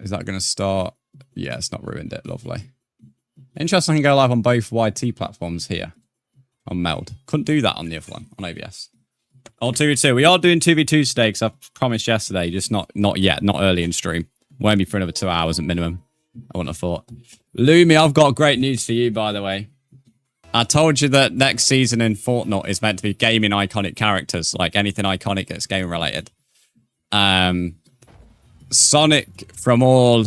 Is that going to start? Yeah, it's not ruined it. Lovely. Interesting, I can go live on both YT platforms here. On Meld. Couldn't do that on the other one, on OBS. Or 2v2. We are doing 2v2 today, because I promised yesterday, just not yet, not early in stream. Won't be for another 2 hours at minimum. I wouldn't have thought. Lumi, I've got great news for you, by the way. I told you that next season in Fortnite is meant to be gaming iconic characters, like anything iconic that's game related. Sonic from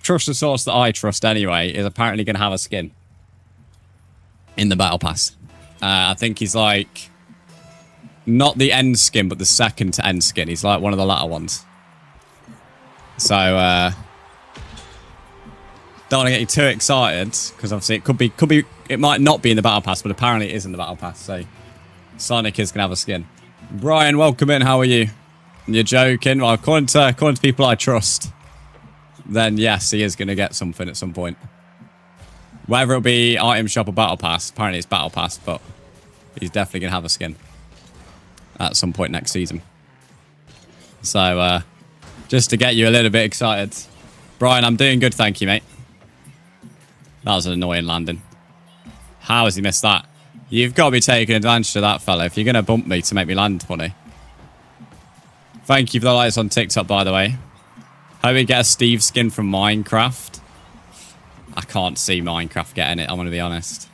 trusted source that I trust anyway, is apparently going to have a skin in the battle pass. I think he's like not the end skin, but the second to end skin. He's like one of the latter ones. So don't want to get you too excited, because obviously it might not be in the battle pass, but apparently it is in the battle pass. So Sonic is gonna have a skin. Brian, welcome in. How are you? You're joking? Well, according to people I trust, then yes, he is gonna get something at some point. Whether it'll be item shop or battle pass. Apparently it's battle pass, but he's definitely gonna have a skin at some point next season. So just to get you a little bit excited. Brian, I'm doing good, thank you, mate. That was an annoying landing. How has he missed that? You've got to be taking advantage of that, fella, if you're going to bump me to make me land funny. Thank you for the likes on TikTok, by the way. Hope we get a Steve skin from Minecraft. I can't see Minecraft getting it, I'm going to be honest.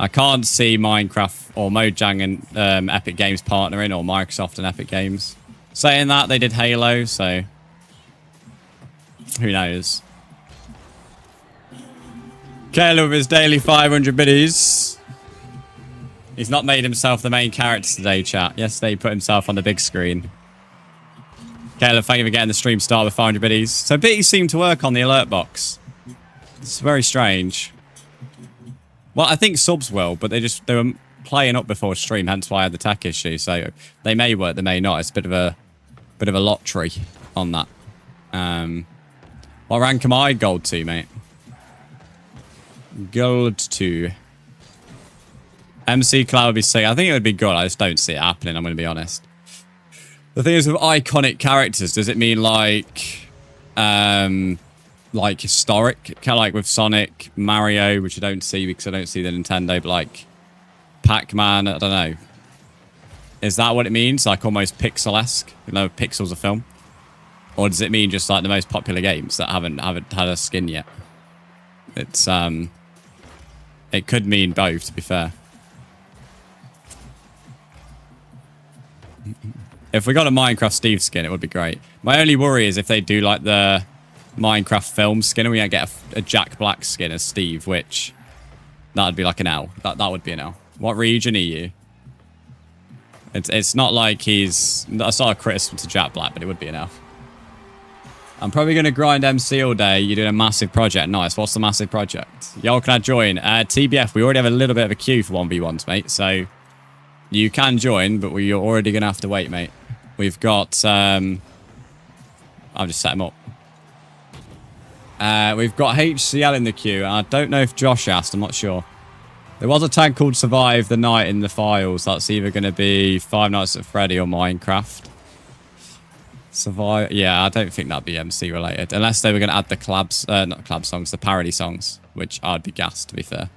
I can't see Minecraft or Mojang and Epic Games partnering, or Microsoft and Epic Games. Saying that, they did Halo, so who knows? Caleb with his daily 500 biddies. He's not made himself the main character today, chat. Yesterday he put himself on the big screen. Caleb, thank you for getting the stream started with 500 biddies. So biddies seem to work on the alert box. It's very strange. Well, I think subs will, but they were playing up before stream, hence why I had the tech issue. So they may work, they may not. It's a bit of a lottery on that. What rank am I? Gold 2, mate. Gold 2. MC Cloud would be sick. I think it would be good. I just don't see it happening, I'm going to be honest. The thing is with iconic characters, does it mean like historic? Kind of like with Sonic, Mario, which I don't see because I don't see the Nintendo, but like Pac-Man, I don't know. Is that what it means? Like almost pixel-esque? You know, pixels of film? Or does it mean just like the most popular games that haven't had a skin yet? It's it could mean both, to be fair. If we got a Minecraft Steve skin, it would be great. My only worry is if they do like the Minecraft film skin and we get a Jack Black skin as Steve, which that would be like an L. That would be an L. What region are you? It's not like he's... That's not a criticism to Jack Black, but it would be an L. I'm probably going to grind MC all day. You're doing a massive project. Nice. What's the massive project? Yo, can I join? TBF, we already have a little bit of a queue for 1v1s, mate. So you can join, but you're already going to have to wait, mate. We've got... I've just set him up. We've got HCL in the queue. And I don't know if Josh asked. I'm not sure. There was a tag called Survive the Night in the files. That's either going to be Five Nights at Freddy or Minecraft. Survive. Yeah, I don't think that'd be MC related. Unless they were going to add the collabs, not collab songs, the parody songs, which I'd be gassed, to be fair.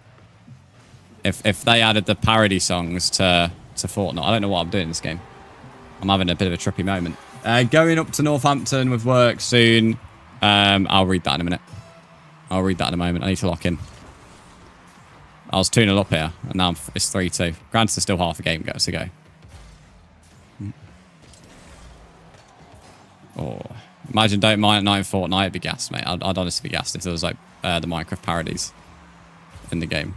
If they added the parody songs to Fortnite, I don't know what I'm doing in this game. I'm having a bit of a trippy moment. Going up to Northampton with work soon. I'll read that in a minute. I'll read that in a moment. I need to lock in. I was 2-0 up here, and now it's 3-2. Granted, there's still half a game to go. Oh, imagine don't mind at night in Fortnite, it'd be gassed, mate. I'd honestly be gassed if there was like the Minecraft parodies in the game.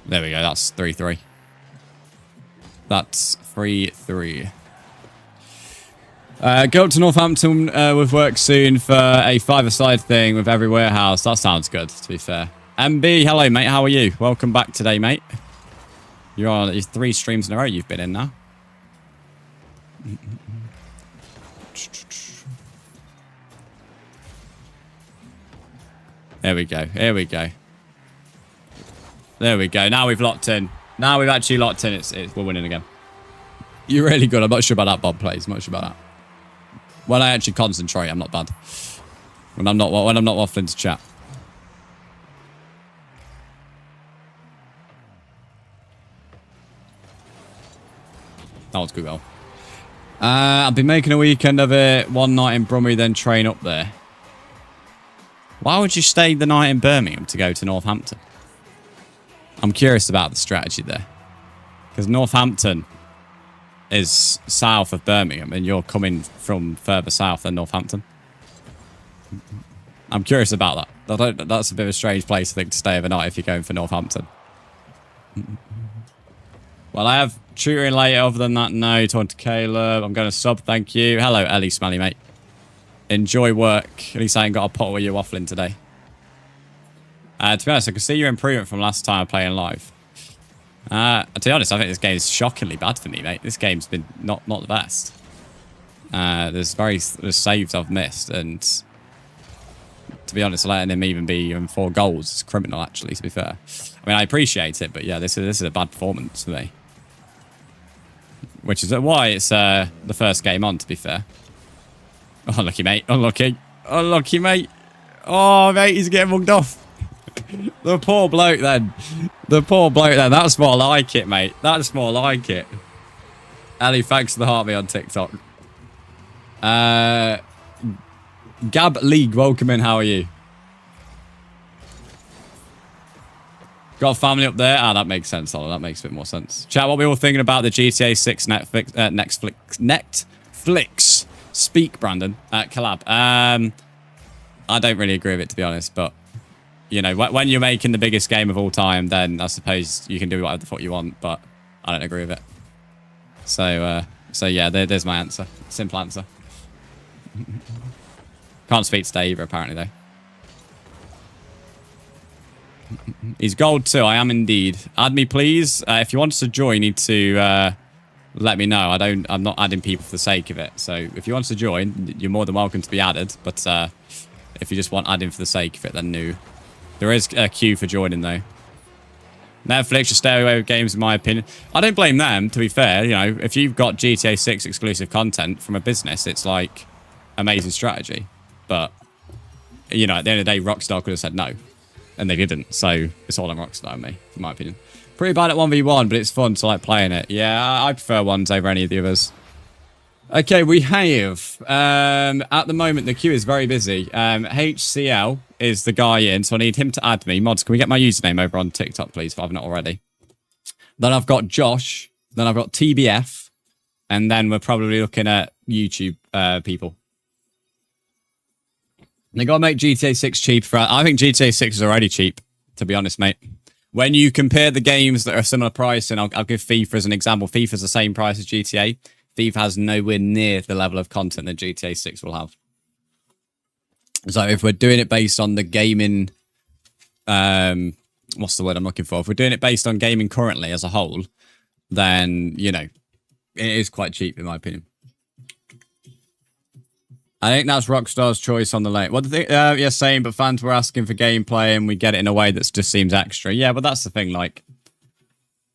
There we go, that's 3-3. That's 3-3. Go up to Northampton with work soon for a five-a-side thing with every warehouse. That sounds good, to be fair. MB, hello, mate. How are you? Welcome back today, mate. You're on 3 streams in a row you've been in now. There we go. Here we go. There we go. Now we've locked in. Now we've actually locked in. We're winning again. You're really good. I'm not sure about that, Bob plays. I'm not sure about that. When I actually concentrate, I'm not bad. When I'm not waffling to chat. That was good goal. I've been making a weekend of it. One night in Brumley, then train up there. Why would you stay the night in Birmingham to go to Northampton? I'm curious about the strategy there. Because Northampton is south of Birmingham and you're coming from further south than Northampton. I'm curious about that. That's a bit of a strange place, I think, to stay overnight if you're going for Northampton. Well, I have tutoring later. Other than that, no. Talking to Caleb. I'm going to sub, thank you. Hello, Ellie Smelly, mate. Enjoy work. At least I ain't got a pot where you're waffling today. To be honest, I can see your improvement from last time playing live. To be honest, I think this game is shockingly bad for me, mate. This game's been not the best. There's saves I've missed, and to be honest, letting him even be 4 goals is criminal, actually, to be fair. I mean, I appreciate it, but yeah, this is a bad performance for me. Which is why it's the first game on, to be fair. Oh, unlucky, mate. Unlucky. Unlucky, mate. Oh, mate, he's getting mugged off. The poor bloke, then. The poor bloke, then. That's more like it, mate. That's more like it. Ellie, thanks for the heart me on TikTok. Gab League, welcome in. How are you? Got a family up there? Ah, that makes sense, Ollie. That makes a bit more sense. Chat, what we all thinking about the GTA 6 Netflix Speak, Brandon, collab. I don't really agree with it, to be honest, but, you know, when you're making the biggest game of all time, then I suppose you can do whatever the fuck you want, but I don't agree with it. So yeah, there's my answer. Simple answer. Can't speak today either, apparently, though. He's gold too. I am indeed. Add me, please. If you want us to join, you need to let me know. I'm not adding people for the sake of it. So if you want to join, you're more than welcome to be added. But if you just want adding for the sake of it, then no. There is a queue for joining, though. Netflix should stay away with games, in my opinion. I don't blame them, to be fair. You know, if you've got GTA 6 exclusive content from a business, it's like amazing strategy. But, you know, at the end of the day, Rockstar could have said no. And they didn't. So it's all on Rockstar, me, in my opinion. Pretty bad at 1v1, but it's fun to like playing it. Yeah, I prefer ones over any of the others. Okay, we have, at the moment, the queue is very busy. HCL is the guy in, so I need him to add me. Mods, can we get my username over on TikTok, please, if I've not already? Then I've got Josh. Then I've got TBF. And then we're probably looking at YouTube people. They got to make GTA 6 cheap. I think GTA 6 is already cheap, to be honest, mate. When you compare the games that are similar price, and I'll give FIFA as an example. FIFA's the same price as GTA. FIFA has nowhere near the level of content that GTA 6 will have. So if we're doing it based on the gaming, what's the word I'm looking for? If we're doing it based on gaming currently as a whole, then, you know, it is quite cheap in my opinion. I think that's Rockstar's choice on the lane. What yeah, same, but fans were asking for gameplay and we get it in a way that just seems extra. Yeah, but that's the thing, like,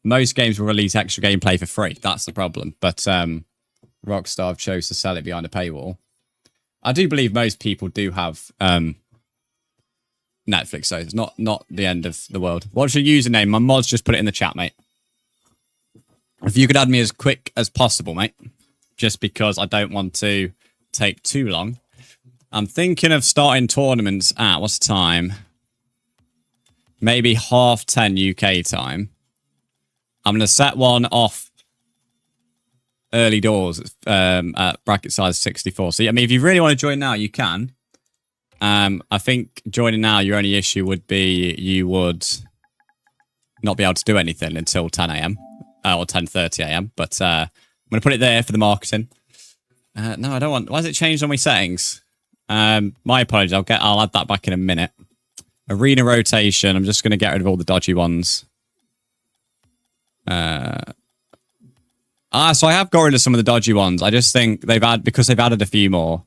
most games will release extra gameplay for free. That's the problem. But Rockstar chose to sell it behind a paywall. I do believe most people do have Netflix, so it's not the end of the world. What's your username? My mods just put it in the chat, mate. If you could add me as quick as possible, mate. Just because I don't want to take too long. I'm thinking of starting tournaments at, what's the time? Maybe 10:30 UK time. I'm going to set one off early doors at bracket size 64. So, I mean, if you really want to join now, you can. I think joining now, your only issue would be you would not be able to do anything until 10 a.m. Or 10:30 a.m. But I'm going to put it there for the marketing. No, I don't want... Why has it changed on my settings? My apologies. I'll add that back in a minute. Arena rotation. I'm just going to get rid of all the dodgy ones. So I have got rid of some of the dodgy ones. I just think because they've added a few more.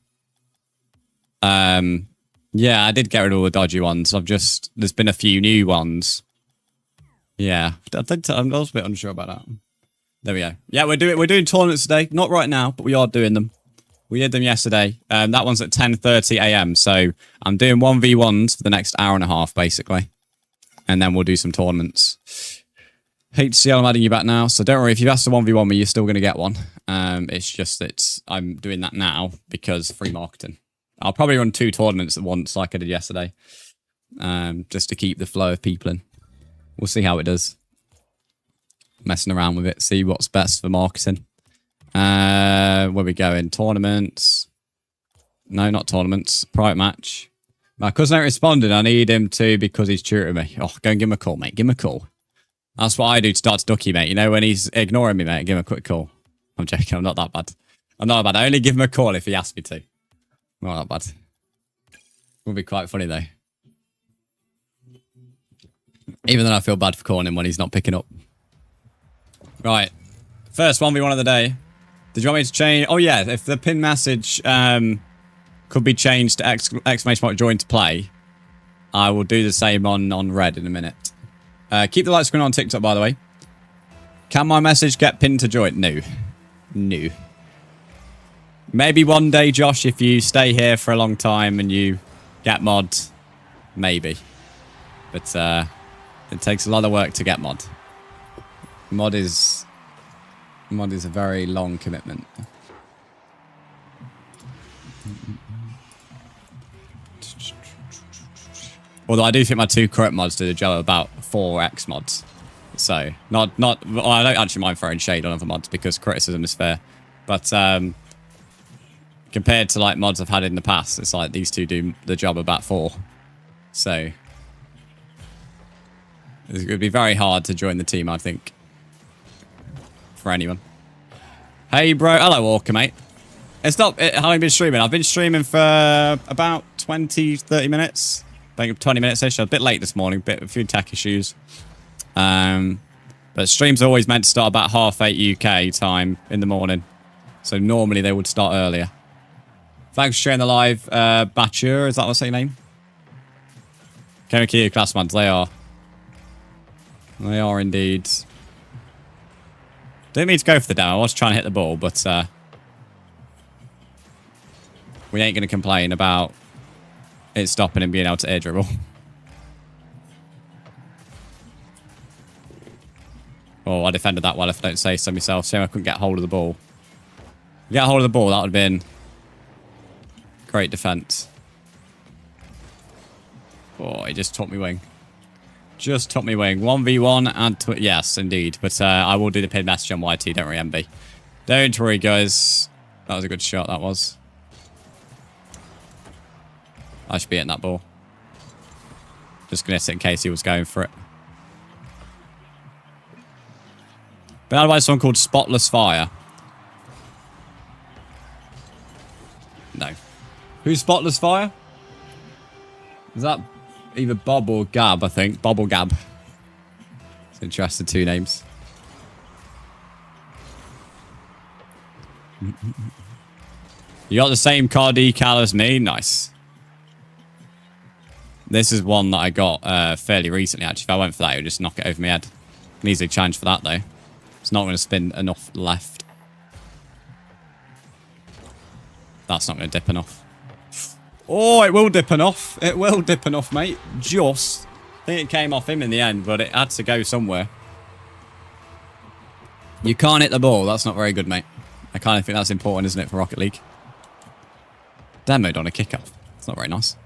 Yeah, I did get rid of all the dodgy ones. There's been a few new ones. Yeah, I'm also a bit unsure about that. There we go. Yeah, we're doing tournaments today. Not right now, but we are doing them. We did them yesterday. That one's at 10:30 a.m. So I'm doing 1v1s for the next hour and a half, basically. And then we'll do some tournaments. HCL, I'm adding you back now. So don't worry, if you've asked a 1v1 me, you're still going to get one. It's just that I'm doing that now because free marketing. I'll probably run 2 tournaments at once like I did yesterday. Just to keep the flow of people in. We'll see how it does. Messing around with it, see what's best for marketing. Where we going? Tournaments. No, not tournaments. Private match. My cousin ain't responding. I need him to because he's tutoring me. Oh, go and give him a call, mate. Give him a call. That's what I do to start to ducky, mate. You know, when he's ignoring me, mate, give him a quick call. I'm joking. I'm not that bad. I'm not that bad. I only give him a call if he asks me to. Not that bad. Would be quite funny, though. Even though I feel bad for calling him when he's not picking up. Right. First 1v1 of the day. Did you want me to change? Oh, yeah. If the pin message could be changed to exclamation mark join to play, I will do the same on red in a minute. Keep the light screen on TikTok, by the way. Can my message get pinned to join? No. No. Maybe one day, Josh, if you stay here for a long time and you get mod. Maybe. But it takes a lot of work to get mod. Mod is a very long commitment. Although I do think my 2 current mods do the job of about 4x mods. So, well, I don't actually mind throwing shade on other mods because criticism is fair. But compared to like mods I've had in the past, it's like these 2 do the job about 4. So, it would be very hard to join the team, I think. For anyone. Hey, bro. Hello, Walker, mate. It's not... How long have you been streaming? I've been streaming for about 20, 30 minutes. I think 20 minutes-ish. I was a bit late this morning. A few tech issues. But streams are always meant to start about 8:30 UK time in the morning. So normally they would start earlier. Thanks for sharing the live. Batur, is that what's your name? Kemikia class mods. They are. They are indeed. Didn't mean to go for the demo. I was trying to hit the ball, but we ain't going to complain about it stopping and being able to air dribble. Oh, I defended that well if I don't say so myself. Shame I couldn't get hold of the ball. Get hold of the ball, that would have been great defense. Oh, he just took me wing. Just took me wing. 1v1 and... yes, indeed. But I will do the pin message on YT. Don't worry, MB. Don't worry, guys. That was a good shot, that was. I should be hitting that ball. Just going to sit in case he was going for it. Been added by someone called Spotless Fire. No. Who's Spotless Fire? Is that... either Bob or Gab, I think. Bob or Gab. It's interesting 2 names. You got the same car decal as me? Nice. This is one that I got fairly recently, actually. If I went for that, it would just knock it over my head. An easy change for that, though. It's not going to spin enough left. That's not going to dip enough. Oh, it will dip enough. It will dip enough, mate. Just. I think it came off him in the end, but it had to go somewhere. You can't hit the ball. That's not very good, mate. I kind of think that's important, isn't it, for Rocket League? Demoed on a kick-off. It's not very nice.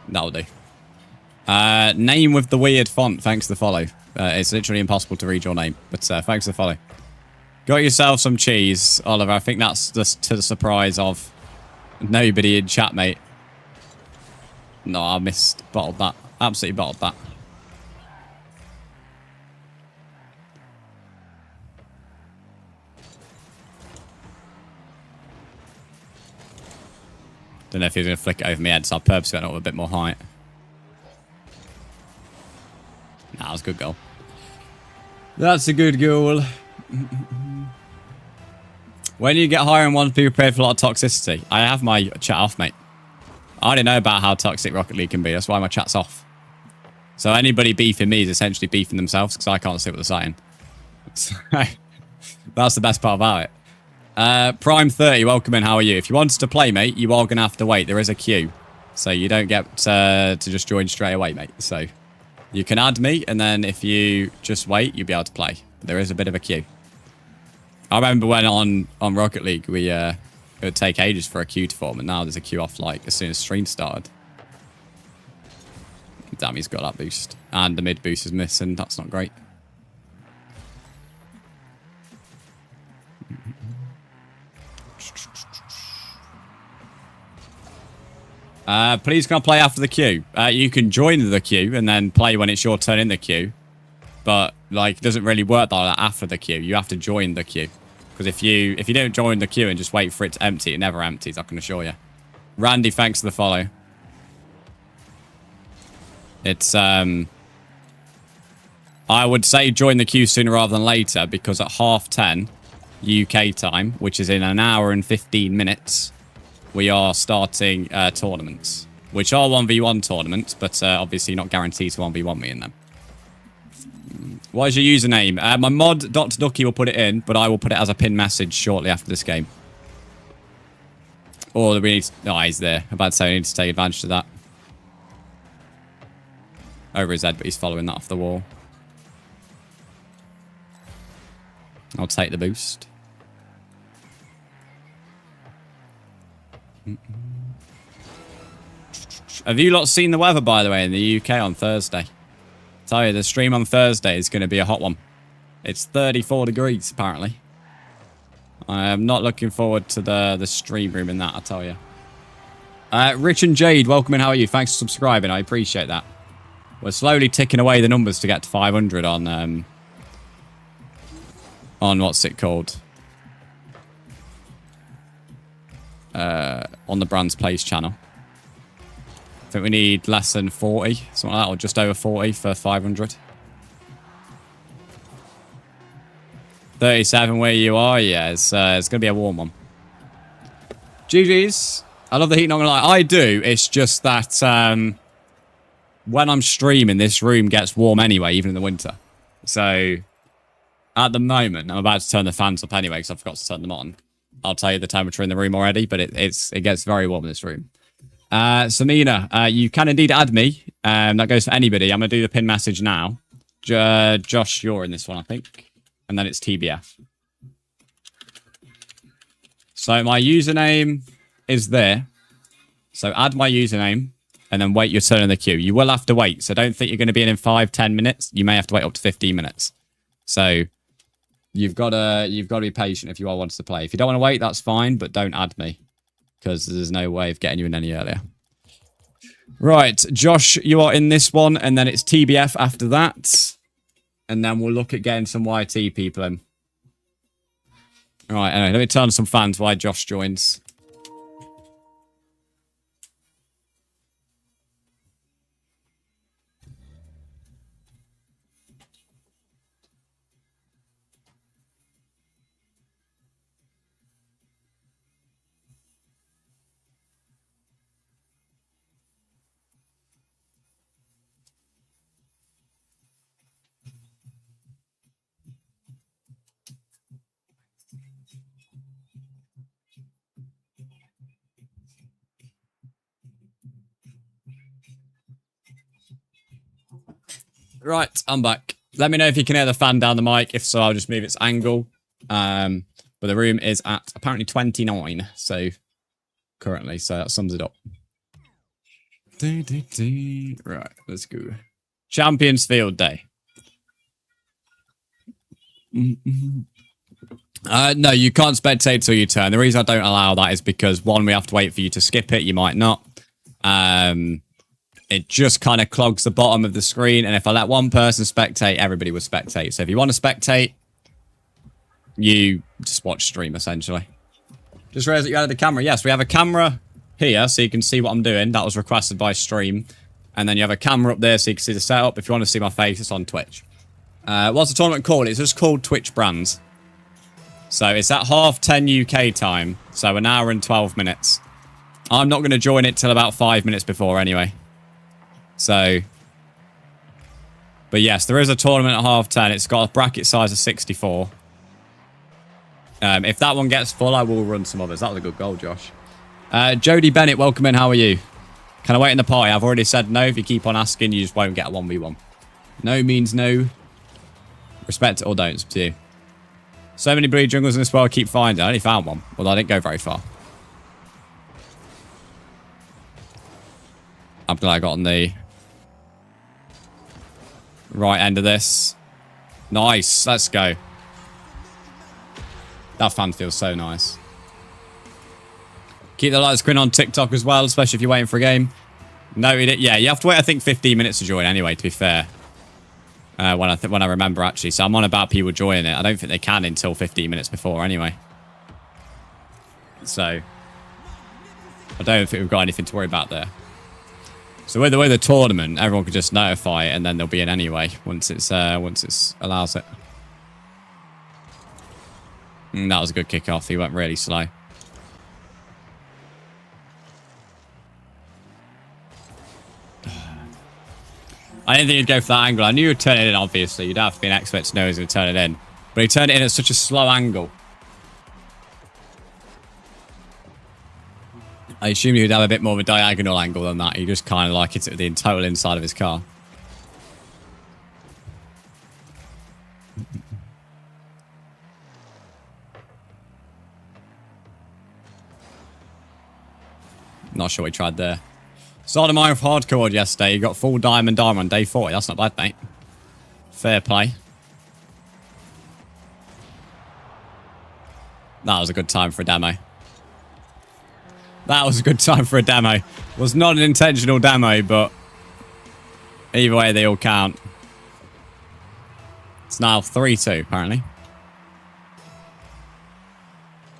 That'll do. Name with the weird font. Thanks for the follow. It's literally impossible to read your name, but thanks for the follow. Got yourself some cheese, Oliver. I think that's just to the surprise of nobody in chat, mate. No, I bottled that. Absolutely bottled that. Don't know if he was going to flick it over my head, so I purposely went up a bit more height. Nah, that was a good goal. That's a good goal. When you get higher in one, be prepared for a lot of toxicity. I have my chat off, mate. I already know about how toxic Rocket League can be. That's why my chat's off. So anybody beefing me is essentially beefing themselves because I can't see what they're saying. So, that's the best part about it. Prime 30, welcome in. How are you? If you wanted to play, mate, you are going to have to wait. There is a queue. So you don't get to just join straight away, mate. So you can add me, and then if you just wait, you'll be able to play. There is a bit of a queue. I remember when on Rocket League, it would take ages for a queue to form, and now there's a queue off like as soon as stream started. Damn, he's got that boost. And the mid boost is missing. That's not great. Please can I play after the queue? You can join the queue and then play when it's your turn in the queue. But, like, it doesn't really work like that after the queue. You have to join the queue. Because if you don't join the queue and just wait for it to empty, it never empties, I can assure you. Randy, thanks for the follow. It's, I would say join the queue sooner rather than later, because at 10:30 UK time, which is in an hour and 15 minutes, we are starting tournaments, which are 1v1 tournaments, but obviously not guaranteed to 1v1 me in them. What is your username? My mod, Dr. Ducky, will put it in, but I will put it as a pin message shortly after this game. Or we need to... Oh, he's there. I'm about to say we need to take advantage of that. Over his head, but he's following that off the wall. I'll take the boost. Have you lot seen the weather, by the way, in the UK on Thursday? Tell you, the stream on Thursday is going to be a hot one. It's 34 degrees, apparently. I am not looking forward to the stream room in that, I tell you. Rich and Jade, welcome in. How are you? Thanks for subscribing. I appreciate that. We're slowly ticking away the numbers to get to 500 on what's it called? On the Brands Place channel. I think we need less than 40, something like that, or just over 40 for 500. 37 where you are, yeah, it's going to be a warm one. GG's. I love the heat, not going to lie. I do, it's just that when I'm streaming, this room gets warm anyway, even in the winter. So, at the moment, I'm about to turn the fans up anyway, because I forgot to turn them on. I'll tell you the temperature in the room already, but it gets very warm in this room. Samina, you can indeed add me. That goes for anybody. I'm going to do the pin message now. Josh, you're in this one, I think. And then it's TBF. So my username is there. So add my username and then wait your turn in the queue. You will have to wait. So don't think you're going to be in 5-10 minutes. You may have to wait up to 15 minutes. So you've got to be patient if you are wanting to play. If you don't want to wait, that's fine, but don't add me. Because there's no way of getting you in any earlier. Right, Josh, you are in this one, and then it's TBF after that. And then we'll look at getting some YT people in. Right, anyway, let me turn on some fans while Josh joins. Right, I'm back. Let me know if you can hear the fan down the mic. If so, I'll just move its angle. But the room is at apparently 29. So currently, so that sums it up. Right, let's go. Champions Field Day. No, you can't spectate till you turn. The reason I don't allow that is because, one, we have to wait for you to skip it. You might not. It just kind of clogs the bottom of the screen. And if I let one person spectate, everybody will spectate. So if you want to spectate, you just watch stream, essentially. Just realized that you added a camera. Yes, we have a camera here, so you can see what I'm doing. That was requested by stream. And then you have a camera up there, so you can see the setup. If you want to see my face, it's on Twitch. What's the tournament called? It's just called Twitch Brands. So it's at 10:30 UK time. So an hour and 12 minutes. I'm not going to join it till about 5 minutes before anyway. So But yes, there is a tournament at 10:30. It's got a bracket size of 64. If that one gets full, I will run some others. That was a good goal, Josh. Jody Bennett, welcome in. How are you? Can I wait in the party? I've already said no. If you keep on asking, you just won't get a 1v1. No means no. Respect it or don't. It's up to you. So many blue jungles in this world. I keep finding. I only found one. Well, I didn't go very far. I'm glad I got on the right end of this. Nice. Let's go. That fan feels so nice. Keep the light screen on TikTok as well, especially if you're waiting for a game. Noted it. Yeah, you have to wait, I think, 15 minutes to join anyway, to be fair. When I remember, actually. So I'm on about people joining it. I don't think they can until 15 minutes before anyway. So I don't think we've got anything to worry about there. So with the tournament, everyone can just notify it and then they'll be in anyway once it's allows it. That was a good kickoff. He went really slow. I didn't think he'd go for that angle. I knew he'd turn it in, obviously. You'd have to be an expert to know he was going to turn it in. But he turned it in at such a slow angle. I assumed he would have a bit more of a diagonal angle than that. He just kind of like hit it with the total inside of his car. Not sure what he tried there. Started mine with hardcore yesterday. You got full diamond on day 40. That's not bad, mate. Fair play. That was a good time for a demo. That was a good time for a demo. It was not an intentional demo, but either way, they all count. It's now 3-2, apparently.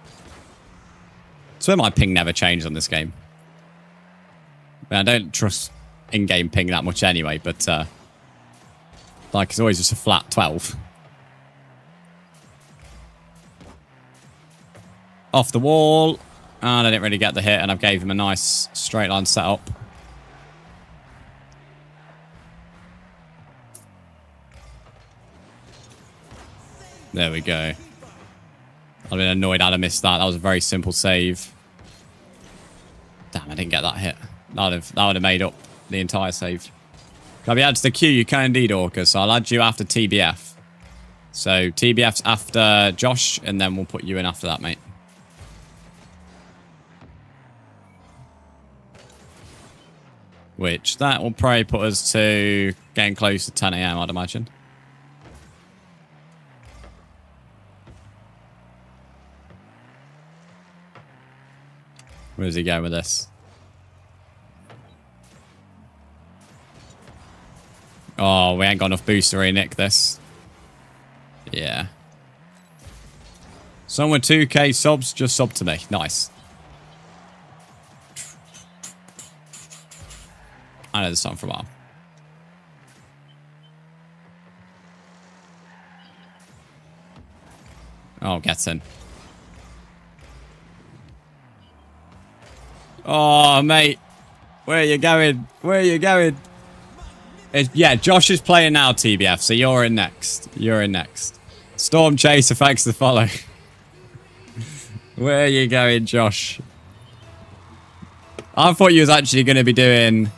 I swear my ping never changed on this game. I mean, I don't trust in-game ping that much anyway, but like it's always just a flat 12. Off the wall. And I didn't really get the hit, and I gave him a nice straight line setup. There we go. I'd have been annoyed I'd have missed that. That was a very simple save. Damn, I didn't get that hit. That would have made up the entire save. Can I be added to the queue? You can indeed, Orca. So I'll add you after TBF. So TBF's after Josh, and then we'll put you in after that, mate. Which, that will probably put us to getting close to 10 AM, I'd imagine. Where's he going with this? Oh, we ain't got enough booster to nick this. Yeah. Someone with 2k subs, just sub to me. Nice. I know this song for a while. Oh, gets in. Oh, mate. Where are you going? Where are you going? Yeah, Josh is playing now, TBF, so you're in next. You're in next. Storm Chaser, thanks for the follow. Where are you going, Josh? I thought you was actually going to be doing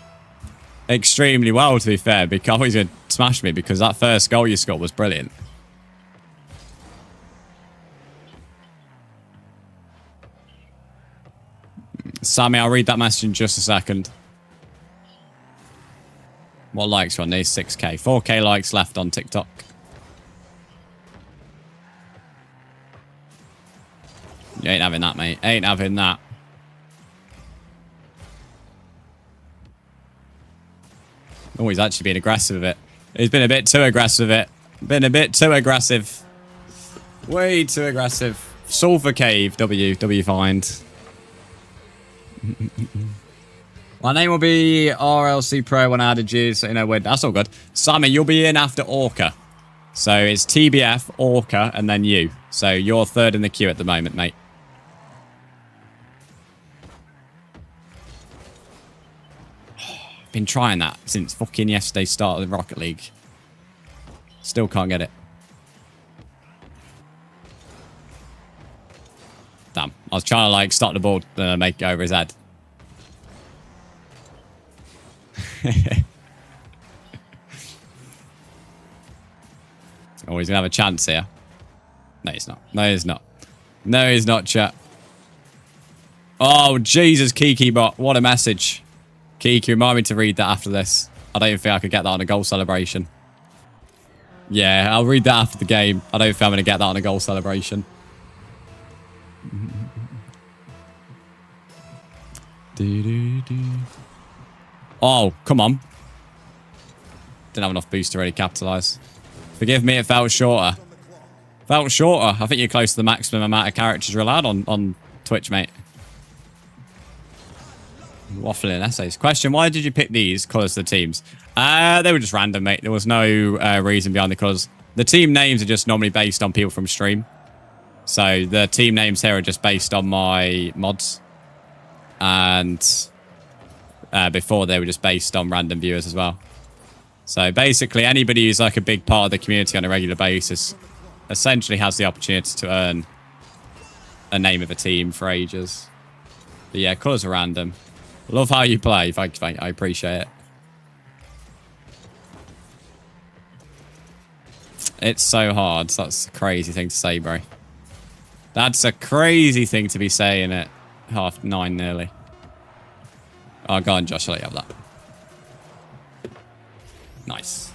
extremely well, to be fair, because I thought he was going to smash me because that first goal you scored was brilliant. Sammy, I'll read that message in just a second. What likes are on these? 6k. 4k likes left on TikTok. You ain't having that, mate. Ain't having that. Oh, he's actually been aggressive with it. He's been a bit too aggressive with it. Been a bit too aggressive. Way too aggressive. Sulfur Cave, W find. My name will be RLC Pro when I added you, so you know, that's all good. Sammy, you'll be in after Orca. So it's TBF, Orca, and then you. So you're third in the queue at the moment, mate. Been trying that since fucking yesterday's start of the Rocket League. Still can't get it. Damn. I was trying to, like, stop the ball and make it over his head. Oh, he's going to have a chance here. No, he's not. No, he's not. No, he's not, chat. Oh, Jesus, Kiki bot. What a message. Kiki, remind me to read that after this. I don't even think I could get that on a goal celebration. Yeah, I'll read that after the game. I don't think I'm going to get that on a goal celebration. Oh, come on. Didn't have enough boost to really capitalise. Forgive me, it felt shorter. Felt shorter. I think you're close to the maximum amount of characters you're allowed on Twitch, mate. Waffling essays. Question, why did you pick these colours for the teams? They were just random, mate. There was no reason behind the colours. The team names are just normally based on people from stream. So the team names here are just based on my mods. And before they were just based on random viewers as well. So basically anybody who's like a big part of the community on a regular basis essentially has the opportunity to earn a name of a team for ages. But yeah, colours are random. Love how you play. I appreciate it. It's so hard. That's a crazy thing to say, bro. That's a crazy thing to be saying at 9:30 nearly. Oh, go on, Josh. I'll let you have that. Nice.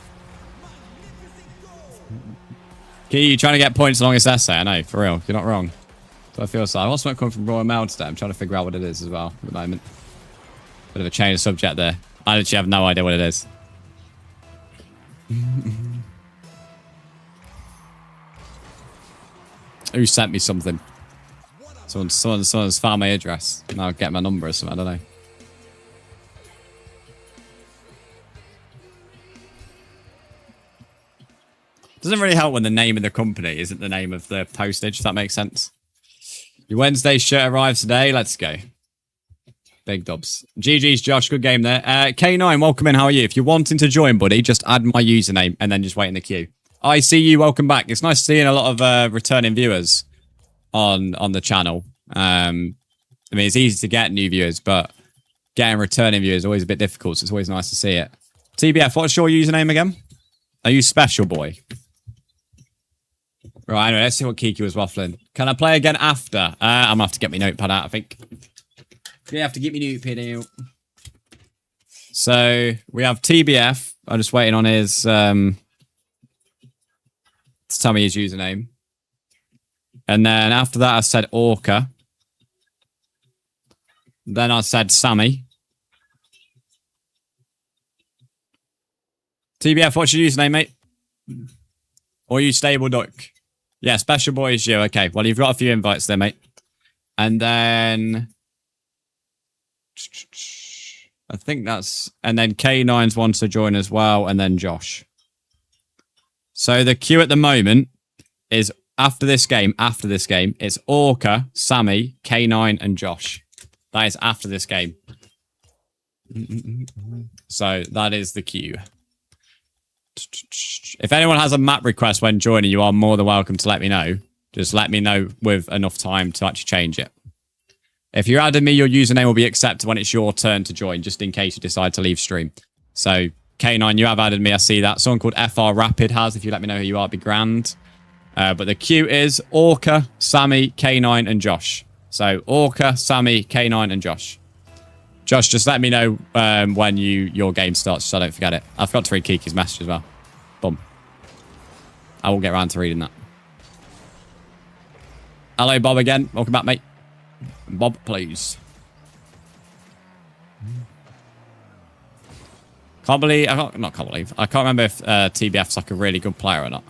Key, you trying to get points along this essay? I know, for real. You're not wrong. So I feel so. I also went coming from Royal Mail today. I'm trying to figure out what it is as well at the moment. Bit of a change of subject there. I literally have no idea what it is. Who sent me something? Someone's found my address. And I'll get my number or something. I don't know. Doesn't really help when the name of the company isn't the name of the postage, if that makes sense. Your Wednesday shirt arrives today. Let's go. Big dubs. GG's, Josh. Good game there. K9, welcome in. How are you? If you're wanting to join, buddy, just add my username and then just wait in the queue. I see you. Welcome back. It's nice seeing a lot of returning viewers on the channel. I mean, it's easy to get new viewers, but getting returning viewers is always a bit difficult, so it's always nice to see it. TBF, what's your username again? Are you Special Boy? Right, anyway, let's see what Kiki was waffling. Can I play again after? I'm going to have to get my notepad out, I think. You have to get me notepad out. So, we have TBF. I'm just waiting on his... to tell me his username. And then after that, I said Orca. Then I said Sammy. TBF, what's your username, mate? Or you Stable Duck? Yeah, Special Boy is you. Okay, well, you've got a few invites there, mate. And then... I think that's... And then K9's wants to join as well, and then Josh. So the queue at the moment is after this game, it's Orca, Sammy, K9, and Josh. That is after this game. So that is the queue. If anyone has a map request when joining, you are more than welcome to let me know. Just let me know with enough time to actually change it. If you're adding me, your username will be accepted when it's your turn to join, just in case you decide to leave stream. So, K9, you have added me. I see that. Someone called FR Rapid has. If you let me know who you are, it'd be grand. But the queue is Orca, Sammy, K9, and Josh. So, Orca, Sammy, K9, and Josh. Josh, just let me know when your game starts so I don't forget it. I forgot to read Kiki's message as well. Boom. I will get around to reading that. Hello, Bob again. Welcome back, mate. Bob, please. I can't remember if TBF's like a really good player or not.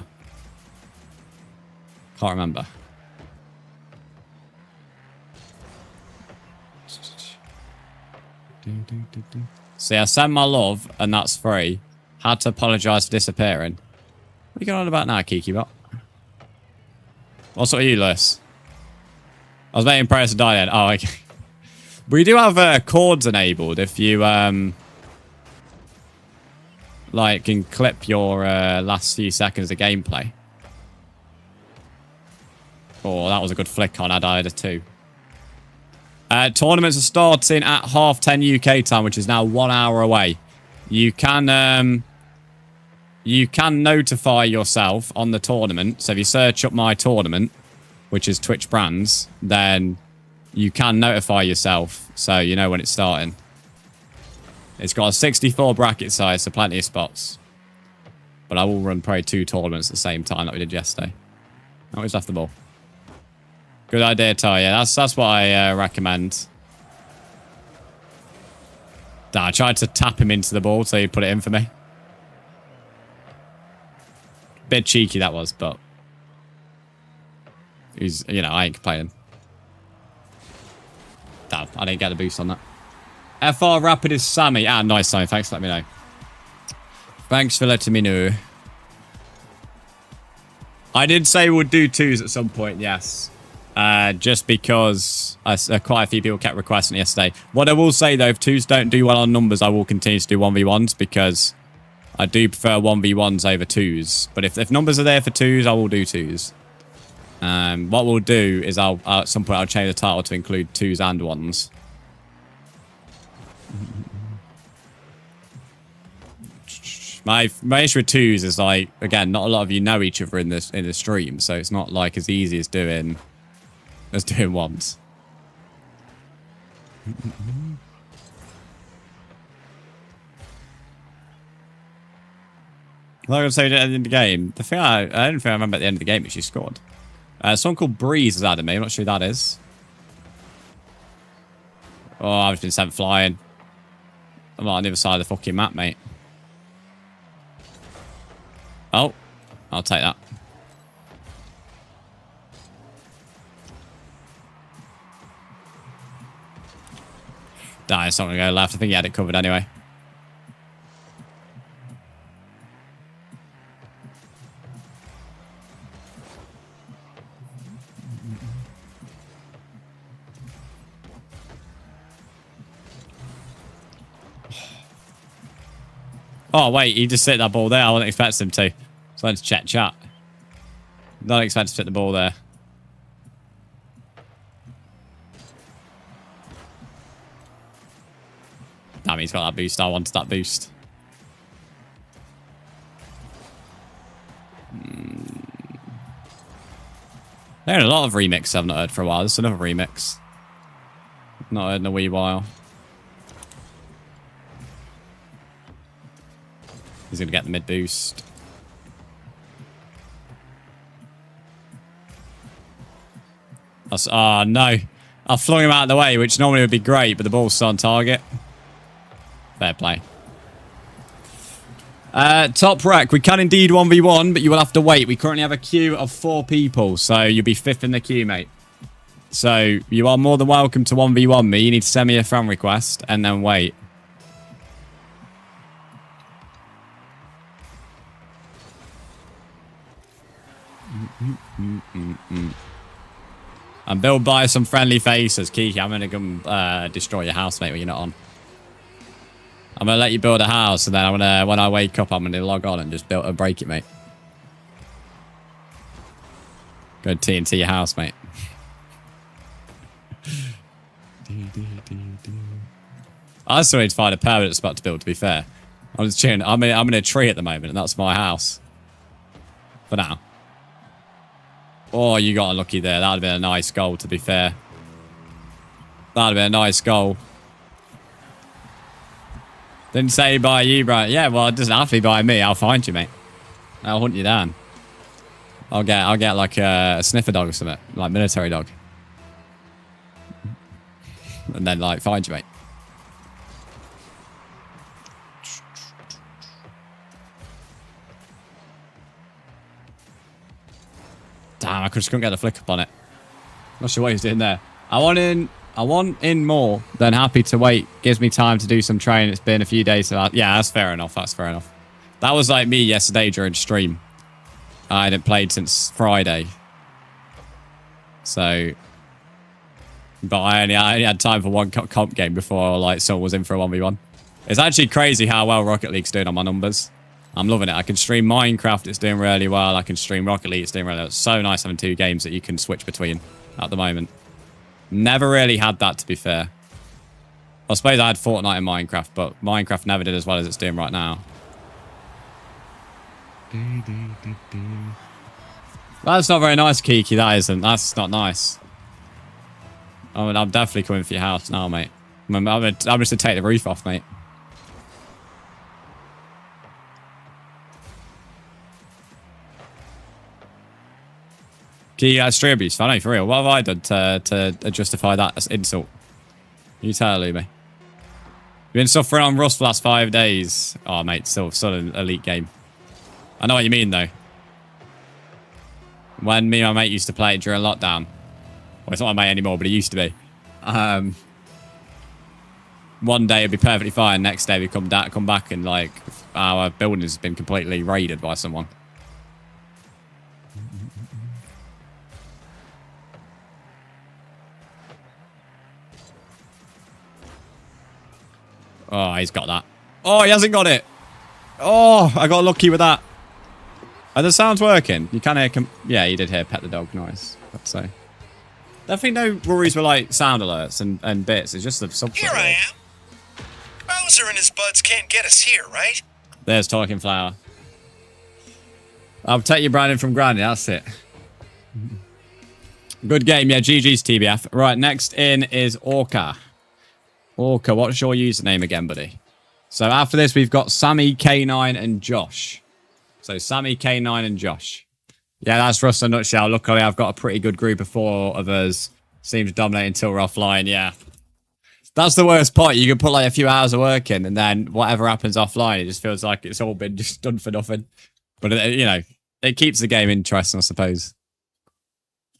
Can't remember. See, I sent my love, and that's free. Had to apologise for disappearing. What are you going on about now, Kikibot? What's up with you, Lewis? I was waiting prayers to die then. Oh, okay. We do have chords enabled if you like, can clip your last few seconds of gameplay. Oh, that was a good flick on. I died a 2. Tournaments are starting at 10:30 UK time, which is now 1 hour away. You can notify yourself on the tournament. So if you search up my tournament, which is Twitch Brands, then you can notify yourself so you know when it's starting. It's got a 64 bracket size, so plenty of spots. But I will run probably 2 tournaments at the same time like we did yesterday. Oh, he's left the ball. Good idea, Ty. Yeah, that's what I recommend. I tried to tap him into the ball so he'd put it in for me. Bit cheeky that was, but he's, you know, I ain't complaining. Damn, I didn't get the boost on that. FR Rapid is Sammy. Ah, nice, Sammy. Thanks for letting me know. Thanks for letting me know. I did say we'd do 2s at some point, yes. Just because quite a few people kept requesting yesterday. What I will say, though, if 2s don't do well on numbers, I will continue to do 1v1s because I do prefer 1v1s over 2s. But if numbers are there for 2s, I will do 2s. What we'll do is at some point I'll change the title to include 2s and 1s. My issue with 2s is, like, again, not a lot of you know each other in the stream, so it's not like as easy as doing 1s. Like I was saying at the end of the game, the thing I don't think I remember at the end of the game is she scored. Someone called Breeze has added me. I'm not sure who that is. Oh, I've just been sent flying. I'm on the other side of the fucking map, mate. Oh, I'll take that. Nah, it's not going to go left. I think he had it covered anyway. Oh, wait, he just hit that ball there. I wasn't expecting him to. So I had to check chat. Not expecting to hit the ball there. Damn, he's got that boost. I wanted that boost. There are a lot of remixes I've not heard for a while. There's another remix. Not heard in a wee while. He's going to get the mid boost. Oh, no. I flung him out of the way, which normally would be great, but the ball's still on target. Fair play. Top rec. We can indeed 1v1, but you will have to wait. We currently have a queue of 4 people, so you'll be 5th in the queue, mate. So you are more than welcome to 1v1 me. You need to send me a friend request and then wait. I'm built by some friendly faces. Kiki, I'm going to come destroy your house, mate, when you're not on. I'm going to let you build a house, and then I'm gonna, when I wake up, I'm going to log on and just break it, mate. Go TNT your house, mate. I still need to find a permanent spot to build, to be fair. I'm just chilling. I'm in a tree at the moment, and that's my house. For now. Oh, you got unlucky there. That would have been a nice goal, to be fair. That would have been a nice goal. Didn't say by you, bro. Yeah, well, it doesn't have to be by me. I'll find you, mate. I'll hunt you down. I'll get like a sniffer dog or something. Like military dog. And then, like, find you, mate. Damn, I just couldn't get the flick up on it. Not sure what he's doing there. I want in more than happy to wait. Gives me time to do some training. It's been a few days. So yeah, that's fair enough. That's fair enough. That was like me yesterday during stream. I hadn't played since Friday. So, but I only had time for one comp game before like someone was in for a 1v1. It's actually crazy how well Rocket League's doing on my numbers. I'm loving it. I can stream Minecraft, it's doing really well. I can stream Rocket League, it's doing really well. It's so nice having 2 games that you can switch between at the moment. Never really had that, to be fair. I suppose I had Fortnite and Minecraft, but Minecraft never did as well as it's doing right now. That's not very nice, Kiki. That isn't. That's not nice. I mean, I'm definitely coming for your house now, mate. I'm just going to take the roof off, mate. Kiki, stream abuse. I know, for real. What have I done to justify that insult? You tell me. You've been suffering on Rust for the last 5 days. Oh, mate, still an elite game. I know what you mean, though. When me and my mate used to play it during lockdown. Well, it's not my mate anymore, but he used to be. One day it'd be perfectly fine. Next day we come back and, like, our building has been completely raided by someone. Oh, he's got that. Oh, he hasn't got it. Oh, I got lucky with that. Are the sounds working? You can hear... Yeah, you did hear pet the dog noise, I'd say. Definitely no worries with, like, sound alerts and bits. It's just the subtitle. Here I am. Bowser and his buds can't get us here, right? There's Talking Flower. I'll take you, Brandon, from Granny. That's it. Good game. Yeah, GG's TBF. Right, next in is Orca. Orca, what's your username again, buddy? So after this, we've got Sammy, K9, and Josh. So Sammy, K9, and Josh. Yeah, that's Rust in a nutshell. Luckily, I've got a pretty good group of 4 of us. Seem to dominate until we're offline, yeah. That's the worst part. You can put like a few hours of work in, and then whatever happens offline, it just feels like it's all been just done for nothing. But, you know, it keeps the game interesting, I suppose.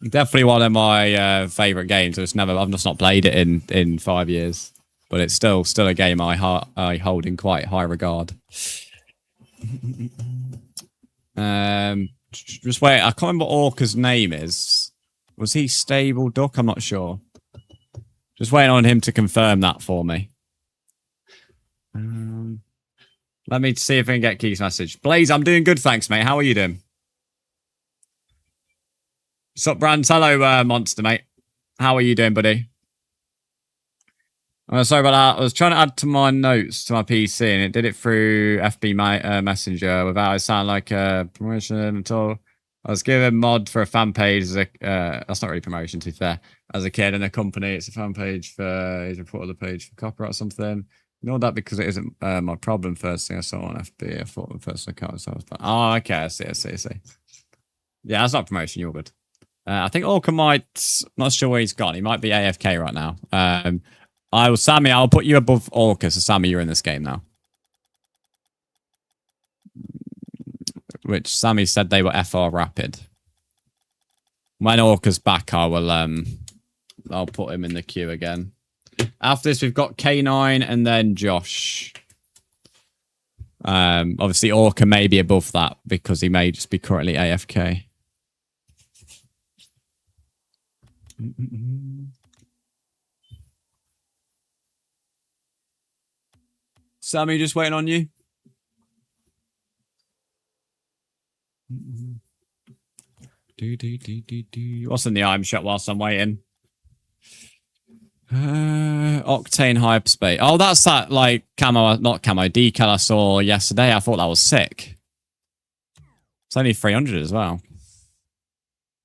Definitely one of my favourite games. I've just not played it in 5 years. But it's still a game I hold in quite high regard. Just wait, I can't remember what Orca's name is. Was he Stable Duck? I'm not sure. Just waiting on him to confirm that for me. Let me see if I can get Keith's message. Blaze, I'm doing good, thanks, mate. How are you doing? Sup, Brands? Hello, Monster, mate. How are you doing, buddy? Sorry about that. I was trying to add to my notes to my PC, and it did it through FB Messenger without it sounding like a promotion at all. I was given mod for a fan page as a that's not really promotion, to be fair. As a kid in a company, it's a fan page for he's reported the page for copyright or something. Ignore that because it isn't my problem. First thing I saw on FB, I thought the first account. So I was like, oh, okay, I see. Yeah, that's not promotion. You're good. I think Orca might, not sure where he's gone. He might be AFK right now. Sammy, I'll put you above Orca. So Sammy, you're in this game now. Which Sammy said they were FR Rapid. When Orca's back, I'll put him in the queue again. After this, we've got K9 and then Josh. Obviously, Orca may be above that because he may just be currently AFK. Sammy, just waiting on you. What's in the item shop whilst I'm waiting? Octane Hyperspace. Oh, that's that, like, not camo, decal I saw yesterday. I thought that was sick. It's only 300 as well.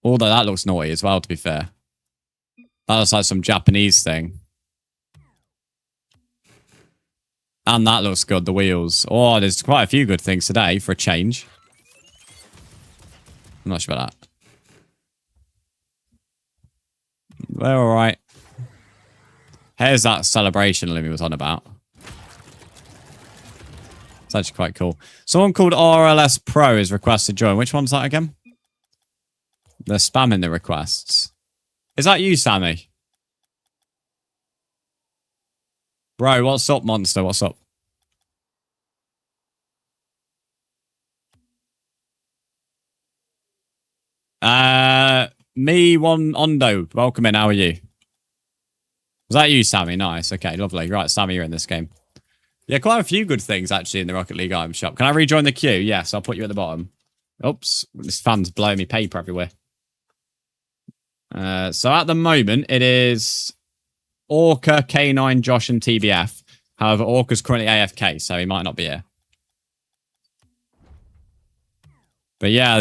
Although that looks naughty as well, to be fair. That looks like some Japanese thing. And that looks good, the wheels. Oh, there's quite a few good things today for a change. I'm not sure about that. They're alright. Here's that celebration Lumi was on about. It's actually quite cool. Someone called RLS Pro is requested to join. Which one's that again? They're spamming the requests. Is that you, Sammy? Bro, what's up, Monster? What's up? Me, one Ondo. Welcome in. How are you? Was that you, Sammy? Nice. Okay, lovely. Right, Sammy, you're in this game. Yeah, quite a few good things actually in the Rocket League item shop. Can I rejoin the queue? Yes, I'll put you at the bottom. Oops, this fan's blowing me paper everywhere. So at the moment, it is Orca, K9, Josh, and TBF. However, Orca's currently AFK, so he might not be here. But yeah,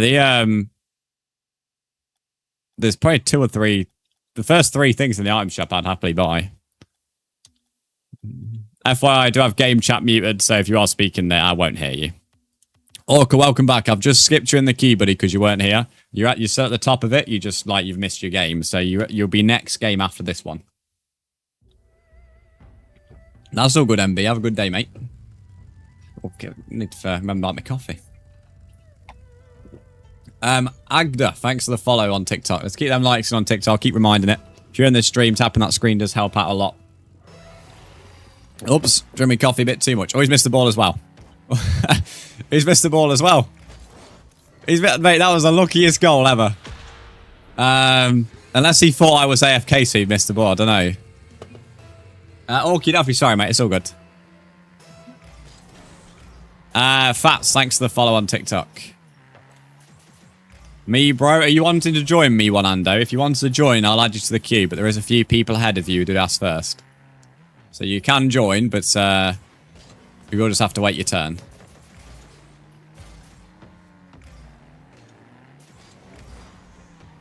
there's probably 2 or 3. The first 3 things in the item shop I'd happily buy. FYI, I do have game chat muted, so if you are speaking there, I won't hear you. Orca, welcome back. I've just skipped you in the queue, buddy, because you weren't here. You're still at the top of it. You just, like, you've missed your game. So you'll be next game after this one. That's all good, MB. Have a good day, mate. Okay, need to remember about my coffee. Agda, thanks for the follow on TikTok. Let's keep them likes on TikTok. I'll keep reminding it. If you're in this stream, tapping that screen does help out a lot. Oops, drinking coffee a bit too much. Oh, he's missed the ball as well. He's missed the ball as well. Mate, that was the luckiest goal ever. Unless he thought I was AFK, so he missed the ball. I don't know. Okie dokie, sorry, mate. It's all good. Fats, thanks for the follow on TikTok. Me, bro, are you wanting to join me, Wanando? If you want to join, I'll add you to the queue, but there is a few people ahead of you who did ask first. So you can join, but you will just have to wait your turn.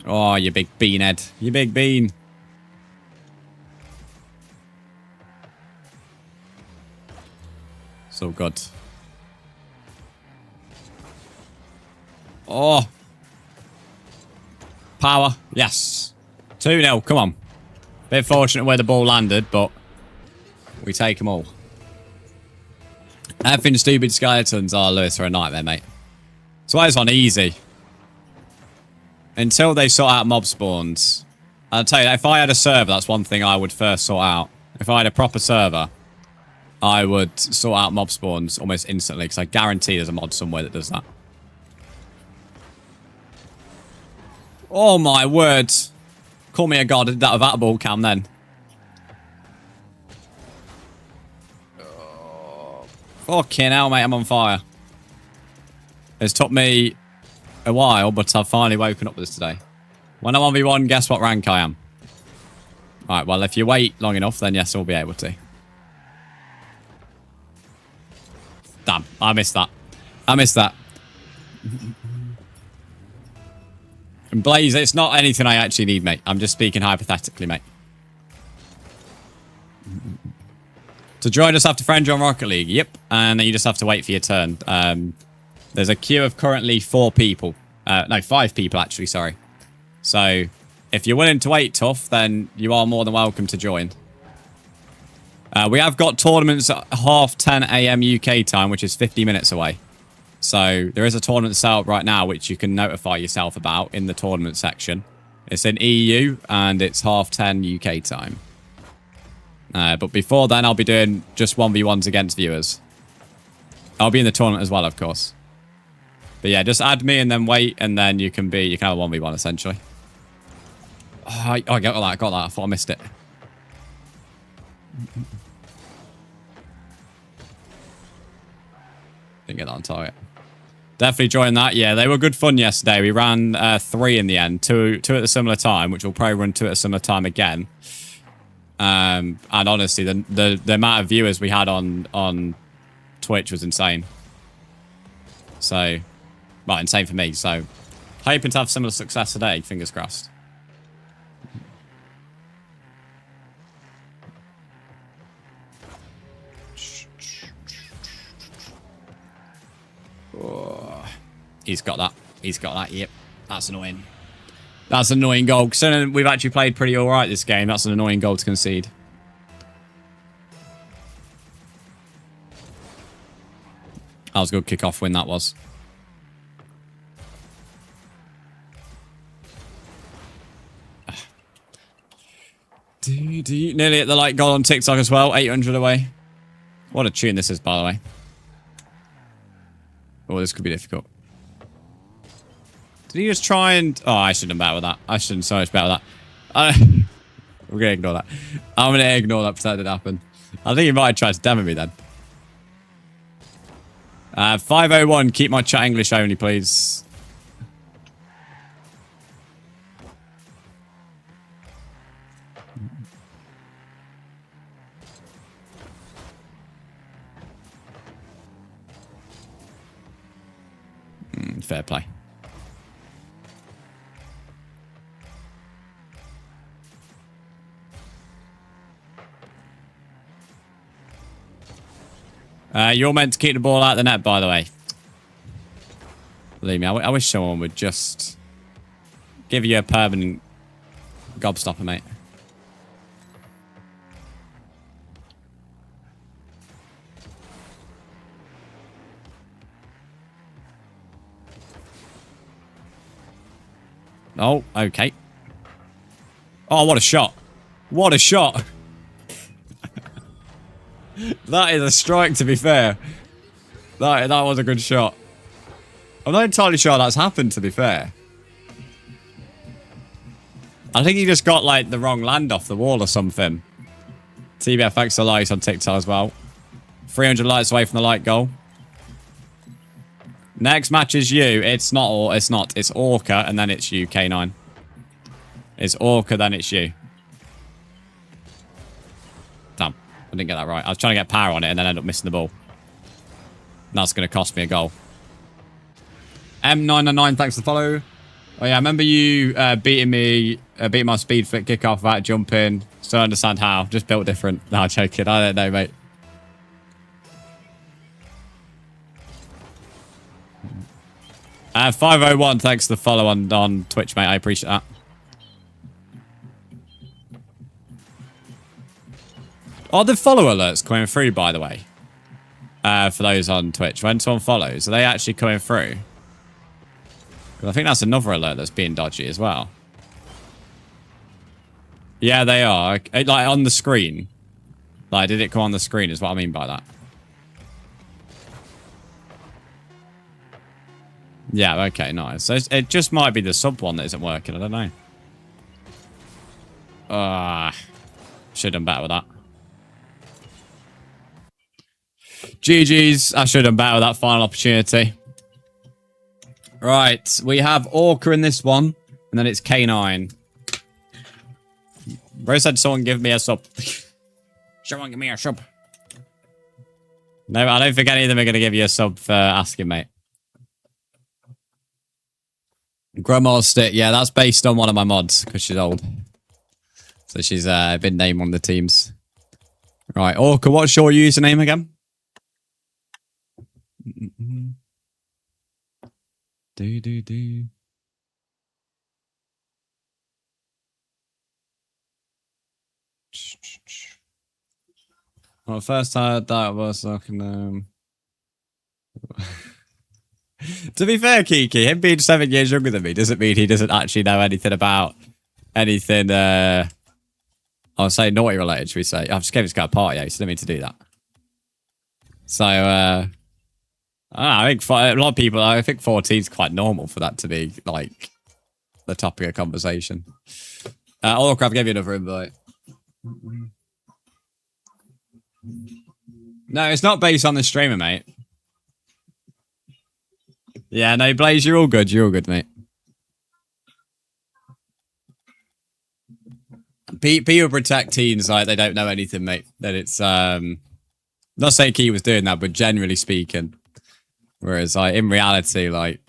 Oh, you big beanhead. You big bean. So good. Oh. Power. Yes. 2-0. Come on. Bit fortunate where the ball landed, but we take them all. Effing stupid skeletons. Oh, Lewis are a nightmare, mate. So why is on easy? Until they sort out mob spawns. I'll tell you, if I had a server, that's one thing I would first sort out. If I had a proper server, I would sort out mob spawns almost instantly, because I guarantee there's a mod somewhere that does that. Oh my word. Call me a god. I did that without a ball cam then. Fucking hell, mate. I'm on fire. It's took me a while, but I've finally woken up with this today. When I'm 1v1, guess what rank I am? Alright, well, if you wait long enough, then yes, we'll be able to. Damn, I missed that. I missed that. And Blaze, it's not anything I actually need, mate. I'm just speaking hypothetically, mate. To join us after friend you on Rocket League. Yep. And then you just have to wait for your turn. There's a queue of currently 4 people. No, 5 people, actually, sorry. So, if you're willing to wait tough, then you are more than welcome to join. We have got tournaments at 10:30 AM UK time, which is 50 minutes away. So, there is a tournament set up right now, which you can notify yourself about in the tournament section. It's in EU, and it's 10:30 UK time. But before then, I'll be doing just 1v1s against viewers. I'll be in the tournament as well, of course. But yeah, just add me and then wait, and then you can have a 1v1 essentially. Oh, I got that. I got that. I thought I missed it. Didn't get that on target. Definitely join that. Yeah, they were good fun yesterday. We ran 3 in the end, two at a similar time, which we'll probably run 2 at a similar time again. And honestly, the amount of viewers we had on Twitch was insane. So, well, insane for me. So, hoping to have similar success today. Fingers crossed. Oh, he's got that. He's got that. Yep. That's annoying. That's an annoying goal. Considering we've actually played pretty alright this game, that's an annoying goal to concede. That was a good kick-off win, that was. Nearly at the like goal on TikTok as well. 800 away. What a tune this is, by the way. Oh, this could be difficult. Did he just try and... Oh, I should have done better with that. I should have done so much better with that. We're going to ignore that. I'm going to ignore that, pretend it didn't happen. I think he might have tried to demo me then. 501, keep my chat English only, please. Fair play. You're meant to keep the ball out of the net, by the way. Believe me, I wish someone would just give you a permanent gobstopper, mate. Oh, okay. Oh, what a shot. What a shot. That is a strike, to be fair. That was a good shot. I'm not entirely sure that's happened, to be fair. I think he just got, like, the wrong land off the wall or something. TBFX are likes on TikTok as well. 300 likes away from the like goal. Next match is you. It's not. It's Orca, and then it's you, K9. It's Orca, then it's you. Damn. I didn't get that right. I was trying to get power on it and then ended up missing the ball. That's going to cost me a goal. M999, thanks for the follow. Oh, yeah, I remember you beating my speed flick kickoff without jumping. Still don't understand how. Just built different. No, I'm joking. I don't know, mate. Uh, 501, thanks for the follow on Twitch, mate. I appreciate that. Are the follow alerts coming through, by the way? For those on Twitch. When someone follows, are they actually coming through? Because I think that's another alert that's being dodgy as well. Yeah, they are. Like, on the screen. Like, did it come on the screen is what I mean by that. Yeah, okay, nice. So it just might be the sub one that isn't working. I don't know. Should have done better with that. GG's. I should have done better with that final opportunity. Right, we have Orca in this one, and then it's K9. Bro said someone give me a sub. Someone give me a sub. No, I don't think any of them are going to give you a sub for asking, mate. Grandma's stick, yeah, that's based on one of my mods, because she's old. So she's been named one of the teams. Right, Orca, what's your username again? Do. Well, first I heard that was fucking To be fair, Kiki, him being 7 years younger than me doesn't mean he doesn't actually know anything about anything, I'll say naughty related, should we say. I've just gave this guy a party, so didn't mean to do that. So, I don't know, I think for a lot of people, I think 14 is quite normal for that to be, like, the topic of conversation. Orca, I've gave you another invite. No, it's not based on the streamer, mate. Yeah, no, Blaze, you're all good. You're all good, mate. People protect teens like they don't know anything, mate. That it's, not saying Key was doing that, but generally speaking. Whereas, like, in reality, like,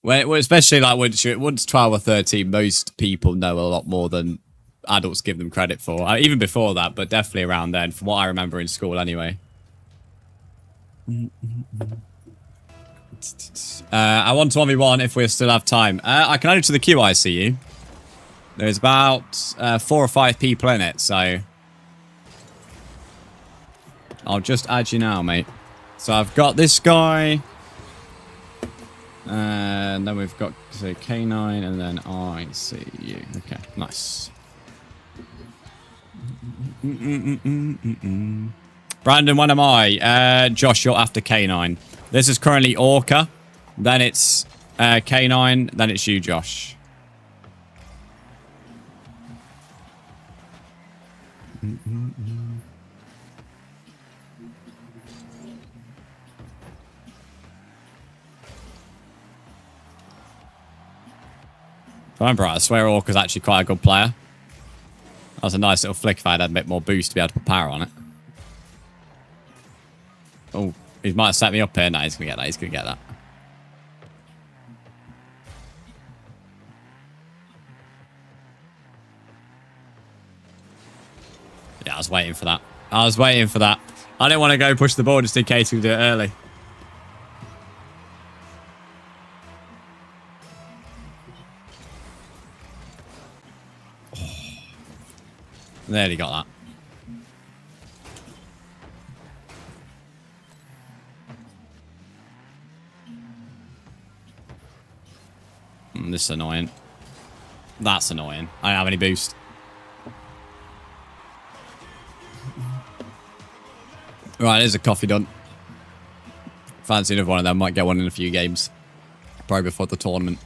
well, especially, like, once 12 or 13, most people know a lot more than adults give them credit for. Even before that, but definitely around then, from what I remember in school anyway. I want to 1v1 if we still have time. I can add you to the queue, I see you. There's about 4 or 5 people in it, so I'll just add you now, mate. So I've got this guy, and then we've got K9, and then I see you. Okay, nice. Brandon, when am I? Josh, you're after K9. This is currently Orca. Then it's K9. Then it's you, Josh. I remember, I swear Orca's actually quite a good player. That was a nice little flick if I had a bit more boost to be able to put power on it. Oh, he might have set me up here. No, he's going to get that. He's going to get that. Yeah, I was waiting for that. I was waiting for that. I didn't want to go push the ball just in case we do it early. Nearly got that. This is annoying. That's annoying. I don't have any boost. Right, there's a coffee done. Fancy another one of them. Might get one in a few games. Probably before the tournament.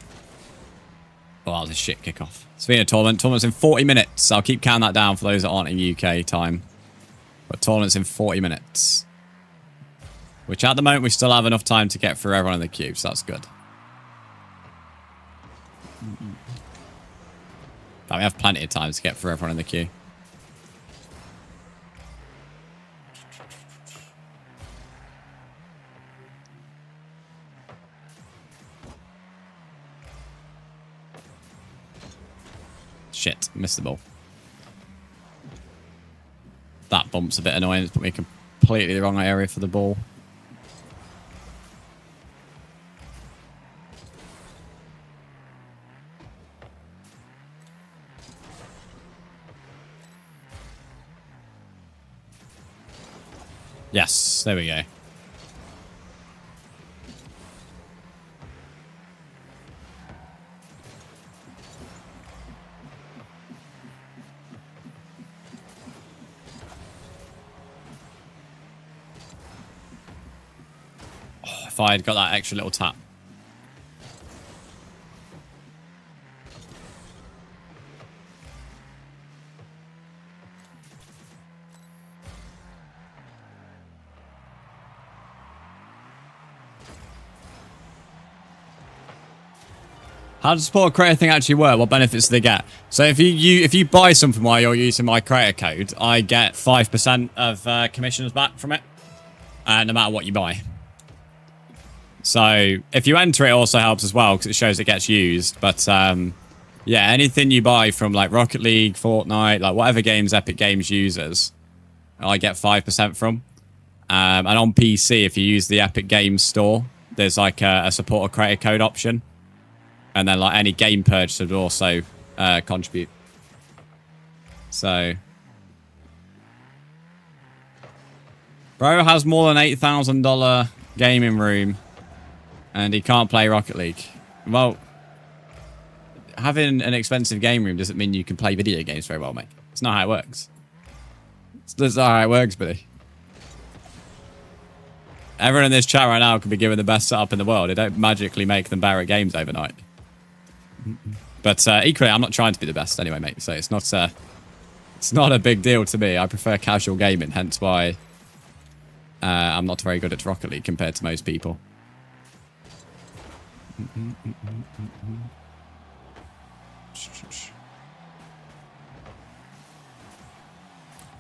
Oh, that was a shit kickoff. Speaking of tournament, tournament's in 40 minutes. I'll keep counting that down for those that aren't in UK time. But tournament's in 40 minutes. Which at the moment we still have enough time to get through everyone in the queue, so that's good. But we have plenty of time to get through everyone in the queue. Shit, missed the ball. That bump's a bit annoying. It's put me completely the wrong area for the ball. Yes, there we go. If I had got that extra little tap. How does support creator thing actually work? What benefits do they get? So if you buy something while you're using my creator code, I get 5% of commissions back from it, no matter what you buy. So if you enter, it also helps as well because it shows it gets used. But yeah, anything you buy from like Rocket League, Fortnite, like whatever games Epic Games uses, I get 5% from. And on PC, if you use the Epic Games Store, there's like a support a creator code option. And then like any game purchase would also contribute. So bro has more than $8,000 gaming room and he can't play Rocket League. Well, having an expensive game room doesn't mean you can play video games very well, mate. It's not how it works. That's not how it works, buddy. Everyone in this chat right now could be given the best setup in the world. It don't magically make them better at games overnight. But equally, I'm not trying to be the best anyway, mate. So it's not a big deal to me. I prefer casual gaming, hence why I'm not very good at Rocket League compared to most people.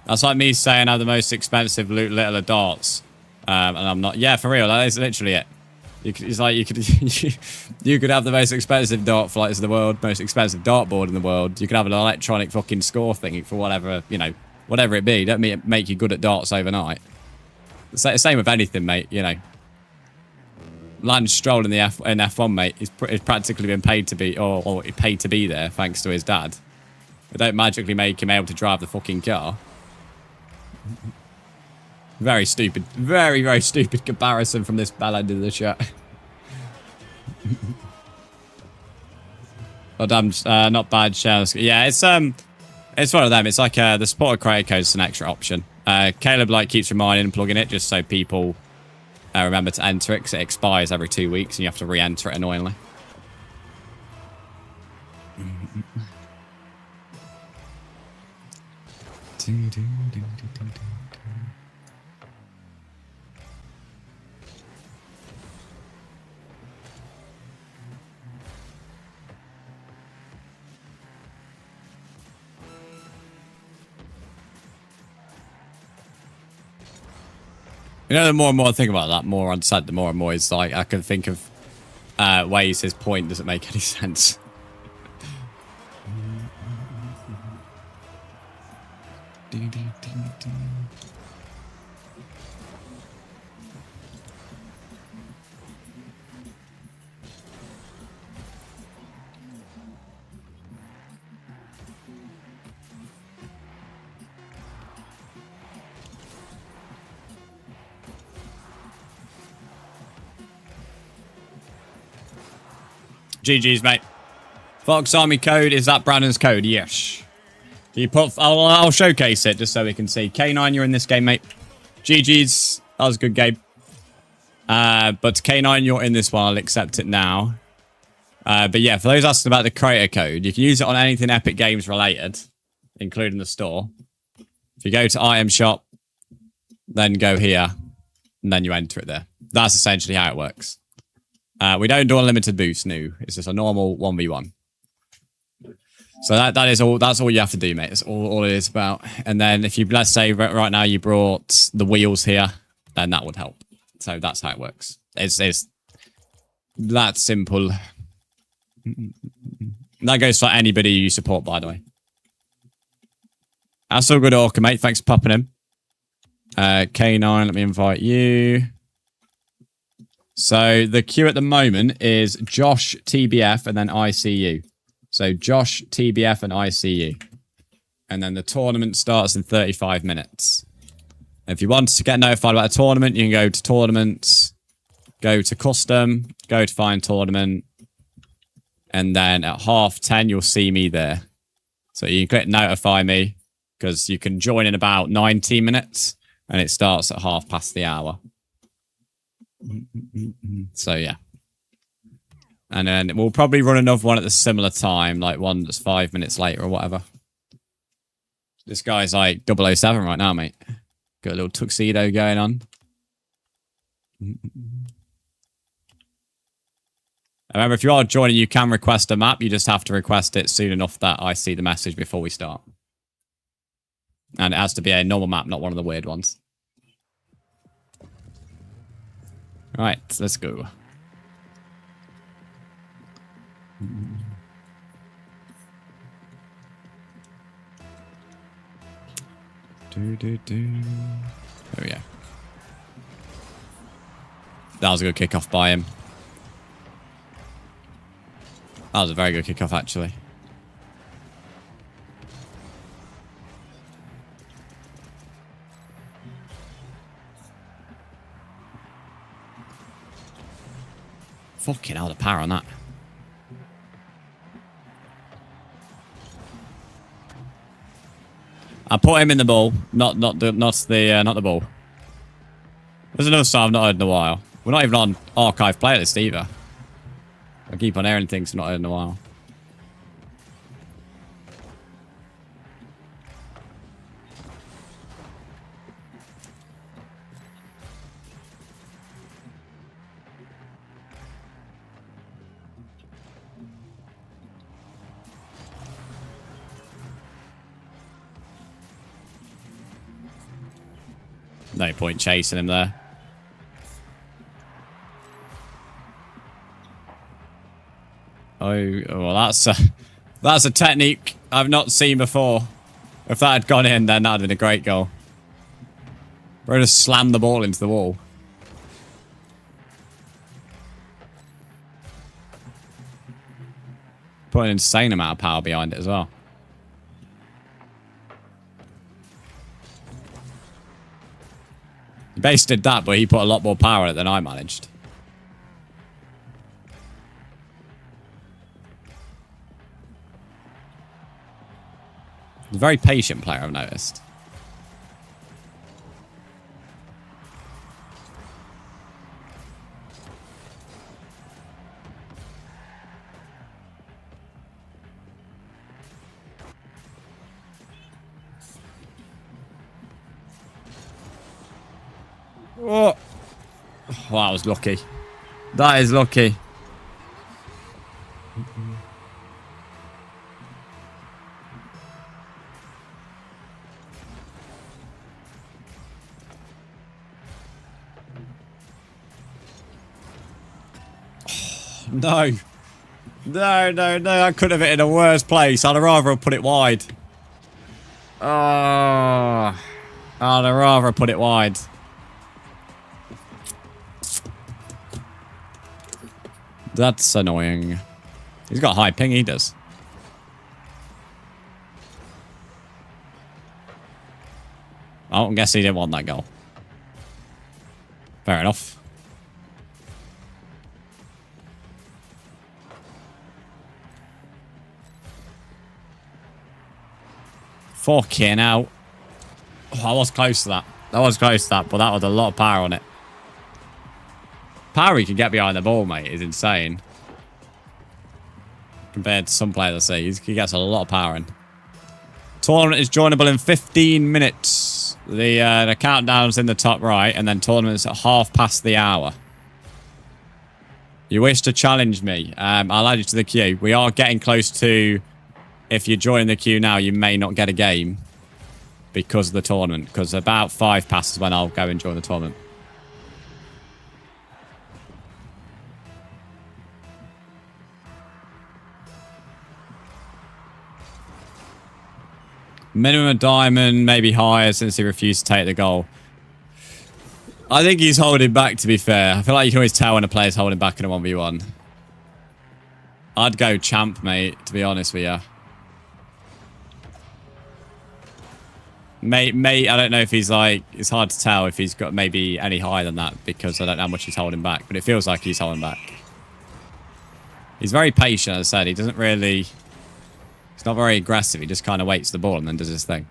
That's like me saying I have the most expensive little of darts, and I'm not. Yeah, for real, that is literally it. It's like you could have the most expensive dart flights in the world, most expensive dartboard in the world. You could have an electronic fucking score thing for whatever, you know, whatever it be. Don't make you good at darts overnight. The same with anything, mate. You know, Lance Stroll in F1, mate, he's practically been paid to be, or paid to be there thanks to his dad. They don't magically make him able to drive the fucking car. Very stupid. Very, very stupid comparison from this bell end of the chat. Oh, damn. Not bad, shells. Yeah, it's one of them. It's like the supporter creator code is an extra option. Caleb like keeps reminding and plugging it just so people remember to enter it because it expires every 2 weeks and you have to re-enter it annoyingly. You know, the more and more I think about that, more I'm sad, the more and more it's like I can think of ways his point doesn't make any sense. GG's, mate. Fox Army code, is that Brandon's code? Yes. You put, I'll showcase it just so we can see. K9, you're in this game, mate. GG's, that was a good game. But K9, you're in this one. I'll accept it now. But yeah, for those asking about the creator code, you can use it on anything Epic Games related, including the store. If you go to item shop, then go here, and then you enter it there. That's essentially how it works. We don't do unlimited boosts, no. It's just a normal 1v1. So that is all. That's all you have to do, mate. That's all it is about. And then if you, let's say right now you brought the wheels here, then that would help. So that's how it works. It's that simple. That goes for anybody you support, by the way. That's all good, Orca, mate. Thanks for popping in. K9, let me invite you. So the queue at the moment is Josh, TBF, and then ICU. So Josh, TBF, and ICU. And then the tournament starts in 35 minutes. If you want to get notified about a tournament, you can go to tournaments, go to custom, go to find tournament, and then at 10:30 you'll see me there. So you can click notify me, because you can join in about 90 minutes, and it starts at 1:30 the hour. So yeah. And then we'll probably run another one at the similar time, like one that's 5 minutes later or whatever. This guy's like 007 right now, mate. Got a little tuxedo going on. Remember, if you are joining, you can request a map. You just have to request it soon enough that I see the message before we start. And it has to be a normal map, not one of the weird ones. Right, let's go. There we go. That was a good kickoff by him. That was a very good kickoff, actually. Fucking hell, the power on that. I put him in the ball, not the ball. There's another song I've not heard in a while. We're not even on archive playlist either. I keep on hearing things I've not heard in a while. No point chasing him there. Oh, well, that's a technique I've not seen before. If that had gone in, then that would have been a great goal. We're going to slam the ball into the wall. Put an insane amount of power behind it as well. Base did that, but he put a lot more power in it than I managed. He's a very patient player, I've noticed. Oh, that was lucky. That is lucky. No. No, no, no. I could have hit in a worse place. I'd rather have put it wide. Oh. I'd rather have put it wide. That's annoying. He's got a high ping, he does. Oh, I guess he didn't want that goal. Fair enough. Fucking hell. Oh, I was close to that. I was close to that, but that was a lot of power on it. Power he can get behind the ball, mate, is insane. Compared to some players I see, he gets a lot of power in. Tournament is joinable in 15 minutes. The countdown's in the top right, and then tournament's at 1/2 hour. You wish to challenge me? I'll add you to the queue. We are getting close to... If you join the queue now, you may not get a game because of the tournament. Because about 5 passes when I'll go and join the tournament. Minimum a diamond, maybe higher since he refused to take the goal. I think he's holding back, to be fair. I feel like you can always tell when a player's holding back in a 1v1. I'd go champ, mate, to be honest with you. Mate, I don't know if he's like... It's hard to tell if he's got maybe any higher than that because I don't know how much he's holding back. But it feels like he's holding back. He's very patient, as I said. He doesn't really... He's not very aggressive. He just kind of waits the ball and then does his thing.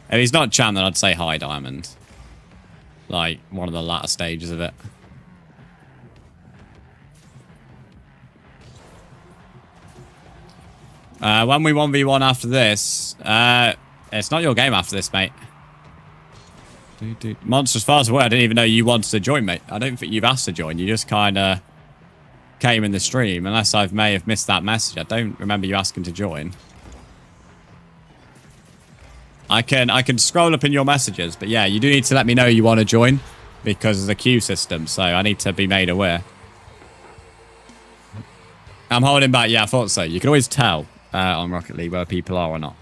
If he's not champ, then I'd say high diamond. Like, one of the latter stages of it. When we 1v1 after this, it's not your game after this, mate. Monster, as far as I'm aware, I didn't even know you wanted to join, mate. I don't think you've asked to join. You just kind of came in the stream. Unless I may have missed that message. I don't remember you asking to join. I can scroll up in your messages, but yeah, you do need to let me know you want to join because of the queue system, so I need to be made aware. I'm holding back. Yeah, I thought so. You can always tell on Rocket League whether people are or not.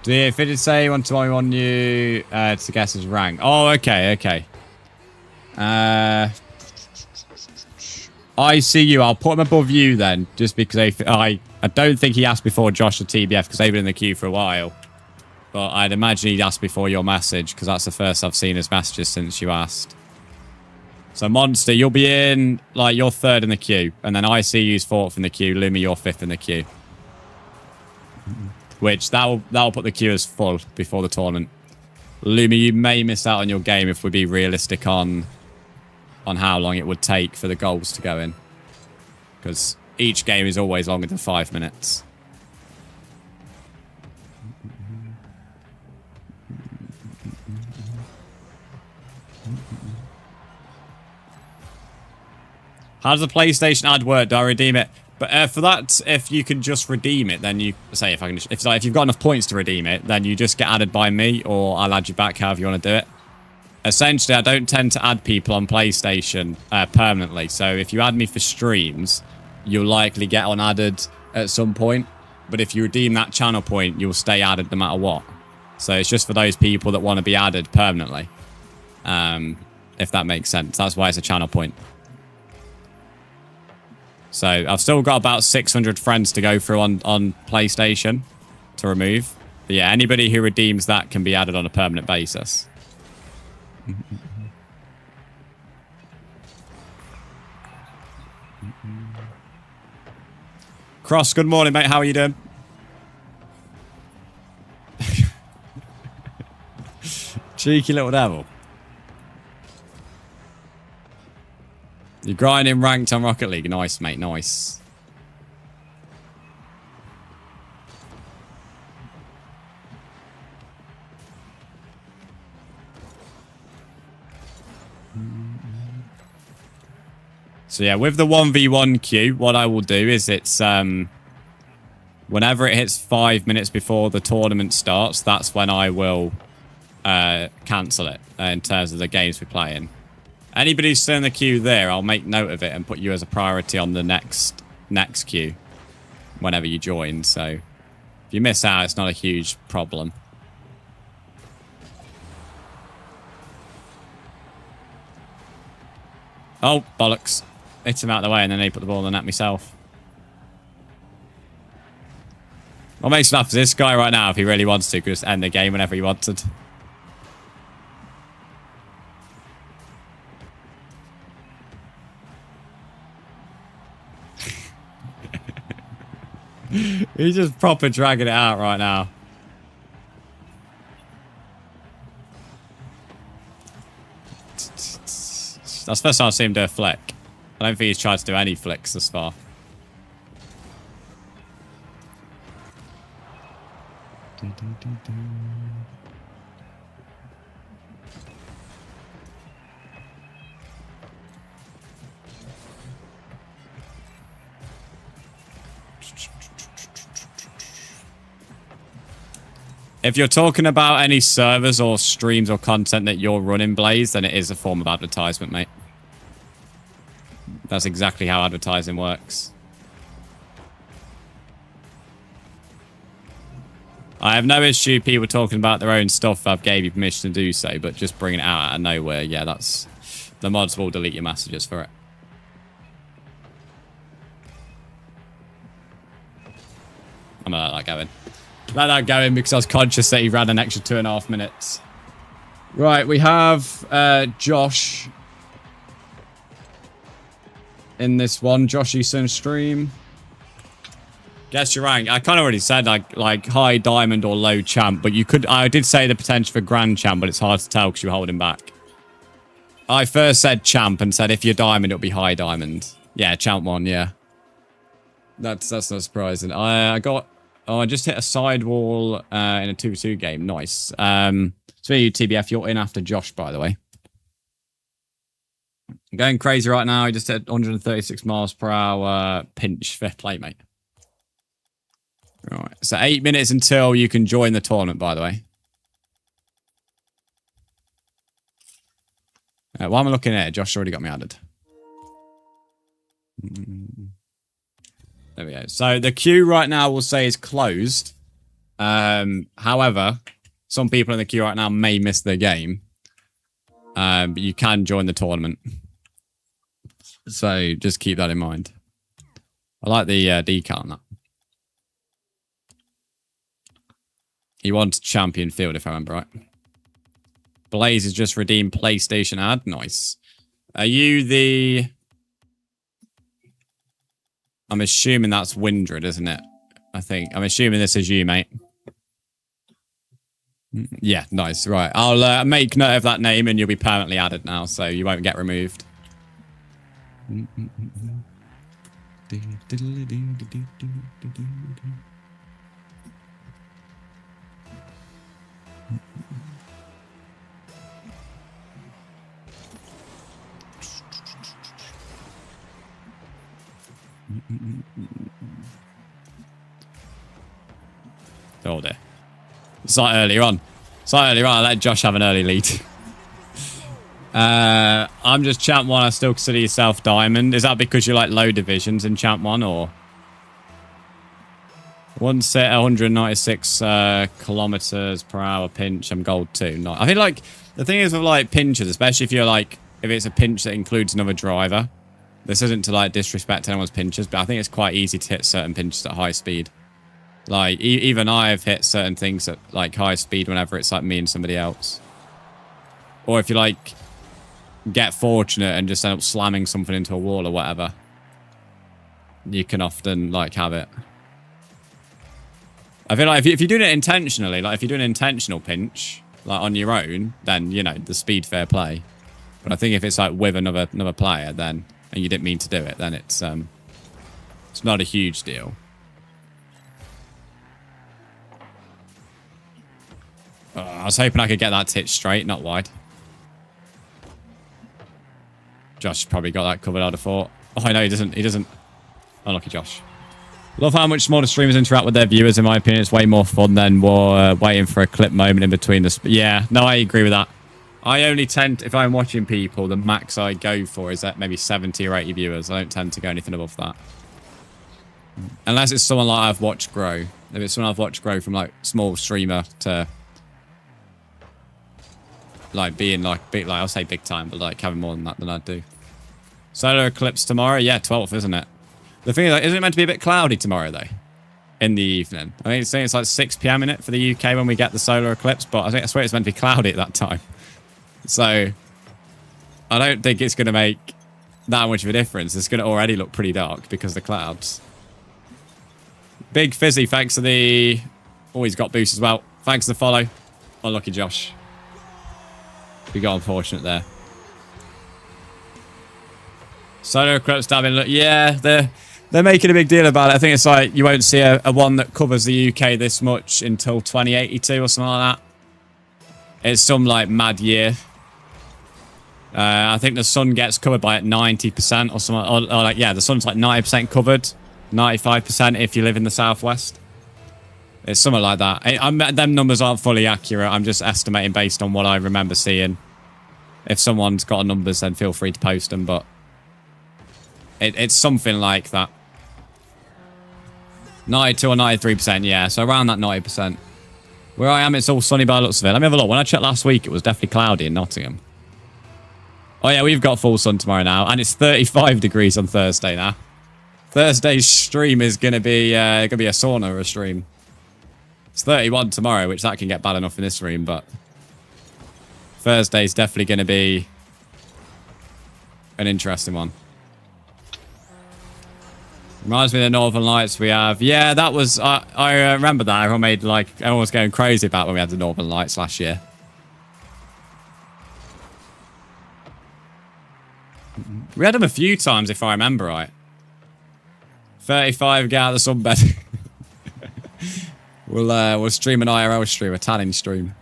If it did say you want to on you to guess his rank. Oh, okay, okay. I see you. I'll put him above you then, just because I don't think he asked before Josh or TBF because they've been in the queue for a while. But I'd imagine he'd asked before your message because that's the first I've seen his messages since you asked. So Monster, you'll be in, like, you're 3rd in the queue, and then ICU's 4th in the queue. Lumi, you're 5th in the queue. Which that'll put the queue as full before the tournament. Lumi, you may miss out on your game if we be realistic on how long it would take for the goals to go in. Because each game is always longer than 5 minutes. How does the PlayStation ad work? Do I redeem it? But for that, if you can just redeem it, then you say if you've got enough points to redeem it, then you just get added by me, or I'll add you back however you want to do it. Essentially, I don't tend to add people on PlayStation permanently. So if you add me for streams, you'll likely get on added at some point. But if you redeem that channel point, you'll stay added no matter what. So it's just for those people that want to be added permanently. If that makes sense. That's why it's a channel point. So I've still got about 600 friends to go through on PlayStation to remove. But yeah, anybody who redeems that can be added on a permanent basis. Cross, good morning, mate. How are you doing? Cheeky little devil. You're grinding ranked on Rocket League. Nice, mate. Nice. So yeah, with the 1v1 queue, what I will do is it's whenever it hits 5 minutes before the tournament starts, that's when I will cancel it in terms of the games we're playing. Anybody who's still in the queue there, I'll make note of it and put you as a priority on the next queue whenever you join. So if you miss out, it's not a huge problem. Oh, bollocks. Hit him out of the way and then he put the ball in the net myself. What makes me laugh is this guy right now, if he really wants to, could just end the game whenever he wanted. He's just proper dragging it out right now. That's the first time I've seen him do a flick. I don't think he's tried to do any flicks thus far. If you're talking about any servers or streams or content that you're running, Blaze, then it is a form of advertisement, mate. That's exactly how advertising works. I have no issue people talking about their own stuff if I've gave you permission to do so, but just bringing it out of nowhere, yeah, that's... The mods will delete your messages for it. I'm gonna let that go in. Let that go in because I was conscious that he ran an extra 2.5 minutes. Right, we have Josh in this one. Josh Easton stream. Guess your rank. I kind of already said like high diamond or low champ, but you could. I did say the potential for grand champ, but it's hard to tell because you're holding back. I first said champ and said if you're diamond, it'll be high diamond. Yeah, champ 1. Yeah, that's not surprising. I got. Oh, I just hit a sidewall in a 2v2 game. Nice. So you TBF, you're in after Josh, by the way. I'm going crazy right now. I just hit 136 miles per hour pinch. Fair play, mate. Right. So 8 minutes until you can join the tournament, by the way. While I'm looking at it, Josh already got me added. There we go. So the queue right now will say is closed. However, some people in the queue right now may miss their game. But you can join the tournament. So just keep that in mind. I like the decal on that. He wants champion field, if I remember right. Blaze has just redeemed PlayStation ad. Nice. Are you the... I'm assuming that's Windred, isn't it? I think. I'm assuming this is you, mate. Yeah, nice. Right. I'll make note of that name and you'll be permanently added now, so you won't get removed. Oh dear. It's like earlier on. I let Josh have an early lead. I'm just champ 1. I still consider yourself diamond. Is that because you're like low divisions in champ 1 or? One set 196 kilometers per hour pinch. I'm gold 2. No, I think like the thing is with like pinches, especially if you're like if it's a pinch that includes another driver. This isn't to like disrespect anyone's pinches, but I think it's quite easy to hit certain pinches at high speed. Like even I have hit certain things at like high speed whenever it's like me and somebody else. Or if you like get fortunate and just end up slamming something into a wall or whatever, you can often like have it. I feel like if you're doing it intentionally, like if you're doing an intentional pinch, like on your own, then you know the speed fair play. But I think if it's like with another player, then and you didn't mean to do it, then it's not a huge deal. I was hoping I could get that titch straight, not wide. Josh probably got that covered, I'd have thought. Oh, no, he doesn't. He doesn't. Oh, lucky Josh. Love how much smaller streamers interact with their viewers, in my opinion. It's way more fun than waiting for a clip moment in between the... Yeah, no, I agree with that. I only tend... If I'm watching people, the max I go for is at maybe 70 or 80 viewers. I don't tend to go anything above that. Unless it's someone like I've watched grow. If it's someone I've watched grow from, like, small streamer to... Like, being, like, big... Like, I'll say big time, but, like, having more than that than I do. Solar eclipse tomorrow? Yeah, 12th, isn't it? The thing is, like, isn't it meant to be a bit cloudy tomorrow, though? In the evening. I think it's like 6 p.m. in it for the UK when we get the solar eclipse, but I swear it's meant to be cloudy at that time. So, I don't think it's going to make that much of a difference. It's going to already look pretty dark because of the clouds. Big Fizzy, thanks for the... Oh, he's got boost as well. Thanks for the follow. Unlucky Josh. We got unfortunate there. Solar eclipse dabbing. Look, yeah, they're making a big deal about it. I think it's like you won't see a one that covers the UK this much until 2082 or something like that. It's some like mad year. I think the sun gets covered by 90% or something. Or like, yeah, the sun's like 90% covered, 95% if you live in the southwest. It's something like that. Them numbers aren't fully accurate. I'm just estimating based on what I remember seeing. If someone's got numbers, then feel free to post them. But it's something like that. 92 or 93%, yeah. So around that 90%. Where I am, it's all sunny by the looks of it. Let me have a look. When I checked last week, it was definitely cloudy in Nottingham. Oh, yeah, we've got full sun tomorrow now. And it's 35 degrees on Thursday now. Thursday's stream is going to be a sauna or a stream. It's 31 tomorrow, which that can get bad enough in this room, but Thursday's definitely going to be an interesting one. Reminds me of the Northern Lights we have. Yeah, that was... I remember that. Everyone made, like... Everyone was going crazy about when we had the Northern Lights last year. We had them a few times, if I remember right. 35, get out of the sunbed. We'll stream an IRL stream, a tanning stream.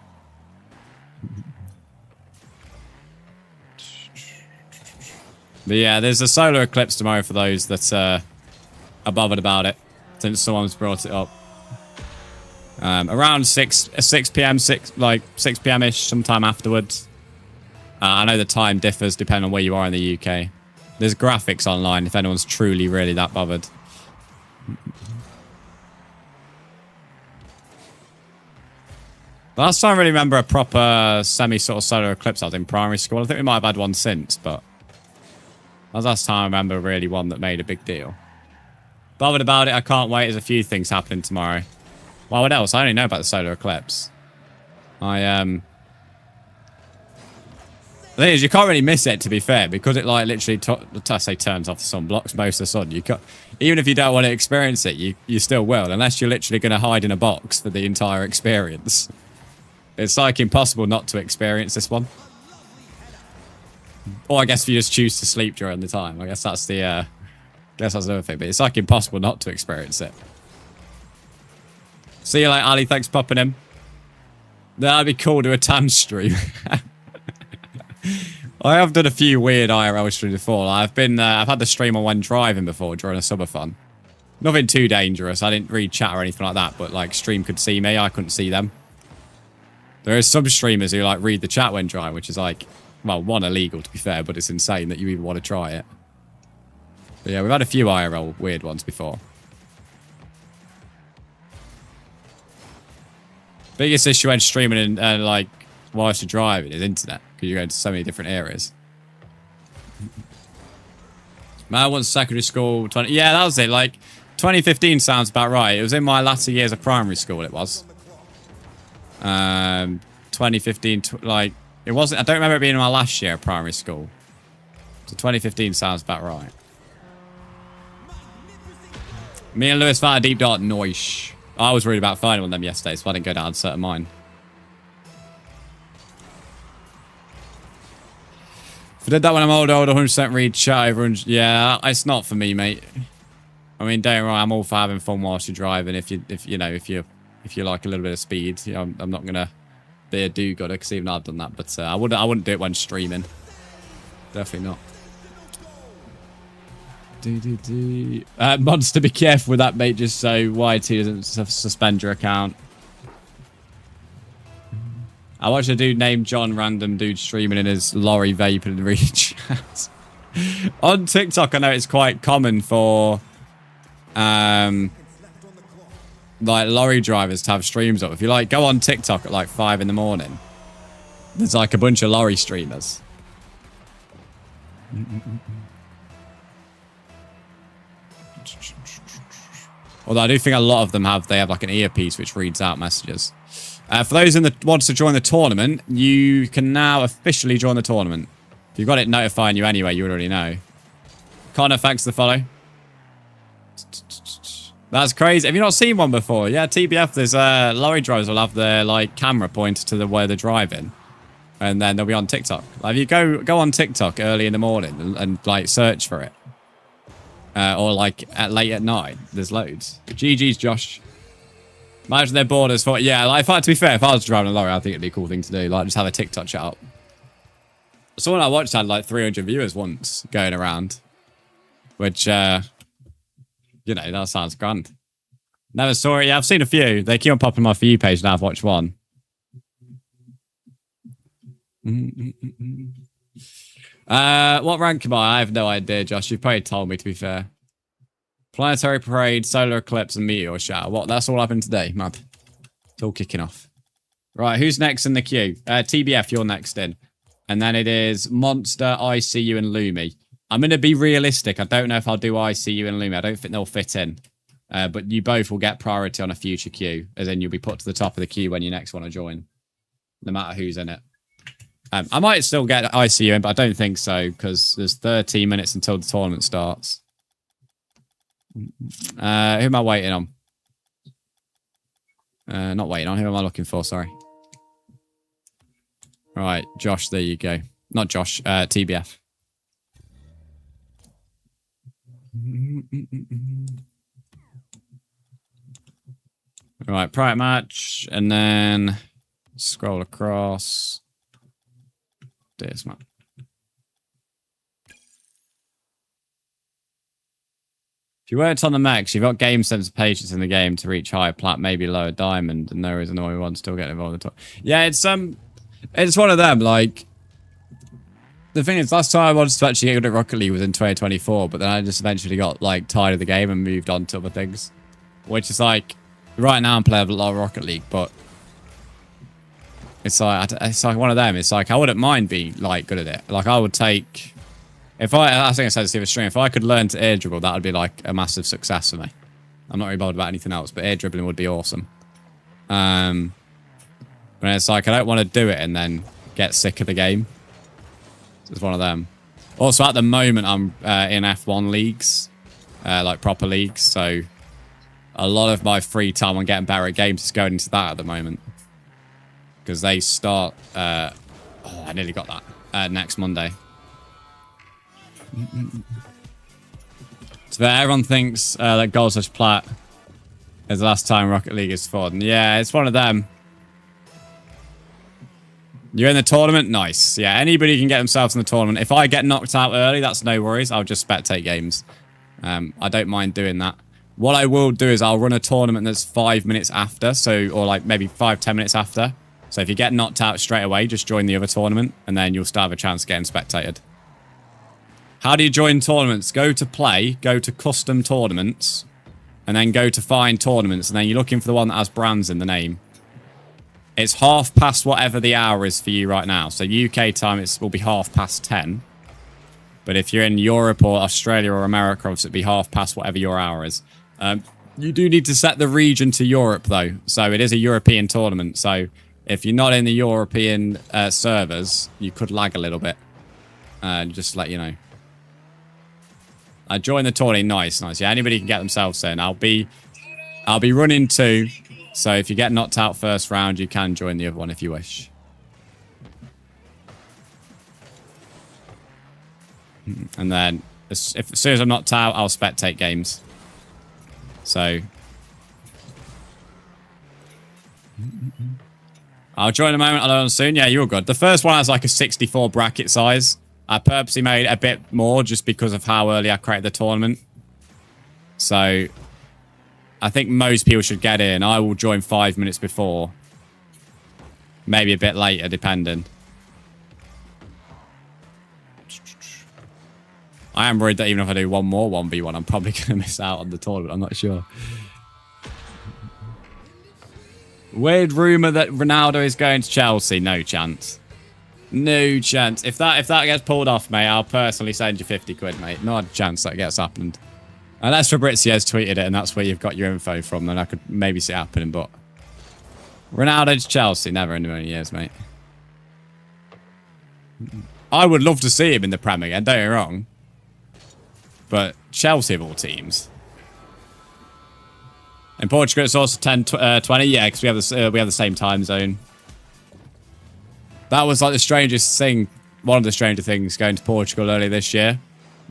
But yeah, there's a solar eclipse tomorrow for those that are bothered about it, since someone's brought it up. Around 6 p.m., 6 p.m.-ish, sometime afterwards. I know the time differs depending on where you are in the UK. There's graphics online if anyone's truly really that bothered. Last time I really remember a proper semi-sort of solar eclipse I was in primary school. I think we might have had one since, but that was the last time I remember really one that made a big deal. Bothered about it, I can't wait. There's a few things happening tomorrow. Well, what else? I only know about the solar eclipse. The thing is, you can't really miss it, to be fair, because it like literally, turns off the sun, blocks most of the sun. You can't, even if you don't want to experience it, you still will, unless you're literally going to hide in a box for the entire experience. It's like impossible not to experience this one. Or I guess if you just choose to sleep during the time, I guess that's the, that's another thing. But it's like impossible not to experience it. See you later, Ali. Thanks for popping in. That'd be cool to a tan stream. I have done a few weird IRL streams before. I've had the stream on when driving before during a summer fun. Nothing too dangerous. I didn't read chat or anything like that, but like stream could see me. I couldn't see them. There are some streamers who like read the chat when driving, which is like, well, one, illegal to be fair, but it's insane that you even want to try it. But yeah, we've had a few IRL weird ones before. Biggest issue when streaming and like whilst you're driving is internet, because you're going to so many different areas. Man, I went to secondary school. Yeah, that was it. Like 2015 sounds about right. It was in my latter years of primary school. It was. 2015, like it wasn't. I don't remember it being in my last year of primary school. So 2015 sounds about right. Me and Lewis found a deep dark noise. I was worried about finding one of them yesterday, so I didn't go down certain mine. If I did that when I'm older, I would 100% read chat over. Yeah, it's not for me, mate. I mean, don't worry, I'm all for having fun whilst you're driving. If you like a little bit of speed, you know, I'm not gonna be a do-gooder because even I've done that. But I wouldn't do it when streaming. Definitely not. Monster, be careful with that, mate, just so YT doesn't suspend your account. I watched a dude named John, random dude streaming in his lorry vaping in the reach. On TikTok, I know it's quite common for like lorry drivers to have streams up. If you like go on TikTok at like 5 in the morning, there's like a bunch of lorry streamers. Although I do think a lot of them have like an earpiece which reads out messages. For those in the wants to join the tournament, you can now officially join the tournament. If you've got it notifying you anyway, you already know. Connor, thanks for the follow. That's crazy. Have you not seen one before? Yeah, TBF, there's lorry drivers will have their like camera pointed to where they're driving. And then they'll be on TikTok. Like, if you go on TikTok early in the morning and like search for it. Or like late at night, there's loads. GG's, Josh. Imagine they're bored as fuck. Yeah, like, to be fair, if I was driving a lorry, I think it'd be a cool thing to do. Like, just have a TikTok chat up. Someone I watched had like 300 viewers once going around. Which, you know, that sounds grand. Never saw it. Yeah, I've seen a few. They keep on popping my For You page now. I've watched one. What rank am I? I have no idea, Josh. You've probably told me, to be fair. Planetary Parade, Solar Eclipse, and Meteor Shower. What? That's all happened today, mad. It's all kicking off. Right, who's next in the queue? TBF, you're next in. And then it is Monster, ICU, and Lumi. I'm going to be realistic. I don't know if I'll do ICU and Lumi. I don't think they'll fit in. But you both will get priority on a future queue. As in, you'll be put to the top of the queue when you next want to join. No matter who's in it. I might still get ICU in, but I don't think so. Because there's 13 minutes until the tournament starts. Who am I waiting on? Not waiting on. Who am I looking for? Sorry. Right, Josh, there you go. Not Josh, TBF. Right, private match, and then scroll across. This map. If you weren't on the max, you've got game sense patience in the game to reach higher plat, maybe lower diamond, and there is no one still getting involved in the top. Yeah, it's one of them, like, the thing is, last time I wanted to actually get good at Rocket League was in 2024, but then I just eventually got, like, tired of the game and moved on to other things. Which is, like, right now I'm playing a lot of Rocket League, but it's like one of them. It's like, I wouldn't mind being, like, good at it. Like, I would take... I think I said this to the stream, if I could learn to air dribble, that would be, like, a massive success for me. I'm not really bothered about anything else, but air dribbling would be awesome. But it's like, I don't want to do it and then get sick of the game. It's one of them. Also, at the moment, I'm in F1 leagues, like proper leagues. So a lot of my free time on getting better at games is going into that at the moment. Because they start... oh, I nearly got that. Next Monday. So everyone thinks that Gold / Plat is the last time Rocket League is fun. Yeah, it's one of them. You're in the tournament? Nice. Yeah, anybody can get themselves in the tournament. If I get knocked out early, that's no worries. I'll just spectate games. I don't mind doing that. What I will do is I'll run a tournament that's 5 minutes after, or like maybe 5-10 minutes after. So if you get knocked out straight away, just join the other tournament, and then you'll still have a chance of getting spectated. How do you join tournaments? Go to play, go to custom tournaments, and then go to find tournaments, and then you're looking for the one that has brands in the name. It's 10:30 whatever the hour is for you right now. So UK time, will be 10:30. But if you're in Europe or Australia or America, obviously it'll be 10:30 whatever your hour is. You do need to set the region to Europe, though. So it is a European tournament. So if you're not in the European servers, you could lag a little bit. Just to let you know. I joined the tourney. Nice, nice. Yeah, anybody can get themselves in. I'll be running 2. So if you get knocked out first round, you can join the other one if you wish. And then as soon as I'm knocked out, I'll spectate games. So I'll join in a moment. I'll learn soon. Yeah, you're good. The first one has like a 64 bracket size. I purposely made a bit more just because of how early I created the tournament. So I think most people should get in. I will join 5 minutes before. Maybe a bit later, depending. I am worried that even if I do one more 1v1, I'm probably going to miss out on the tournament. I'm not sure. Weird rumour that Ronaldo is going to Chelsea. No chance. No chance. If that gets pulled off, mate, I'll personally send you 50 quid, mate. Not a chance that gets happened. Unless Fabrizio's tweeted it and that's where you've got your info from, then I could maybe see it happening, but... Ronaldo to Chelsea, never in a million years, mate. I would love to see him in the Prem again, don't get me wrong. But Chelsea of all teams. In Portugal, it's also 10-20. Yeah, because we have the same time zone. That was like the strangest thing. One of the stranger things going to Portugal earlier this year.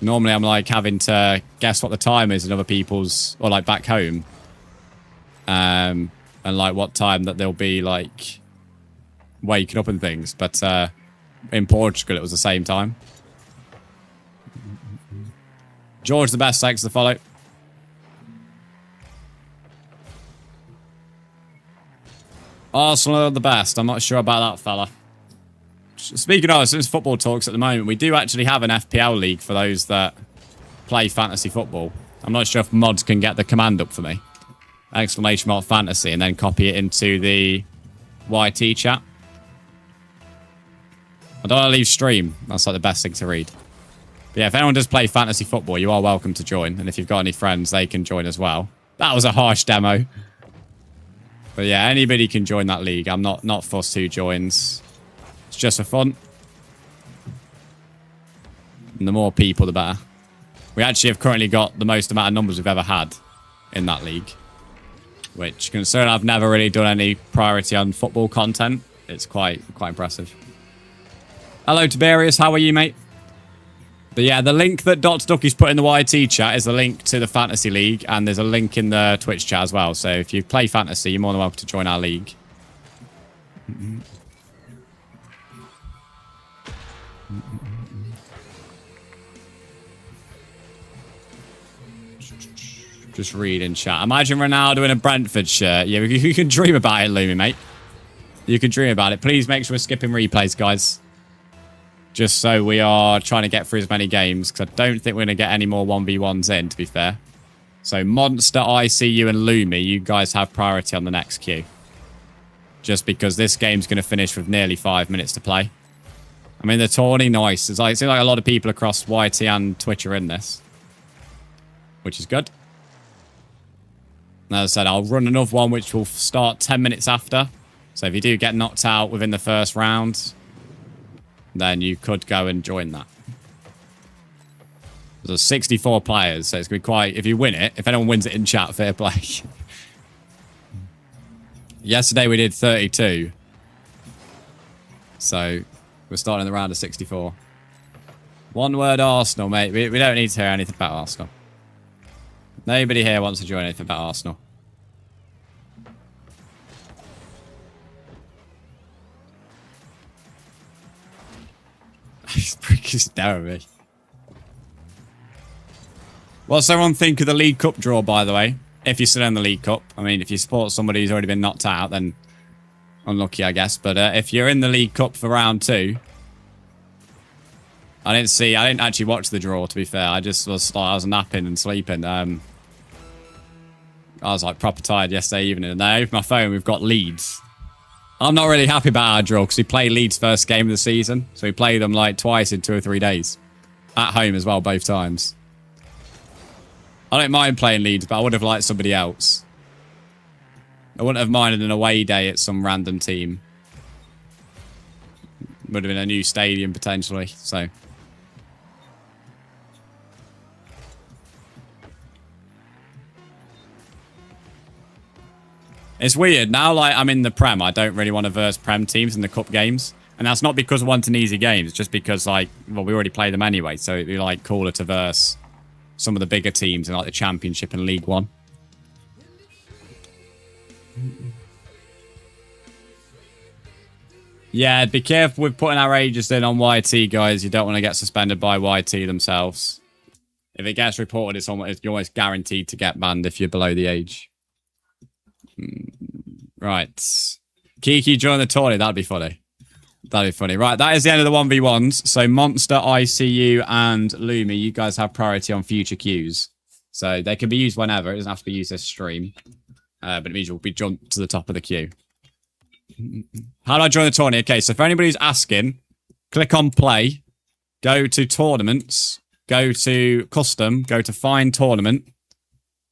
Normally, I'm like having to guess what the time is in other people's, or like back home. And like what time that they'll be like waking up and things. But in Portugal, it was the same time. George the best, thanks to follow. Arsenal are the best. I'm not sure about that, fella. Speaking of, since football talks at the moment, we do actually have an FPL league for those that play fantasy football. I'm not sure if mods can get the command up for me. Exclamation mark fantasy, and then copy it into the YT chat. I don't want to leave stream. That's like the best thing to read. But yeah, if anyone does play fantasy football, you are welcome to join. And if you've got any friends, they can join as well. That was a harsh demo. But yeah, anybody can join that league. I'm not fussed who joins. It's just for fun. And the more people, the better. We actually have currently got the most amount of numbers we've ever had in that league. Which, considering I've never really done any priority on football content, it's quite impressive. Hello, Tiberius. How are you, mate? But yeah, the link that Ducky's put in the YT chat is the link to the Fantasy League, and there's a link in the Twitch chat as well. So if you play Fantasy, you're more than welcome to join our league. Just read in chat. Imagine Ronaldo in a Brentford shirt. Yeah, you can dream about it, Lumi, mate. You can dream about it. Please make sure we're skipping replays, guys. Just so we are trying to get through as many games, because I don't think we're going to get any more 1v1s in, to be fair. So Monster, ICU, and Lumi, you guys have priority on the next queue. Just because this game's going to finish with nearly 5 minutes to play. I mean, the tourney, nice. It seems like a lot of people across YT and Twitch are in this. Which is good. And as I said, I'll run another one which will start 10 minutes after. So if you do get knocked out within the first round, then you could go and join that. There's 64 players, so it's going to be quite... If you win it, if anyone wins it in chat, fair play. Yesterday we did 32. So we're starting the round of 64. One word Arsenal, mate. We don't need to hear anything about Arsenal. Nobody here wants to join anything about Arsenal. He's freaking staring at me. What's everyone think of the League Cup draw, by the way? If you're still in the League Cup. I mean, if you support somebody who's already been knocked out, then unlucky, I guess. But if you're in the League Cup for round 2, I didn't actually watch the draw, to be fair. I was napping and sleeping. I was like proper tired yesterday evening, and I opened my phone. We've got Leeds. I'm not really happy about our draw because we played Leeds first game of the season, so we played them like twice in 2 or 3 days, at home as well, both times. I don't mind playing Leeds, but I would have liked somebody else. I wouldn't have minded an away day at some random team. Would have been a new stadium potentially, so. It's weird. Now, like, I'm in the Prem, I don't really want to verse Prem teams in the Cup games. And that's not because I want an easy game. It's just because, like, well, we already play them anyway. So it'd be, like, cooler to verse some of the bigger teams in, like, the Championship and League One. Yeah, be careful with putting outrageous in on YT, guys. You don't want to get suspended by YT themselves. If it gets reported, you're almost guaranteed to get banned if you're below the age. Right. Kiki join the tourney. That'd be funny. That'd be funny. Right, that is the end of the 1v1s. So Monster, ICU, and Lumi, you guys have priority on future queues. So they can be used whenever. It doesn't have to be used this stream. But it means you'll be jumped to the top of the queue. How do I join the tourney? Okay, so for anybody who's asking, click on play, go to tournaments, go to custom, go to find tournament,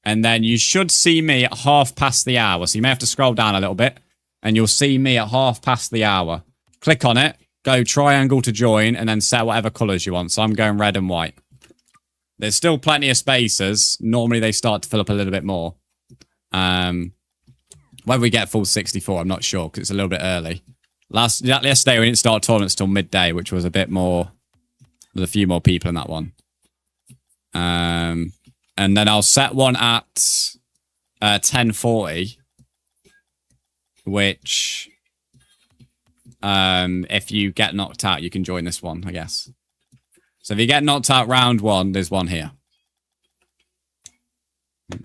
and then you should see me at 1/2 So you may have to scroll down a little bit, and you'll see me at 1/2. Click on it, go triangle to join, and then set whatever colours you want. So I'm going red and white. There's still plenty of spaces. Normally they start to fill up a little bit more. When we get full 64, I'm not sure, because it's a little bit early. Yesterday we didn't start tournaments till midday, which was a bit more. There's a few more people in that one. And then I'll set one at 10:40, which if you get knocked out, you can join this one, I guess. So if you get knocked out round 1, there's one here.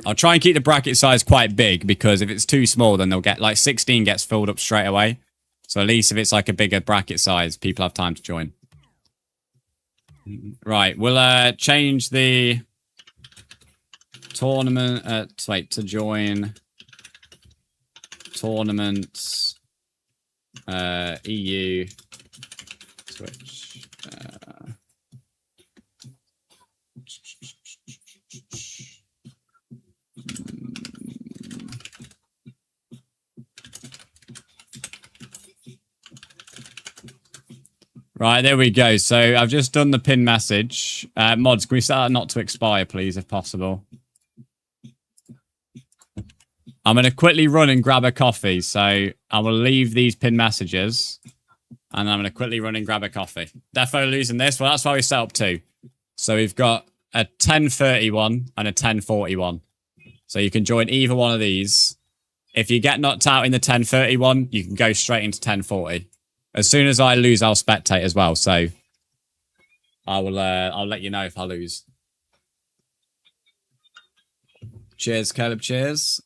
I'll try and keep the bracket size quite big, because if it's too small, then they'll get, like, 16 gets filled up straight away. So at least if it's like a bigger bracket size, people have time to join. Right, we'll change the tournament, to join tournaments, EU, Twitch, Right, there we go. So I've just done the pin message. Mods, can we set that not to expire, please, if possible? I'm going to quickly run and grab a coffee. So I will leave these pin messages. And I'm going to quickly run and grab a coffee. Defo losing this. Well, that's why we set up 2. So we've got a 10:31 and a 10:41. So you can join either one of these. If you get knocked out in the 10:31, you can go straight into 10:40. As soon as I lose, I'll spectate as well. So I'll let you know if I lose. Cheers, Caleb. Cheers.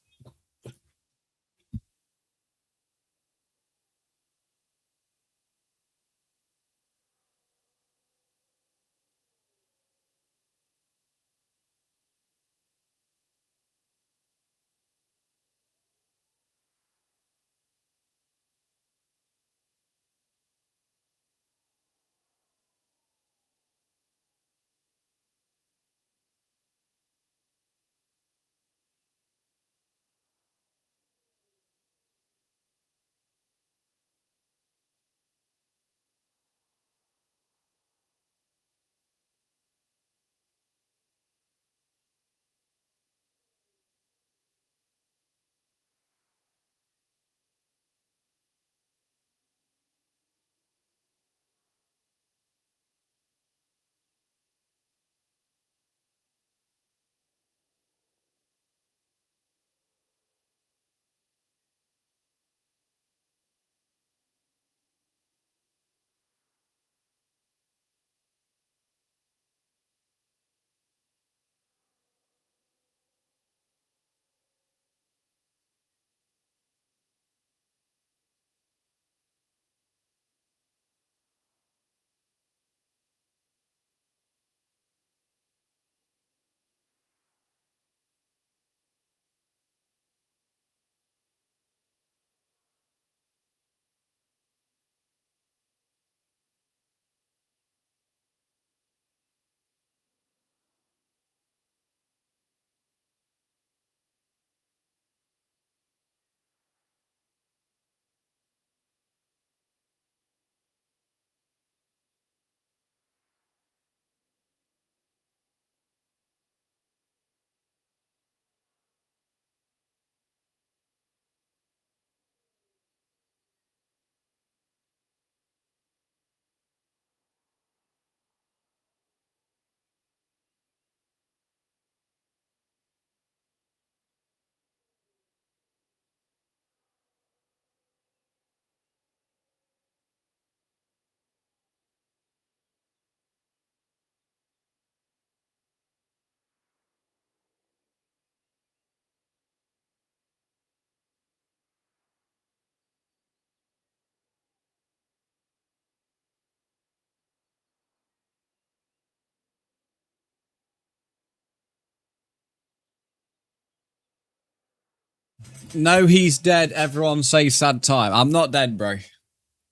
No, he's dead. Everyone say sad time. I'm not dead, bro.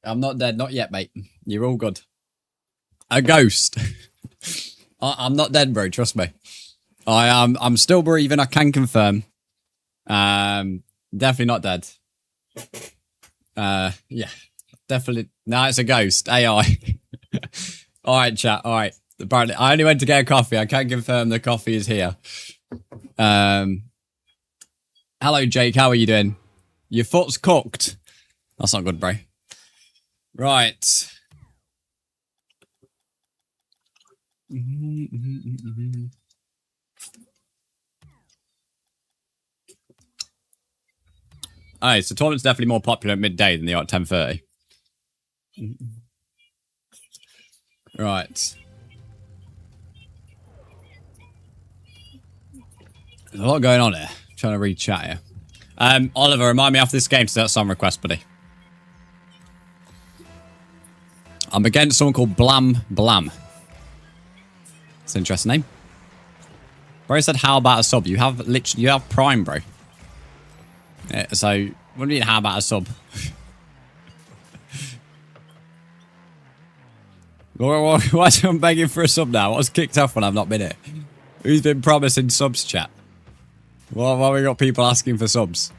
I'm not dead. Not yet, mate. You're all good. A ghost. I'm not dead, bro. Trust me. I'm still breathing. I can confirm. Definitely not dead. Yeah. Definitely. No, it's a ghost. AI. All right, chat. All right. Apparently, I only went to get a coffee. I can confirm the coffee is here. Hello, Jake. How are you doing? Your foot's cooked. That's not good, bro. Right. Alright, so tournament's definitely more popular at midday than they are at 10:30. Right. There's a lot going on here. I'm trying to read chat here. Oliver, remind me after this game to that song request, buddy. I'm against someone called Blam Blam. It's an interesting name. Bro said, how about a sub? You have Prime, bro. Yeah, so, what do you mean, how about a sub? Why is someone begging for a sub now? What's kicked off when I've not been here? Who's been promising subs, chat? Why we got people asking for subs?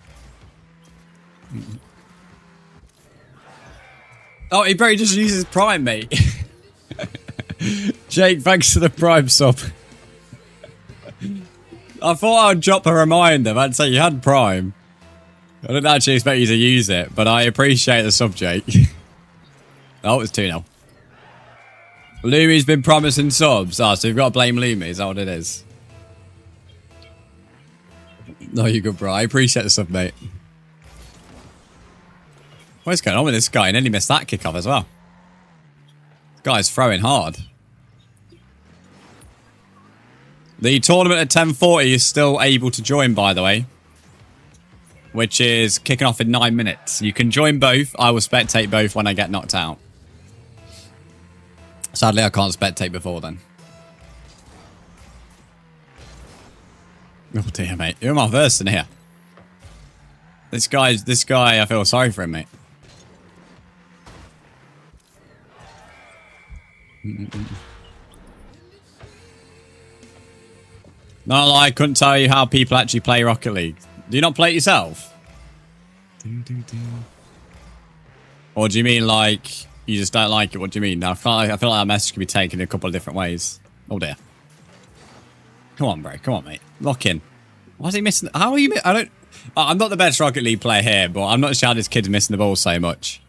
Oh, he probably just uses Prime, mate. Jake, thanks for the Prime sub. I thought I'd drop a reminder. I'd say you had Prime. I didn't actually expect you to use it, but I appreciate the sub, Jake. Oh, it's 2-0. Lumi's been promising subs. Oh, so you've got to blame Lumi. Is that what it is? No, you're good, bro. I appreciate the sub, mate. What's going on with this guy? And then he missed that kickoff as well. This guy's throwing hard. The tournament at 10:40 is still able to join, by the way. Which is kicking off in 9 minutes. You can join both. I will spectate both when I get knocked out. Sadly, I can't spectate before then. Oh dear, mate. Who am I versing here? This guy, I feel sorry for him, mate. No lie, I couldn't tell you how people actually play Rocket League. Do you not play it yourself? Or do you mean like you just don't like it? What do you mean? I feel like that message can be taken in a couple of different ways. Oh dear. Come on, bro. Come on, mate. Lock in. Why is he missing? How are you? I'm not the best Rocket League player here, but I'm not sure how this kid's missing the ball so much.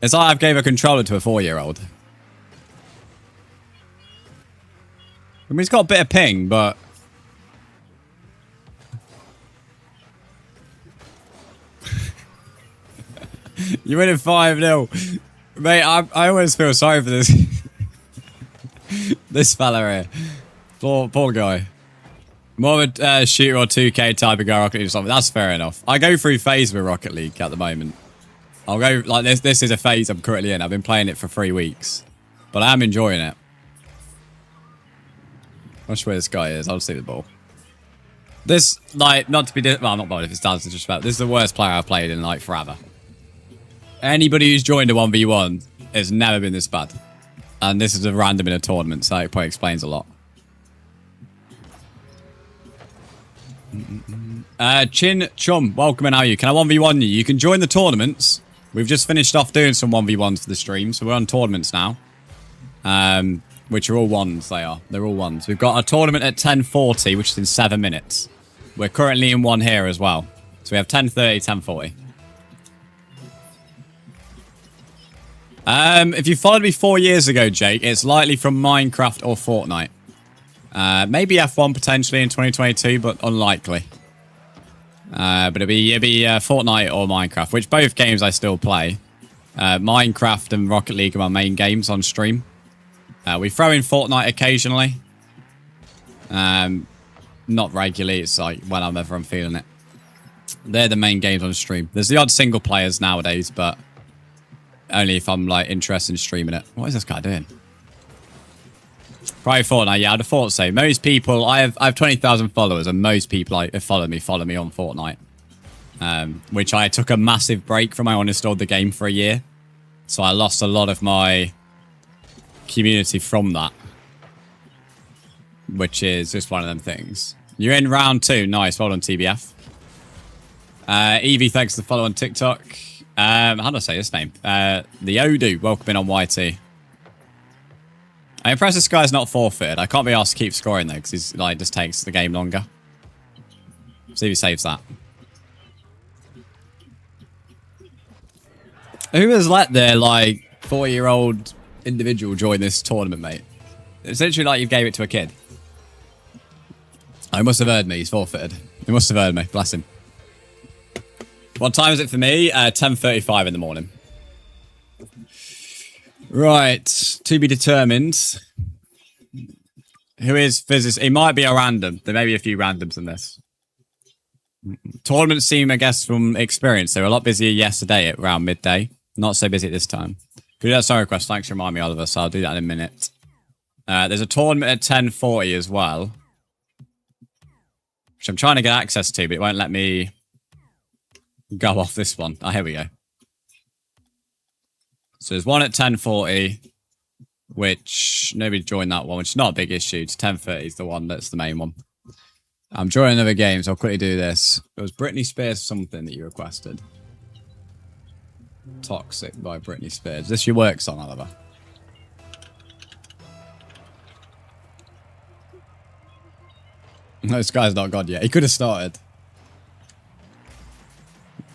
It's like I've gave a controller to a 4-year-old. I mean, he's got a bit of ping, but... You're winning 5-0. Mate, I always feel sorry for this. This fella here. Poor guy. More of a shooter or 2K type of guy, Rocket League or something. That's fair enough. I go through phase with Rocket League at the moment. I'll go, like, this is a phase I'm currently in. I've been playing it for 3 weeks. But I am enjoying it. I'm not sure where this guy is. I'll just see the ball. This, like, not to be... Well, not bad if it's down to disrespect. This is the worst player I've played in, like, forever. Anybody who's joined a 1v1 has never been this bad. And this is a random in a tournament, so it probably explains a lot. Chin Chum, welcome and how are you? Can I 1v1 you? You can join the tournaments. We've just finished off doing some 1v1s for the stream, so we're on tournaments now. Which are all ones, they are. They're all ones. We've got a tournament at 10:40, which is in 7 minutes. We're currently in one here as well. So we have 10:30, 10:40. If you followed me 4 years ago, Jake, it's likely from Minecraft or Fortnite. Maybe F1 potentially in 2022, but unlikely. But it'd be Fortnite or Minecraft, which both games I still play. Minecraft and Rocket League are my main games on stream. We throw in Fortnite occasionally. Not regularly, it's like whenever I'm feeling it. They're the main games on stream. There's the odd single players nowadays, but only if I'm like interested in streaming it. What is this guy doing? Probably Fortnite, yeah, I'd have thought so. Most people, I have 20,000 followers, and most people follow me on Fortnite. which I took a massive break from. I uninstalled the game for a year. So I lost a lot of my community from that. Which is just one of them things. You're in round 2. Nice. Well done, TBF. Evie, thanks for the follow on TikTok. How do I say his name? The Odu, welcome in on YT. I'm impressed this guy's not forfeited. I can't be asked to keep scoring though, because he's like just takes the game longer. See if he saves that. Who has let their like 4-year-old individual join this tournament, mate? It's literally like you gave it to a kid. Oh, he must have heard me. He's forfeited. He must have heard me. Bless him. What time is it for me? 10:35 in the morning. Right. To be determined. Who is physicist? It might be a random. There may be a few randoms in this. Tournaments seem, I guess, from experience, they were a lot busier yesterday at around midday. Not so busy at this time. Could you do that song request? Thanks for reminding me, Oliver. So I'll do that in a minute. There's a tournament at 10:40 as well. Which I'm trying to get access to, but it won't let me go off this one. Oh, here we go. So there's one at 10:40, which nobody joined that one, which is not a big issue. It's 10:30 is the one that's the main one. I'm joining another game, so I'll quickly do this. It was Britney Spears something that you requested. Toxic by Britney Spears. Is this your work song, Oliver? No, this guy's not God yet. He could have started.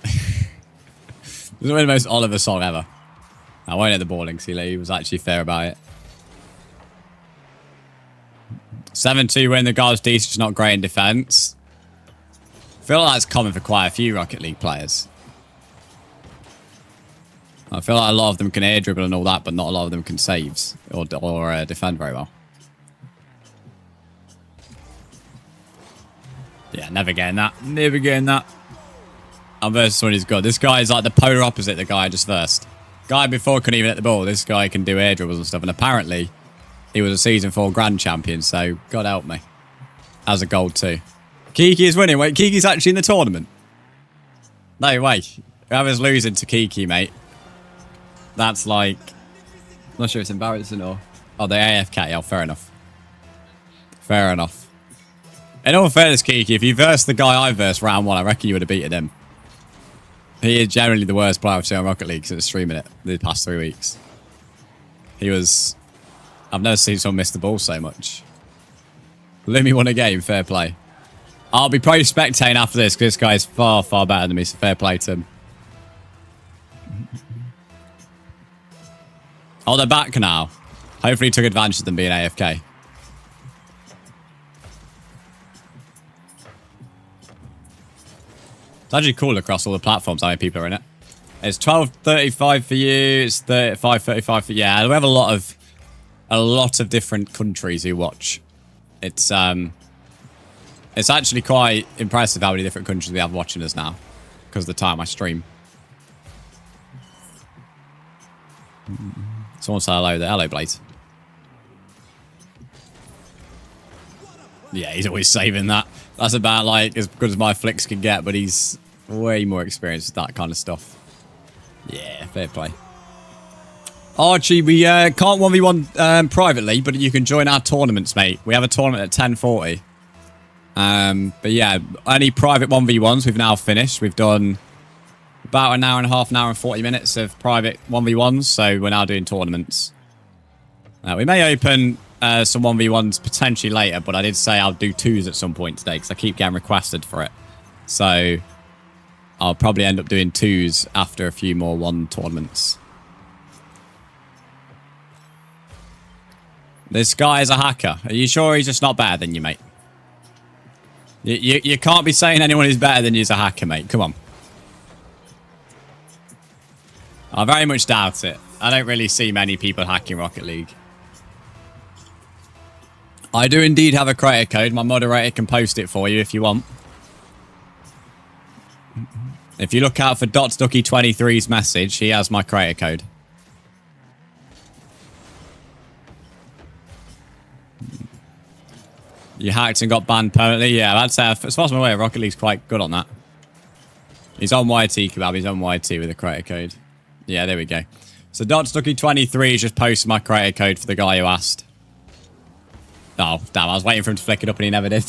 This is the most Oliver song ever. I won't hit the ball, he was actually fair about it. 7-2 win. The guy's decent, just not great in defense. I feel like that's common for quite a few Rocket League players. I feel like a lot of them can air dribble and all that, but not a lot of them can saves or defend very well. Yeah, never getting that. Never getting that. I'm versus someone who's good. This guy is like the polar opposite of the guy just first. Guy before couldn't even hit the ball. This guy can do air dribbles and stuff. And apparently, he was a Season 4 Grand Champion. So, God help me. As a gold too. Kiki is winning. Wait, Kiki's actually in the tournament. No way. Whoever's losing to Kiki, mate. That's like... I'm not sure if it's embarrassing or... Oh, they're AFK. Oh, fair enough. Fair enough. In all fairness, Kiki, if you versed the guy I versed round 1, I reckon you would have beaten him. He is generally the worst player I've seen on Rocket League since streaming it the past 3 weeks. He was... I've never seen someone miss the ball so much. Lumi won a game, fair play. I'll be probably spectating after this because this guy is far, far better than me, so fair play to him. Oh, they're back now. Hopefully he took advantage of them being AFK. It's actually cool across all the platforms how many people are in it. It's 12:35 for you. It's 5:35 for... Yeah, we have a lot of different countries who watch. It's actually quite impressive how many different countries we have watching us now because of the time I stream. Someone say hello there. Hello, Blade. Yeah, he's always saving that. That's about like as good as my flicks can get, but he's way more experienced with that kind of stuff. Yeah, fair play. Archie, we can't 1v1 privately, but you can join our tournaments, mate. We have a tournament at 10:40. But yeah, any private 1v1s we've now finished. We've done about an hour and a half, an hour and 40 minutes of private 1v1s, so we're now doing tournaments. We may open some 1v1s potentially later, but I did say I'll do 2s at some point today because I keep getting requested for it. So I'll probably end up doing 2s after a few more 1 tournaments. This guy is a hacker. Are you sure he's just not better than you, mate? You can't be saying anyone who's better than you is a hacker, mate. Come on. I very much doubt it. I don't really see many people hacking Rocket League. I do indeed have a creator code. My moderator can post it for you if you want. If you look out for DotsDucky23's message, he has my creator code. You hacked and got banned permanently? Yeah, I'd say as far as I'm aware, Rocket League's quite good on that. He's on YT, Kebab. He's on YT with a creator code. Yeah, there we go. So Dotstucky23 is just posted my creator code for the guy who asked. Oh, damn. I was waiting for him to flick it up and he never did.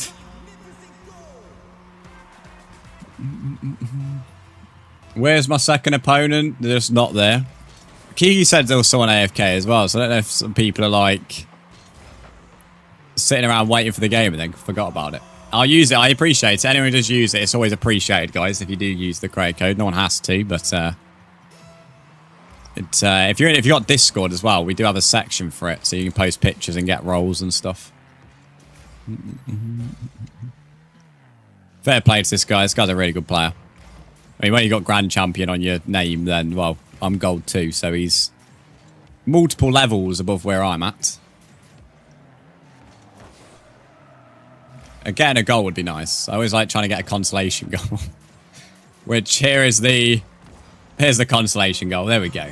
Where's my second opponent? They're just not there. Kiki said there was someone AFK as well, so I don't know if some people are like sitting around waiting for the game and then forgot about it. I'll use it. I appreciate it. Anyone who does use it, it's always appreciated, guys, if you do use the creator code. No one has to, but if you've got Discord as well, we do have a section for it, so you can post pictures and get roles and stuff. Fair play to this guy. This guy's a really good player. I mean, when you got Grand Champion on your name, then, well, I'm Gold 2, so he's multiple levels above where I'm at. Getting a goal would be nice. I always like trying to get a consolation goal. Which, here's the consolation goal. There we go.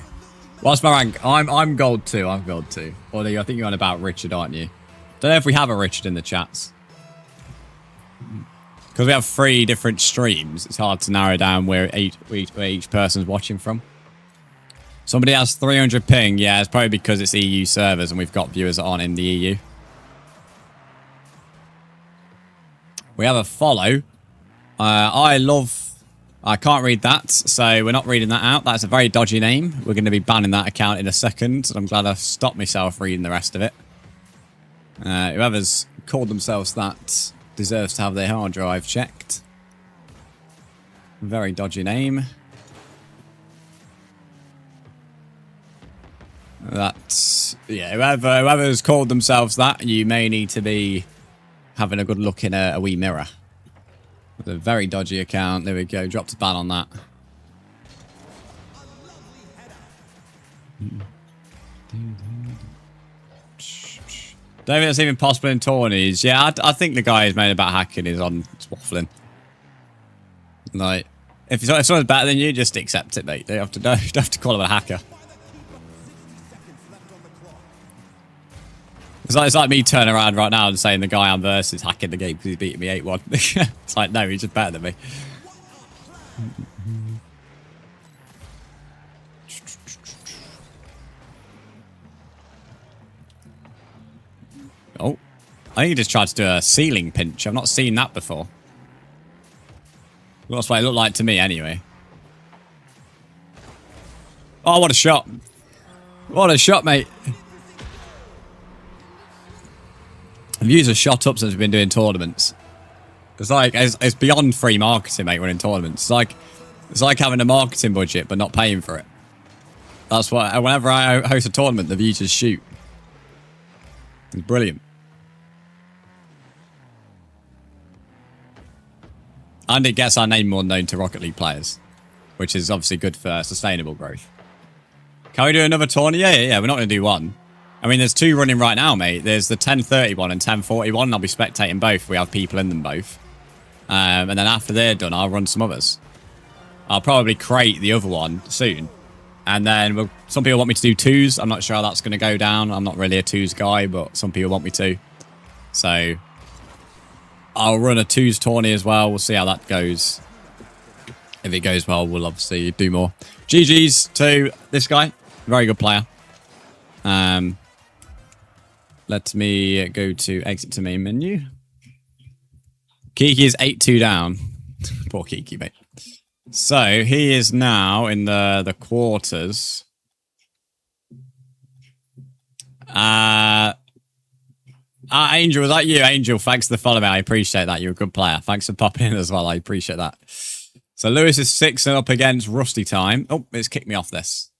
What's my rank? I'm Gold 2. I'm Gold 2. Or I think you're on about Richard, aren't you? Don't know if we have a Richard in the chats. Because we have 3 different streams, it's hard to narrow down where each person's watching from. Somebody has 300 ping. Yeah, it's probably because it's EU servers and we've got viewers that aren't in the EU. We have a follow. I can't read that, so we're not reading that out. That's a very dodgy name. We're going to be banning that account in a second. I'm glad I stopped myself reading the rest of it. Whoever's called themselves that deserves to have their hard drive checked. Very dodgy name. That's, yeah, whoever's called themselves that, you may need to be having a good look in a wee mirror. It's a very dodgy account. There we go. Dropped a ban on that. Don't think that's even possible in tourneys. Yeah, I think the guy who's made about hacking is on waffling. Like, if someone's better than you, just accept it, mate. You don't have to call him a hacker. It's like me turning around right now and saying the guy I'm versus is hacking the game because he's beating me 8-1. It's like, no, he's just better than me. Oh, I think he just tried to do a ceiling pinch. I've not seen that before. That's what it looked like to me anyway. Oh, what a shot. What a shot, mate. I've used a shot up since we've been doing tournaments. It's like, it's beyond free marketing, mate, running tournaments. It's like having a marketing budget but not paying for it. That's what, whenever I host a tournament, the views just shoot. It's brilliant. And it gets our name more known to Rocket League players, which is obviously good for sustainable growth. Can we do another tourney? Yeah. We're not going to do one. I mean, there's 2 running right now, mate. There's the 1031 and 1041. And I'll be spectating both. We have people in them both. And then after they're done, I'll run some others. I'll probably create the other one soon. And then some people want me to do 2s. I'm not sure how that's going to go down. I'm not really a 2s guy, but some people want me to. So I'll run a 2s tourney as well. We'll see how that goes. If it goes well, we'll obviously do more. GG's to this guy. Very good player. Let me go to exit to main menu. Kiki is 8-2 down. Poor Kiki, mate. So he is now in the quarters. Angel, was that you? Angel, thanks for the follow, mate. I appreciate that. You're a good player. Thanks for popping in as well. I appreciate that. So Lewis is 6 and up against Rusty time. Oh, it's kicked me off this.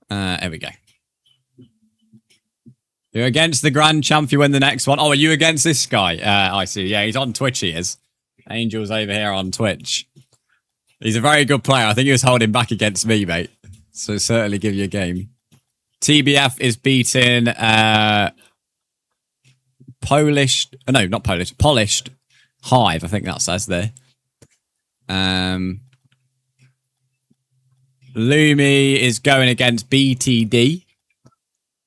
There we go. You're against the Grand Champ. You win the next one. Oh, are you against this guy? I see. Yeah, he's on Twitch, he is. Angel's over here on Twitch. He's a very good player. I think he was holding back against me, mate. So certainly give you a game. TBF is beating Polished Hive. I think that says there. Lumi is going against BTD.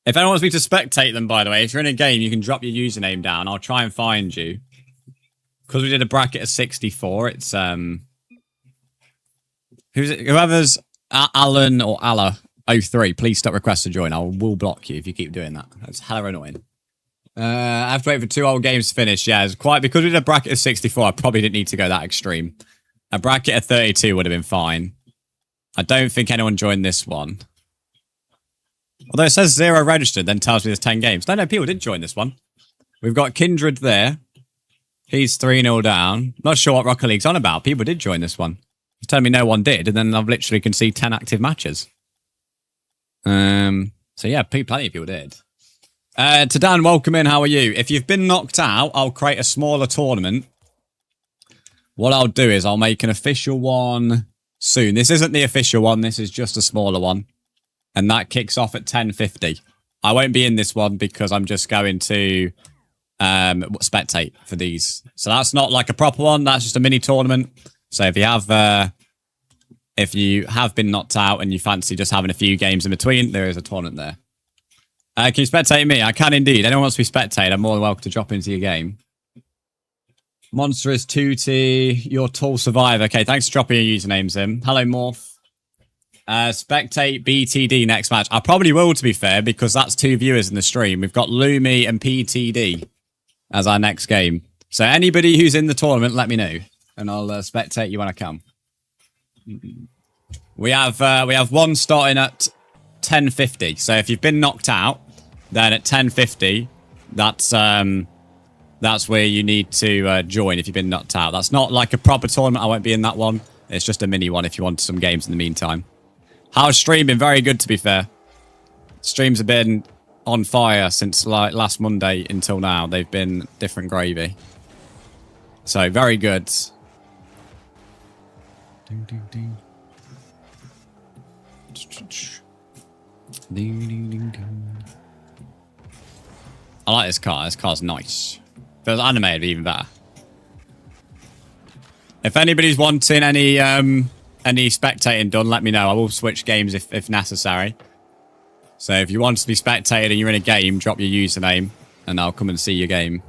If anyone wants me to spectate them, by the way, if you're in a game, you can drop your username down. I'll try and find you. Because we did a bracket of 64, it's Who's it? Whoever's Alan or Allah03, please stop request to join. I will block you if you keep doing that. That's hella annoying. I have to wait for 2 whole games to finish. Yeah, it's quite because we did a bracket of 64. I probably didn't need to go that extreme. A bracket of 32 would have been fine. I don't think anyone joined this one. Although it says 0 registered, then tells me there's 10 games. No, people did join this one. We've got Kindred there. He's 3-0 down. Not sure what Rocket League's on about. People did join this one. He's telling me no one did, and then I've literally can see 10 active matches. So yeah, plenty of people did. To Dan, welcome in. How are you? If you've been knocked out, I'll create a smaller tournament. What I'll do is I'll make an official one soon. This isn't the official one. This is just a smaller one. And that kicks off at 10:50. I won't be in this one because I'm just going to spectate for these. So that's not like a proper one. That's just a mini tournament. So if you have been knocked out and you fancy just having a few games in between, there is a tournament there. Can you spectate me? I can indeed. Anyone wants to be spectated, I'm more than welcome to drop into your game. Monstrous Tootie, your tall survivor. Okay, thanks for dropping your usernames in. Hello, Morph. Spectate BTD next match. I probably will, to be fair, because that's 2 viewers in the stream. We've got Lumi and PTD as our next game. So anybody who's in the tournament, let me know, and I'll spectate you when I come. We have one starting at 10:50. So if you've been knocked out, then at 10:50, that's where you need to join if you've been knocked out. That's not like a proper tournament. I won't be in that one. It's just a mini one if you want some games in the meantime. How's stream been? Very good, to be fair. Streams have been on fire since like last Monday until now. They've been different gravy. So very good. Ding, ding, ding. I like this car. This car's nice. If it was animated, it'd be even better. If anybody's wanting any spectating done, let me know. I will switch games if necessary. So if you want to be spectated and you're in a game, drop your username and I'll come and see your game.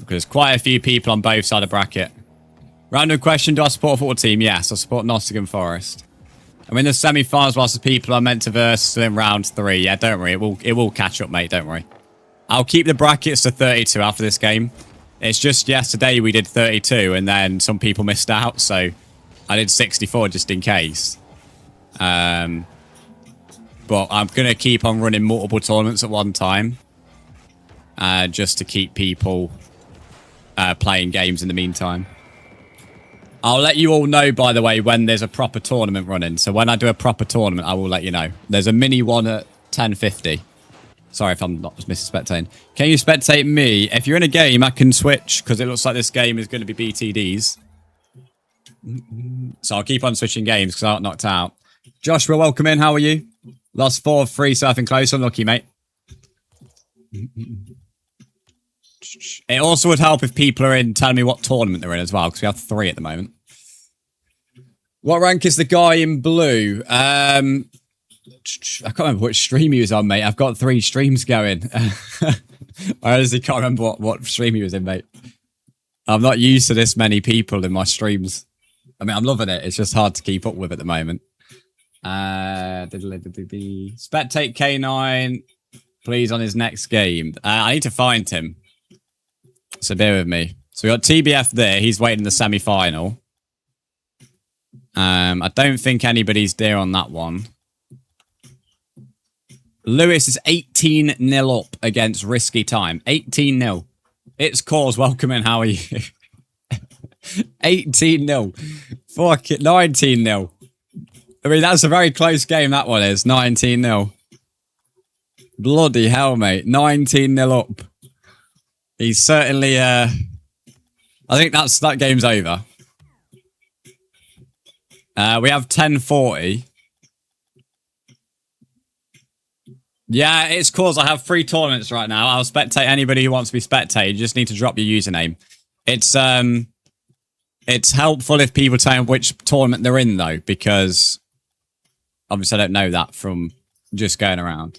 Because quite a few people on both sides of the bracket. Random question, do I support a football team? Yes, I support Nottingham Forest. I'm in the semi-finals whilst the people are meant to verse in round 3. Yeah, don't worry. It will catch up, mate. Don't worry. I'll keep the brackets to 32 after this game. It's just yesterday we did 32 and then some people missed out. So I did 64 just in case. But I'm going to keep on running multiple tournaments at one time. Just to keep people playing games in the meantime. I'll let you all know, by the way, when there's a proper tournament running. So when I do a proper tournament, I will let you know. There's a mini one at 10:50. Sorry if I'm not spectating. Can you spectate me? If you're in a game, I can switch, because it looks like this game is going to be BTDs. So I'll keep on switching games, because I got knocked out. Joshua, welcome in. How are you? Lost 4 of 3, surfing close. Unlucky, mate. It also would help if people are in telling me what tournament they're in as well, because we have 3 at the moment. What rank is the guy in blue? I can't remember which stream he was on, mate. I've got 3 streams going. I honestly can't remember what stream he was in, mate. I'm not used to this many people in my streams. I mean, I'm loving it. It's just hard to keep up with at the moment. Spectate K9, please, on his next game. I need to find him. So bear with me. So we got TBF there. He's waiting in the semi-final. I don't think anybody's there on that one. Lewis is 18-0 up against Risky Time. 18-0. It's Cause. Welcome in. How are you? 18-0. Fuck it. 19-0. I mean, that's a very close game, that one is. 19-0. Bloody hell, mate. 19-0 up. He's certainly, I think that game's over. We have 10:40. Yeah, it's Cause. I have 3 tournaments right now. I'll spectate anybody who wants to be spectated. You just need to drop your username. It's helpful if people tell me which tournament they're in, though, because obviously I don't know that from just going around.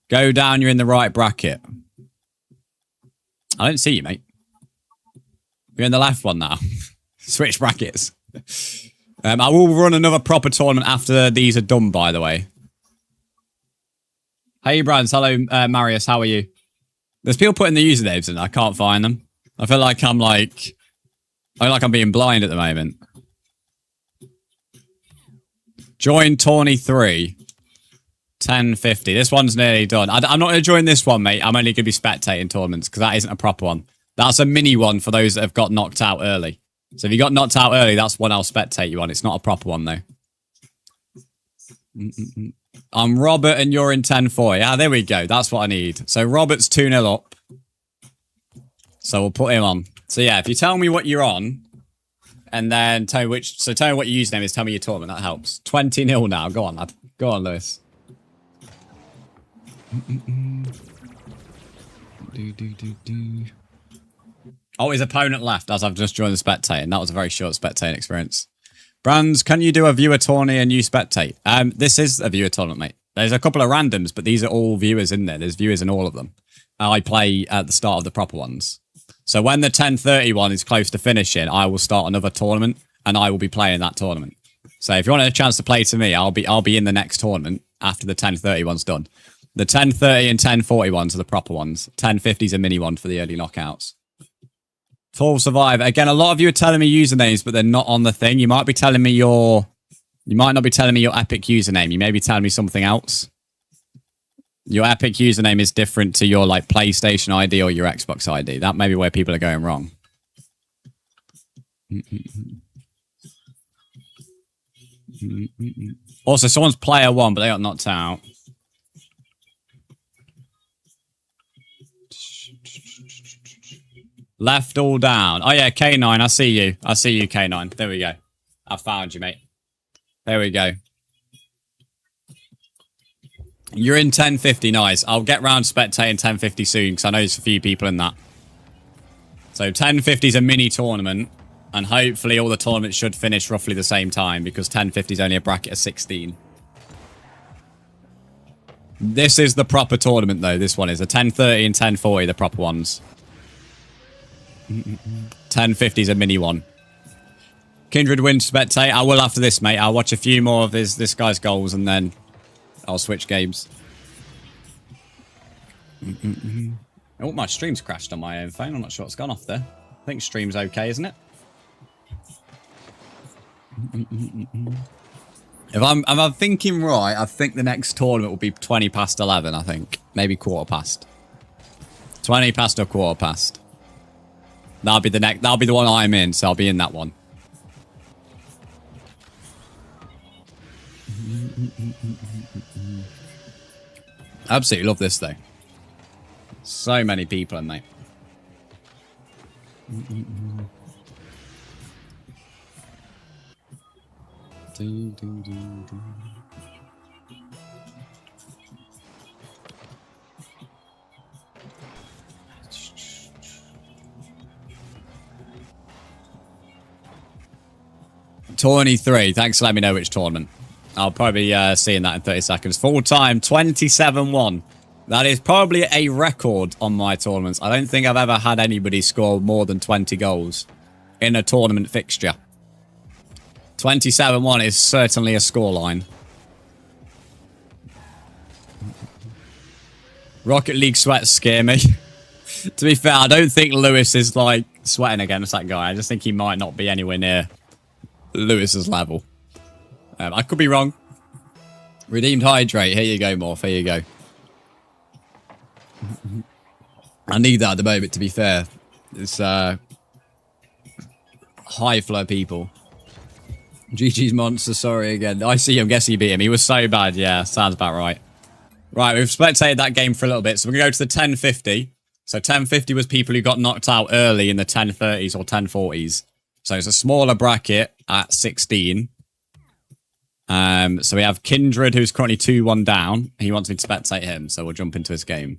Go down, you're in the right bracket. I don't see you, mate. You're in the left one now. Switch brackets. I will run another proper tournament after these are done, by the way. Hey, Brands. Hello, Marius. How are you? There's people putting the usernames in. I can't find them. I feel like I'm being blind at the moment. Join Tawny 3. 1050. This one's nearly done. I'm not going to join this one, mate. I'm only going to be spectating tournaments because that isn't a proper one. That's a mini one for those that have got knocked out early. So if you got knocked out early, that's one I'll spectate you on. It's not a proper one, though. I'm Robert and you're in 10-4. Yeah, there we go. That's what I need. So Robert's 2-0 up. So we'll put him on. So yeah, if you tell me what you're on, and then tell me which... So tell me what your username is, tell me your tournament. That helps. 20-0 now. Go on, lad. Go on, Lewis. Oh, his opponent left as I've just joined the spectating. That was a very short spectating experience. Brands, can you do a viewer tourney and you spectate? This is a viewer tournament, mate. There's a couple of randoms, but these are all viewers in there. There's viewers in all of them. I play at the start of the proper ones. So when the 1030 one is close to finishing, I will start another tournament and I will be playing that tournament. So if you want a chance to play to me, I'll be in the next tournament after the 1030 one's done. The 1030 and 1040 ones are the proper ones. 1050 is a mini one for the early knockouts. 12 survive. Again, a lot of you are telling me usernames, but they're not on the thing. You might be telling me you might not be telling me your Epic username. You may be telling me something else. Your Epic username is different to your like PlayStation ID or your Xbox ID. That may be where people are going wrong. Also, someone's player 1, but they got knocked out. Left all down. Oh yeah, K9, I see you. I see you, K9. There we go. I found you, mate. There we go. You're in 1050, nice. I'll get round spectating 1050 soon, because I know there's a few people in that. So 1050 is a mini tournament, and hopefully all the tournaments should finish roughly the same time, because 1050 is only a bracket of 16. This is the proper tournament, though. This one is a 1030 and 1040, the proper ones. 1050 is a mini one. Kindred wins spectate. I will after this, mate. I'll watch a few more of this guy's goals, and then I'll switch games. Oh, my stream's crashed on my own phone. I'm not sure what's gone off there. I think stream's okay, isn't it? If I'm thinking right, I think the next tournament will be 20 past 11, I think. Maybe quarter past. 20 past or quarter past. That'll be the next. That'll be the one I'm in, so I'll be in that one. Absolutely love this though. So many people in there. 23. Thanks for letting me know which tournament. I'll probably be seeing that in 30 seconds. Full time, 27-1. That is probably a record on my tournaments. I don't think I've ever had anybody score more than 20 goals in a tournament fixture. 27-1 is certainly a scoreline. Rocket League sweats scare me. To be fair, I don't think Lewis is like sweating against that guy. I just think he might not be anywhere near Lewis's level. I could be wrong. Redeemed hydrate. Here you go, Morph. Here you go. I need that at the moment, to be fair. It's high flow people. GG's monster, sorry again. I see him, guess he beat him. He was so bad, yeah, sounds about right. Right, we've spectated that game for a little bit, so we're going to go to the 1050. So 1050 was people who got knocked out early in the 1030s or 1040s. So it's a smaller bracket at 16. So we have Kindred, who's currently 2-1 down. He wants me to spectate him, so we'll jump into his game.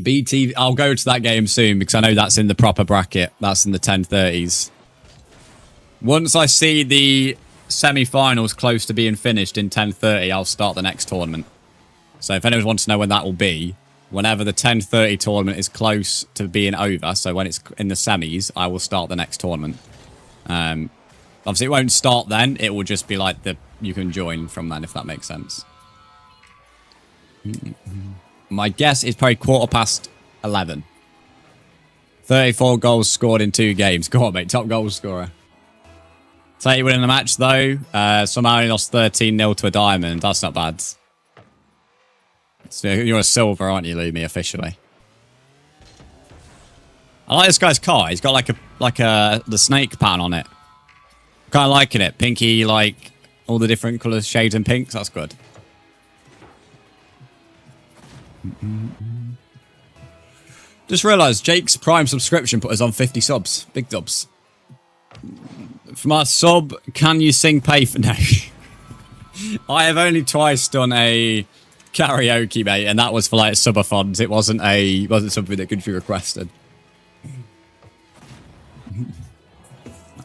BT, I'll go to that game soon because I know that's in the proper bracket. That's in the 1030s. Once I see the semi-finals close to being finished in 1030, I'll start the next tournament. So if anyone wants to know when that will be, Whenever the 10:30 tournament is close to being over, so when it's in the semis, I will start the next tournament. Obviously, it won't start then. It will just be like you can join from then, if that makes sense. My guess is probably 11:15. 34 goals scored in 2 games. Go on, mate. Top goal scorer. Take winning the match, though. Somehow he lost 13-0 to a diamond. That's not bad. So you're a silver, aren't you, Lumi, officially? I like this guy's car. He's got the snake pattern on it. Kind of liking it. Pinky, like all the different colours, shades and pinks. That's good. Just realised Jake's Prime subscription put us on 50 subs. Big dubs. For my sub, can you sing pay for... No. I have only twice done a karaoke, mate, and that was for like subathons. It wasn't something that could be requested.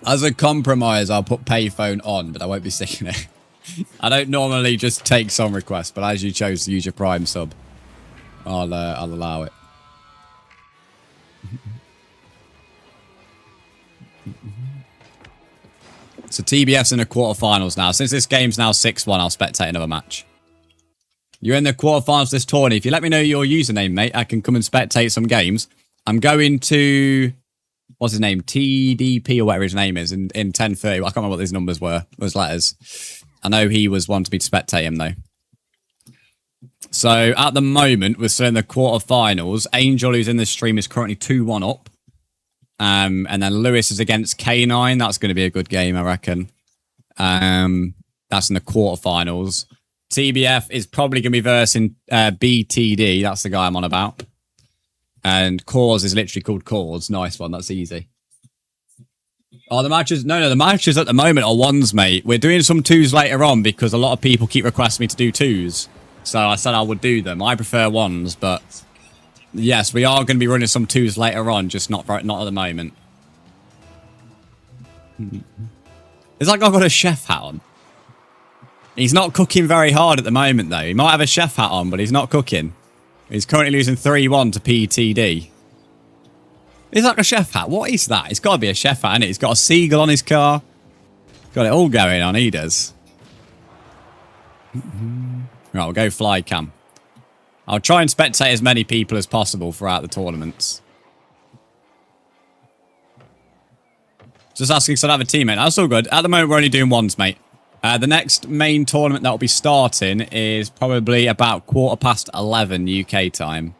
As a compromise, I'll put payphone on, but I won't be singing it. I don't normally just take song requests, but as you chose to use your Prime sub, I'll allow it. So TBF's in the quarterfinals now. Since this game's now 6-1, I'll spectate another match. You're in the quarterfinals of this tourney. If you let me know your username, mate, I can come and spectate some games. I'm going to... What's his name? TDP or whatever his name is in 10:30. I can't remember what these numbers were. Those letters. I know he was wanting me to spectate him, though. So, at the moment, we're still in the quarterfinals. Angel, who's in the stream, is currently 2-1 up. And then Lewis is against K9. That's going to be a good game, I reckon. That's in the quarterfinals. TBF is probably going to be versing BTD. That's the guy I'm on about. And Cause is literally called Cause. Nice one. That's easy. Oh, the matches... No, the matches at the moment are 1s, mate. We're doing some 2s later on because a lot of people keep requesting me to do 2s. So I said I would do them. I prefer 1s, but... Yes, we are going to be running some 2s later on, just not at the moment. It's like I've got a chef hat on. He's not cooking very hard at the moment, though. He might have a chef hat on, but he's not cooking. He's currently losing 3-1 to PTD. It's like a chef hat. What is that? It's got to be a chef hat, isn't it? He's got a seagull on his car. Got it all going on, he does. Right, we'll go fly cam. I'll try and spectate as many people as possible throughout the tournaments. Just asking because I have a teammate. That's all good. At the moment, we're only doing 1s, mate. The next main tournament that will be starting is probably about 11:15 UK time.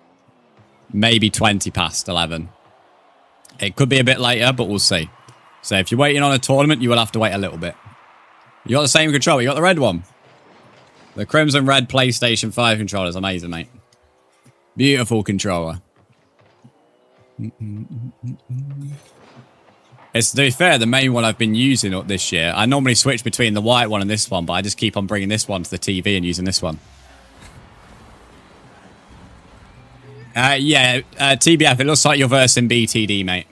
Maybe 11:20. It could be a bit later, but we'll see. So if you're waiting on a tournament, you will have to wait a little bit. You got the same controller. You got the red one. The Crimson Red PlayStation 5 controller is amazing, mate. Beautiful controller. It's, to be fair, the main one I've been using up this year. I normally switch between the white one and this one, but I just keep on bringing this one to the TV and using this one. Yeah, TBF, it looks like you're versing BTD, mate.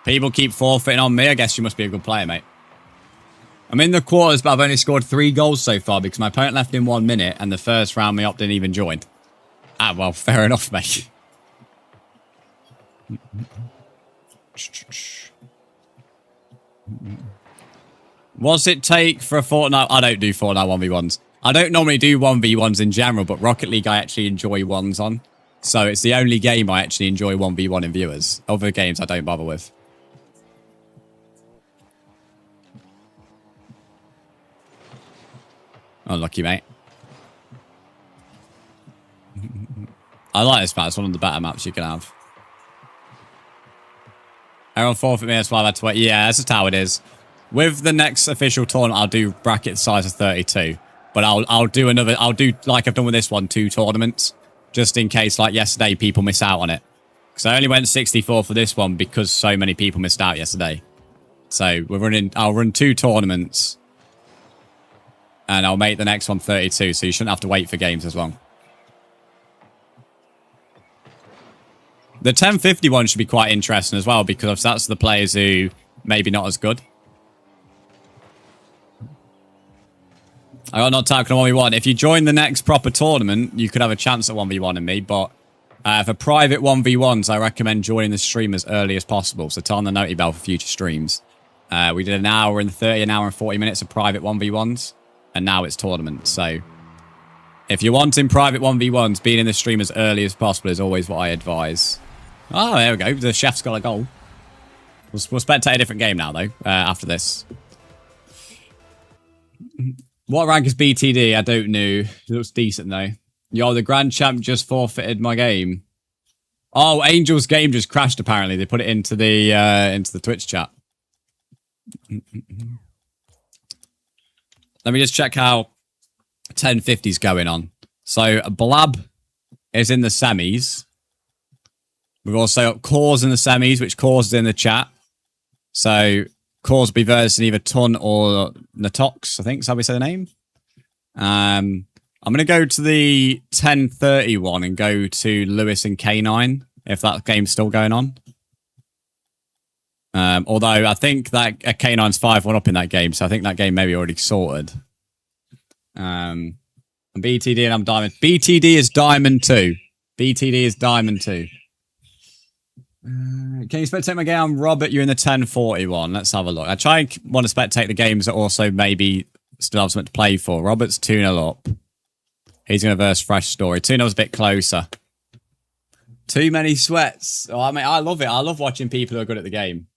People keep forfeiting on me. I guess you must be a good player, mate. I'm in the quarters, but I've only scored 3 goals so far because my opponent left in 1 minute and the first round me up didn't even join. Ah, well, fair enough, mate. What's it take for a Fortnite? I don't do Fortnite 1v1s. I don't normally do 1v1s in general, but Rocket League I actually enjoy 1s on. So it's the only game I actually enjoy 1v1 in viewers. Other games I don't bother with. Unlucky, mate. I like this map. It's one of the better maps you can have. Everyone forfeit me, that's why I've had to wait. Yeah, that's just how it is. With the next official tournament, I'll do bracket size of 32. But I'll do like I've done with this one, 2 tournaments. Just in case, like yesterday, people miss out on it. Because I only went 64 for this one because so many people missed out yesterday. So I'll run 2 tournaments. And I'll make the next one 32, so you shouldn't have to wait for games as long. The 1050 one should be quite interesting as well, because that's the players who maybe not as good. I got knocked out in a 1v1. If you join the next proper tournament, you could have a chance at 1v1 in me, but for private 1v1s, I recommend joining the stream as early as possible. So turn on the noti bell for future streams. We did an hour and 30, an hour and 40 minutes of private 1v1s, and now it's tournaments. So if you're wanting private 1v1s, being in the stream as early as possible is always what I advise. Oh, there we go. The chef's got a goal. We'll spectate a different game now, though, after this. What rank is BTD? I don't know. It looks decent, though. Yo, the Grand Champ just forfeited my game. Oh, Angel's game just crashed, apparently. They put it into the Twitch chat. Let me just check how 1050's going on. So, Blab is in the semis. We've also got Cause in the semis, which Cause is in the chat. So, Cause will be versing either Tun or Natox, I think is how we say the name. I'm going to go to the 1030 one and go to Lewis and K9, if that game's still going on. Although I think that K9's 5-1 up in that game, so I think that game may be already sorted. I'm BTD and I'm Diamond. BTD is Diamond 2. BTD is Diamond 2. Can you spectate my game? I'm Robert, you're in the 1041. Let's have a look. I try and want to spectate the games that also maybe still have something to play for. Robert's 2-0 up. He's going to verse Fresh Story. 2-0's a bit closer. Too many sweats. Oh, I mean, I love it. I love watching people who are good at the game.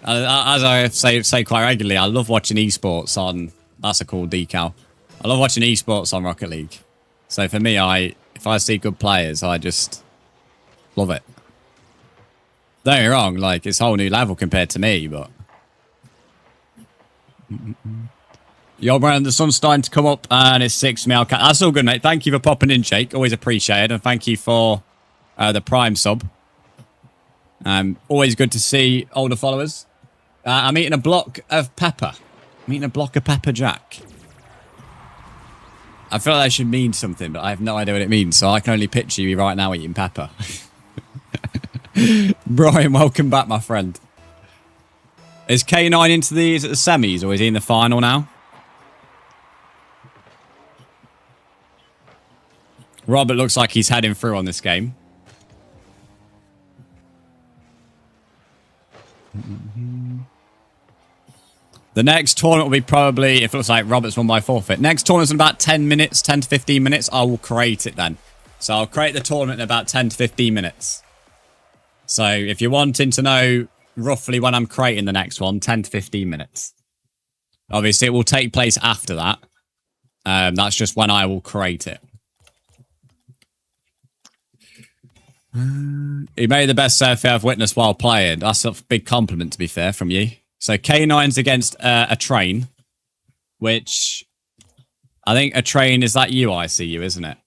As I say quite regularly, I love watching esports on... That's a cool decal. I love watching esports on Rocket League. So for me, if I see good players, I just love it. Don't get me wrong, like, it's a whole new level compared to me, but... Yo, Brandon, the sun's starting to come up and it's 6 meal cat. That's all good, mate. Thank you for popping in, Jake. Always appreciated. And thank you for the Prime sub. Always good to see older followers. I'm eating a block of pepper. I'm eating a block of pepper jack. I feel like that should mean something, but I have no idea what it means. So I can only picture you right now eating pepper. Brian, welcome back, my friend. Is K9 into the semis or is he in the final now? Robert looks like he's heading through on this game. The next tournament will be probably, if it looks like Robert's won by forfeit. Next tournament's in about 10 minutes, 10 to 15 minutes. I will create it then. So I'll create the tournament in about 10 to 15 minutes. So if you're wanting to know roughly when I'm creating the next one, 10 to 15 minutes. Obviously, it will take place after that. That's just when I will create it. He made the best surfing I've witnessed while playing. That's a big compliment, to be fair, from you. So K9's against a train, which I think a train is that you, ICU, isn't it?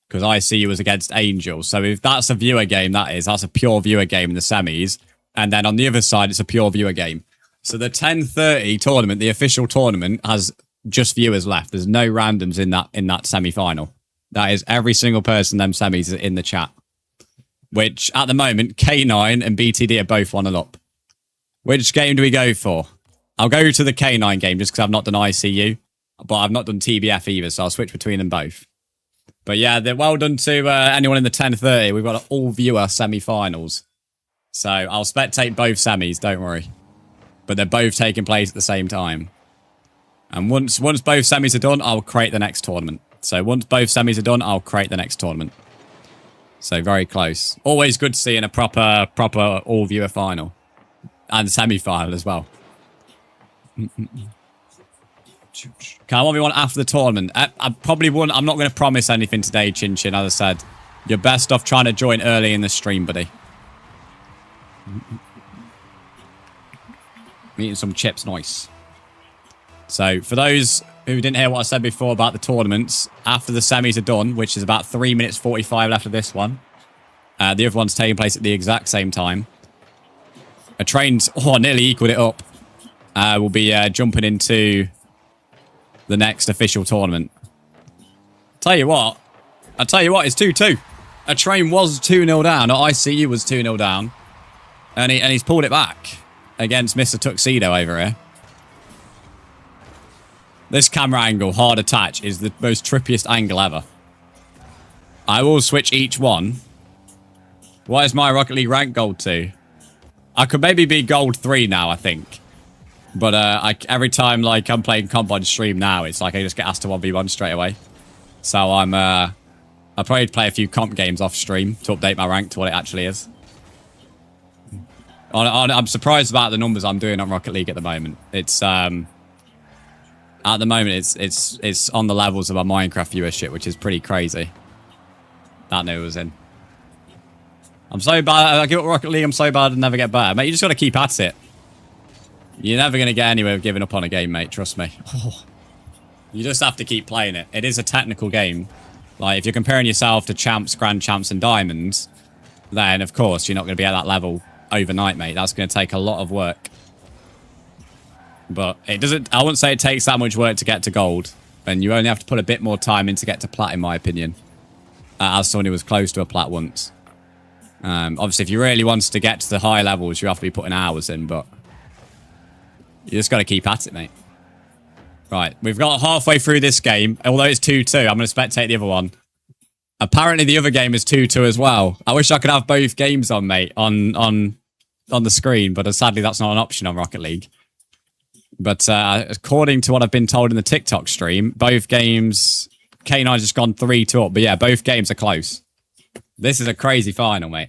Because ICU was against Angel. So if that's a viewer game, that's a pure viewer game in the semis. And then on the other side, it's a pure viewer game. So the 1030 tournament, the official tournament, has just viewers left. There's no randoms in that semi-final. That is every single person in them semis in the chat. Which, at the moment, K9 and BTD are both 1-0 up. Which game do we go for? I'll go to the K9 game just because I've not done ICU. But I've not done TBF either, so I'll switch between them both. But yeah, they're well done to anyone in the 1030. We've got all-viewer semi-finals. So I'll spectate both semis, don't worry. But they're both taking place at the same time. And once both semis are done, I'll create the next tournament. So once both semis are done, I'll create the next tournament. So very close. Always good to see in a proper all-viewer final. And semi-final as well. Can I 1v1 after the tournament? I probably wouldn't. I'm not going to promise anything today, Chin Chin. As I said, you're best off trying to join early in the stream, buddy. Eating some chips, nice. So, for those who didn't hear what I said before about the tournaments, after the semis are done, which is about 3 minutes 45 left of this one, the other one's taking place at the exact same time. A train's nearly equaled it up. We'll be jumping into the next official tournament. Tell you what, it's 2-2. A train was 2-0 down, or ICU was 2-0 down, and he's pulled it back. against Mr. Tuxedo over here. This camera angle, hard attach, is the most trippiest angle ever. I will switch each one. What is my Rocket League rank gold to? I could maybe be gold 3 now, I think. But every time like I'm playing comp on stream now, it's like I just get asked to 1v1 straight away. So I'll probably play a few comp games off stream to update my rank to what it actually is. I'm surprised about the numbers I'm doing on Rocket League at the moment. It's at the moment it's on the levels of our Minecraft viewership, which is pretty crazy. That knew it was in. I'm so bad. I give up Rocket League. I'm so bad and never get better, mate. You just got to keep at it. You're never going to get anywhere with giving up on a game, mate. Trust me. You just have to keep playing it. It is a technical game. Like, if you're comparing yourself to champs, grand champs, and diamonds, then, of course, you're not going to be at that level overnight, mate. That's going to take a lot of work. But it doesn't... I wouldn't say it takes that much work to get to gold. And you only have to put a bit more time in to get to plat, in my opinion. As someone who was close to a plat once. Obviously, if you really want to get to the high levels, you have to be putting hours in, but... You just got to keep at it, mate. Right, we've got halfway through this game. Although it's 2-2, I'm going to spectate the other one. Apparently, the other game is 2-2 as well. I wish I could have both games on, mate, on the screen, but sadly, that's not an option on Rocket League. But according to what I've been told in the TikTok stream, both games... K9's just gone 3-2 up, but yeah, both games are close. This is a crazy final, mate.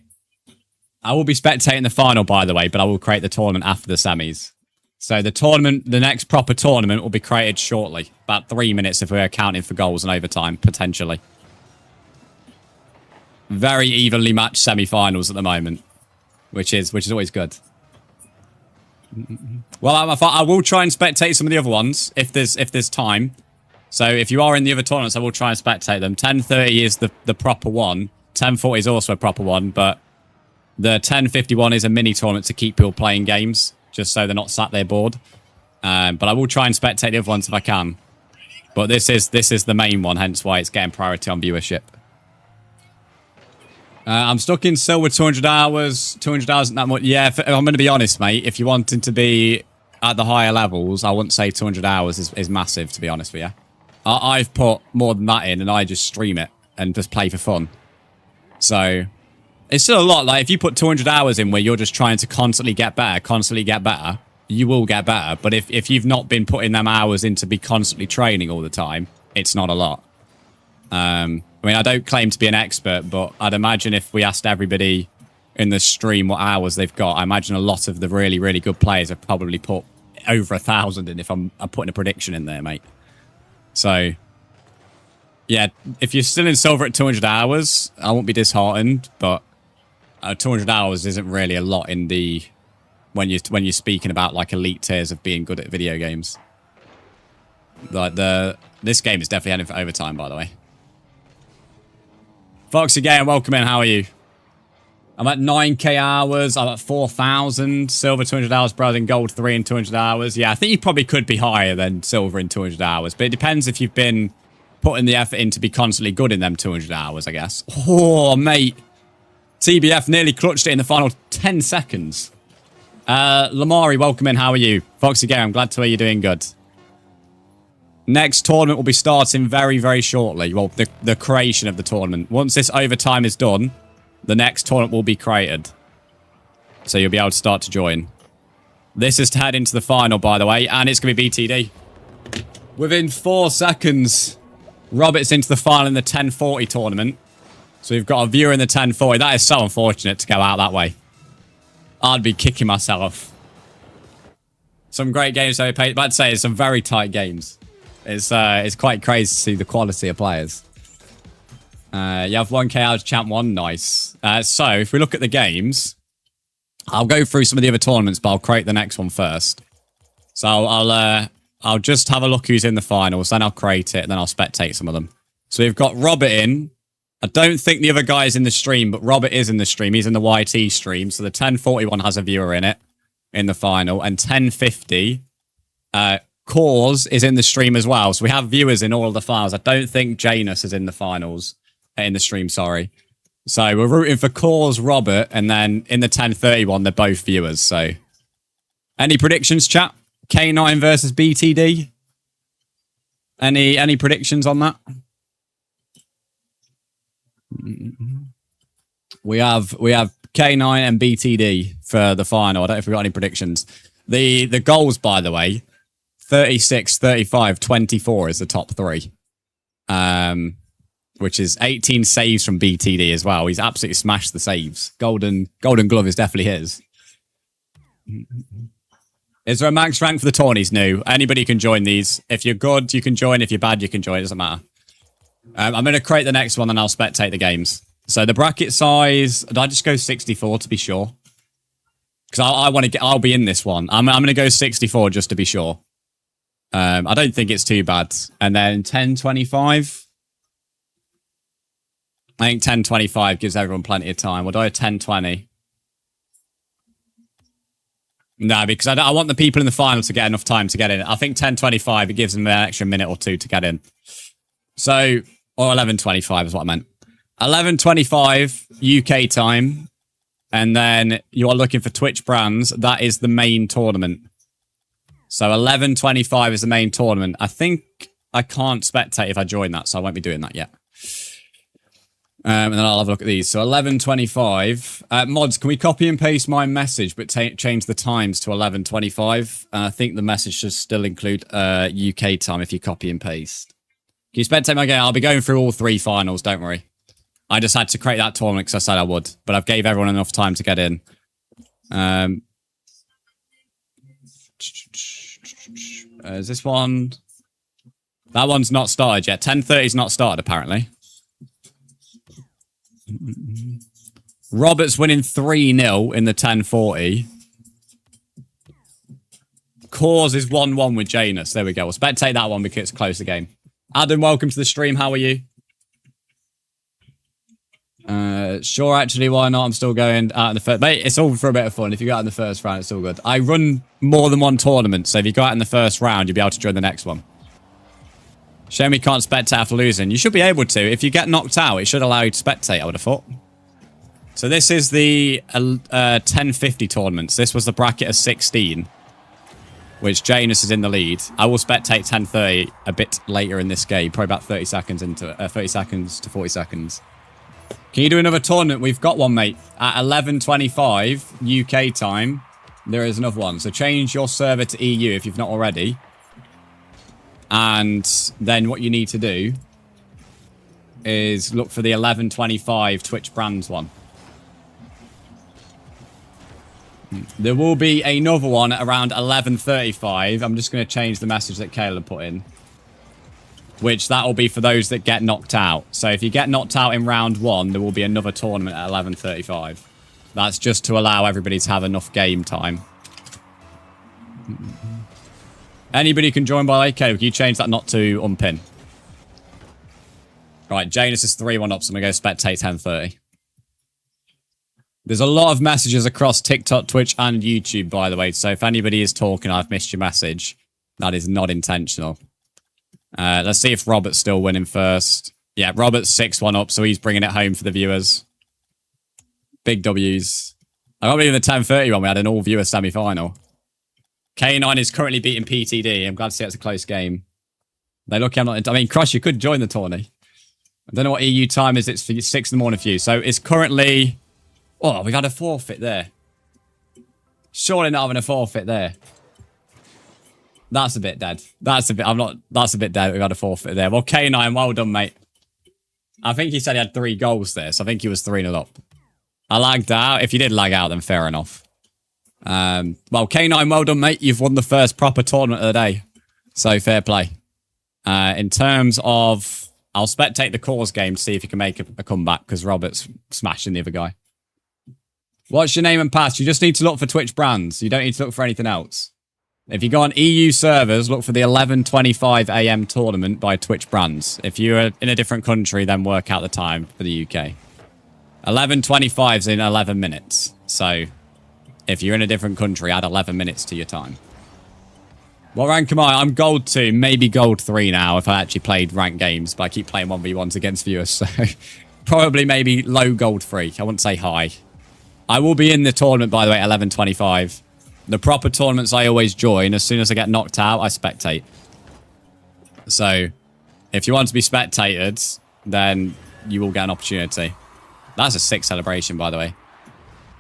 I will be spectating the final, by the way, but I will create the tournament after the semis. So the tournament, the next proper tournament will be created shortly. About 3 minutes if we're accounting for goals and overtime, potentially. Very evenly matched semi-finals at the moment, which is always good. Well, I will try and spectate some of the other ones if there's time. So if you are in the other tournaments, I will try and spectate them. 10:30 is the proper one. 10:40 is also a proper one, but the 10:51 is a mini tournament to keep people playing games, just so they're not sat there bored. But I will try and spectate the other ones if I can. But this is the main one, hence why it's getting priority on viewership. I'm stuck in silver 200 hours. 200 hours isn't that much. Yeah, I'm going to be honest, mate. If you wanted to be at the higher levels, I wouldn't say 200 hours is massive, to be honest with you. I've put more than that in, and I just stream it and just play for fun. So it's still a lot. Like, if you put 200 hours in where you're just trying to constantly get better, you will get better. But if you've not been putting them hours in to be constantly training all the time, it's not a lot. I mean, I don't claim to be an expert, but I'd imagine if we asked everybody in the stream what hours they've got, I imagine a lot of the really, really good players have probably put over 1,000 in if I'm putting a prediction in there, mate. So, yeah, if you're still in silver at 200 hours, I won't be disheartened, but 200 hours isn't really a lot in the... When you're speaking about, like, elite tiers of being good at video games. Like, this game is definitely heading for overtime, by the way. Fox again, welcome in, how are you? I'm at 9k hours, I'm at 4,000, silver 200 hours, browsing gold 3 in 200 hours. Yeah, I think you probably could be higher than silver in 200 hours, but it depends if you've been putting the effort in to be constantly good in them 200 hours, I guess. Oh, mate. TBF nearly clutched it in the final 10 seconds. Lamari, welcome in, how are you? Fox again, I'm glad to hear you're doing good. Next tournament will be starting very, very shortly. Well, the creation of the tournament. Once this overtime is done, the next tournament will be created. So you'll be able to start to join. This is to head into the final, by the way, and it's going to be BTD. Within 4 seconds, Robert's into the final in the 1040 tournament. So we've got a viewer in the 1040. That is so unfortunate to go out that way. I'd be kicking myself. Some great games, though. But I'd say it's some very tight games. It's quite crazy to see the quality of players. You have 1k out of Champ 1. Nice. So, if we look at the games, I'll go through some of the other tournaments, but I'll create the next one first. So, I'll just have a look who's in the finals, then I'll create it, and then I'll spectate some of them. So, we've got Robert in. I don't think the other guy is in the stream, but Robert is in the stream. He's in the YT stream. So, the 1041 has a viewer in it, in the final. And 1050, Cause is in the stream as well. So, we have viewers in all of the finals. I don't think Janus is in the finals. In the stream, sorry. So we're rooting for Cause, Robert, and then in the 1031, they're both viewers. So Any predictions, chat? K9 versus BTD? Any predictions on that? We have K9 and BTD for the final. I don't know if we've got any predictions. The goals, by the way, 36, 35, 24 is the top three. Which is 18 saves from BTD as well. He's absolutely smashed the saves. Golden Glove is definitely his. Is there a max rank for the tourneys? No. Anybody can join these. If you're good, you can join. If you're bad, you can join. It doesn't matter. I'm going to create the next one and I'll spectate the games. So the bracket size, did I just go 64 to be sure? Because I'll be in this one. I'm going to go 64 just to be sure. I don't think it's too bad. And then 1025. I think 1025 gives everyone plenty of time. We'll do a 1020. No, because I want the people in the final to get enough time to get in. I think 1025, it gives them an extra minute or two to get in. So, or 1125 is what I meant. 1125 UK time. And then you are looking for Twitch brands. That is the main tournament. So 1125 is the main tournament. I think I can't spectate if I join that, so I won't be doing that yet. And then I'll have a look at these. So 1125. Mods, can we copy and paste my message, but change the times to 1125? I think the message should still include UK time if you copy and paste. Can you spectate my game? I'll be going through all three finals, don't worry. I just had to create that tournament because I said I would, but I've gave everyone enough time to get in. Is this one? That one's not started yet. 1030's not started, apparently. Robert's winning 3-0 in the 1040. Cause is 1-1 with Janus. There we go. We'll spectate that one because it's a closer game. Adam, welcome to the stream. How are you? Sure, actually, why not? I'm still going out in the first. Mate, it's all for a bit of fun. If you go out in the first round, it's all good. I run more than one tournament, so if you go out in the first round, you'll be able to join the next one. Shame we can't spectate after losing. You should be able to. If you get knocked out, it should allow you to spectate, I would have thought. So this is the 1050 tournaments. This was the bracket of 16, which Janus is in the lead. I will spectate 1030 a bit later in this game, probably about 30 seconds into it, 30 seconds to 40 seconds. Can you do another tournament? We've got one, mate. At 11:25 UK time, there is another one. So change your server to EU if you've not already. And then what you need to do is look for the 11:25 Twitch brands one. There will be another one at around 11:35. I'm just going to change the message that Caleb put in. Which that will be for those that get knocked out. So if you get knocked out in round one, there will be another tournament at 11:35. That's just to allow everybody to have enough game time. Anybody can join by AK. Can you change that not to unpin? Right, Janus is 3-1 up, so I'm going to go spectate 1030. There's a lot of messages across TikTok, Twitch, and YouTube, by the way. So if anybody is talking, I've missed your message. That is not intentional. Let's see if Robert's still winning first. Yeah, Robert's 6-1 up, so he's bringing it home for the viewers. Big W's. I can't believe in the 1030 one we had an all-viewer semi-final. K9 is currently beating PTD. I'm glad to see it's a close game. They look, I mean, Crush, you could join the tourney. I don't know what EU time is. It's 6 in the morning for you. So it's currently... Oh, we've had a forfeit there. Surely not having a forfeit there. That's a bit dead. That's a bit dead. We've had a forfeit there. Well, K9, well done, mate. I think he said he had 3 goals there, so I think he was 3-0 up. I lagged out. If you did lag out, then fair enough. Well, K9, well done, mate. You've won the first proper tournament of the day. So, fair play. In terms of... I'll spectate the cause game to see if you can make a comeback, because Robert's smashing the other guy. What's your name and pass? You just need to look for Twitch brands. You don't need to look for anything else. If you go on EU servers, look for the 11:25 AM tournament by Twitch brands. If you're in a different country, then work out the time for the UK. 11:25 is in 11 minutes. So, if you're in a different country, add 11 minutes to your time. What rank am I? I'm gold 2, maybe gold 3 now if I actually played ranked games, but I keep playing 1v1s against viewers, so probably maybe low gold 3. I wouldn't say high. I will be in the tournament, by the way, at 11:25. The proper tournaments I always join, as soon as I get knocked out, I spectate. So, if you want to be spectated, then you will get an opportunity. That's a sick celebration, by the way.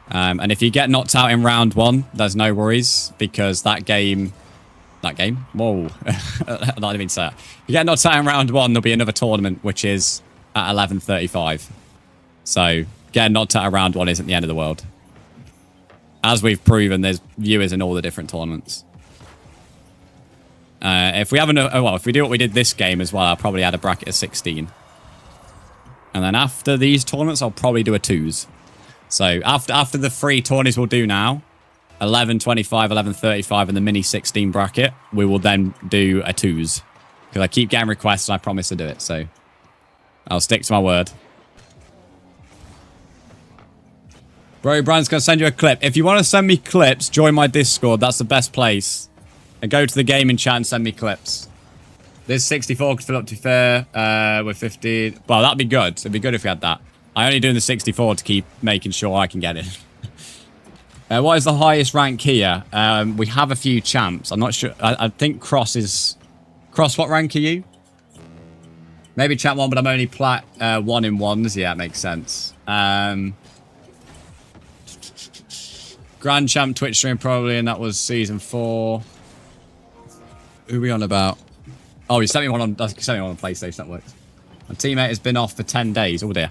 And if you get knocked out in round 1, there's no worries, because that game... Whoa. I didn't mean to say that. If you get knocked out in round 1, there'll be another tournament, which is at 11:35. So, getting knocked out of round 1 isn't the end of the world. As we've proven, there's viewers in all the different tournaments. If we if we do what we did this game as well, I'll probably add a bracket of 16. And then after these tournaments, I'll probably do a 2s. So after the 3 tourneys we'll do now, 11:25, 11:35, and the mini 16 bracket, we will then do a 2s. Because I keep getting requests and I promise to do it, so I'll stick to my word. Bro, Brian's going to send you a clip. If you want to send me clips, join my Discord. That's the best place. And go to the gaming chat and send me clips. This 64 could fill up, to be fair, with 50. Well, that'd be good. It'd be good if we had that. I'm only doing the 64 to keep making sure I can get it. What is the highest rank here? We have a few champs. I'm not sure. I think Cross is... Cross, what rank are you? Maybe champ 1, but I'm only plat 1 in 1s. Yeah, it makes sense. Grand Champ Twitch stream probably, and that was season 4. Who are we on about? Oh, you sent me one on PlayStation, that works. My teammate has been off for 10 days. Oh dear.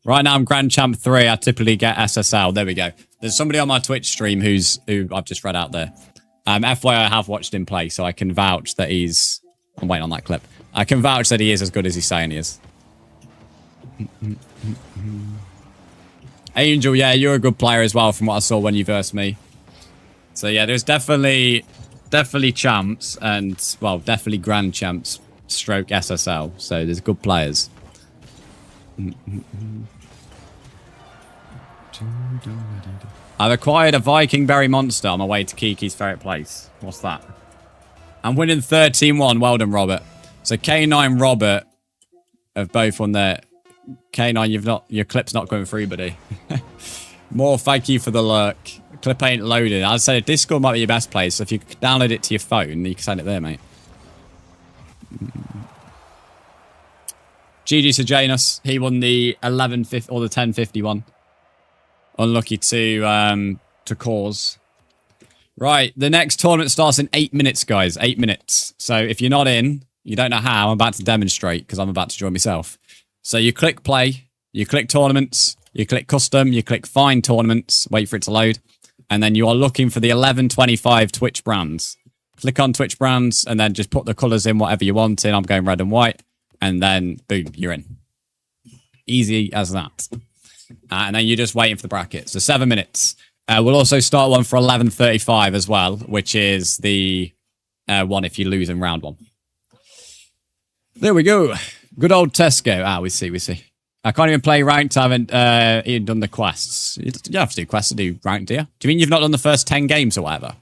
Right now I'm Grand Champ 3. I typically get SSL. There we go. There's somebody on my Twitch stream who I've just read out there. FYI, I have watched him play, so I can vouch that he's... I'm waiting on that clip. I can vouch that he is as good as he's saying he is. Angel, yeah, you're a good player as well from what I saw when you versed me. So yeah, there's definitely champs and, well, definitely grand champs stroke SSL. So there's good players. I've acquired a Viking Berry Monster on my way to Kiki's favourite place. What's that? I'm winning 13-1. Well done, Robert. So K9 Robert have both won their... K9, your clip's not going through, buddy. More, thank you for the lurk. Clip ain't loaded. I'd say Discord might be your best place. So if you download it to your phone, you can send it there, mate. GG to Janus. He won the 11.50 or the 10.51. Unlucky to cause. Right, the next tournament starts in 8 minutes, guys. 8 minutes. So if you're not in, you don't know how, I'm about to demonstrate because I'm about to join myself. So you click play, you click tournaments, you click custom, you click find tournaments, wait for it to load, and then you are looking for the 11:25 Twitch brands. Click on Twitch brands and then just put the colours in whatever you want in. I'm going red and white, and then boom, you're in. Easy as that. And then you're just waiting for the bracket. So 7 minutes. We'll also start one for 11:35 as well, which is the one if you lose in round 1. There we go. Good old Tesco. Ah, we see. I can't even play ranked. I haven't even done the quests. You don't have to do quests to do ranked, do you? Do you mean you've not done the first 10 games or whatever?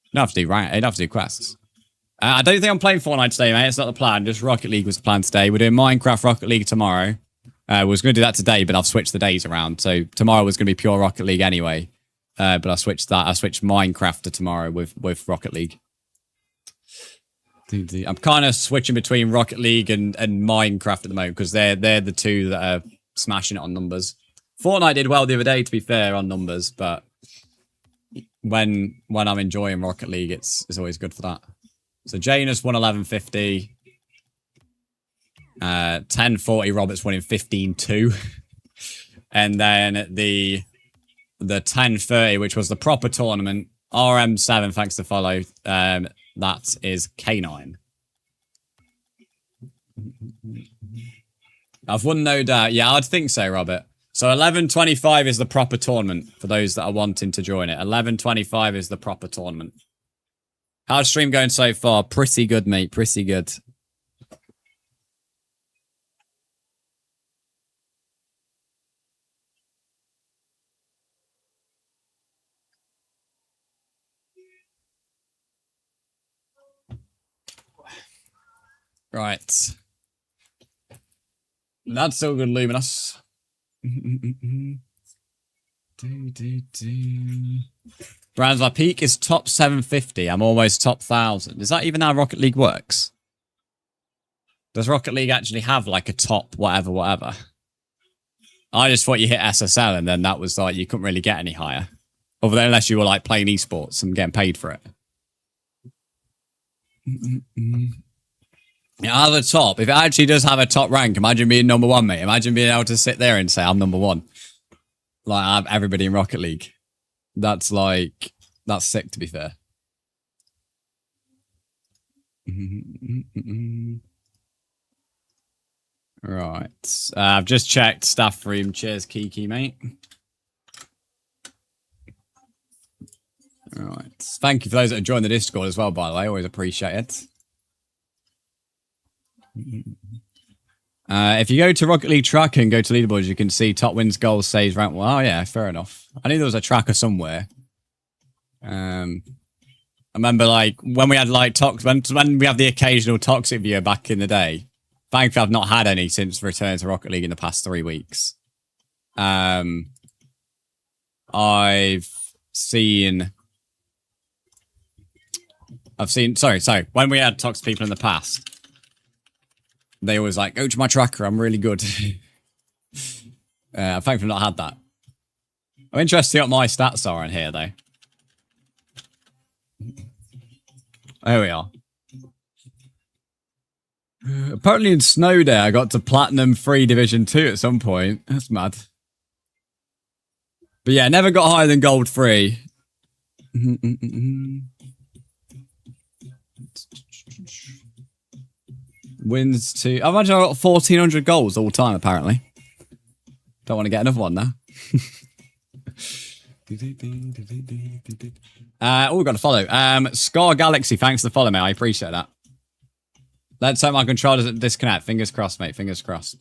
You don't have to do ranked. You don't have to do quests. I don't think I'm playing Fortnite today, mate. It's not the plan. Just Rocket League was the plan today. We're doing Minecraft Rocket League tomorrow. We was going to do that today, but I've switched the days around. So tomorrow was going to be pure Rocket League anyway. But I switched that. I switched Minecraft to tomorrow with Rocket League. I'm kind of switching between Rocket League and Minecraft at the moment because they're the two that are smashing it on numbers. Fortnite did well the other day, to be fair, on numbers, but when I'm enjoying Rocket League, it's always good for that. So Janus won 11.50. 10.40 Roberts winning 15-2. And then the 10.30, which was the proper tournament, RM7, thanks to follow. That is K9. I've won no doubt. Yeah, I'd think so, Robert. So 11.25 is the proper tournament for those that are wanting to join it. 11.25 is the proper tournament. How's stream going so far? Pretty good, mate. Pretty good. Right. That's still good, Luminous. Brands, my peak is top 750. I'm almost top 1,000. Is that even how Rocket League works? Does Rocket League actually have like a top whatever? I just thought you hit SSL and then that was like you couldn't really get any higher. Other than unless you were like playing esports and getting paid for it. Yeah, the top. If it actually does have a top rank, imagine being number 1, mate. Imagine being able to sit there and say I'm number 1. Like I have everybody in Rocket League. That's sick to be fair. Right. I've just checked staff room. Cheers, Kiki, mate. Right. Thank you for those that have joined the Discord as well, by the way. Always appreciate it. If you go to Rocket League tracker and go to leaderboards, you can see top wins, goals, saves, rank. Well, oh, yeah, fair enough. I knew there was a tracker somewhere. I remember, like, when we had, like, when we have the occasional toxic viewer back in the day. Thankfully, I've not had any since returning to Rocket League in the past 3 weeks. I've seen, sorry. When we had toxic people in the past, they always like, go to my tracker, I'm really good. I've thankfully not had that. I'm interested to see what my stats are in here, though. There we are. Apparently in Snow Day, I got to Platinum 3 Division 2 at some point. That's mad. But yeah, never got higher than Gold 3. Wins 2. I imagine I got 1,400 goals all time, apparently. Don't want to get another one now. Oh, we've got to follow. Scar Galaxy, thanks for the follow, mate. I appreciate that. Let's hope my controller doesn't disconnect. Fingers crossed, mate. Fingers crossed.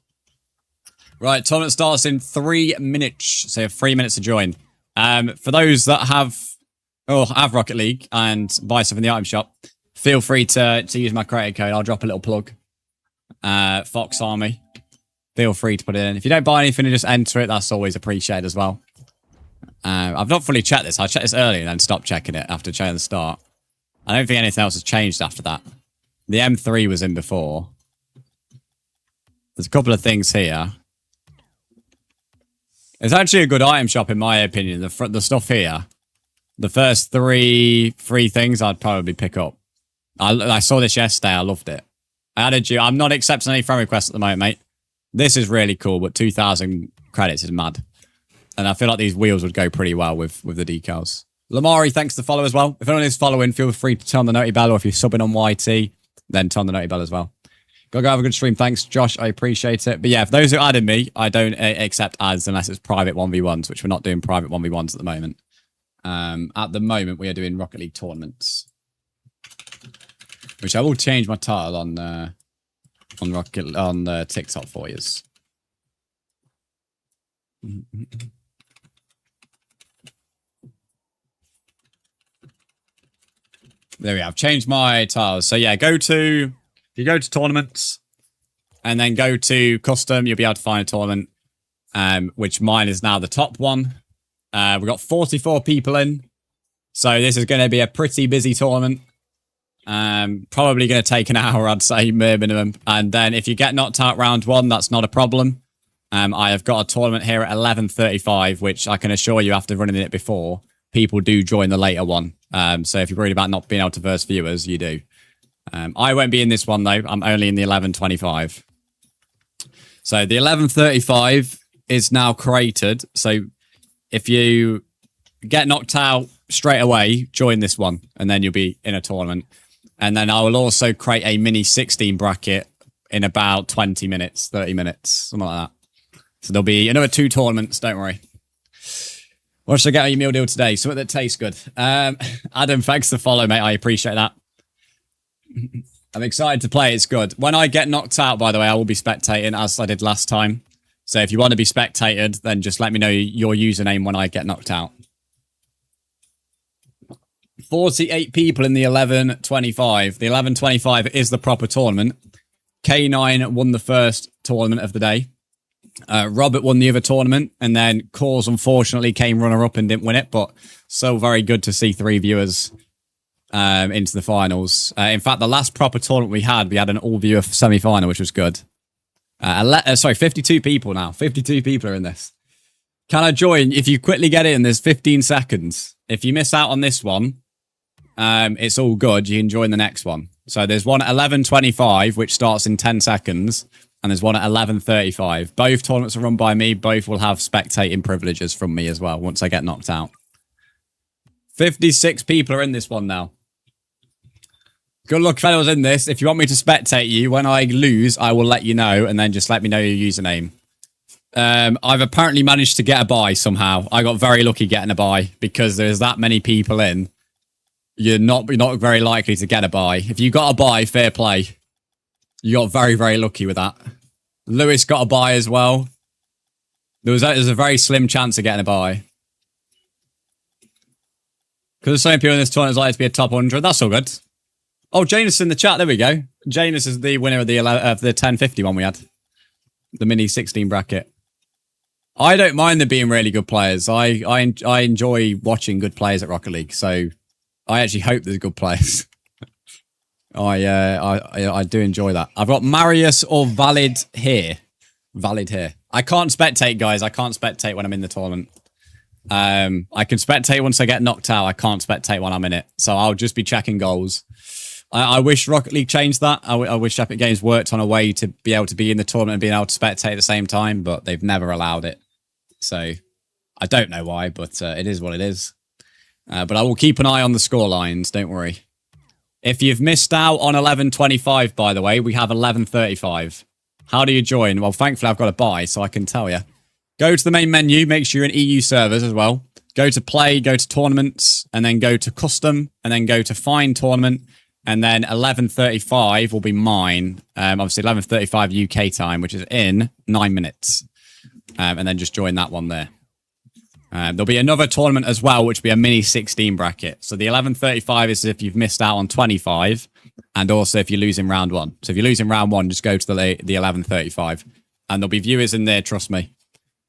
Right, tournament starts in 3 minutes. So you have 3 minutes to join. For those that have Rocket League and buy stuff in the item shop, feel free to use my creator code. I'll drop a little plug. Fox Army. Feel free to put it in. If you don't buy anything and just enter it, that's always appreciated as well. I've not fully checked this. I checked this earlier and then stopped checking it after checking the start. I don't think anything else has changed after that. The M3 was in before. There's a couple of things here. It's actually a good item shop in my opinion. The stuff here. The first three things I'd probably pick up. I saw this yesterday. I loved it. I added you. I'm not accepting any friend requests at the moment, mate. This is really cool, but 2,000 credits is mad. And I feel like these wheels would go pretty well with the decals. Lamari, thanks to follow as well. If anyone is following, feel free to turn on the noti bell, or if you're subbing on YT, then turn on the noti bell as well. Go have a good stream. Thanks, Josh. I appreciate it. But yeah, for those who added me, I don't accept ads unless it's private 1v1s, which we're not doing private 1v1s at the moment. At the moment, we are doing Rocket League tournaments, which I will change my title on TikTok for you. There we have. Changed my tiles. So yeah, if you go to tournaments and then go to custom, you'll be able to find a tournament, which mine is now the top one. We've got 44 people in. So this is going to be a pretty busy tournament. Probably going to take an hour, I'd say, minimum. And then if you get knocked out round 1, that's not a problem. I have got a tournament here at 11:35, which I can assure you after running it before, people do join the later one. So if you're worried about not being able to verse viewers, you do. I won't be in this one, though. I'm only in the 11:25. So the 11:35 is now created. So if you get knocked out straight away, join this one, and then you'll be in a tournament. And then I will also create a mini 16 bracket in about 20 minutes, 30 minutes, something like that. So there'll be another 2 tournaments, don't worry. What should I get on your meal deal today? Something that tastes good. Adam, thanks for the follow, mate. I appreciate that. I'm excited to play. It's good. When I get knocked out, by the way, I will be spectating as I did last time. So if you want to be spectated, then just let me know your username when I get knocked out. 48 people in the 11:25. The 11:25 is the proper tournament. K9 won the first tournament of the day. Robert won the other tournament, and then Cause unfortunately came runner-up and didn't win it, but so very good to see 3 viewers into the finals. In fact, the last proper tournament we had an all-viewer semi-final, which was good. 52 people now. 52 people are in this. Can I join? If you quickly get in, there's 15 seconds. If you miss out on this one, it's all good. You can join the next one. So there's one at 11:25, which starts in 10 seconds, and there's one at 11:35. Both tournaments are run by me. Both will have spectating privileges from me as well once I get knocked out. 56 people are in this one now. Good luck, fellas, in this. If you want me to spectate you, when I lose, I will let you know, and then just let me know your username. I've apparently managed to get a buy somehow. I got very lucky getting a buy because there's that many people in. You're not very likely to get a buy. If you got a buy, fair play. You got very, very lucky with that. Lewis got a buy as well. There's a very slim chance of getting a buy. Because there's so many people in this tournament like to be a top 100. That's all good. Oh, Janus in the chat. There we go. Janus is the winner of the 1050 one we had. The mini 16 bracket. I don't mind there being really good players. I enjoy watching good players at Rocket League. So I actually hope there's good players. I do enjoy that. I've got Marius or Valid here. Valid here. I can't spectate, guys. I can't spectate when I'm in the tournament. I can spectate once I get knocked out. I can't spectate when I'm in it. So I'll just be checking goals. I wish Rocket League changed that. I wish Epic Games worked on a way to be able to be in the tournament and being able to spectate at the same time, but they've never allowed it. So I don't know why, but it is what it is. But I will keep an eye on the score lines. Don't worry. If you've missed out on 11:25, by the way, we have 11:35. How do you join? Well, thankfully, I've got a buy, so I can tell you. Go to the main menu. Make sure you're in EU servers as well. Go to play, go to tournaments, and then go to custom, and then go to find tournament. And then 11:35 will be mine. Obviously, 11:35 UK time, which is in 9 minutes. And then just join that one there. There'll be another tournament as well, which will be a mini 16 bracket. So the 11:35 is if you've missed out on 25, and also if you lose in round 1. So if you lose in round 1, just go to the 11:35, and there'll be viewers in there. Trust me.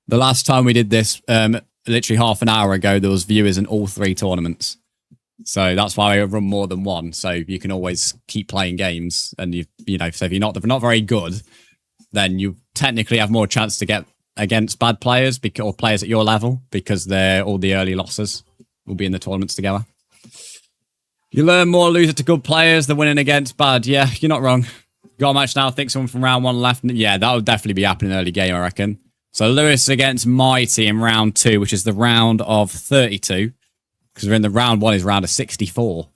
The last time we did this, literally half an hour ago, there was viewers in all 3 tournaments. So that's why I run more than one. So you can always keep playing games, and you know, so if you're not very good, then you technically have more chance to get against bad players or players at your level because they're all the early losses will be in the tournaments together. You learn more losing to good players than winning against bad. Yeah, you're not wrong. Got a match now. I think someone from round 1 left. Yeah, that would definitely be happening early game, I reckon. So Lewis against Mighty in round 2, which is the round of 32. Because we're in the round 1 is round of 64.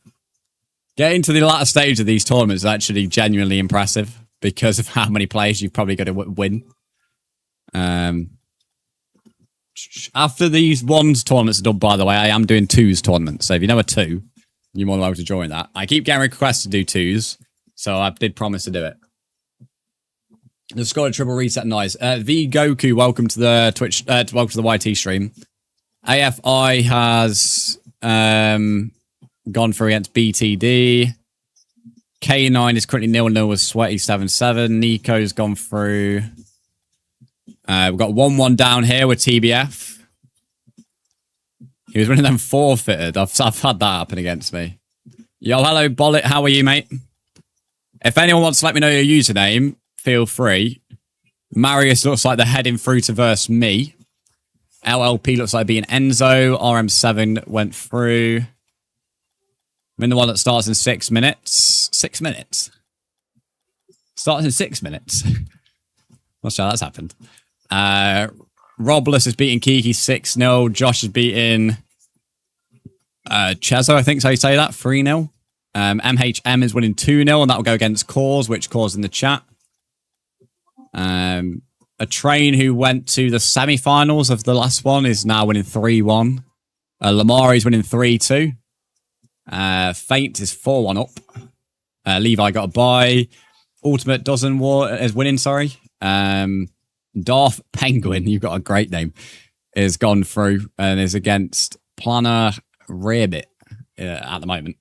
Getting to the latter stage of these tournaments is actually genuinely impressive because of how many players you've probably got to win. After these 1s tournaments are done, by the way, I am doing 2s tournaments. So if you know a 2, you're more than welcome to join that. I keep getting requests to do 2s, so I did promise to do it. Just got a triple reset, nice. V Goku, welcome to the Twitch, welcome to the YT stream. AFI has gone through against BTD. K9 is currently 0-0 with Sweaty 7-7. Nico's gone through. We've got 1-1 down here with TBF. He was winning them forfeited. I've had that happen against me. Yo, hello, Bollet. How are you, mate? If anyone wants to let me know your username, feel free. Marius looks like they're heading through to verse me. LLP looks like being Enzo. RM7 went through. I'm in the one that starts in 6 minutes. 6 minutes? Starts in 6 minutes. Not sure that's happened. Robless is beating Kiki 6-0. Josh is beating Chezo, I think is how you say that, 3-0. MHM is winning 2-0, and that will go against Cause, which Cause in the chat. A train who went to the semi-finals of the last one is now winning 3-1. Lamar is winning 3-2. Faint is 4-1 up. Levi got a bye. Ultimate Dozen War is winning, sorry. Darth Penguin, you've got a great name, is gone through and is against Planner Rabbit at the moment.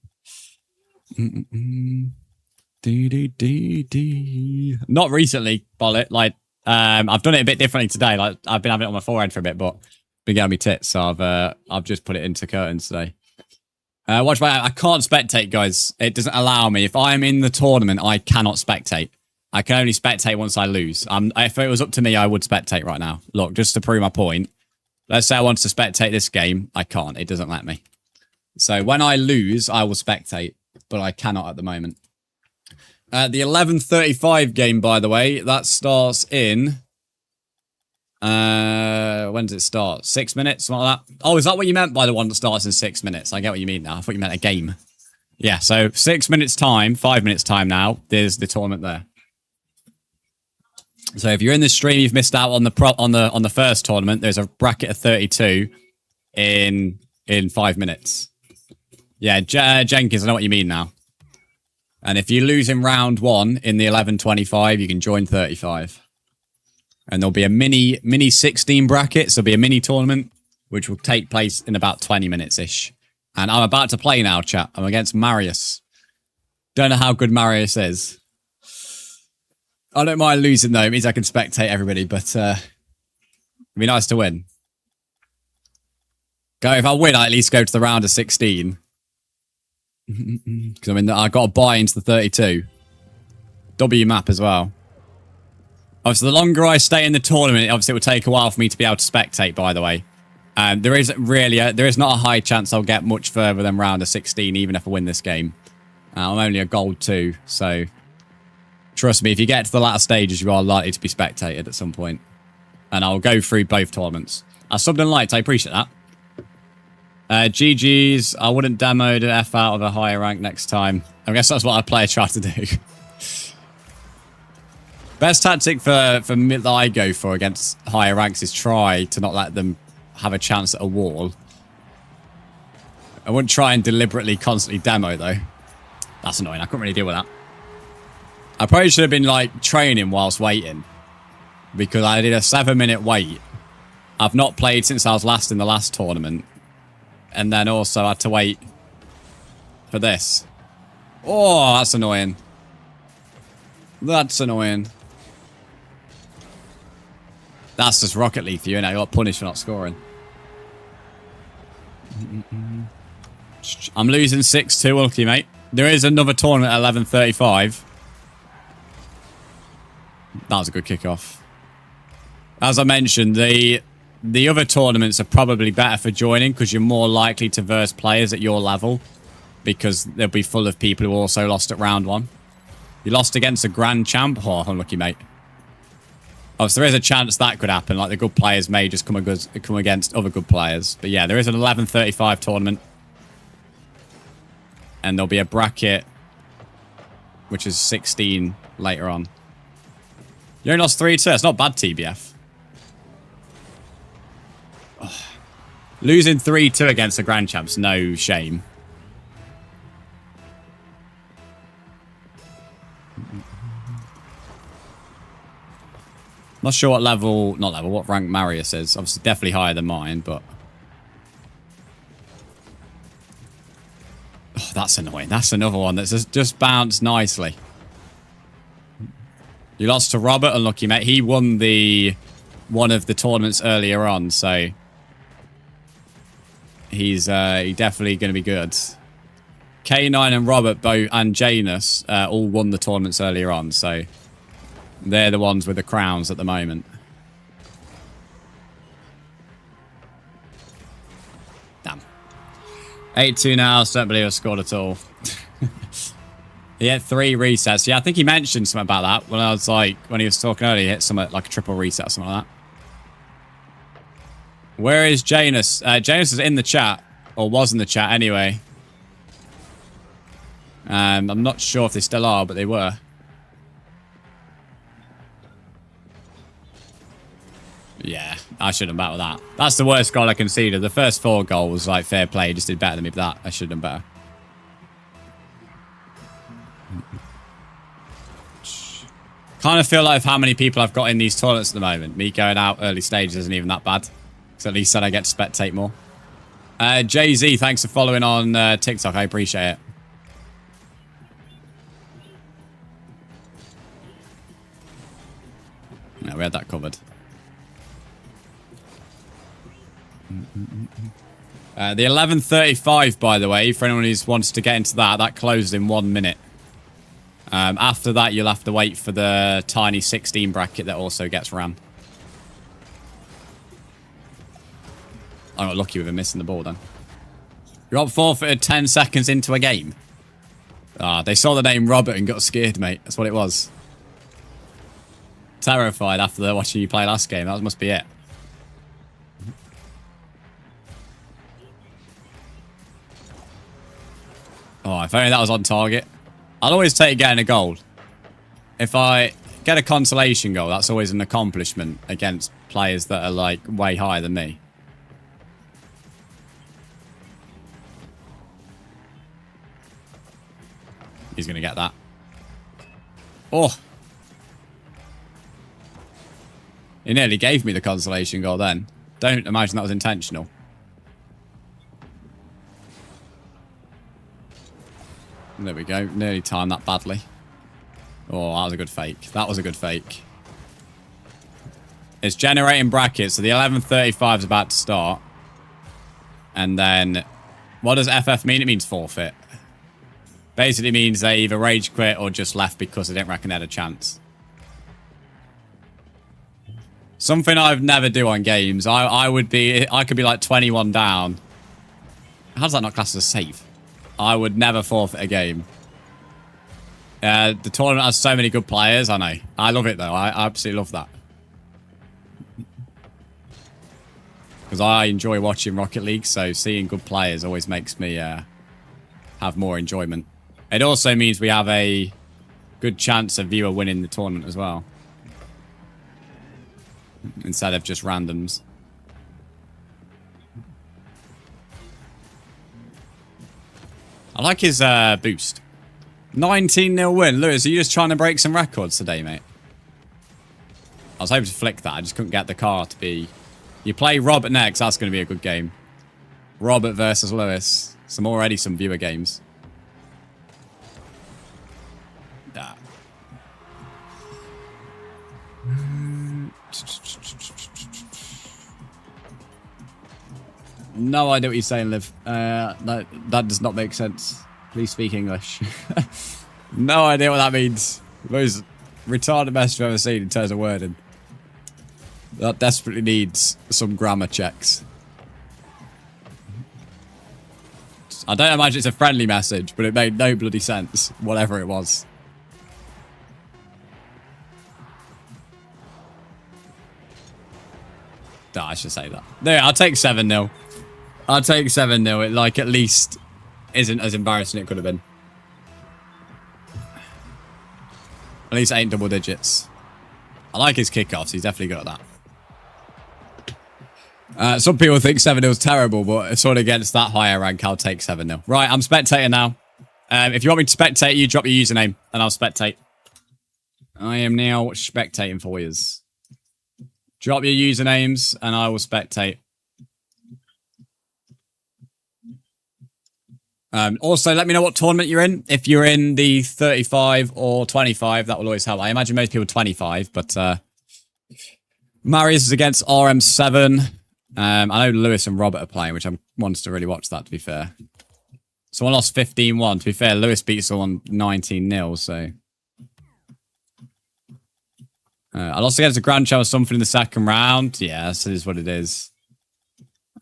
Not recently, Bollet. Like, I've done it a bit differently today. Like I've been having it on my forehead for a bit, but been getting me tits, so I've just put it into curtains today. Watch my. I can't spectate, guys. It doesn't allow me. If I'm in the tournament, I cannot spectate. I can only spectate once I lose. If it was up to me, I would spectate right now. Look, just to prove my point. Let's say I want to spectate this game. I can't. It doesn't let me. So when I lose, I will spectate, but I cannot at the moment. The 11:35 game, by the way, that starts in... when does it start? 6 minutes, something like that. Oh, is that what you meant by the one that starts in 6 minutes? I get what you mean now. I thought you meant a game. Yeah, so 6 minutes time, 5 minutes time now. There's the tournament there. So if you're in this stream, you've missed out on the first tournament. There's a bracket of 32 in 5 minutes. Yeah, Jenkins, I know what you mean now. And if you lose in round 1 in the 11:25, you can join 35. And there'll be a mini 16 brackets. There'll be a mini tournament, which will take place in about 20 minutes-ish. And I'm about to play now, chat. I'm against Marius. Don't know how good Marius is. I don't mind losing, though. It means I can spectate everybody, but it'd be nice to win. If I win, I at least go to the round of 16. Because I mean, I got to buy into the 32. W map as well. Obviously, the longer I stay in the tournament, obviously it will take a while for me to be able to spectate, by the way. There is not a high chance I'll get much further than round of 16, even if I win this game. I'm only a gold 2, so trust me, if you get to the latter stages, you are likely to be spectated at some point. And I'll go through both tournaments. I subbed and liked, I appreciate that. GG's, I wouldn't demo the F out of a higher rank next time. I guess that's what a player tried to do. Best tactic for that I go for against higher ranks is try to not let them have a chance at a wall. I wouldn't try and deliberately constantly demo, though. That's annoying. I couldn't really deal with that. I probably should have been, like, training whilst waiting. Because I did a 7-minute wait. I've not played since I was last in the last tournament. And then also I had to wait for this. Oh, that's annoying. That's annoying. That's just Rocket League for you, and I got punished for not scoring. I'm losing 6-2, unlucky, mate. There is another tournament at 11:35. That was a good kickoff. As I mentioned, the other tournaments are probably better for joining because you're more likely to verse players at your level because they'll be full of people who also lost at round 1. You lost against a grand champ? Oh, unlucky, mate. Oh, so there is a chance that could happen. Like, the good players may just come against other good players. But yeah, there is an 11:35 tournament. And there'll be a bracket, which is 16 later on. You only lost 3-2. That's not bad, TBF. Oh. Losing 3-2 against the grand champs, no shame. Not sure what what rank Marius is. Obviously, definitely higher than mine, but... Oh, that's annoying. That's another one that's just bounced nicely. You lost to Robert, unlucky, mate. He won one of the tournaments earlier on, so... He's definitely going to be good. K9 and Robert and Janus all won the tournaments earlier on, so... They're the ones with the crowns at the moment. Damn. 8-2 now. Don't believe I scored at all. He had 3 resets. Yeah, I think he mentioned something about that when I was like, when he was talking earlier, he hit something like a triple reset or something like that. Where is Janus? Janus is in the chat, or was in the chat anyway. I'm not sure if they still are, but they were. Yeah, I shouldn't battle that. That's the worst goal I conceded. The first 4 goals, like, fair play. Just did better than me for that. I should have done better. Kind of feel like how many people I've got in these tournaments at the moment. Me going out early stages isn't even that bad. Because at least then I get to spectate more. Jay-Z, thanks for following on TikTok. I appreciate it. Yeah, we had that covered. The 11:35, by the way, for anyone who wants to get into that, that closed in 1 minute. After that, you'll have to wait for the tiny 16 bracket that also gets ran. I got lucky with him missing the ball then. You got forfeited 10 seconds into a game. Ah, they saw the name Robert and got scared, mate. That's what it was. Terrified after watching you play last game. That must be it. Oh, if only that was on target. I'll always take getting a goal. If I get a consolation goal, that's always an accomplishment against players that are, like, way higher than me. He's going to get that. Oh. He nearly gave me the consolation goal then. Don't imagine that was intentional. There we go. Nearly timed that badly. Oh, that was a good fake. That was a good fake. It's generating brackets. So the 11:35 is about to start. And then, what does FF mean? It means forfeit. Basically means they either rage quit or just left because they didn't reckon they had a chance. Something I've never do on games. I could be like 21 down. How does that not class as a save? I would never forfeit a game. The tournament has so many good players. I know. I love it though. I absolutely love that. Because I enjoy watching Rocket League, so seeing good players always makes me have more enjoyment. It also means we have a good chance of viewer winning the tournament as well. Instead of just randoms. I like his boost. 19-0 win. Lewis, are you just trying to break some records today, mate? I was hoping to flick that. I just couldn't get the car to be... You play Robert next. That's going to be a good game. Robert versus Lewis. Already some viewer games. That. No idea what you're saying, Liv. That does not make sense. Please speak English. No idea what that means. Most retarded message I've ever seen in terms of wording. That desperately needs some grammar checks. I don't imagine it's a friendly message, but it made no bloody sense, whatever it was. I should say that. There, I'll take 7-0. I'll take 7-0. It, like, at least isn't as embarrassing as it could have been. At least it ain't double digits. I like his kickoffs. He's definitely good at that. Some people think 7-0 is terrible, but sort of against that higher rank, I'll take 7-0. Right, I'm spectating now. If you want me to spectate, you drop your username, and I'll spectate. I am now spectating for you. Drop your usernames, and I will spectate. Also, let me know what tournament you're in. If you're in the 35 or 25, that will always help. I imagine most people 25, but Marius is against RM7. I know Lewis and Robert are playing, which I wanted to really watch that, to be fair. Someone lost 15-1. To be fair, Lewis beat someone 19-0, so... I lost against a Grand Champ or something in the second round. Yeah, this is what it is.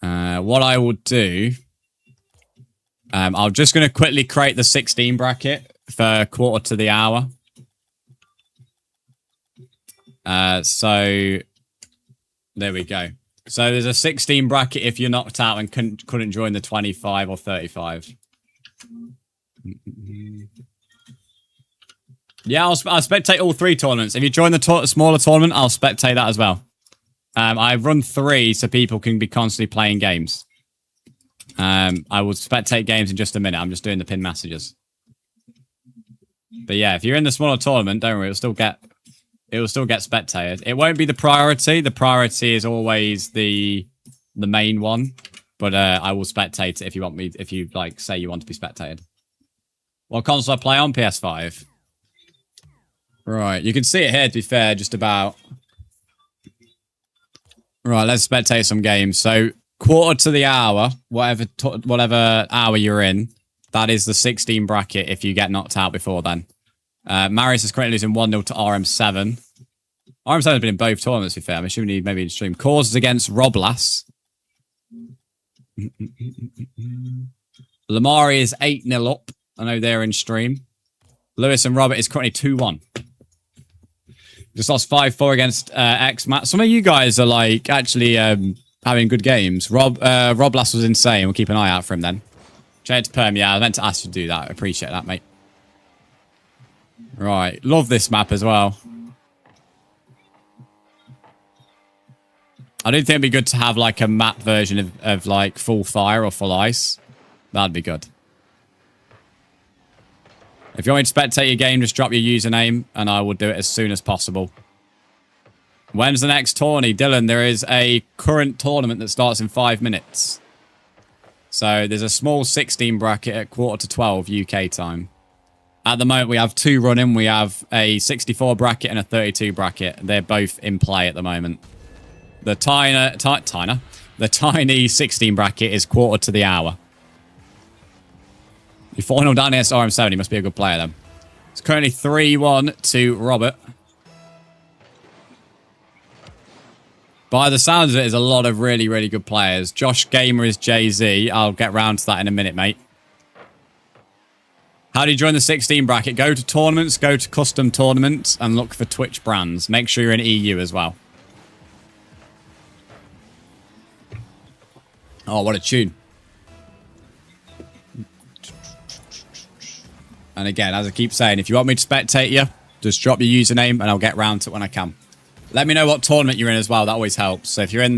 What I will do... I'm just going to quickly create the 16 bracket for quarter to the hour. So, there we go. So, there's a 16 bracket if you're knocked out and couldn't join the 25 or 35. Yeah, I'll spectate all 3 tournaments. If you join the smaller tournament, I'll spectate that as well. I've run 3 so people can be constantly playing games. I will spectate games in just a minute. I'm just doing the pin messages. But yeah, if you're in the smaller tournament, don't worry, it will still get spectated. It won't be the priority. The priority is always the main one. But I will spectate it if you want me. If you like, say you want to be spectated. What console I play on? PS5. Right, you can see it here. To be fair, just about. Right, let's spectate some games. So, quarter to the hour, whatever hour you're in, that is the 16 bracket if you get knocked out before then. Marius is currently losing 1-0 to RM7. RM7 has been in both tournaments, to be fair. I'm assuming he maybe in stream. Causes against Roblas. Lamari is 8-0 up. I know they're in stream. Lewis and Robert is currently 2-1. Just lost 5-4 against X-Mat. Some of you guys are like actually having good games. Roblas was insane. We'll keep an eye out for him then. Change to Perm. Yeah, I meant to ask you to do that. I appreciate that, mate. Right. Love this map as well. I do think it'd be good to have like a map version of like full fire or full ice. That'd be good. If you want me to spectate your game, just drop your username and I will do it as soon as possible. When's the next tourney? Dylan, there is a current tournament that starts in 5 minutes. So there's a small 16 bracket at 11:45 UK time. At the moment, we have 2 running. We have a 64 bracket and a 32 bracket. They're both in play at the moment. The tiny 16 bracket is quarter to the hour. You're 4-0 down against RM7. He must be a good player then. It's currently 3-1 to Robert. By the sounds of it, there's a lot of really, really good players. Josh Gamer is Jay-Z. I'll get round to that in a minute, mate. How do you join the 16 bracket? Go to tournaments, go to custom tournaments, and look for Twitch brands. Make sure you're in EU as well. Oh, what a tune. And again, as I keep saying, if you want me to spectate you, just drop your username and I'll get round to it when I can. Let me know what tournament you're in as well. That always helps. So if you're in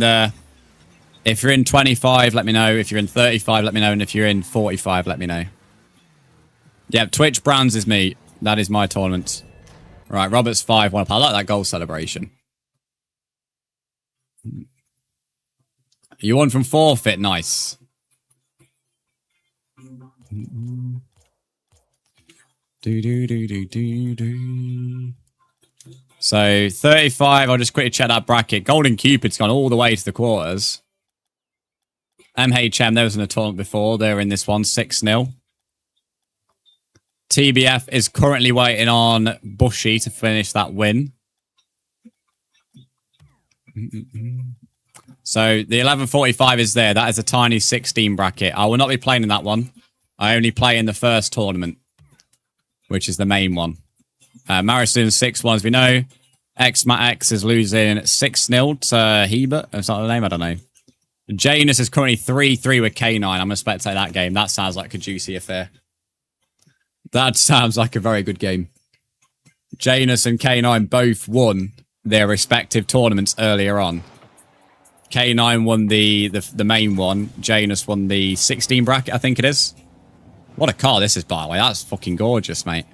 25, let me know. If you're in 35, let me know. And if you're in 45, let me know. Yeah, Twitch Brands is me. That is my tournament. Right, Robert's 5-1 up. I like that goal celebration. You won from forfeit. Nice. So 35, I'll just quickly check that bracket. Golden Cupid's gone all the way to the quarters. MHM, there was in a tournament before. They're in this one, 6-0. TBF is currently waiting on Bushy to finish that win. So the 11:45 is there. That is a tiny 16 bracket. I will not be playing in that one. I only play in the first tournament, which is the main one. Maris doing 6-1, as we know. X is losing 6-0 to Hebert. That's not the name, I don't know. Janus is currently 3-3 with K9. I'm going to spectate that game. That sounds like a juicy affair. That sounds like a very good game. Janus and K9 both won their respective tournaments earlier on. K9 won the main one. Janus won the 16 bracket, I think it is. What a car this is, by the way. That's fucking gorgeous, mate.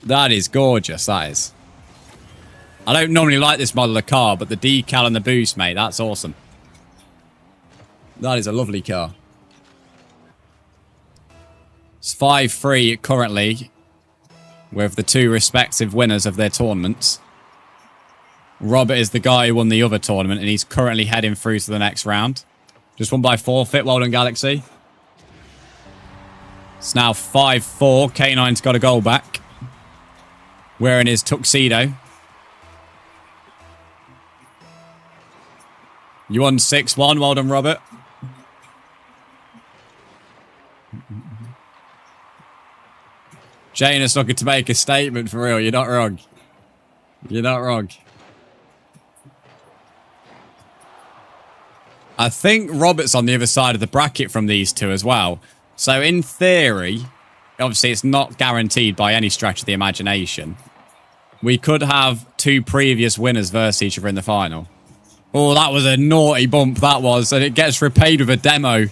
That is gorgeous, that is. I don't normally like this model of car, but the decal and the boost, mate, that's awesome. That is a lovely car. It's 5-3 currently, with the 2 respective winners of their tournaments. Robert is the guy who won the other tournament, and he's currently heading through to the next round. Just won by forfeit. Well done, Galaxy. It's now 5-4. K9's got a goal back. Wearing his tuxedo. You won 6-1. Well done, Robert. Janus looking to make a statement for real. You're not wrong. You're not wrong. I think Robert's on the other side of the bracket from these two as well. So in theory, obviously it's not guaranteed by any stretch of the imagination. We could have 2 previous winners versus each other in the final. Oh, that was a naughty bump, that was. And it gets repaid with a demo.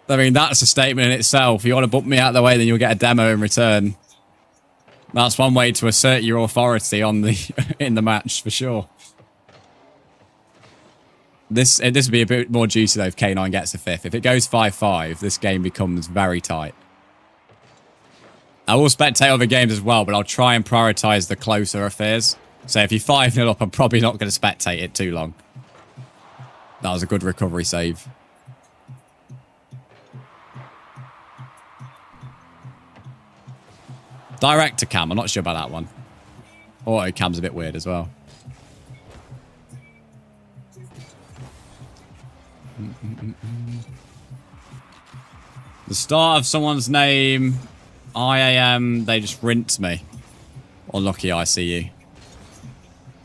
I mean, that's a statement in itself. If you want to bump me out of the way, then you'll get a demo in return. That's one way to assert your authority on the in the match, for sure. This would be a bit more juicy, though, if K9 gets a 5th. If it goes 5-5, this game becomes very tight. I will spectate other games as well, but I'll try and prioritise the closer affairs. So if you're 5-0 up, I'm probably not going to spectate it too long. That was a good recovery save. Direct to cam. I'm not sure about that one. Auto cam's a bit weird as well. The start of someone's name, IAM, they just rinse me. Unlucky ICU.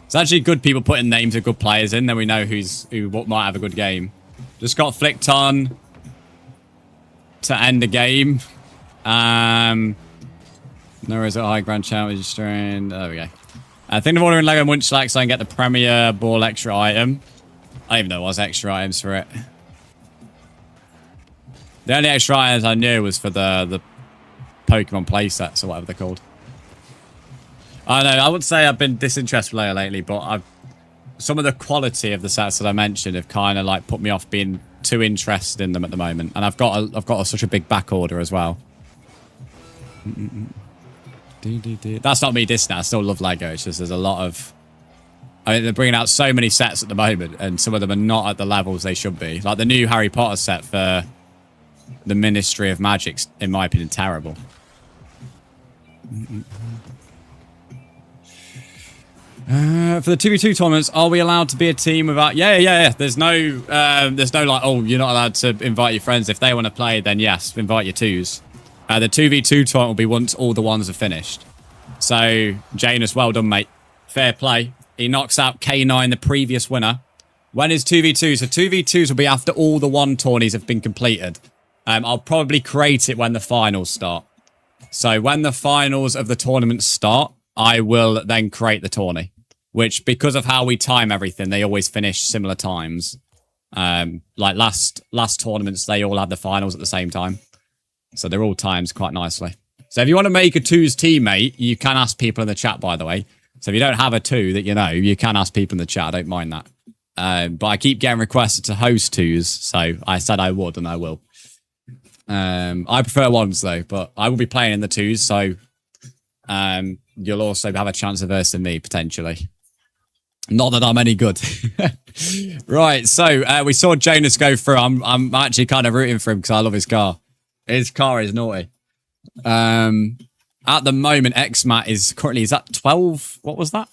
It's actually good people putting names of good players in, then we know who might have a good game. Just got flicked on to end the game. No is a high ground challenge strain. There we go. I think the order in Lego Munchlax so I can get the Premier Ball extra item. I don't even know there was extra items for it. The only extra items I knew was for the Pokemon playsets or whatever they're called. I know, I would say I've been disinterested with Lego lately, but some of the quality of the sets that I mentioned have kind of like put me off being too interested in them at the moment. And I've got such a big back order as well. That's not me dissing. I still love Lego. It's just there's a lot of... I mean, they're bringing out so many sets at the moment, and some of them are not at the levels they should be. Like the new Harry Potter set for the Ministry of Magic's, in my opinion, terrible. For the 2v2 tournaments, are we allowed to be a team without... Yeah. There's no like, oh, you're not allowed to invite your friends. If they want to play, then yes, invite your twos. The 2v2 tournament will be once all the ones are finished. So, Janus, well done, mate. Fair play. He knocks out K9, the previous winner. When is 2v2? So 2v2s will be after all the one tourneys have been completed. I'll probably create it when the finals start. So when the finals of the tournament start, I will then create the tourney. Which, because of how we time everything, they always finish similar times. Like last tournaments, they all had the finals at the same time. So they're all timed quite nicely. So if you want to make a twos teammate, you can ask people in the chat, by the way. So if you don't have a two that you know, you can ask people in the chat. I don't mind that. But I keep getting requested to host twos. So I said I would, and I will. I prefer ones, though. But I will be playing in the twos. So you'll also have a chance of versing me, potentially. Not that I'm any good. Right. So we saw Janus go through. I'm actually kind of rooting for him because I love his car. His car is naughty. At the moment, XMAT is currently, is that 12? What was that?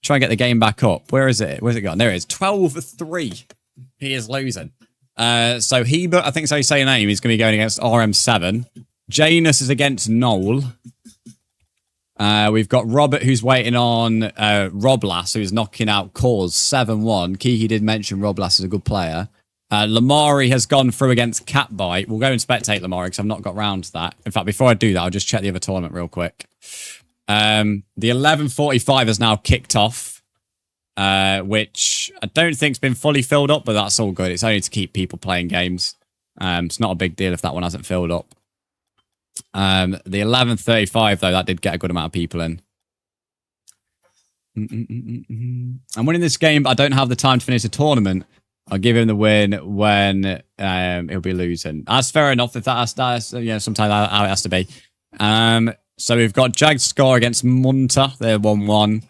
Try and get the game back up. Where is it? Where's it gone? There it is. 12-3. He is losing. So Hebert, I think so you say your name, he's going to be going against RM7. Janus is against Noel. We've got Robert, who's waiting on Roblas, who's knocking out Cause 7-1. Kiki did mention Roblas is a good player. Lamari has gone through against Catbite. We'll go and spectate Lamari because I've not got round to that. In fact, before I do that, I'll just check the other tournament real quick. The 11:45 has now kicked off, which I don't think's been fully filled up, but that's all good. It's only to keep people playing games. It's not a big deal if that one hasn't filled up. The 11:35, though, that did get a good amount of people in. I'm winning this game, but I don't have the time to finish the tournament. I'll give him the win when he'll be losing. That's fair enough. If that's you know, sometimes how it has to be. So we've got Jag score against Munter. They're 1-1.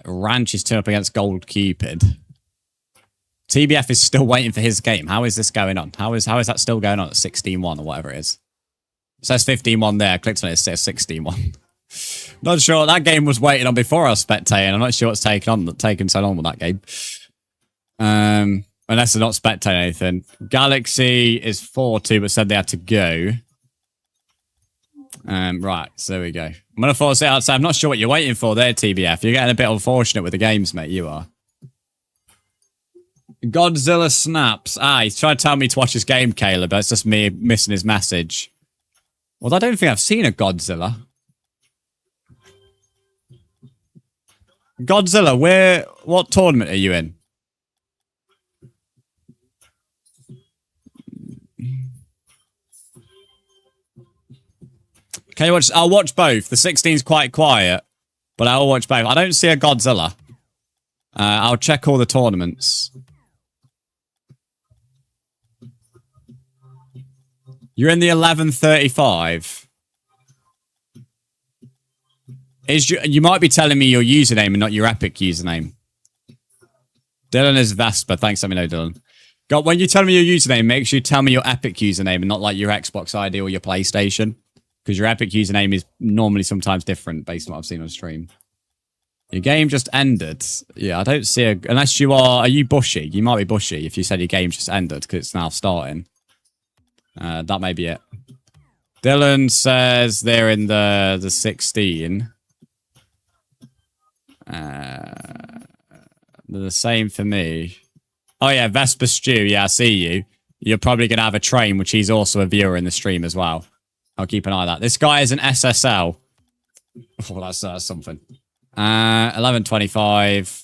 Ranch is turned up against Gold Cupid. TBF is still waiting for his game. How is this going on? How is that still going on at 16-1 or whatever it is? It says 15-1 there. I clicked on it. It says 16-1. Not sure what that game was waiting on before I was spectating. I'm not sure what's taken so long with that game. Unless they're not spectating anything. Galaxy is 4-2, but said they had to go. Right, so there we go. I'm going to force it outside. I'm not sure what you're waiting for there, TBF. You're getting a bit unfortunate with the games, mate. You are. Godzilla snaps. He's trying to tell me to watch his game, Caleb, but it's just me missing his message. Well, I don't think I've seen a Godzilla. Godzilla, what tournament are you in? Can you watch? I'll watch both. The 16's quite quiet, but I'll watch both. I don't see a Godzilla. I'll check all the tournaments. You're in the 11:35. You might be telling me your username and not your Epic username. Dylan is Vespa. Thanks, let me know, Dylan. God, when you tell me your username, make sure you tell me your Epic username and not like your Xbox ID or your PlayStation. Because your Epic username is normally sometimes different based on what I've seen on stream. Your game just ended. Yeah, I don't see a... Unless you are you Bushy? You might be Bushy if you said your game just ended because it's now starting. That may be it. Dylan says they're in the 16. The same for me. Oh yeah, Vespa Stew. Yeah, I see you. You're probably going to have a train, which he's also a viewer in the stream as well. I'll keep an eye on that. This guy is an SSL. Oh, that's something. 11:25.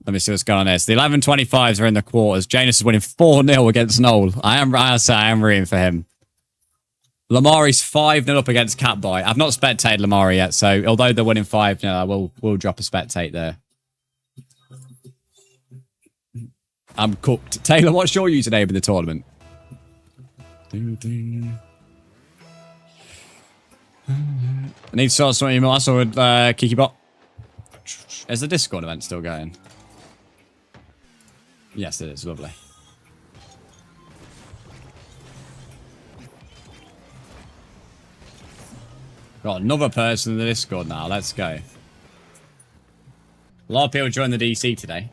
Let me see what's going on here. So the 11:25s are in the quarters. Janus is winning 4-0 against Noel. I am rooting for him. Lamari's 5-0 up against Catboy. I've not spectated Lamari yet, so although they're winning 5-0, I will drop a spectate there. I'm cooked. Taylor, what's your username in the tournament? I need to sort something else with Kikibot. Is the Discord event still going? Yes, it is. Lovely. Got another person in the Discord now. Let's go. A lot of people joined the DC today.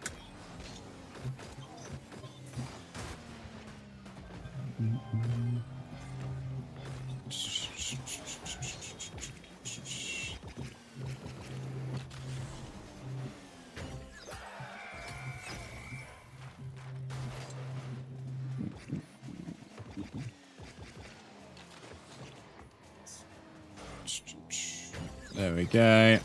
There we go.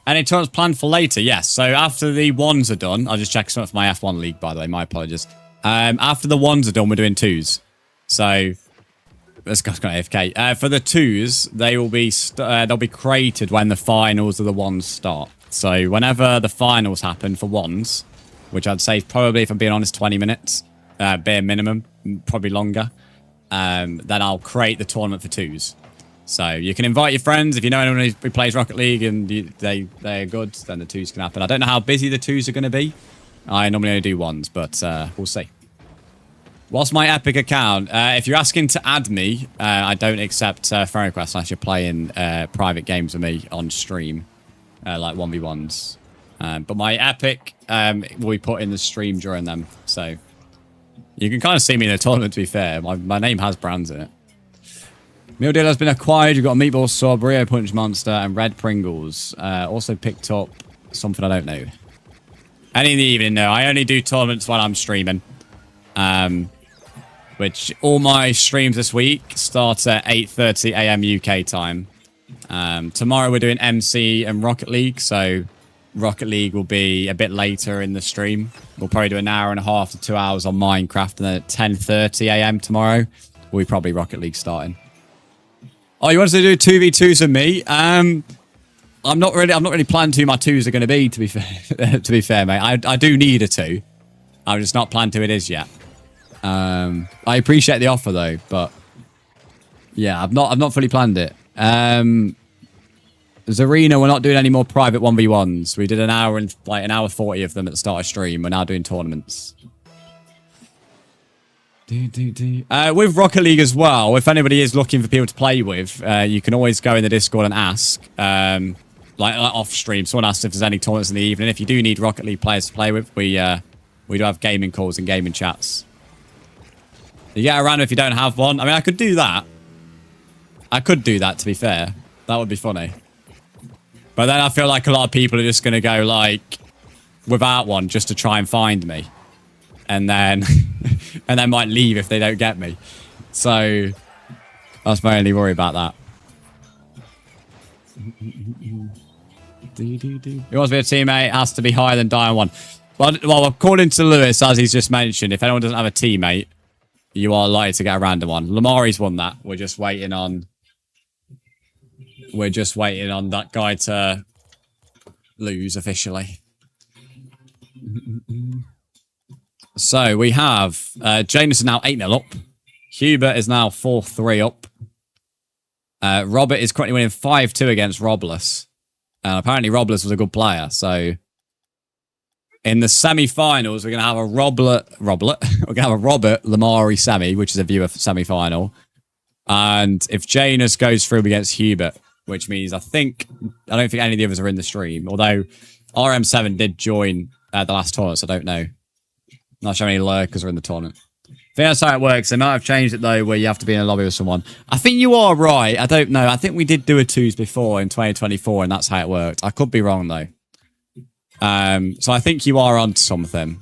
Any tournaments planned for later? Yes. So after the ones are done, I'll just check something for my F1 league, by the way. My apologies. After the ones are done, we're doing twos. So let's go AFK. For the twos, they will be they'll be created when the finals of the ones start. So whenever the finals happen for ones, which I'd say probably, if I'm being honest, 20 minutes, bare minimum, probably longer, then I'll create the tournament for twos. So you can invite your friends. If you know anyone who plays Rocket League and they're good, then the twos can happen. I don't know how busy the twos are going to be. I normally only do ones, but we'll see. What's my Epic account? If you're asking to add me, I don't accept friend requests unless you're playing private games with me on stream, like 1v1s. But my Epic will be put in the stream during them. So you can kind of see me in the tournament, to be fair. My name has brands in it. Meal deal has been acquired. You've got a meatball saw, burrito punch monster, and red Pringles. Also picked up something I don't know. Any in the evening, no. I only do tournaments while I'm streaming. Which all my streams this week start at 8:30 AM UK time. Tomorrow we're doing MC and Rocket League, so Rocket League will be a bit later in the stream. We'll probably do an hour and a half to 2 hours on Minecraft, and then at 10:30 AM tomorrow, we'll be probably Rocket League starting. Oh, you wanted to do 2v2s with me? I'm not really planning who my twos are going to be, to be fair. To be fair, mate. I do need a two. I'm just not planning who it is yet. I appreciate the offer though, but yeah, I've not fully planned it. Zarina, we're not doing any more private 1v1s. We did an hour 40 of them at the start of stream. We're now doing tournaments. With Rocket League as well, if anybody is looking for people to play with, you can always go in the Discord and ask, like off stream. Someone asked if there's any tournaments in the evening. If you do need Rocket League players to play with, we do have gaming calls and gaming chats. You get around if you don't have one. I mean, I could do that. I could do that, to be fair. That would be funny. But then I feel like a lot of people are just going to go, like, without one just to try and find me. And then and they might leave if they don't get me. So that's my only worry about that. Who wants to be a teammate has to be higher than Dion 1. Well, according to Lewis, as he's just mentioned, if anyone doesn't have a teammate, you are likely to get a random one. Lamari's won that. We're just waiting on that guy to lose officially. So we have Janus is now 8-0 up. Hubert is now 4-3 up. Robert is currently winning 5-2 against Robless. And apparently Robles was a good player. So in the semi-finals, we're going to have a Robert Lamari semi, which is a viewer semi-final. And if Janus goes through against Hubert, which means I don't think any of the others are in the stream. Although RM7 did join the last tournament, so I don't know. Not sure how many lurkers are in the tournament. I think that's how it works. They might have changed it, though, where you have to be in a lobby with someone. I think you are right. I don't know. I think we did do a twos before in 2024, and that's how it worked. I could be wrong, though. So I think you are onto something.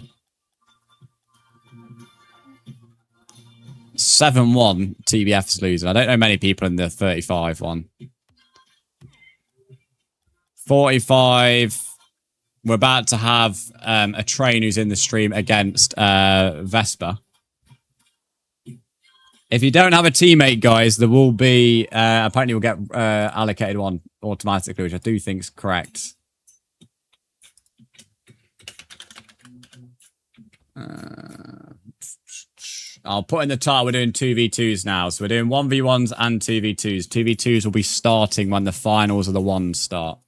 7-1, TBF is losing. I don't know many people in the 35 one. 45... We're about to have a train who's in the stream against Vespa. If you don't have a teammate, guys, there will be... apparently we'll get allocated one automatically, which I do think is correct. I'll put in the title, we're doing 2v2s now. So we're doing 1v1s and 2v2s. 2v2s will be starting when the finals of the ones start.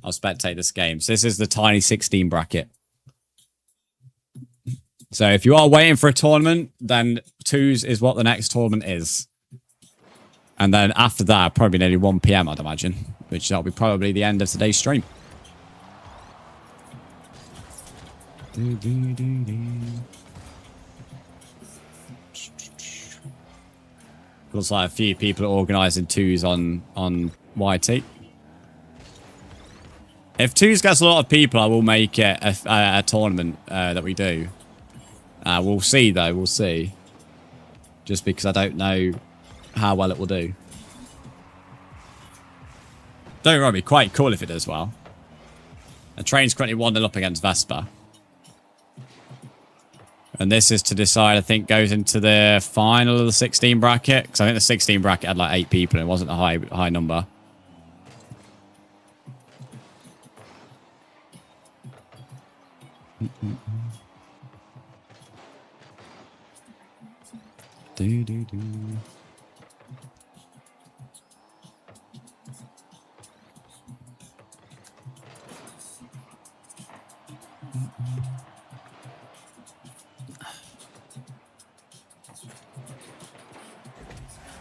I'll spectate this game. So this is the tiny 16 bracket. So if you are waiting for a tournament, then twos is what the next tournament is. And then after that, probably nearly 1 PM, I'd imagine. Which that'll be probably the end of today's stream. Looks like a few people are organising twos on YT. If twos gets a lot of people, I will make it a tournament that we do. We'll see, though. We'll see. Just because I don't know how well it will do. Don't worry, it'd be quite cool if it does well. The train's currently 1-0 up against Vespa. And this is to decide, I think, goes into the final of the 16 bracket. Because I think the 16 bracket had like 8 people and it wasn't a high number.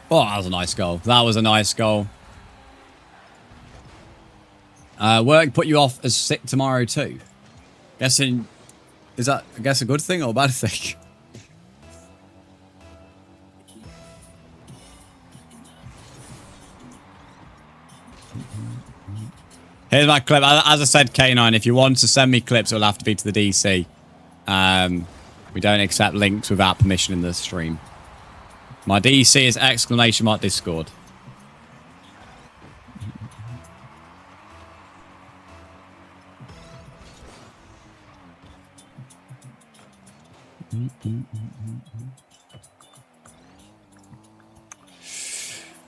Oh, that was a nice goal. That was a nice goal. Work put you off as sick tomorrow too. Guessing, is that, I guess, a good thing or a bad thing? Here's my clip. As I said, K9, if you want to send me clips, it'll have to be to the DC. We don't accept links without permission in the stream. My DC is !Discord.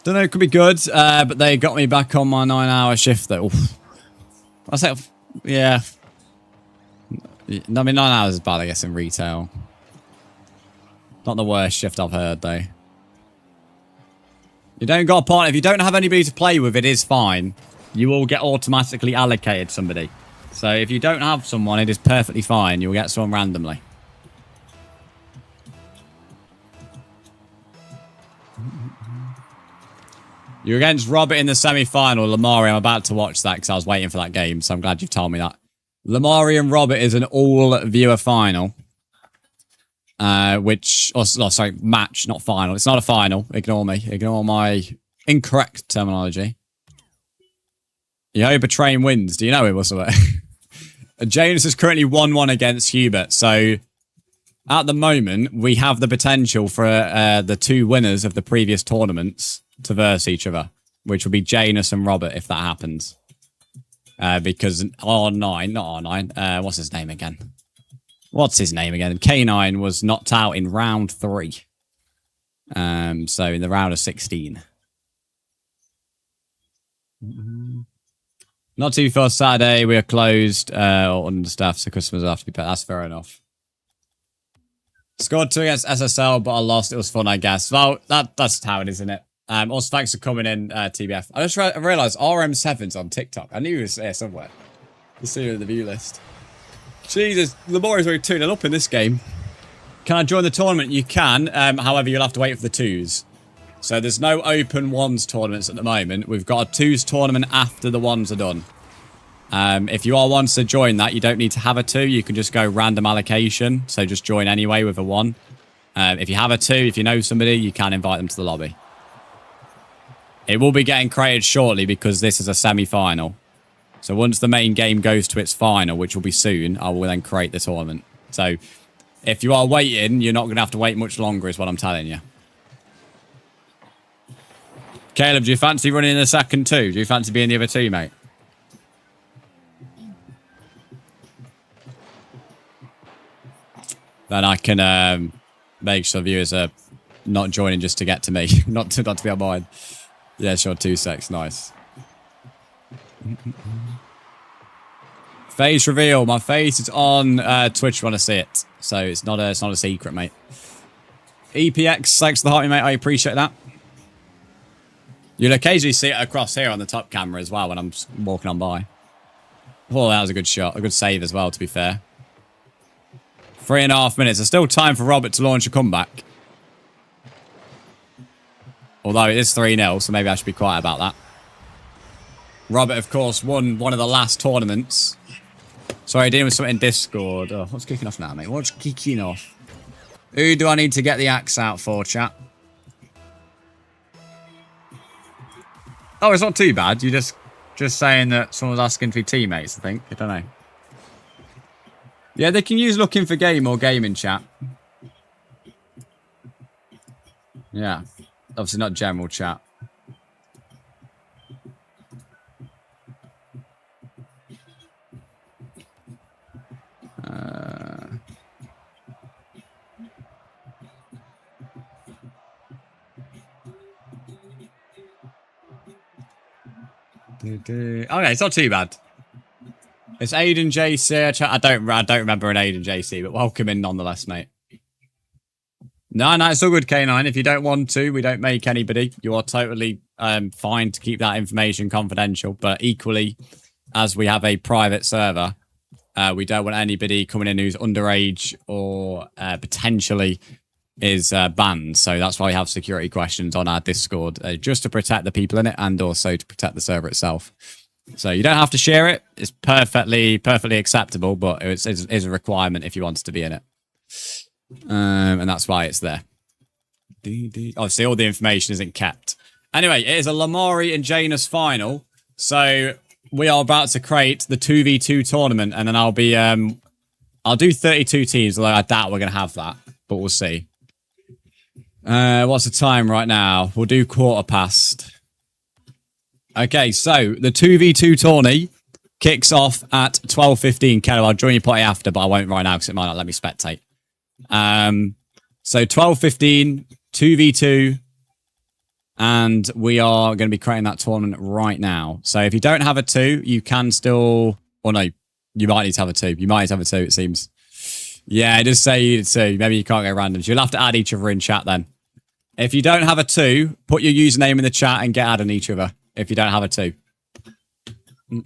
Don't know, it could be good, but they got me back on my 9-hour shift though. Oof. I say, yeah. I mean, 9 hours is bad, I guess, in retail. Not the worst shift I've heard, though. You don't got a partner. If you don't have anybody to play with, it is fine. You will get automatically allocated somebody. So if you don't have someone, it is perfectly fine. You'll get someone randomly. You're against Robert in the semi-final. Lamari, I'm about to watch that because I was waiting for that game, so I'm glad you've told me that. Lamari and Robert is an all-viewer final. Sorry, match, not final. It's not a final. Ignore me. Ignore my incorrect terminology. Yehoba Train wins. Do you know it, wasn't it? James is currently 1-1 against Hubert, so at the moment, we have the potential for the two winners of the previous tournaments to verse each other, which will be Janus and Robert if that happens. Because R9, not R9, what's his name again? K9 was knocked out in round 3. So in the round of 16. Not too far Saturday, we are closed or understaffed, so customers will have to be paid. That's fair enough. Scored 2 against SSL, but I lost. It was fun, I guess. Well, that's how it is, isn't it? Also, thanks for coming in, TBF. I just realised RM7's on TikTok. I knew he was there somewhere. You see him in the view list. Jesus, the boys are 2-0 up in this game. Can I join the tournament? You can. However, you'll have to wait for the 2s. So there's no open 1s tournaments at the moment. We've got a 2s tournament after the 1s are done. If you are wants to join that, you don't need to have a 2. You can just go random allocation. So just join anyway with a 1. If you have a 2, if you know somebody, you can invite them to the lobby. It will be getting created shortly because this is a semi-final. So once the main game goes to its final, which will be soon, I will then create the tournament. So if you are waiting, you're not going to have to wait much longer is what I'm telling you. Caleb, do you fancy running in the second 2? Do you fancy being the other 2, mate? Then I can make sure viewers are not joining just to get to me. not to be on mine. Yeah, sure, 2 secs. Nice. Face reveal. My face is on Twitch. Want to see it, so it's not a secret, mate. EPX, thanks for the heart, mate. I appreciate that. You'll occasionally see it across here on the top camera as well when I'm walking on by. Oh, that was a good shot, a good save as well. To be fair, 3.5 minutes. There's still time for Robert to launch a comeback. Although it is 3-0, so maybe I should be quiet about that. Robert, of course, won one of the last tournaments. Sorry, dealing with something in Discord. Oh, what's kicking off now, mate? What's kicking off? Who do I need to get the axe out for, chat? Oh, it's not too bad. You're just saying that someone's asking for your teammates, I think. I don't know. Yeah, they can use looking for game or game in chat. Yeah. Obviously not general chat. Okay, it's not too bad. It's Aiden JC. I don't remember an Aiden JC, but welcome in nonetheless, mate. No, it's all good, K9. If you don't want to, we don't make anybody. You are totally fine to keep that information confidential. But equally, as we have a private server, we don't want anybody coming in who's underage or potentially is banned. So that's why we have security questions on our Discord, just to protect the people in it and also to protect the server itself. So you don't have to share it. It's perfectly acceptable, but it's a requirement if you want to be in it. And that's why it's there. Obviously, all the information isn't kept. Anyway, it is a Lamari and Janus final. So we are about to create the 2v2 tournament, and then I'll do 32 teams, although I doubt we're going to have that, but we'll see. What's the time right now? We'll do 1:15. Okay, so the 2v2 tourney kicks off at 12:15. Kelly, I'll join your party after, but I won't right now because it might not let me spectate. So 12:15, 2v2, and we are going to be creating that tournament right now. So if you don't have a 2, you can still... Or no, you might need to have a 2. You might need to have a 2, it seems. Yeah, it does say you need a 2. Maybe you can't go random. So you'll have to add each other in chat then. If you don't have a 2, put your username in the chat and get added each other. If you don't have a 2.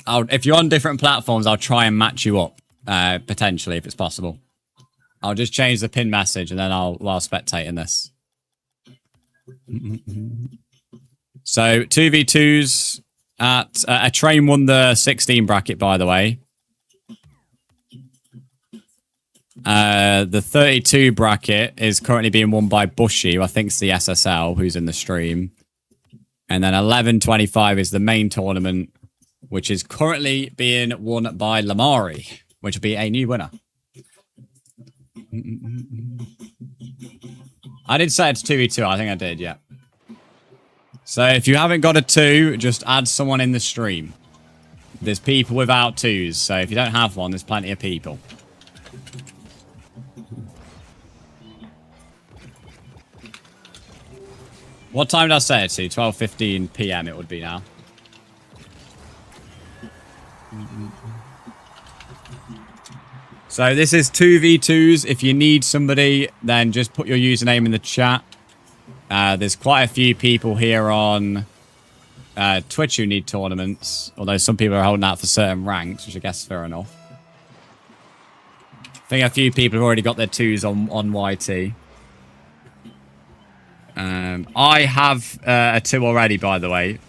If you're on different platforms, I'll try and match you up. Potentially, if it's possible. I'll just change the pin message and then I'll spectate in this. So 2v2s at a train won the 16 bracket, by the way. The 32 bracket is currently being won by Bushy, who I think is the SSL, who's in the stream. And then 11:25 is the main tournament, which is currently being won by Lamari, which will be a new winner. I did say it's 2v2. I think I did, yeah. So if you haven't got a 2, just add someone in the stream. There's people without 2s, so if you don't have one, there's plenty of people. What time did I say it to? 12:15 PM it would be now. So this is 2v2s. If you need somebody, then just put your username in the chat. There's quite a few people here on Twitch who need tournaments, although some people are holding out for certain ranks, which I guess is fair enough. I think a few people have already got their 2s on YT. I have a 2 already, by the way.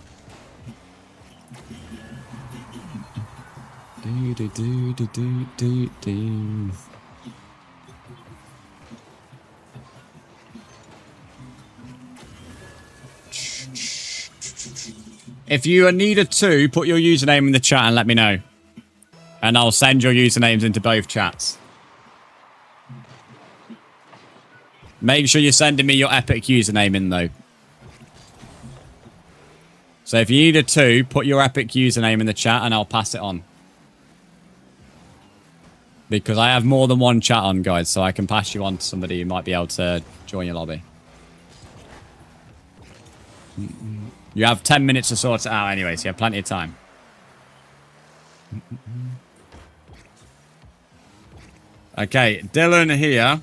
If you need a 2, put your username in the chat and let me know. And I'll send your usernames into both chats. Make sure you're sending me your epic username in, though. So if you need a 2, put your epic username in the chat and I'll pass it on. Because I have more than one chat on, guys, so I can pass you on to somebody who might be able to join your lobby. You have 10 minutes to sort it out anyway, so you have plenty of time. Okay, Dylan here.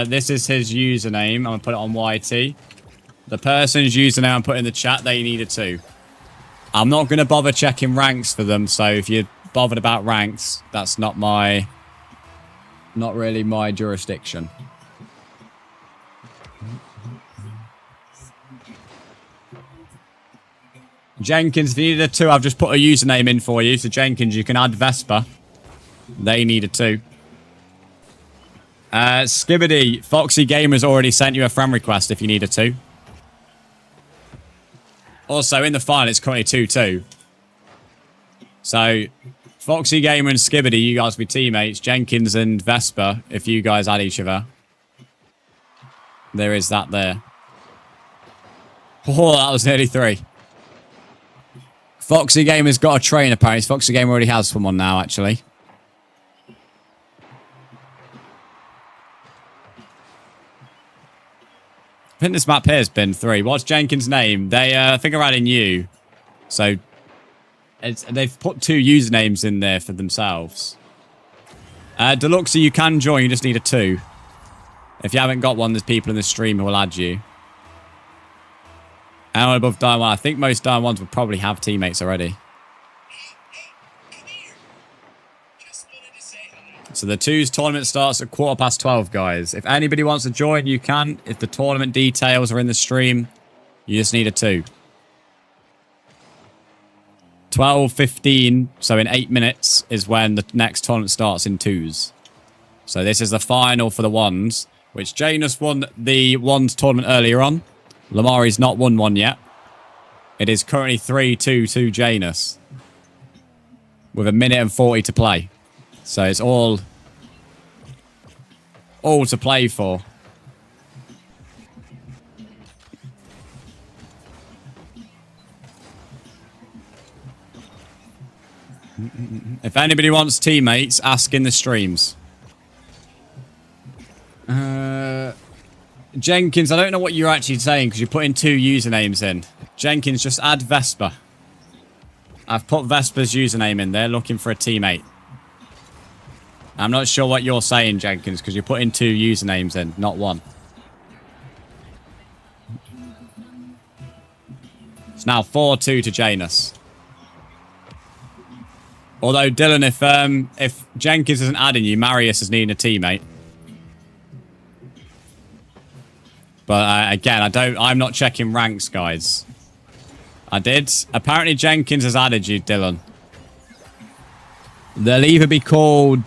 This is his username. I'm going to put it on YT. The person's username I'm putting in the chat, they need a 2. I'm not going to bother checking ranks for them, so if you're bothered about ranks, that's not really my jurisdiction. Jenkins, if you need a 2, I've just put a username in for you. So Jenkins, you can add Vespa. They need a 2. Skibbity, Foxy Gamer's already sent you a friend request if you need a 2. Also, in the final, it's currently 2-2. So, Foxy Gamer and Skibbity, you guys will be teammates. Jenkins and Vespa, if you guys add each other. There is that there. Oh, that was nearly 3. Foxy Gamer's got a train, apparently. Foxy Gamer already has someone now, actually. I think this map here has been 3. What's Jenkins' name? They, I think are adding you. So, they've put 2 usernames in there for themselves. Deluxe, you can join. You just need a 2. If you haven't got one, there's people in the stream who will add you. And above Diamond 1. I think most Diamond 1s will probably have teammates already. So the 2's tournament starts at 12:15, guys. If anybody wants to join, you can. If the tournament details are in the stream, you just need a 2. 12:15, so in 8 minutes, is when the next tournament starts in 2's. So this is the final for the 1s, which Janus won the 1s tournament earlier on. Lamari's not won one yet. It is currently 3-2 to Janus. With 1 minute and 40 to play. So it's all to play for. If anybody wants teammates, ask in the streams. Jenkins, I don't know what you're actually saying because you're putting 2 usernames in. Jenkins, just add Vespa. I've put Vespa's username in there, looking for a teammate. I'm not sure what you're saying, Jenkins, because you're putting 2 usernames in, not 1. It's now 4-2 to Janus. Although, Dylan, if Jenkins isn't adding you, Marius is needing a teammate. But again, I'm not checking ranks, guys. I did. Apparently, Jenkins has added you, Dylan. They'll either be called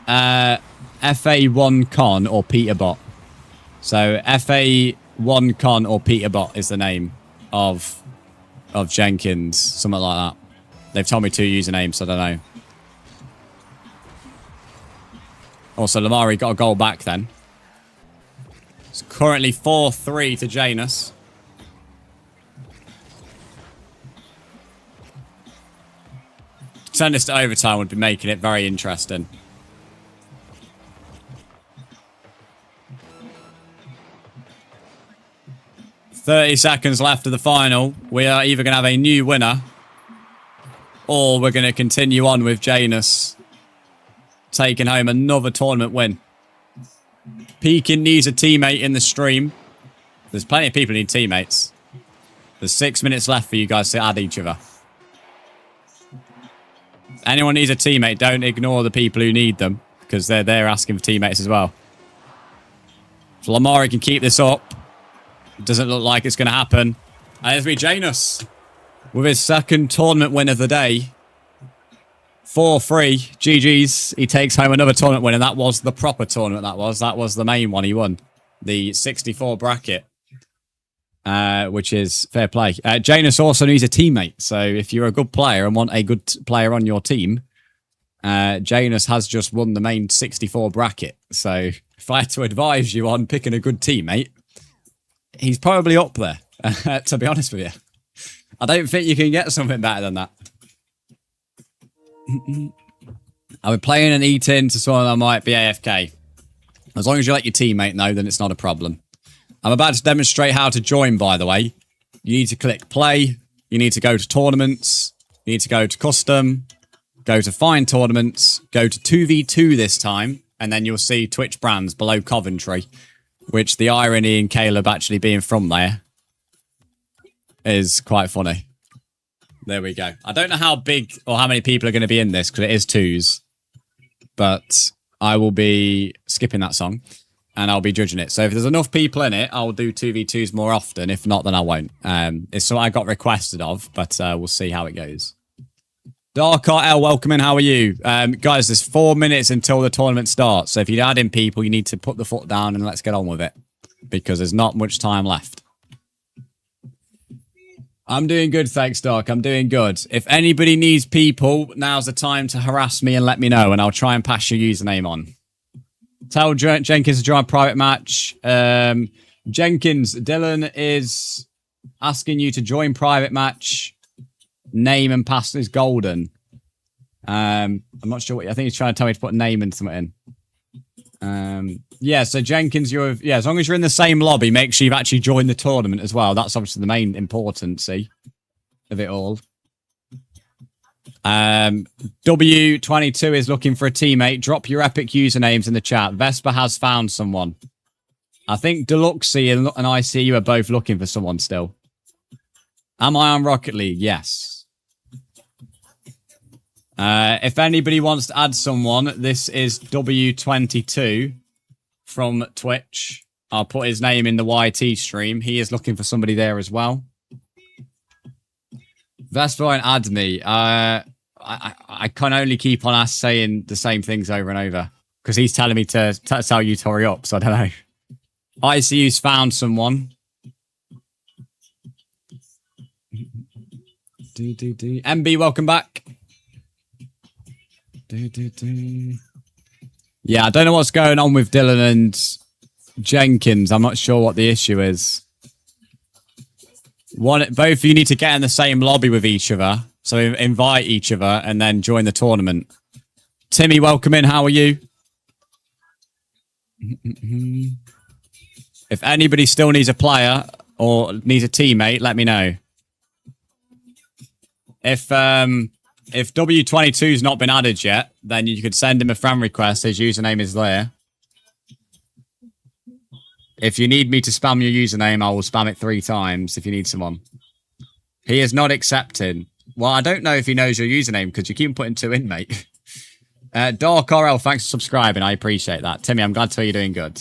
FA1 Con or Peterbot. So FA1 Con or Peterbot is the name of Jenkins, something like that. They've told me 2 usernames, so I don't know. Also, Lamari got a goal back then. It's currently 4-3 to Janus. Turn this to overtime would be making it very interesting. $30 seconds left of the final. We are either going to have a new winner or we're going to continue on with Janus taking home another tournament win. Pekin needs a teammate in the stream. There's plenty of people who need teammates. There's 6 minutes left for you guys to add each other. Anyone needs a teammate, don't ignore the people who need them, because they're asking for teammates as well. If Lamari can keep this up, it doesn't look like it's going to happen. And there's me, Janus, with his second tournament win of the day. 4-3, GG's. He takes home another tournament win, and that was the proper tournament. That was the main one he won. The 64 bracket. Which is fair play. Janus also needs a teammate. So if you're a good player and want a good player on your team, Janus has just won the main 64 bracket. So if I had to advise you on picking a good teammate, he's probably up there, to be honest with you. I don't think you can get something better than that. I'll be playing and eating to someone that might be AFK. As long as you let your teammate know, then it's not a problem. I'm about to demonstrate how to join, by the way. You need to click play. You need to go to tournaments. You need to go to custom. Go to find tournaments. Go to 2v2 this time. And then you'll see Twitch brands below Coventry. Which the irony in Caleb actually being from there is quite funny. There we go. I don't know how big or how many people are going to be in this because it is twos. But I will be skipping that song. And I'll be judging it. So if there's enough people in it, I'll do 2v2s more often. If not, then I won't. It's something I got requested of, but we'll see how it goes. Dark RL, welcome in. How are you? Guys, there's 4 minutes until the tournament starts. So if you add in people, you need to put the foot down and let's get on with it. Because there's not much time left. I'm doing good, thanks, Dark. I'm doing good. If anybody needs people, now's the time to harass me and let me know. And I'll try and pass your username on. Tell Jenkins to join private match. Jenkins, Dylan is asking you to join private match. Name and pass is golden. I'm not sure what. I think he's trying to tell me to put a name and something in. Yeah, so Jenkins, as long as you're in the same lobby, make sure you've actually joined the tournament as well. That's obviously the main importance of it all. W22 is looking for a teammate. Drop your epic usernames in the chat. Vespa has found someone. I think Deluxey and ICU are both looking for someone still. Am I on Rocket League? Yes. If anybody wants to add someone, this is W22 from Twitch. I'll put his name in the YT stream. He is looking for somebody there as well. Vespa won't add me. I can only keep on saying the same things over and over because he's telling me to tell you to hurry up. So I don't know. ICU's found someone. MB, welcome back. Yeah, I don't know what's going on with Dylan and Jenkins. I'm not sure what the issue is. Both of you need to get in the same lobby with each other. So invite each other and then join the tournament. Timmy, welcome in. How are you? If anybody still needs a player or needs a teammate, let me know. If W22's not been added yet, then you could send him a friend request. His username is there. If you need me to spam your username, I will spam it 3 times if you need someone. He is not accepting. Well, I don't know if he knows your username because you keep putting 2 in, mate. Dark RL, thanks for subscribing. I appreciate that. Timmy, I'm glad to hear you're doing good.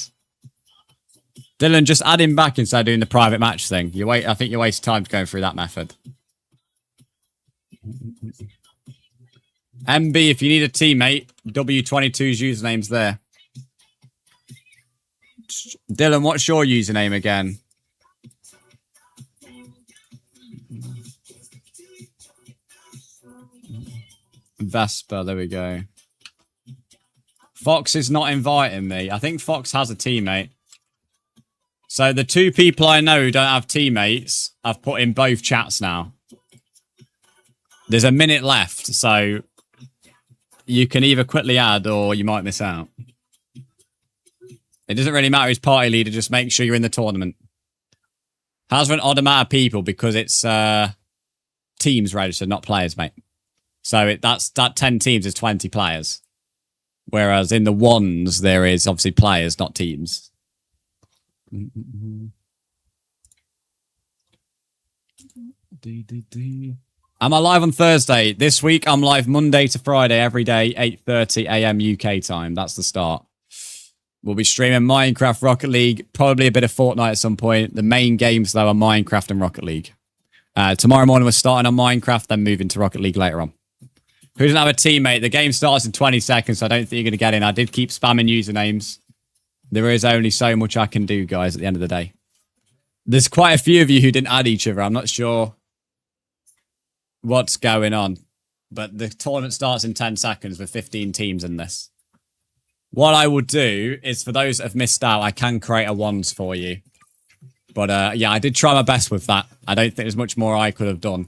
Dylan, just add him back instead of doing the private match thing. I think you waste time going through that method. MB, if you need a teammate, W22's username's there. Dylan, what's your username again? Vespa, there we go. Fox is not inviting me. I think Fox has a teammate. So the 2 people I know who don't have teammates, I've put in both chats now. There's a minute left, so you can either quickly add or you might miss out. It doesn't really matter who's party leader, just make sure you're in the tournament. Has an odd amount of people because it's teams registered, not players, mate. So that 10 teams is 20 players. Whereas in the ones, there is obviously players, not teams. Am I live on Thursday? This week, I'm live Monday to Friday, every day, 8:30 a.m. UK time. That's the start. We'll be streaming Minecraft, Rocket League, probably a bit of Fortnite at some point. The main games, though, are Minecraft and Rocket League. Tomorrow morning, we're starting on Minecraft, then moving to Rocket League later on. Who doesn't have a teammate? The game starts in 20 seconds, so I don't think you're going to get in. I did keep spamming usernames. There is only so much I can do, guys, at the end of the day. There's quite a few of you who didn't add each other. I'm not sure what's going on. But the tournament starts in 10 seconds with 15 teams in this. What I will do is, for those that have missed out, I can create a ones for you. But yeah, I did try my best with that. I don't think there's much more I could have done,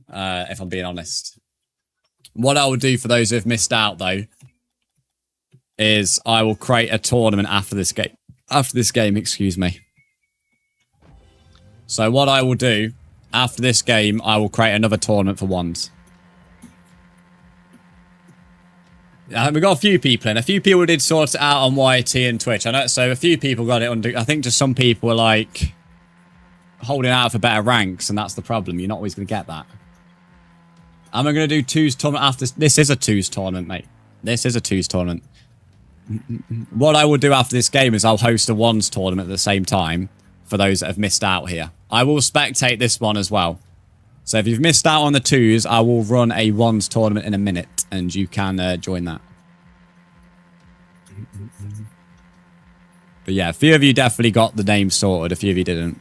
if I'm being honest. What I will do for those who have missed out, though, is I will create a tournament after this game. After this game, excuse me. So what I will do, after this game, I will create another tournament for ones. We've got a few people in. A few people did sort it out on YT and Twitch. I know, so a few people got it under. I think just some people were like holding out for better ranks, and that's the problem. You're not always going to get that. Am I going to do twos tournament after this? This is a twos tournament, mate. This is a twos tournament. What I will do after this game is I'll host a ones tournament at the same time for those that have missed out here. I will spectate this one as well. So if you've missed out on the twos, I will run a ones tournament in a minute, and you can join that. But yeah, a few of you definitely got the name sorted. A few of you didn't.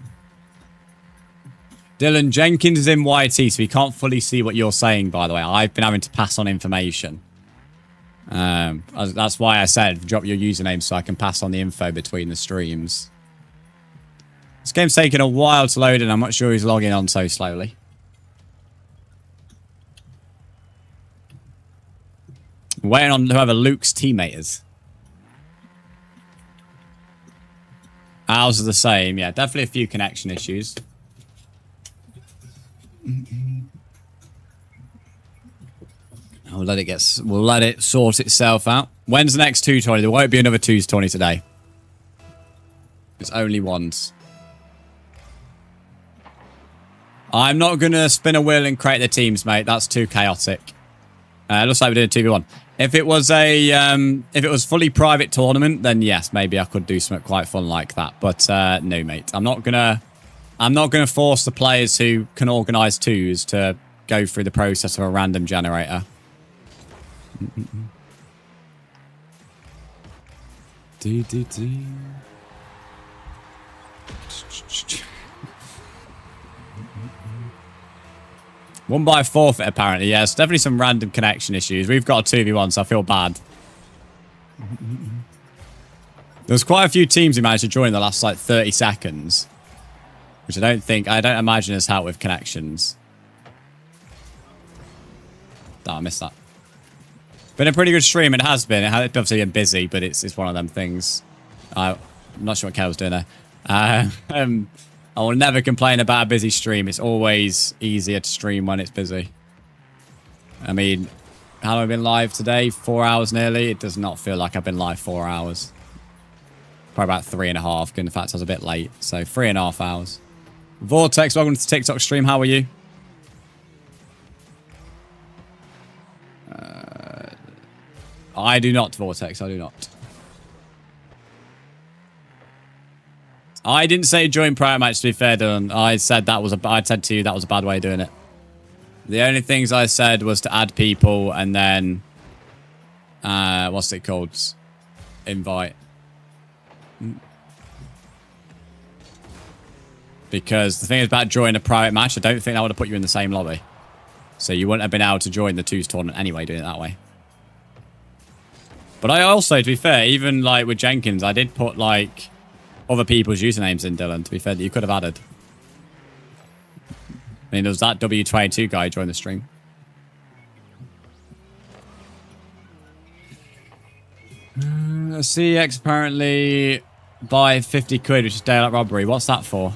Dylan Jenkins is in YT, so we can't fully see what you're saying, by the way. I've been having to pass on information. That's why I said drop your username so I can pass on the info between the streams. This game's taking a while to load, and I'm not sure he's logging on so slowly. Waiting on whoever Luke's teammate is. Ours are the same. Yeah, definitely a few connection issues. We'll let it sort itself out. When's the next 220? There won't be another 220 today. It's only ones. I'm not going to spin a wheel and create the teams, mate. That's too chaotic. Looks like we're doing a 2v1. If it was fully private tournament, then yes, maybe I could do something quite fun like that. But no, mate. I'm not gonna force the players who can organise twos to go through the process of a random generator. One by forfeit, apparently. Yes, definitely some random connection issues. We've got a 2v1, so I feel bad. There's quite a few teams who managed to join in the last, like, 30 seconds. Which I don't imagine has helped with connections. Oh, I missed that. Been a pretty good stream, it has been. It's obviously been busy, but it's one of them things. I'm not sure what Kel was doing there. I will never complain about a busy stream. It's always easier to stream when it's busy. I mean, how long have I been live today? 4 hours nearly. It does not feel like I've been live 4 hours. Probably about 3.5. In fact, I was a bit late. So 3.5 hours. Vortex, welcome to the TikTok stream. How are you? I do not, Vortex. I do not. I didn't say join private match, to be fair, Dylan. I said I said to you that was a bad way of doing it. The only things I said was to add people and then what's it called? Invite. Because the thing is about joining a private match, I don't think that would have put you in the same lobby. So you wouldn't have been able to join the twos tournament anyway, doing it that way. But I also, to be fair, even like with Jenkins, I did put like other people's usernames in, Dylan, to be fair, that you could have added. I mean, there was that W22 guy joined the stream. CX apparently buy 50 quid, which is daylight robbery. What's that for?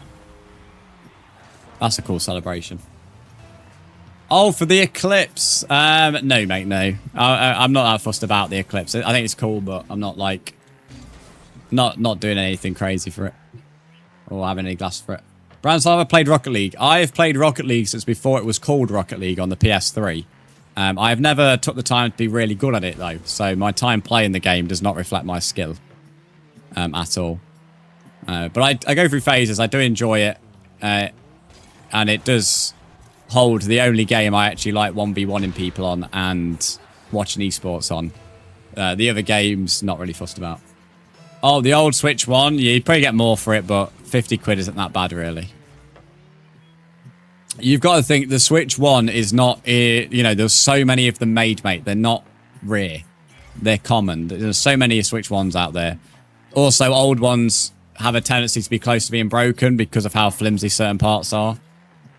That's a cool celebration. Oh, for the eclipse. No, mate, no. I'm not that fussed about the eclipse. I think it's cool, but I'm not like... Not doing anything crazy for it. Or having any glass for it. Brands, I've played Rocket League. I've played Rocket League since before it was called Rocket League on the PS3. I've never took the time to be really good at it, though. So my time playing the game does not reflect my skill at all. But I go through phases. I do enjoy it. And it does hold the only game I actually like 1v1ing people on and watching esports on. The other games, not really fussed about. Oh, the old Switch one? Yeah, you'd probably get more for it, but 50 quid isn't that bad, really. You've got to think the Switch one is not, you know, there's so many of them made, mate. They're not rare. They're common. There's so many Switch ones out there. Also, old ones have a tendency to be close to being broken because of how flimsy certain parts are.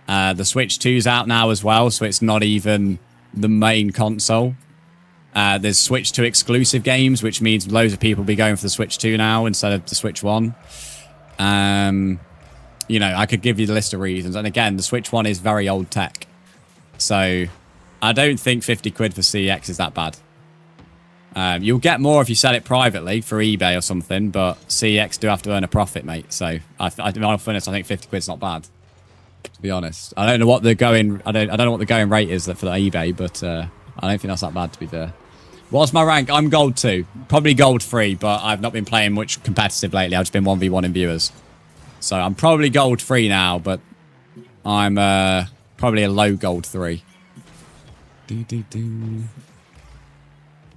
The Switch 2's out now as well, so it's not even the main console. There's Switch 2 exclusive games, which means loads of people will be going for the Switch 2 now instead of the Switch 1. You know, I could give you the list of reasons. And again, the Switch 1 is very old tech. So I don't think 50 quid for CEX is that bad. You'll get more if you sell it privately for eBay or something, but CEX do have to earn a profit, mate. So in all fairness, I think 50 quid's not bad, to be honest. I don't know what the going I don't know what the going rate is for the eBay, but I don't think that's that bad, to be fair. What's my rank? I'm gold 2. Probably gold 3, but I've not been playing much competitive lately. I've just been 1v1 in viewers. So I'm probably gold 3 now, but I'm probably a low gold 3.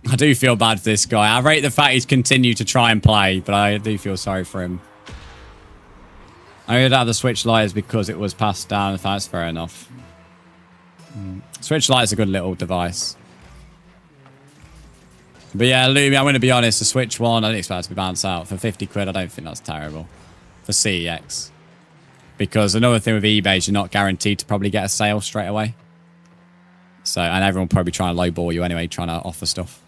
I do feel bad for this guy. I rate the fact he's continued to try and play, but I do feel sorry for him. I heard out the Switch Lite is because it was passed down. If that's fair enough. Switch Lite is a good little device. But yeah, Lumi, I'm going to be honest. The Switch 1, I didn't expect it to be bounced out. For 50 quid, I don't think that's terrible. For CEX. Because another thing with eBay is you're not guaranteed to probably get a sale straight away. So, and everyone will probably try and lowball you anyway, trying to offer stuff.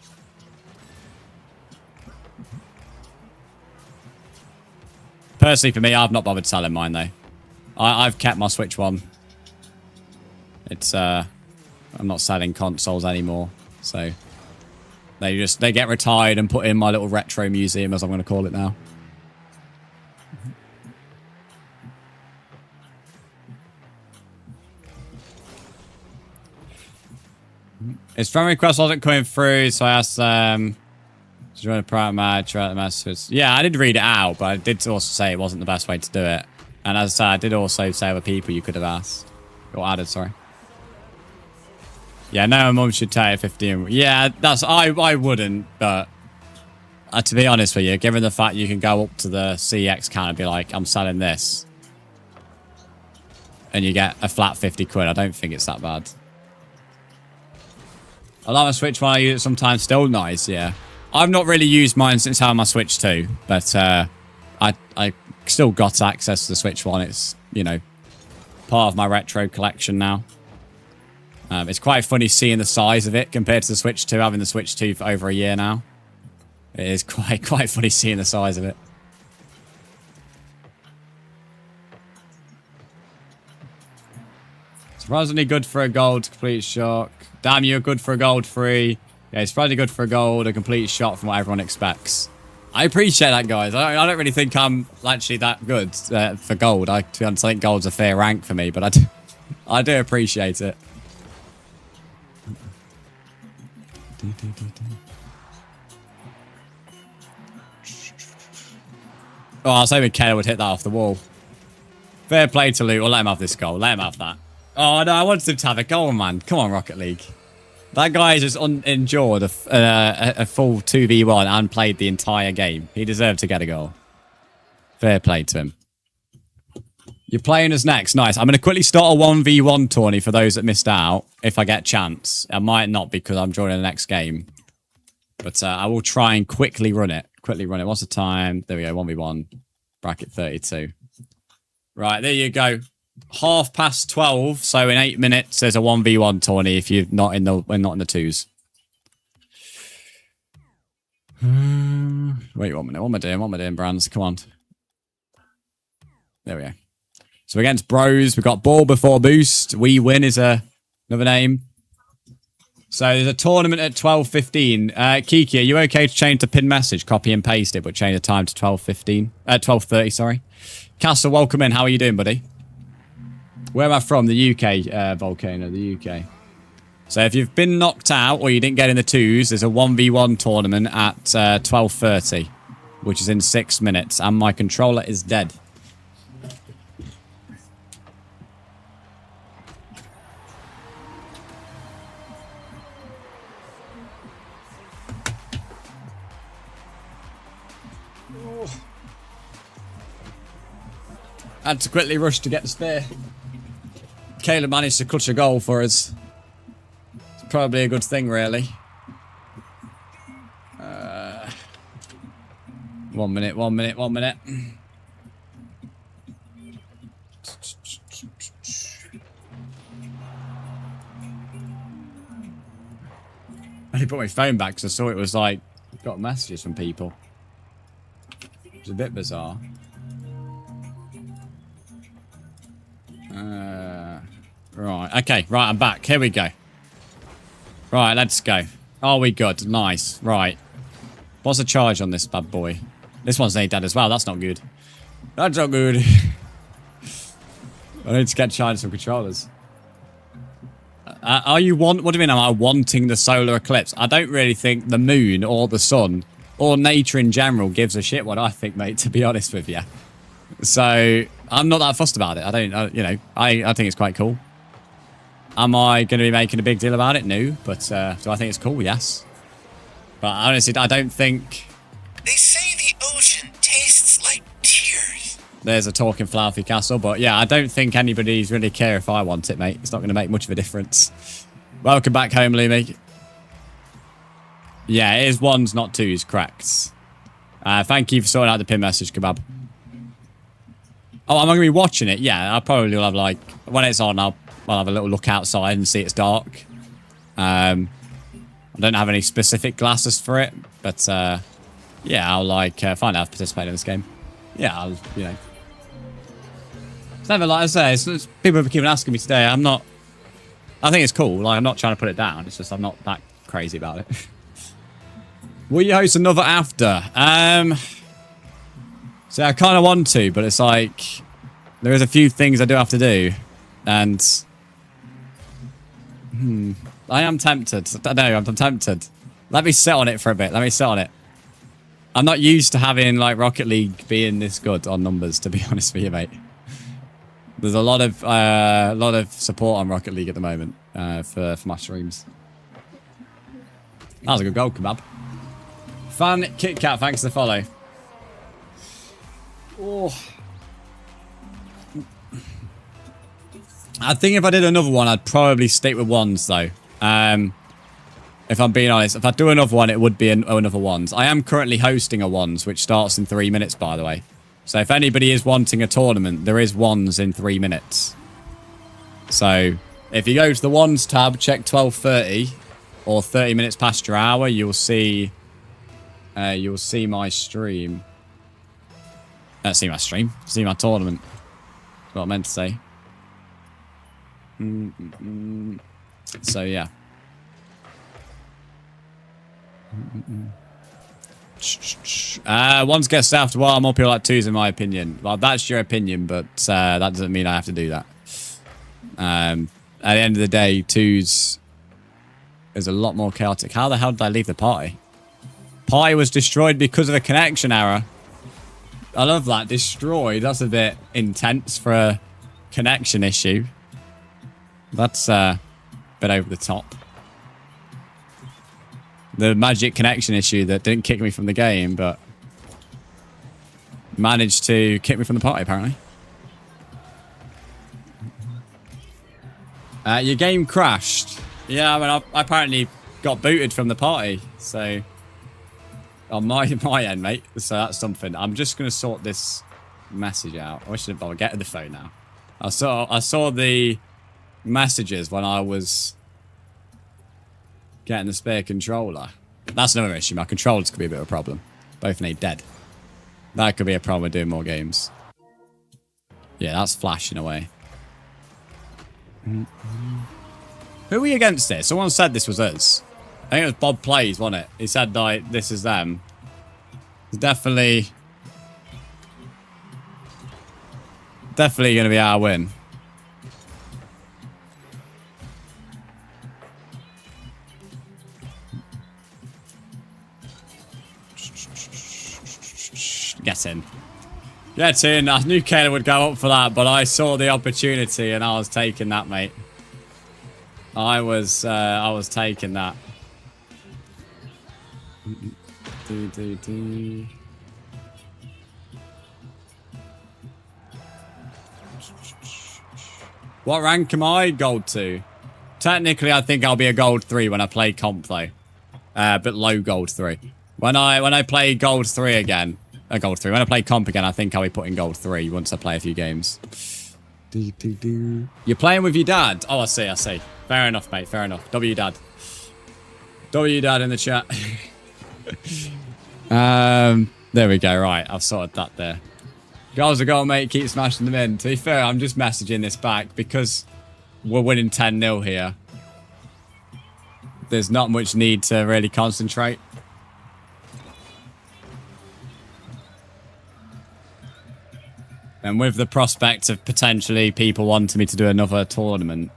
Personally, for me, I've not bothered selling mine, though. I've kept my Switch 1. It's, I'm not selling consoles anymore. So, they get retired and put in my little retro museum, as I'm going to call it now. His friend request wasn't coming through, so I asked do you want a private match? Write the message. Yeah, I did read it out, but I did also say it wasn't the best way to do it. And as I said, I did also say other people you could have asked. Or added, sorry. Yeah, no, my mum should take it 15. Yeah, that's I wouldn't, but to be honest with you, given the fact you can go up to the CX counter and be like, I'm selling this, and you get a flat 50 quid, I don't think it's that bad. I like my Switch when I use it sometimes. Still nice, yeah. I've not really used mine since having my Switch 2, but I still got access to the Switch 1. It's, you know, part of my retro collection now. It's quite funny seeing the size of it compared to the Switch 2, having the Switch 2 for over a year now. It is quite funny seeing the size of it. Surprisingly good for a gold complete shock. Damn, you're good for a gold 3. Yeah, it's probably good for a gold, a complete shot from what everyone expects. I appreciate that, guys. I don't really think I'm actually that good for gold. To be honest, I think gold's a fair rank for me, but I do appreciate it. Oh, I was hoping Kayla would hit that off the wall. Fair play to Luke. We'll let him have this goal. Let him have that. Oh, no, I wanted him to have a goal, man. Come on, Rocket League. That guy just endured a full 2v1 and played the entire game. He deserved to get a goal. Fair play to him. You're playing us next. Nice. I'm going to quickly start a 1v1 tourney for those that missed out, if I get a chance. I might not because I'm joining the next game. But I will try and quickly run it. What's the time? There we go. 1v1. Bracket 32. Right, there you go. 12:30. So in 8 minutes, there's a 1v1 tourney if you're not in the twos. Wait, what am I doing, Brands? Come on. There we go. So against Bros, we've got Ball Before Boost. We Win is another name. So there's a tournament at 12:15. Kiki, are you okay to change the pin message? Copy and paste it, but change the time to 12:30, sorry. Castle, welcome in. How are you doing, buddy? Where am I from? The UK, Volcano, the UK. So if you've been knocked out or you didn't get in the twos, there's a 1v1 tournament at 12:30, which is in 6 minutes, and my controller is dead. Had to quickly rush to get the spare. Caleb managed to clutch a goal for us. It's probably a good thing, really. 1 minute, 1 minute, 1 minute. I only put my phone back because I saw it was like, got messages from people. It was a bit bizarre. Right, okay, right, I'm back. Here we go. Right, let's go. Are we good? Nice. Right. What's the charge on this bad boy? This one's nearly dead as well. That's not good. That's not good. I need to get charged some controllers. Are you what do you mean, am I wanting the solar eclipse? I don't really think the moon or the sun or nature in general gives a shit what I think, mate, to be honest with you. So, I'm not that fussed about it. I don't, you know, I think it's quite cool. Am I going to be making a big deal about it? No. But do I think it's cool? Yes. But honestly, I don't think... They say the ocean tastes like tears. There's a talking Flouthy Castle. But yeah, I don't think anybody's really care if I want it, mate. It's not going to make much of a difference. Welcome back home, Lumi. Yeah, it is ones, not twos. Correct. Thank you for sorting out the pin message, Kebab. Oh, I'm going to be watching it. Yeah, I probably will have, like... When it's on, I'll have a little look outside and see it's dark. I don't have any specific glasses for it, but yeah, I'll like find out if I participate in this game. Yeah, I'll, you know. It's never like I say, it's people keep asking me today. I'm not. I think it's cool. Like I'm not trying to put it down. It's just I'm not that crazy about it. Will you host another after? So I kind of want to, but it's like there is a few things I do have to do, and I am tempted. I know I'm tempted. Let me sit on it for a bit. Let me sit on it. I'm not used to having like Rocket League being this good on numbers, to be honest with you, mate. There's a lot of support on Rocket League at the moment for my streams. That was a good goal, Kebab. Fan Kit Kat, thanks for the follow. Oh. I think if I did another one, I'd probably stick with ones, though. If I'm being honest, if I do another one, it would be another ones. I am currently hosting a ones, which starts in 3 minutes, by the way. So if anybody is wanting a tournament, there is ones in 3 minutes. So if you go to the ones tab, check 12:30 or 30 minutes past your hour, you'll see my stream. See my stream. See my tournament. That's what I meant to say. So yeah. Ones gets after a while, more people like twos in my opinion. Well, that's your opinion, but that doesn't mean I have to do that. At the end of the day, twos is a lot more chaotic. How the hell did I leave the party? Party was destroyed because of a connection error. I love that. Destroyed. That's a bit intense for a connection issue. That's a bit over the top. The magic connection issue that didn't kick me from the game, but managed to kick me from the party, apparently. Your game crashed. Yeah, I mean, I apparently got booted from the party, so... On my end, mate. So that's something. I'm just going to sort this message out. I wish I didn't bother getting the phone now. I saw the messages when I was getting the spare controller. That's another issue. My controllers could be a bit of a problem. Both need dead. That could be a problem with doing more games. Yeah, that's flashing away. Who are we against here? Someone said this was us. I think it was Bob Plays, wasn't it? He said, like, this is them. It's definitely going to be our win. Get in. Get in. I knew Kayla would go up for that, but I saw the opportunity and I was taking that, mate. I was taking that. What rank am I? Gold 2. Technically, I think I'll be a gold 3 when I play comp, though. But low gold 3. When I play gold 3 again, gold 3. When I play comp again, I think I'll be putting gold 3 once I play a few games. You're playing with your dad? Oh, I see. Fair enough, mate. Fair enough. W dad. W dad in the chat. There we go. Right, I've sorted that there. Goals a goal, mate. Keep smashing them in. To be fair, I'm just messaging this back because we're winning 10-0 here. There's not much need to really concentrate. And with the prospect of potentially people wanting me to do another tournament,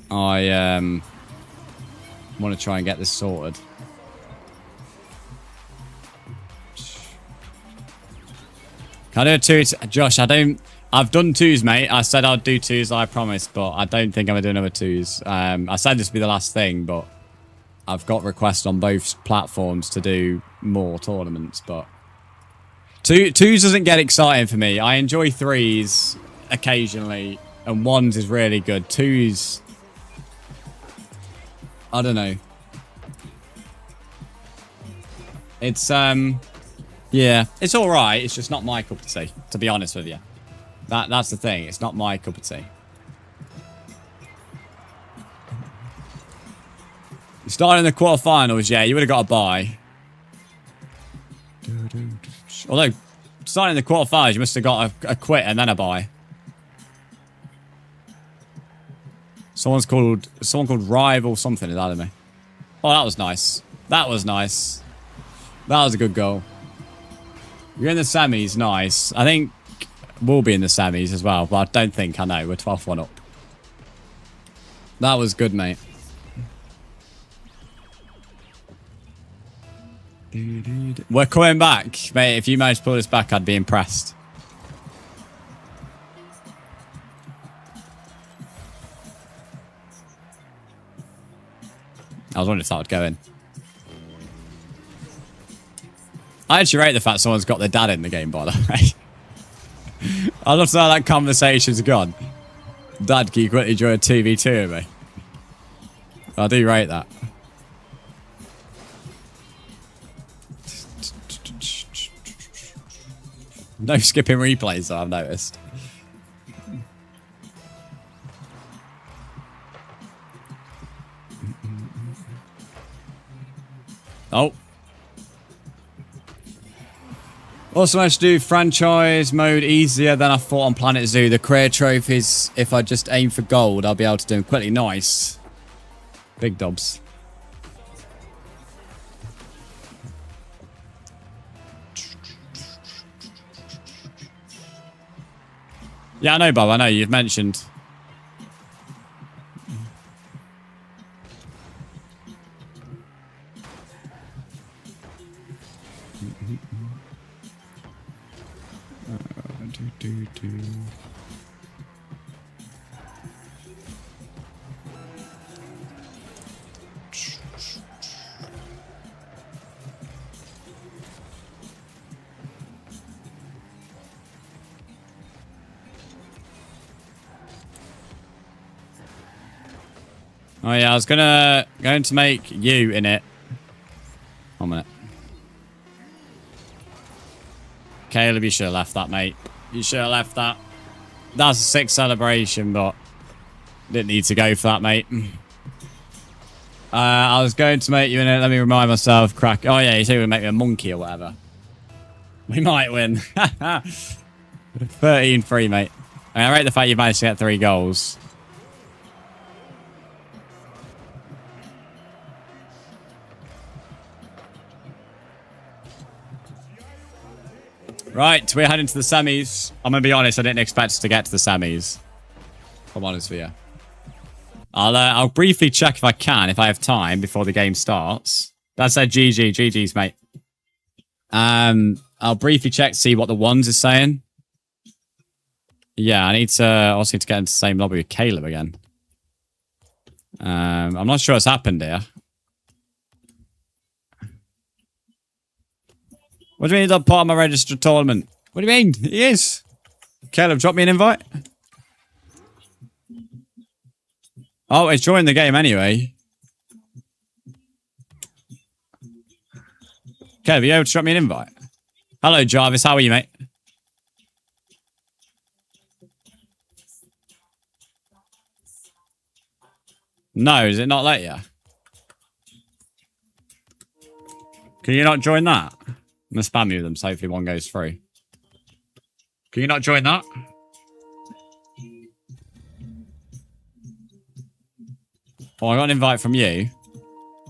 I want to try and get this sorted. Can I do a 2? Josh, I've done 2s, mate. I said I'd do 2s, I promised, but I don't think I'm going to do another 2s. I said this would be the last thing, but I've got requests on both platforms to do more tournaments, but 2s doesn't get exciting for me. I enjoy 3s occasionally, and 1s is really good. 2s, I don't know. It's, yeah, it's all right. It's just not my cup of tea, to be honest with you. That's the thing. It's not my cup of tea. Starting the quarterfinals, yeah, you would have got a bye. Although, starting the quarterfinals, you must have got a quit and then a bye. Someone called Rival something is adding me. Oh, that was nice. That was nice. That was a good goal. You're in the semis, nice. I think we'll be in the semis as well, but I don't think I know. We're 12th one up. That was good, mate. We're coming back, mate. If you manage to pull this back, I'd be impressed. I was wondering if that would go in. I actually rate the fact someone's got their dad in the game, by the way. I love how that conversation's gone. Dad, can you quickly join a 2v2 with me? I do rate that. No skipping replays, though, I've noticed. Oh. Also managed to do franchise mode easier than I thought on Planet Zoo. The career trophies, if I just aim for gold, I'll be able to do them quickly. Nice. Big dobs. Yeah, I know, Bob. I know. You've mentioned. Oh yeah, I was going to make you in it. 1 minute. Caleb, you should have left that, mate. You should have left that. That's a 6th celebration, but didn't need to go for that, mate. I was going to make you in it. Let me remind myself. Crack. Oh yeah, you said you would make me a monkey or whatever. We might win. 13-3, mate. I rate the fact you managed to get 3 goals. Right, we're heading to the semis. I'm going to be honest, I didn't expect us to get to the semis. If I'm honest with you. I'll briefly check if I can, if I have time, before the game starts. That's a GG. GG's, mate. I'll briefly check to see what the ones is saying. Yeah, I need to also need to get into the same lobby with Caleb again. I'm not sure what's happened here. What do you mean he's not part of my registered tournament? What do you mean? He is. Caleb, drop me an invite. Oh, he's joined the game anyway. Caleb, are you able to drop me an invite? Hello, Jarvis. How are you, mate? No, is it not let you? Can you not join that? I'm going to spam you with them so hopefully one goes through. Can you not join that? Oh, I got an invite from you.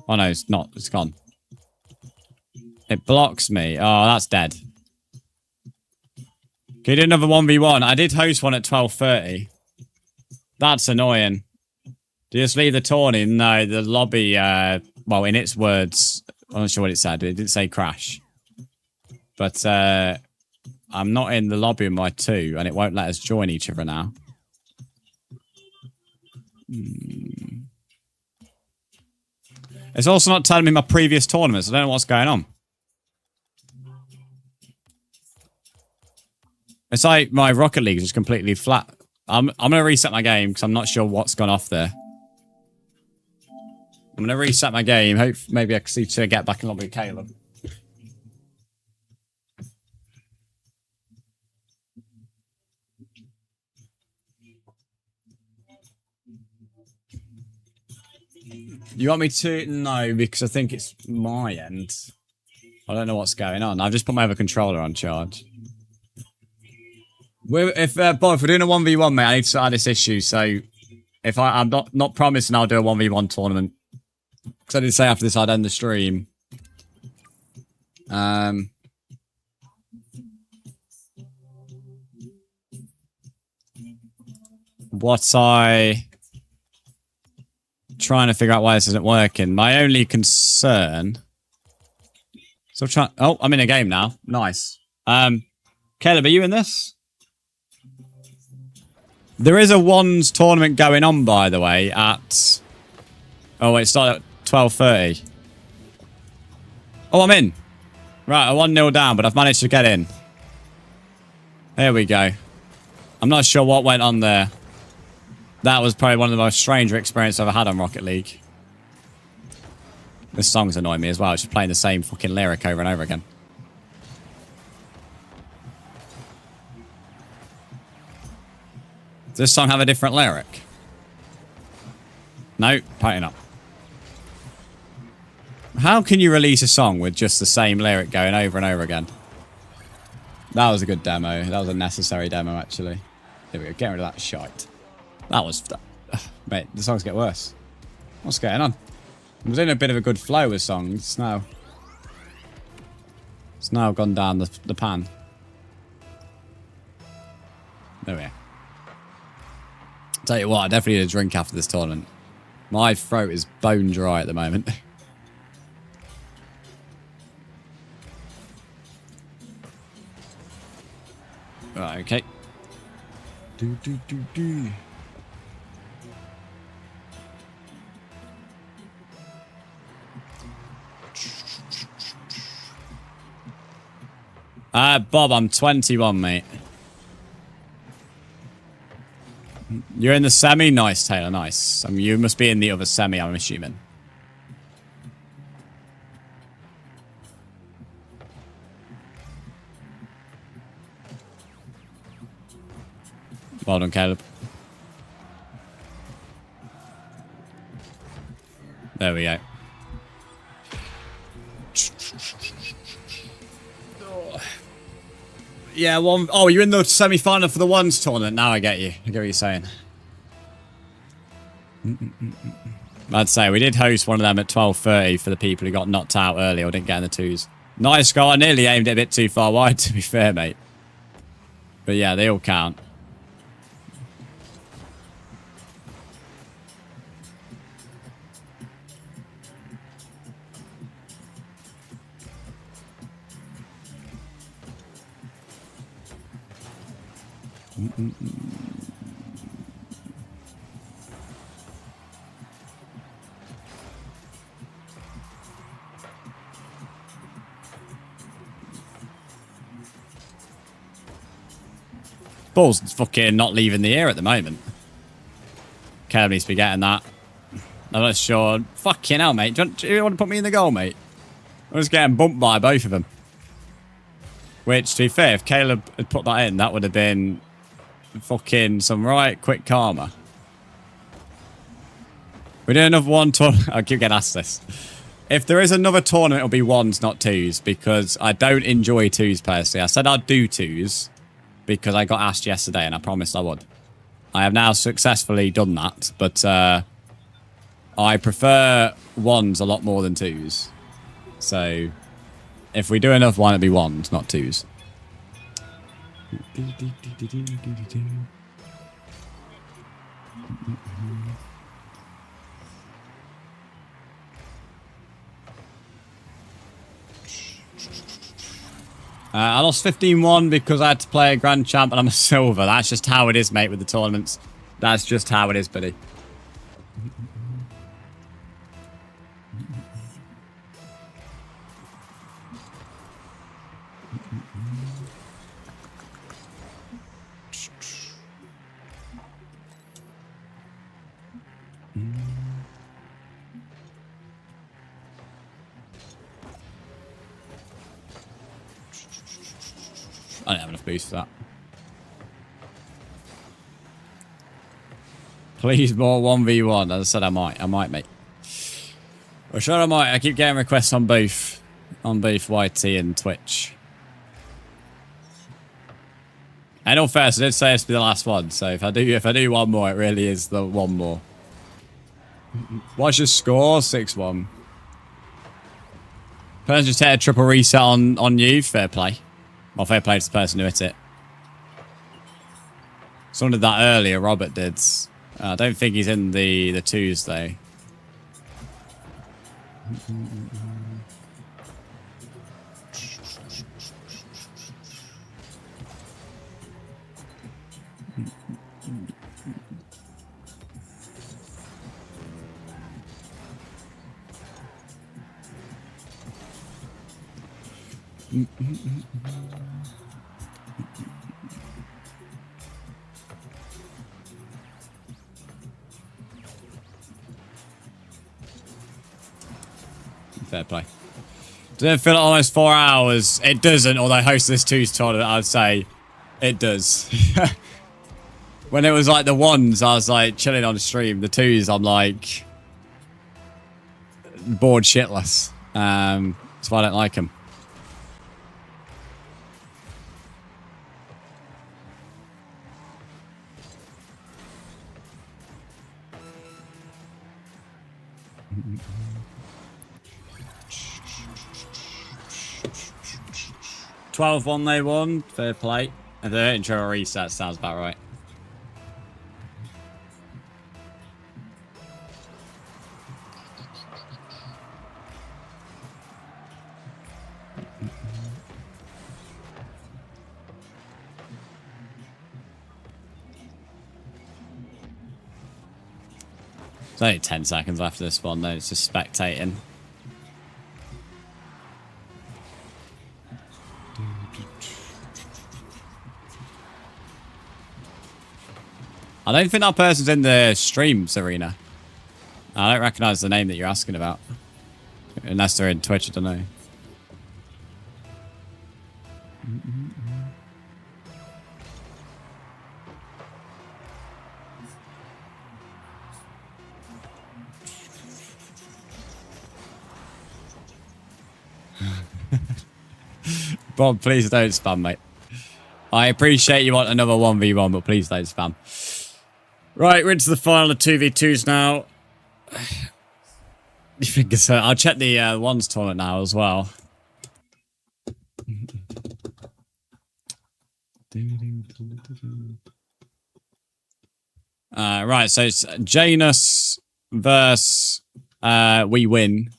Oh, no, it's not. It's gone. It blocks me. Oh, that's dead. Can you do another 1v1? I did host one at 12:30. That's annoying. Do you just leave the tourney? No, the lobby, well, in its words, I'm not sure what it said. It didn't say crash. But I'm not in the lobby with my two, and it won't let us join each other now. It's also not telling me my previous tournaments. I don't know what's going on. It's like my Rocket League is just completely flat. I'm going to reset my game because I'm not sure what's gone off there. I'm going to reset my game. Hope maybe I can see to get back in lobby with Caleb. You want me to? No, because I think it's my end. I don't know what's going on. I've just put my other controller on charge. Bob, if we're doing a 1v1, mate, I need to sort out this issue. So, if I'm not promising I'll do a 1v1 tournament. Because I did say after this I'd end the stream. Trying to figure out why this isn't working. My only concern... Still trying... Oh, I'm in a game now. Nice. Caleb, are you in this? There is a ones tournament going on, by the way, at... Oh, wait, it started at 12:30. Oh, I'm in. Right, I'm 1-0 down, but I've managed to get in. Here we go. I'm not sure what went on there. That was probably one of the most stranger experiences I've ever had on Rocket League. This song's annoying me as well. It's just playing the same fucking lyric over and over again. Does this song have a different lyric? No, apparently not. How can you release a song with just the same lyric going over and over again? That was a good demo. That was a necessary demo, actually. There we go. Get rid of that shite. That was... Mate, the songs get worse. What's going on? I was in a bit of a good flow with songs. It's now gone down the pan. There we are. Tell you what, I definitely need a drink after this tournament. My throat is bone dry at the moment. Right, okay. Bob, I'm 21, mate. You're in the semi? Nice, Taylor, nice. You must be in the other semi, I'm assuming. Well done, Caleb. There we go. Yeah, one. Oh, you're in the semi-final for the ones tournament. Now I get you. I get what you're saying. I'd say we did host one of them at 12:30 for the people who got knocked out early or didn't get in the twos. Nice goal. I nearly aimed it a bit too far wide, to be fair, mate. But yeah, they all count. Ball's fucking not leaving the air at the moment. Caleb needs to be getting that. I'm not sure. Fucking hell, mate. Do you want to put me in the goal, mate? I'm just getting bumped by both of them. Which, to be fair, if Caleb had put that in, that would have been fucking some right quick karma. We do another one tournament. I keep getting asked this. If there is another tournament, it'll be ones, not twos, because I don't enjoy twos personally. I said I'd do twos because I got asked yesterday and I promised I would. I have now successfully done that, but I prefer ones a lot more than twos. So if we do enough one, it'll be ones, not twos. I lost 15-1 because I had to play a Grand Champ and I'm a silver. That's just how it is, mate, with the tournaments. That's just how it is, buddy. I don't have enough boost for that. Please more 1v1. As I said, I might, mate. Well, sure I might. I keep getting requests on both YT and Twitch. And all fair, so I did say this to be the last one. So if I do one more, it really is the one more. What's your score? 6-1. Person just hit a triple reset on you. Fair play. Well, fair play to the person who hit it. Someone did that earlier. Robert did. I don't think he's in the twos though. Fair play. Does it feel like almost 4 hours? It doesn't, although hosting this twos tournament, I'd say it does. When it was like the ones, I was like chilling on the stream. The twos, I'm like bored shitless. That's why I don't like them. $12-1 they won. Fair play. And the intro reset sounds about right. It's only 10 seconds after this one though. It's just spectating. I don't think that person's in the stream, Serena. I don't recognise the name that you're asking about. Unless they're in Twitch, I don't know. Bob, please don't spam, mate. I appreciate you want another 1v1, but please don't spam. Right, we're into the final of 2v2s now. You think it's, I'll check the ones tournament now as well. Right, so it's Janus versus We Win.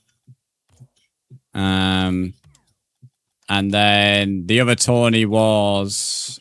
And then the other tourney was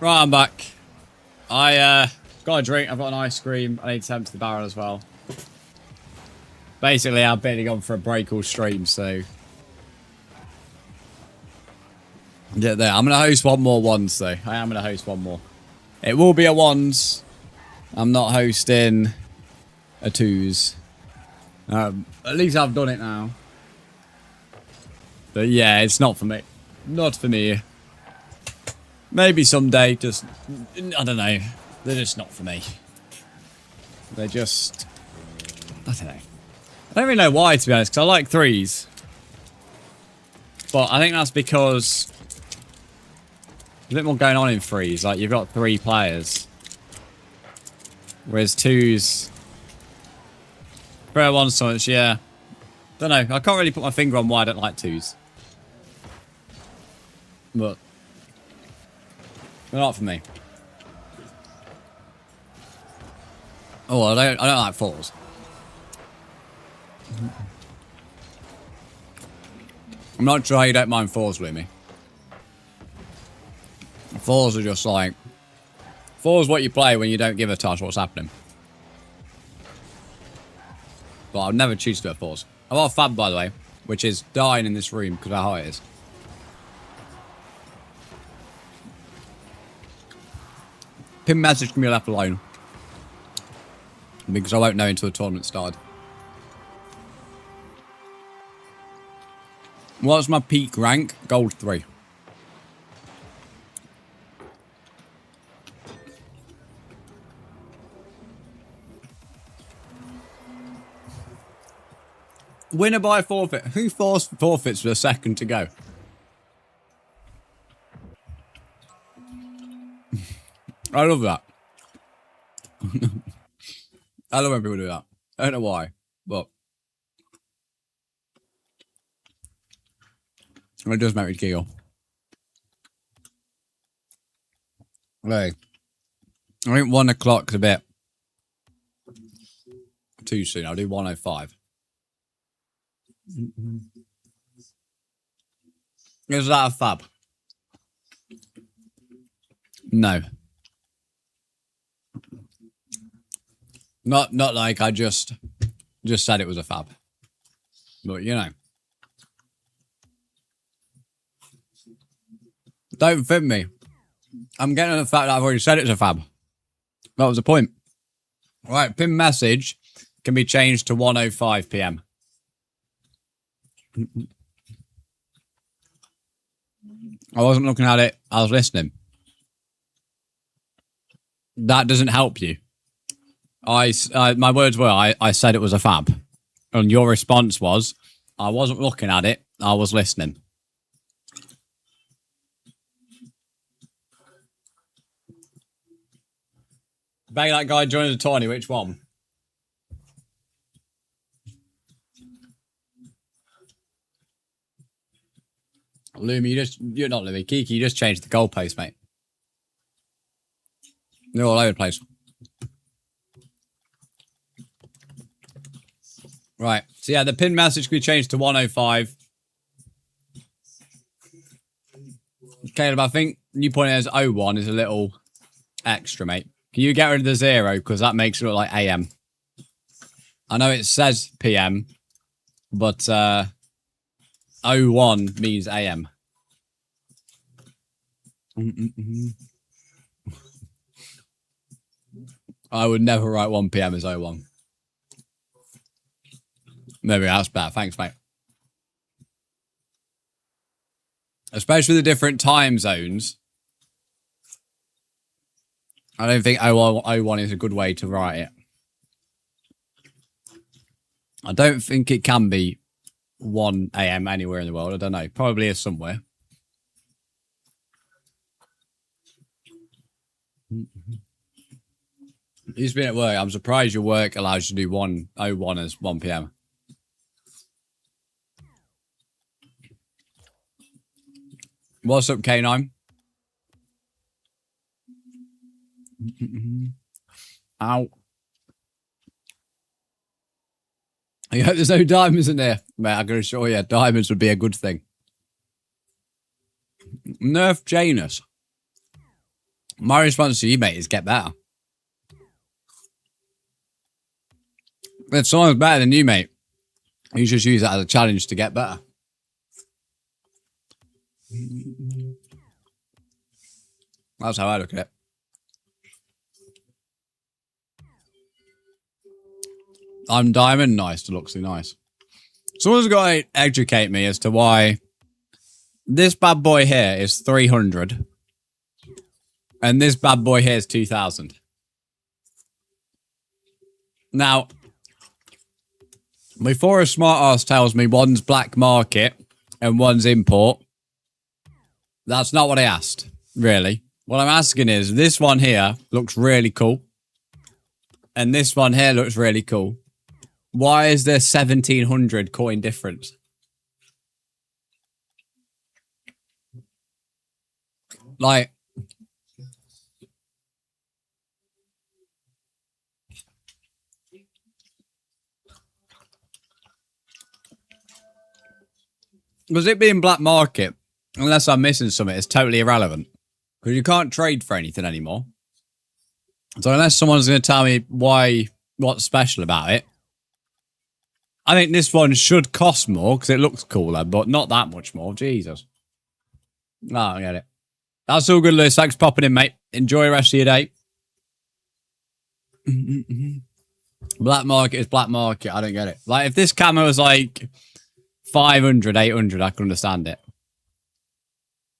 Right, I'm back. I got a drink. I've got an ice cream. I need to empty the barrel as well. Basically, I've barely gone for a break all stream, so yeah, there. I'm gonna host one more ones though. I am gonna host one more. It will be a ones. I'm not hosting a twos. At least I've done it now. But yeah, it's not for me. Not for me. Maybe someday, just, I don't know. They're just not for me. They're just, I don't know. I don't really know why, to be honest, because I like threes. But I think that's because there's a bit more going on in threes. Like, you've got 3 players. Whereas twos, one so much, yeah. Don't know. I can't really put my finger on why I don't like twos. But they're not for me. Oh, I don't like fours. I'm not sure you don't mind fours with me. Fours are just like, fours what you play when you don't give a toss what's happening. But I'll never choose to do fours. I've got a fab, by the way, which is dying in this room because of how high it is. Pin message can be left alone. Because I won't know until the tournament started. What's my peak rank? Gold 3. Winner by forfeit. Who forfeits with a second to go? I love that. I love when people do that. I don't know why, but it does make me giggle. Okay. I think 1 o'clock's a bit too soon. I'll do 1:05. Is that a fab? No. Not like I just said it was a fab. But you know. Don't fit me. I'm getting the fact that I've already said it's a fab. That was the point. Right, pin message can be changed to 1:05 PM. I wasn't looking at it, I was listening. That doesn't help you. My words were, I said it was a fab. And your response was, I wasn't looking at it, I was listening. Bang that guy joining the tourney, which one? Lumi, you're not Lumi, Kiki, you just changed the goalpost, mate. They're all over the place. Right, so yeah, the pin message can be changed to 1:05. Caleb, I think you point it as 01 is a little extra, mate. Can you get rid of the 0? Because that makes it look like AM. I know it says PM, but 01 means AM. I would never write 1 PM as 01. Maybe that's better. Thanks, mate. Especially the different time zones. I don't think 01 is a good way to write it. I don't think it can be 1 AM anywhere in the world. I don't know. Probably is somewhere. He's been at work. I'm surprised your work allows you to do 1:01 as 1 PM. What's up, K9? Ow. I hope there's no diamonds in there. Mate, I can assure you, diamonds would be a good thing. Nerf Janus. My response to you, mate, is get better. If someone's better than you, mate, you just use that as a challenge to get better. That's how I look at it. I'm diamond, nice, deluxely nice. Someone's got to educate me as to why this bad boy here is 300 and this bad boy here is 2,000. Now, before a smart ass tells me one's black market and one's import, that's not what I asked, really. What I'm asking is, this one here looks really cool. And this one here looks really cool. Why is there 1,700 coin difference? Like, because it being black market, unless I'm missing something, it's totally irrelevant. Because you can't trade for anything anymore. So unless someone's going to tell me what's special about it, I think this one should cost more because it looks cooler, but not that much more. Jesus. No, I get it. That's all good, Lewis. Thanks for popping in, mate. Enjoy the rest of your day. Black market is black market. I don't get it. Like, if this camo was like 500, 800, I could understand it.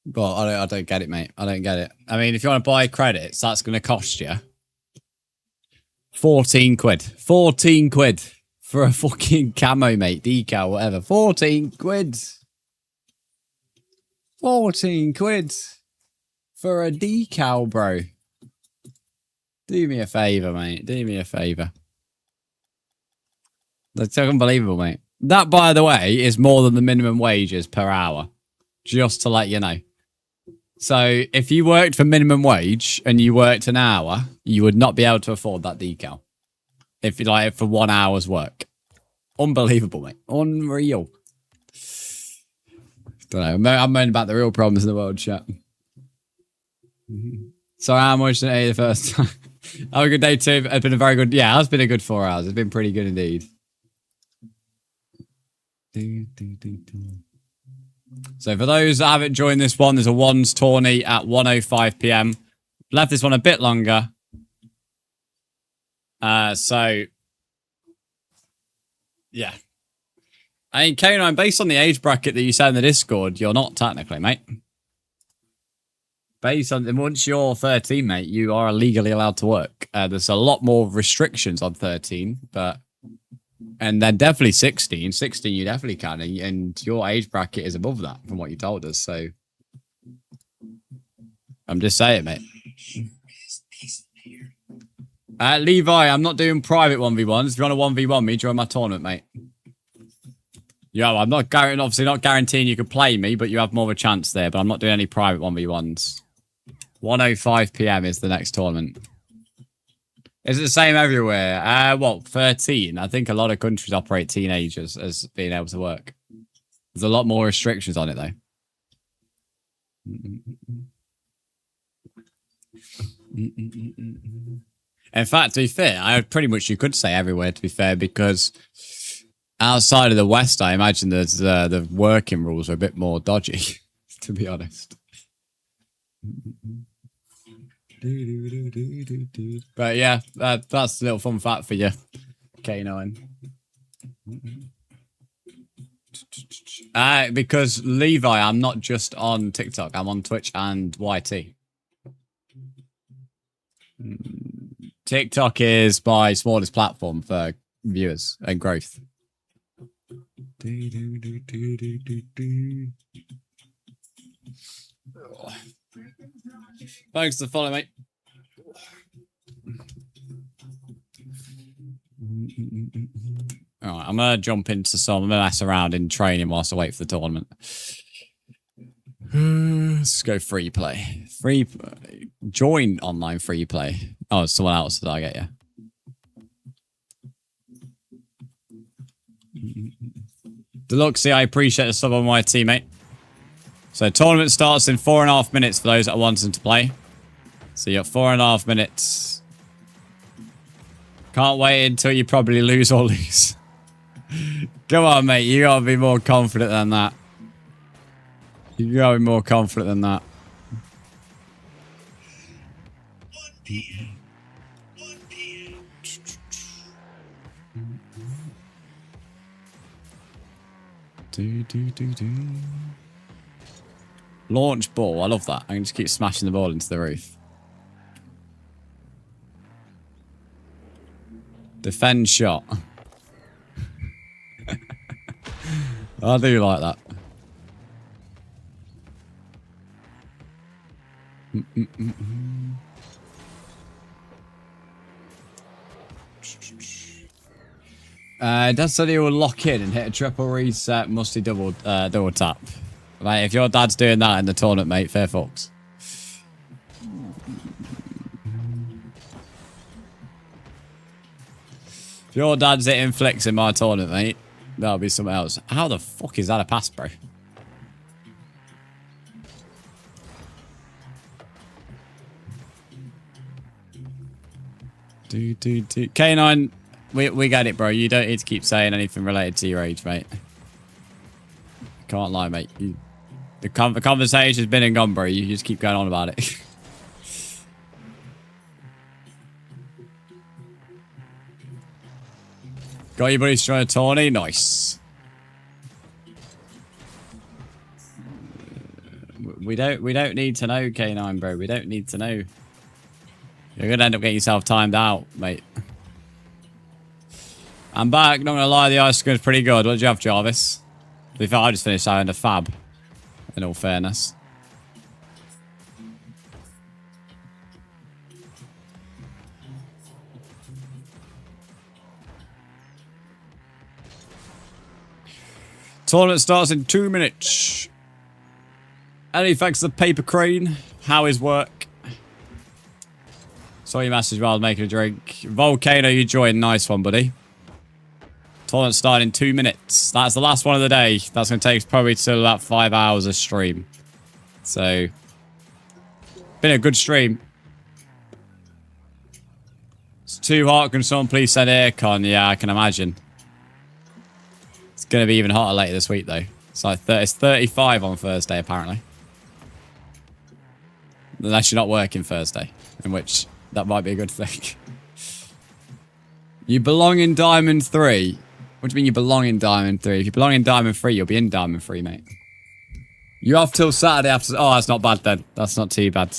But I don't get it, mate. I don't get it. I mean, if you want to buy credits, that's going to cost you 14 quid. 14 quid for a fucking camo, mate. Decal, whatever. 14 quid. 14 quid for a decal, bro. Do me a favour, mate. Do me a favour. That's unbelievable, mate. That, by the way, is more than the minimum wages per hour. Just to let you know. So, if you worked for minimum wage and you worked an hour, you would not be able to afford that decal. If you like, for 1 hour's work. Unbelievable, mate. Unreal. Don't know. I'm moaning about the real problems in the world, chat. So, how much did the first time? Have a good day, too. It's been a very good... Yeah, it's been a good 4 hours. It's been pretty good indeed. So for those that haven't joined this one, there's a ones tourney at 1:05 PM. Left this one a bit longer. So yeah. I mean, K9, based on the age bracket that you said in the Discord, you're not technically, mate. Based on once you're 13, mate, you are legally allowed to work. There's a lot more restrictions on 13, but and then definitely 16. 16, you definitely can. And your age bracket is above that from what you told us. So I'm just saying, mate. Levi, I'm not doing private 1v1s. If you want to 1v1 me, join my tournament, mate. Yeah, I'm not obviously not guaranteeing you could play me, but you have more of a chance there. But I'm not doing any private 1v1s. 1:05 PM is the next tournament. Is it the same everywhere? 13. I think a lot of countries operate teenagers as being able to work. There's a lot more restrictions on it, though. In fact, to be fair, you could say everywhere, to be fair, because outside of the West, I imagine the working rules are a bit more dodgy, to be honest. But yeah, that's a little fun fact for you, K9. Because Levi, I'm not just on TikTok, I'm on Twitch and YT. TikTok is my smallest platform for viewers and growth. Thanks for the follow, mate. Alright, I'm gonna jump into some. I'm gonna mess around in training whilst I wait for the tournament. Let's go free play. Join online free play. Oh, it's someone else that I get you. Deluxy, I appreciate the sub on my teammate. So tournament starts in 4.5 minutes for those that are wanting to play. So you got 4.5 minutes. Can't wait until you probably lose or lose. Come on, mate. You gotta be more confident than that. You gotta be more confident than that. 1 p.m. 1 p.m. Launch ball. I love that. I can just keep smashing the ball into the roof. Defend shot. I do like that. Dad said he will lock in and hit a triple reset, musty double tap. Right, if your dad's doing that in the tournament, mate, fair fucks. If your dad's hitting flicks in my tournament, mate, that'll be something else. How the fuck is that a pass, bro? K9, we get it, bro. You don't need to keep saying anything related to your age, mate. Can't lie, mate. The conversation's been and gone, bro. You just keep going on about it. Got your buddies trying to tourney? Nice. We don't need to know, K9, bro. We don't need to know. You're gonna end up getting yourself timed out, mate. I'm back. Not gonna lie, the ice cream is pretty good. What did you have, Jarvis? To be fair, I just finished having a fab. In all fairness. Tournament starts in 2 minutes. Any thanks to the paper crane? How is work? Saw your message while I was making a drink. Volcano, you joined. Nice one, buddy. Tournament starting in 2 minutes. That's the last one of the day. That's going to take probably till about 5 hours of stream. So, been a good stream. It's too hot. Can someone please send aircon? Yeah, I can imagine. It's going to be even hotter later this week, though. It's like it's 35 on Thursday, apparently. Unless you're not working Thursday, in which that might be a good thing. You belong in Diamond 3. What do you mean you belong in Diamond 3? If you belong in Diamond 3, you'll be in Diamond 3, mate. You have till Saturday after... Oh, that's not bad then. That's not too bad.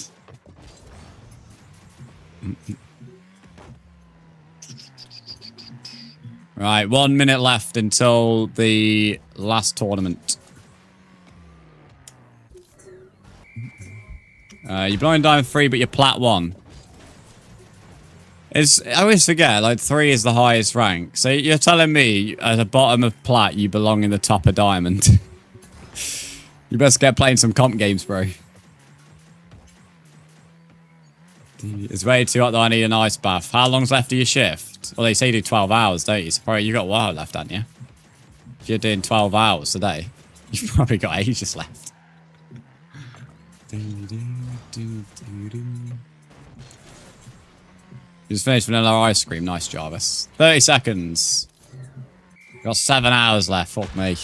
Right, 1 minute left until the last tournament. You belong in Diamond 3, but you're Plat 1. I always forget, like, 3 is the highest rank. So you're telling me, at the bottom of Plat, you belong in the top of Diamond. You best get playing some comp games, bro. It's way too hot, though. I need an ice bath. How long's left of your shift? Well, they say you do 12 hours, don't you? So probably you got a while left, haven't you? If you're doing 12 hours a day, you've probably got ages left. You just finished vanilla ice cream. Nice, Jarvis. 30 seconds. Got 7 hours left. Fuck me.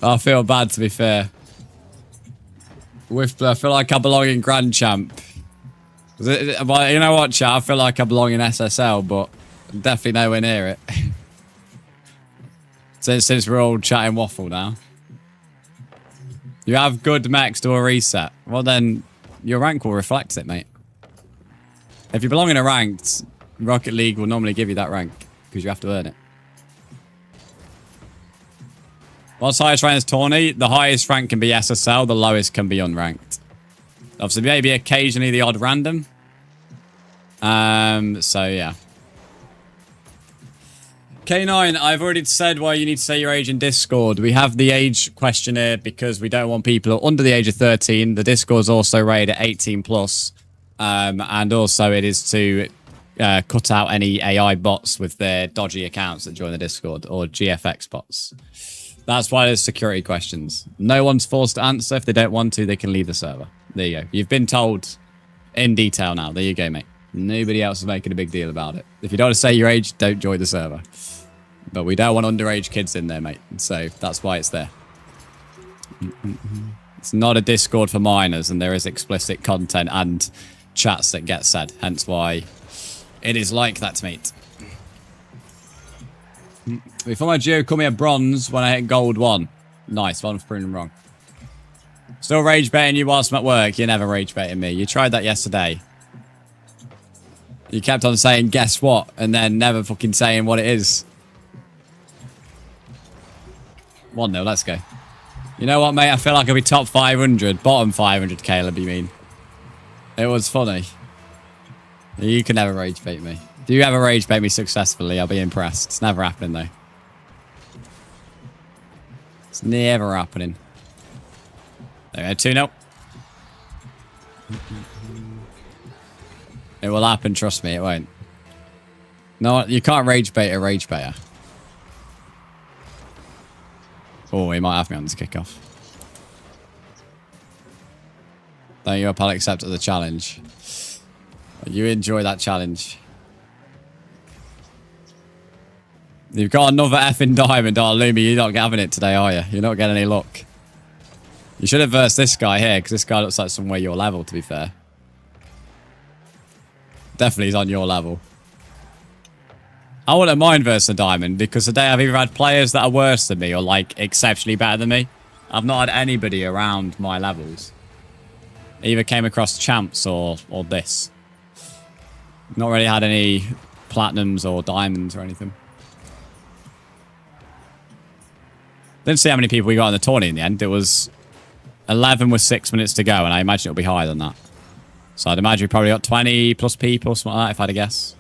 I feel bad, to be fair. I feel like I belong in Grand Champ. Well, you know what, chat? I feel like I belong in SSL, but I'm definitely nowhere near it. Since we're all chatting waffle now. You have good mechs to a reset. Well, then your rank will reflect it, mate. If you belong in a ranked, Rocket League will normally give you that rank because you have to earn it. What's highest rank is tourney? The highest rank can be SSL, the lowest can be unranked. Obviously, maybe occasionally the odd random. So, yeah. K9, I've already said why you need to say your age in Discord. We have the age questionnaire because we don't want people under the age of 13. The Discord's also rated at 18 plus. And also it is to cut out any AI bots with their dodgy accounts that join the Discord or GFX bots. That's why there's security questions. No one's forced to answer. If they don't want to, they can leave the server. There you go. You've been told in detail now. There you go, mate. Nobody else is making a big deal about it. If you don't want to say your age, don't join the server. But we don't want underage kids in there, mate. So that's why it's there. It's not a Discord for minors, and there is explicit content and chats that get said. Hence why it is like that, mate. Before my Geo called me a bronze when I hit gold 1. Nice, one for proving wrong. Still rage baiting you whilst I'm at work. You never rage baiting me. You tried that yesterday. You kept on saying, guess what? And then never fucking saying what it is. 1-0, let's go. You know what, mate? I feel like I'll be top 500. Bottom 500, Caleb, you mean? It was funny. You can never rage bait me. Do you ever rage bait me successfully? I'll be impressed. It's never happening, though. It's never happening. There we go, 2-0. It will happen, trust me, it won't. No, you can't rage bait a rage baiter. Oh, he might have me on this kickoff. Don't you up, I'll accept it as a challenge. You enjoy that challenge. You've got another effing diamond. Oh, Lumi, you're not having it today, are you? You're not getting any luck. You should have versed this guy here, because this guy looks like somewhere your level, to be fair. Definitely he's on your level. I wouldn't mind versus a diamond, because today I've either had players that are worse than me or, like, exceptionally better than me. I've not had anybody around my levels. Either came across champs or this. Not really had any platinums or diamonds or anything. Didn't see how many people we got in the tourney in the end. It was 11 with 6 minutes to go, and I imagine it'll be higher than that. So I'd imagine we probably got 20 plus people, something like that, if I had to guess.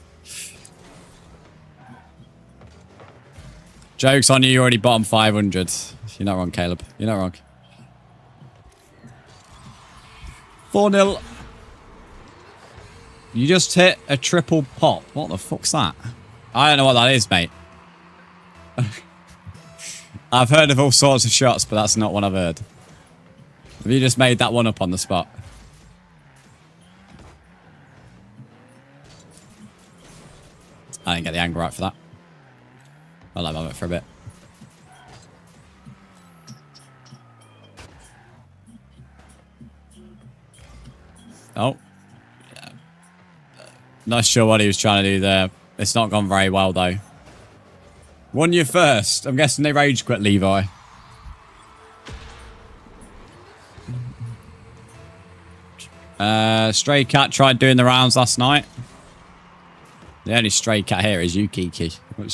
Joke's on you, you're already bottom 500. You're not wrong, Caleb. You're not wrong. 4-0. You just hit a triple pop. What the fuck's that? I don't know what that is, mate. I've heard of all sorts of shots, but that's not one I've heard. Have you just made that one up on the spot? I didn't get the angle right for that. I'll let him have it for a bit. Oh. Yeah. Not sure what he was trying to do there. It's not gone very well, though. Won you first. I'm guessing they rage quit Levi. Stray Cat tried doing the rounds last night. The only stray cat here is you, Kiki. I'm not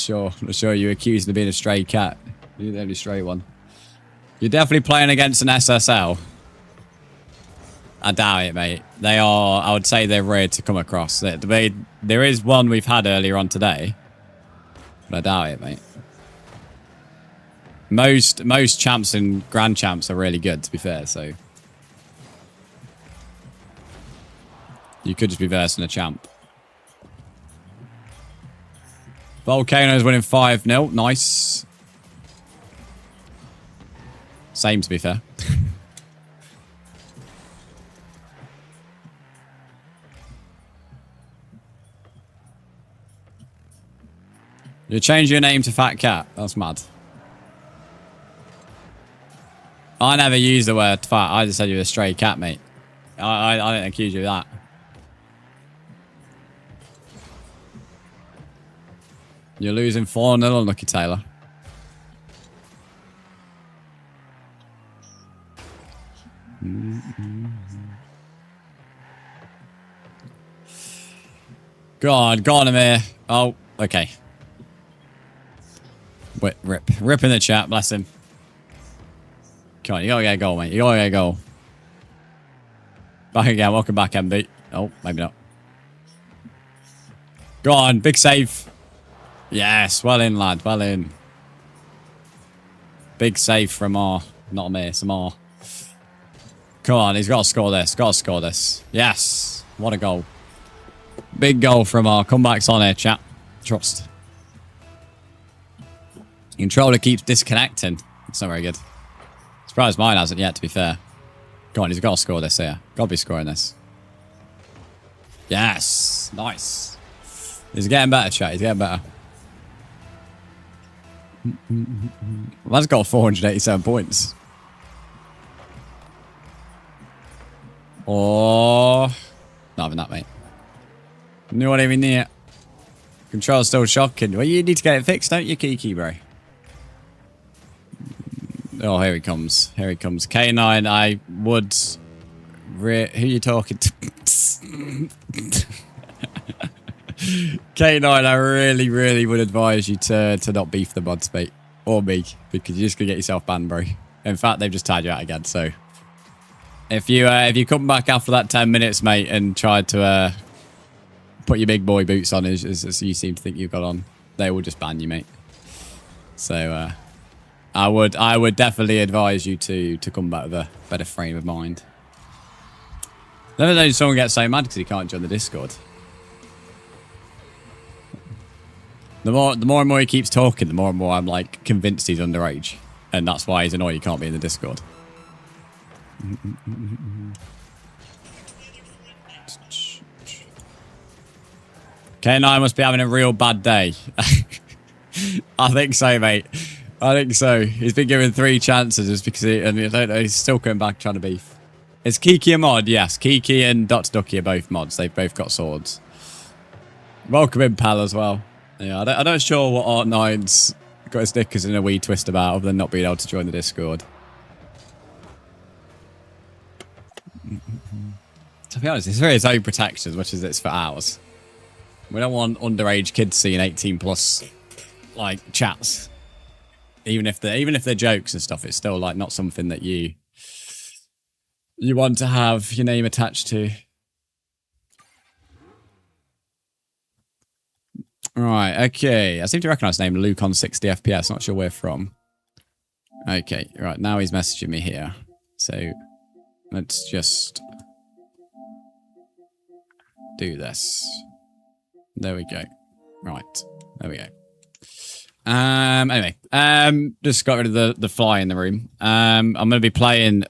sure you accused of being a stray cat. You're the only stray one. You're definitely playing against an SSL. I doubt it, mate. They are, I would say they're rare to come across. There is one we've had earlier on today. But I doubt it, mate. Most champs and grand champs are really good, to be fair, so. You could just be versing a champ. Volcano's winning 5-0. Nice. Same, to be fair. You change your name to Fat Cat. That's mad. I never used the word fat. I just said you were a stray cat, mate. I didn't accuse you of that. You're losing 4-0, unlucky Taylor. Go on, Amir. Oh, okay. Wait, rip in the chat, bless him. Come on, you gotta get a goal, mate. You gotta get a goal. Back again, welcome back, MB. Oh, maybe not. Go on, big save. Yes, well in, lad, well in. Big save from R. Not Amir, some R. Come on, he's gotta score this, Yes, what a goal. Big goal from R. Comeback's on here, chat. Trust. Controller keeps disconnecting. It's not very good. Surprised mine hasn't yet, to be fair. Go on, he's got to score this here. Got to be scoring this. Yes. Nice. He's getting better, chat. He's getting better. Man's got 487 points. Oh. Not having that, mate. Not even near. Control's still shocking. Well, you need to get it fixed, don't you, Kiki, bro? Oh, here he comes. Here he comes. K9, I would... Who are you talking to? K9, I really, really would advise you to not beef the mods, mate. Or me. Because you're just going to get yourself banned, bro. In fact, they've just tied you out again, so... If you come back after that 10 minutes, mate, and tried to put your big boy boots on as you seem to think you've got on, they will just ban you, mate. So... I would definitely advise you to come back with a better frame of mind. Never know someone gets so mad because he can't join the Discord. The more and more he keeps talking, the more and more I'm like convinced he's underage, and that's why he's annoyed he can't be in the Discord. K9 must be having a real bad day. I think so, mate. I think so. He's been given 3 chances just because I don't know, he's still coming back trying to beef. Is Kiki a mod? Yes. Kiki and Dr. Ducky are both mods. They've both got swords. Welcome in, pal, as well. Yeah, I'm not sure what Art9's got his knickers in a wee twist about other than not being able to join the Discord. To be honest, it's for his own protection as much as it's for ours. We don't want underage kids seeing 18 plus like chats. Even if they're jokes and stuff, it's still like not something that you want to have your name attached to. Right, okay. I seem to recognise the name Luke on 60 FPS. Not sure where from. Okay, right. Now he's messaging me here. So let's just do this. There we go. Right. There we go. Anyway, just got rid of the fly in the room. I'm going to be playing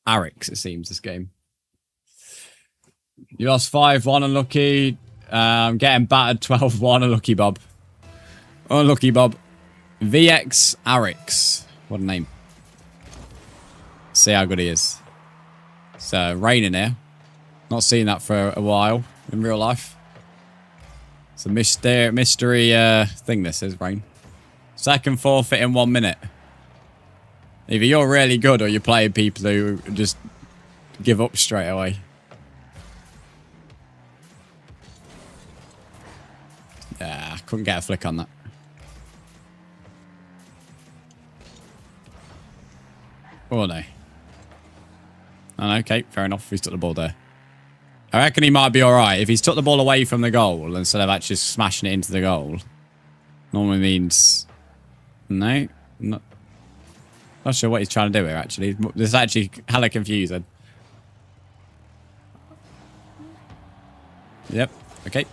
Arix, it seems, this game. You lost 5-1, unlucky. I'm getting battered 12-1, unlucky, Bob. Unlucky, Bob. VX Arix. What a name. See how good he is. It's raining here. Not seen that for a while in real life. It's a mystery thing, this is, rain. Second forfeit in 1 minute. Either you're really good or you're playing people who just give up straight away. Yeah, I couldn't get a flick on that. Oh no. Oh, okay, fair enough. He's took the ball there. I reckon he might be alright. If he's took the ball away from the goal instead of actually smashing it into the goal, normally means... No, not sure what he's trying to do here, actually. This is actually hella confusing. Yep, okay.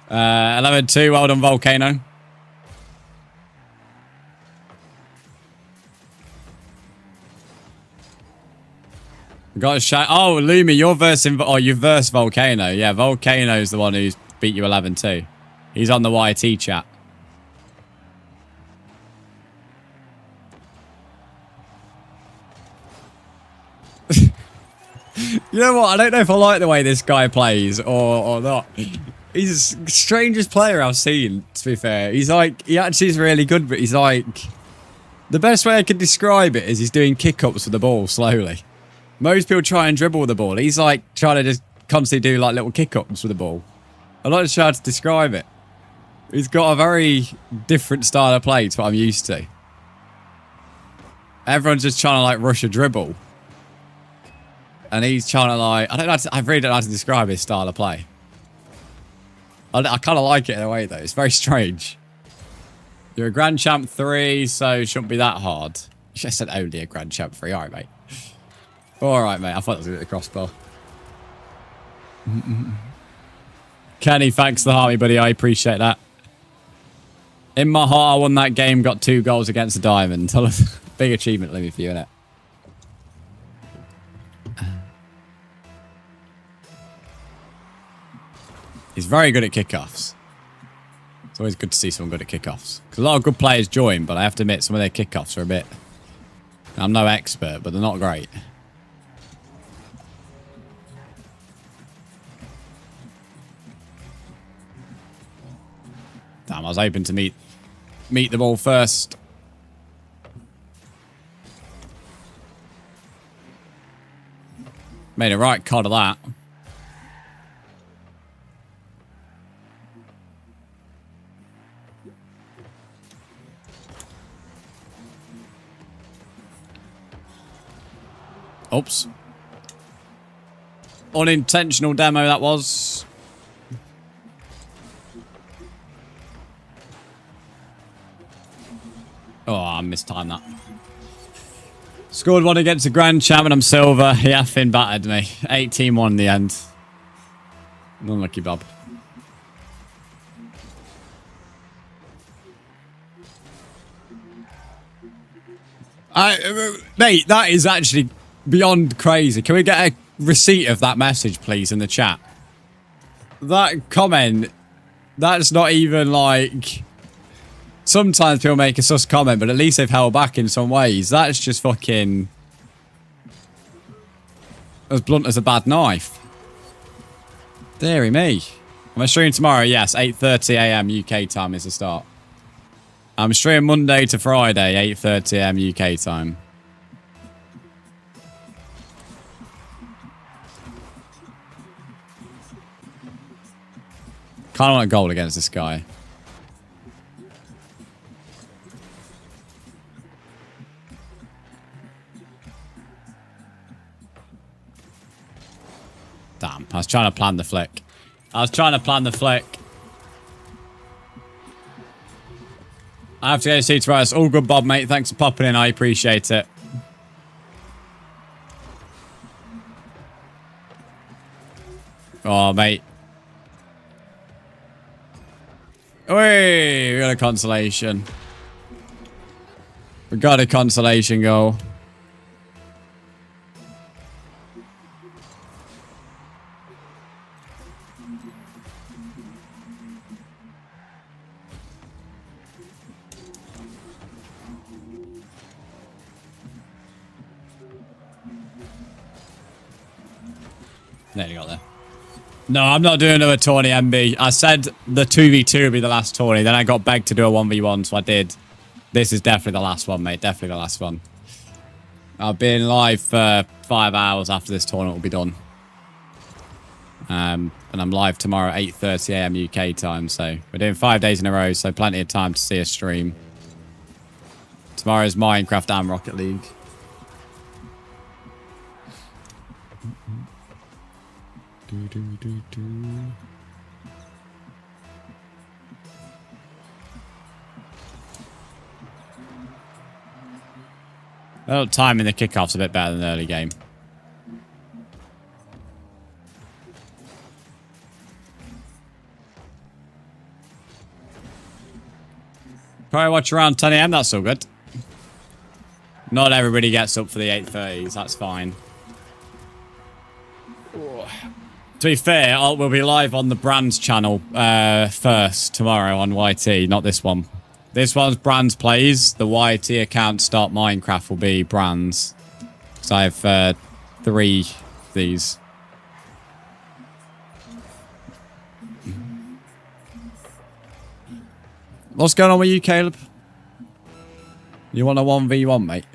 11-2, well done, Volcano. Got a shout. Oh, Lumi, you're versing. Oh, you verse Volcano. Yeah, Volcano's the one who's beat you 11-2. He's on the YT chat. You know what? I don't know if I like the way this guy plays or not. He's the strangest player I've seen, to be fair. He's like, he actually is really good, but he's like, the best way I could describe it is he's doing kick-ups with the ball slowly. Most people try and dribble with the ball. He's like trying to just constantly do like little kick-ups with the ball. I like to try to describe it. He's got a very different style of play to what I'm used to. Everyone's just trying to like rush a dribble. And he's trying to like, I really don't know how to describe his style of play. I kind of like it in a way though. It's very strange. You're a Grand Champ 3, so it shouldn't be that hard. I should have said only a Grand Champ 3. Alright, mate. Alright, mate. I thought it was a bit of a crossbar. Kenny, thanks for the harmony, buddy. I appreciate that. In my heart, I won that game, got 2 goals against the Diamond. Big achievement, Limmy, for you, innit? He's very good at kickoffs. It's always good to see someone good at kickoffs. Because a lot of good players join, but I have to admit some of their kickoffs are a bit... I'm no expert, but they're not great. Damn, I was hoping to meet them all first. Made a right cod of that. Oops. Unintentional demo that was. Oh, I mistimed that. Scored 1 against the Grand Champ and I'm silver. He effing battered me. 18-1 in the end. Unlucky Bob. Mate, that is actually beyond crazy. Can we get a receipt of that message, please, in the chat? That comment, that's not even like... Sometimes people make a sus comment, but at least they've held back in some ways. That's just fucking... as blunt as a bad knife. Deary me. I'm streaming tomorrow, yes. 8:30 AM UK time is the start. I'm streaming Monday to Friday, 8:30 AM UK time. Kind of want a goal against this guy. Damn, I was trying to plan the flick. I have to go see tomorrow. It's all good, Bob, mate. Thanks for popping in. I appreciate it. Oh, mate. Whee! We got a consolation. We got a consolation goal. Nearly got there. No, I'm not doing another tourney, MB. I said the 2v2 would be the last tourney. Then I got begged to do a 1v1, so I did. This is definitely the last one, mate. Definitely the last one. I've been live for 5 hours after this tournament will be done. And I'm live tomorrow at 8:30 AM UK time. So we're doing 5 days in a row, so plenty of time to see a stream. Tomorrow's Minecraft and Rocket League. Well, timing the kickoff's a bit better than the early game. Probably watch around 10 AM, that's all good. Not everybody gets up for the 8:30s, that's fine. To be fair, we'll be live on the Brands channel first tomorrow on YT, not this one. This one's Brands Plays. The YT account Start Minecraft will be Brands. So I have 3 of these. What's going on with you, Caleb? You want a 1v1, mate?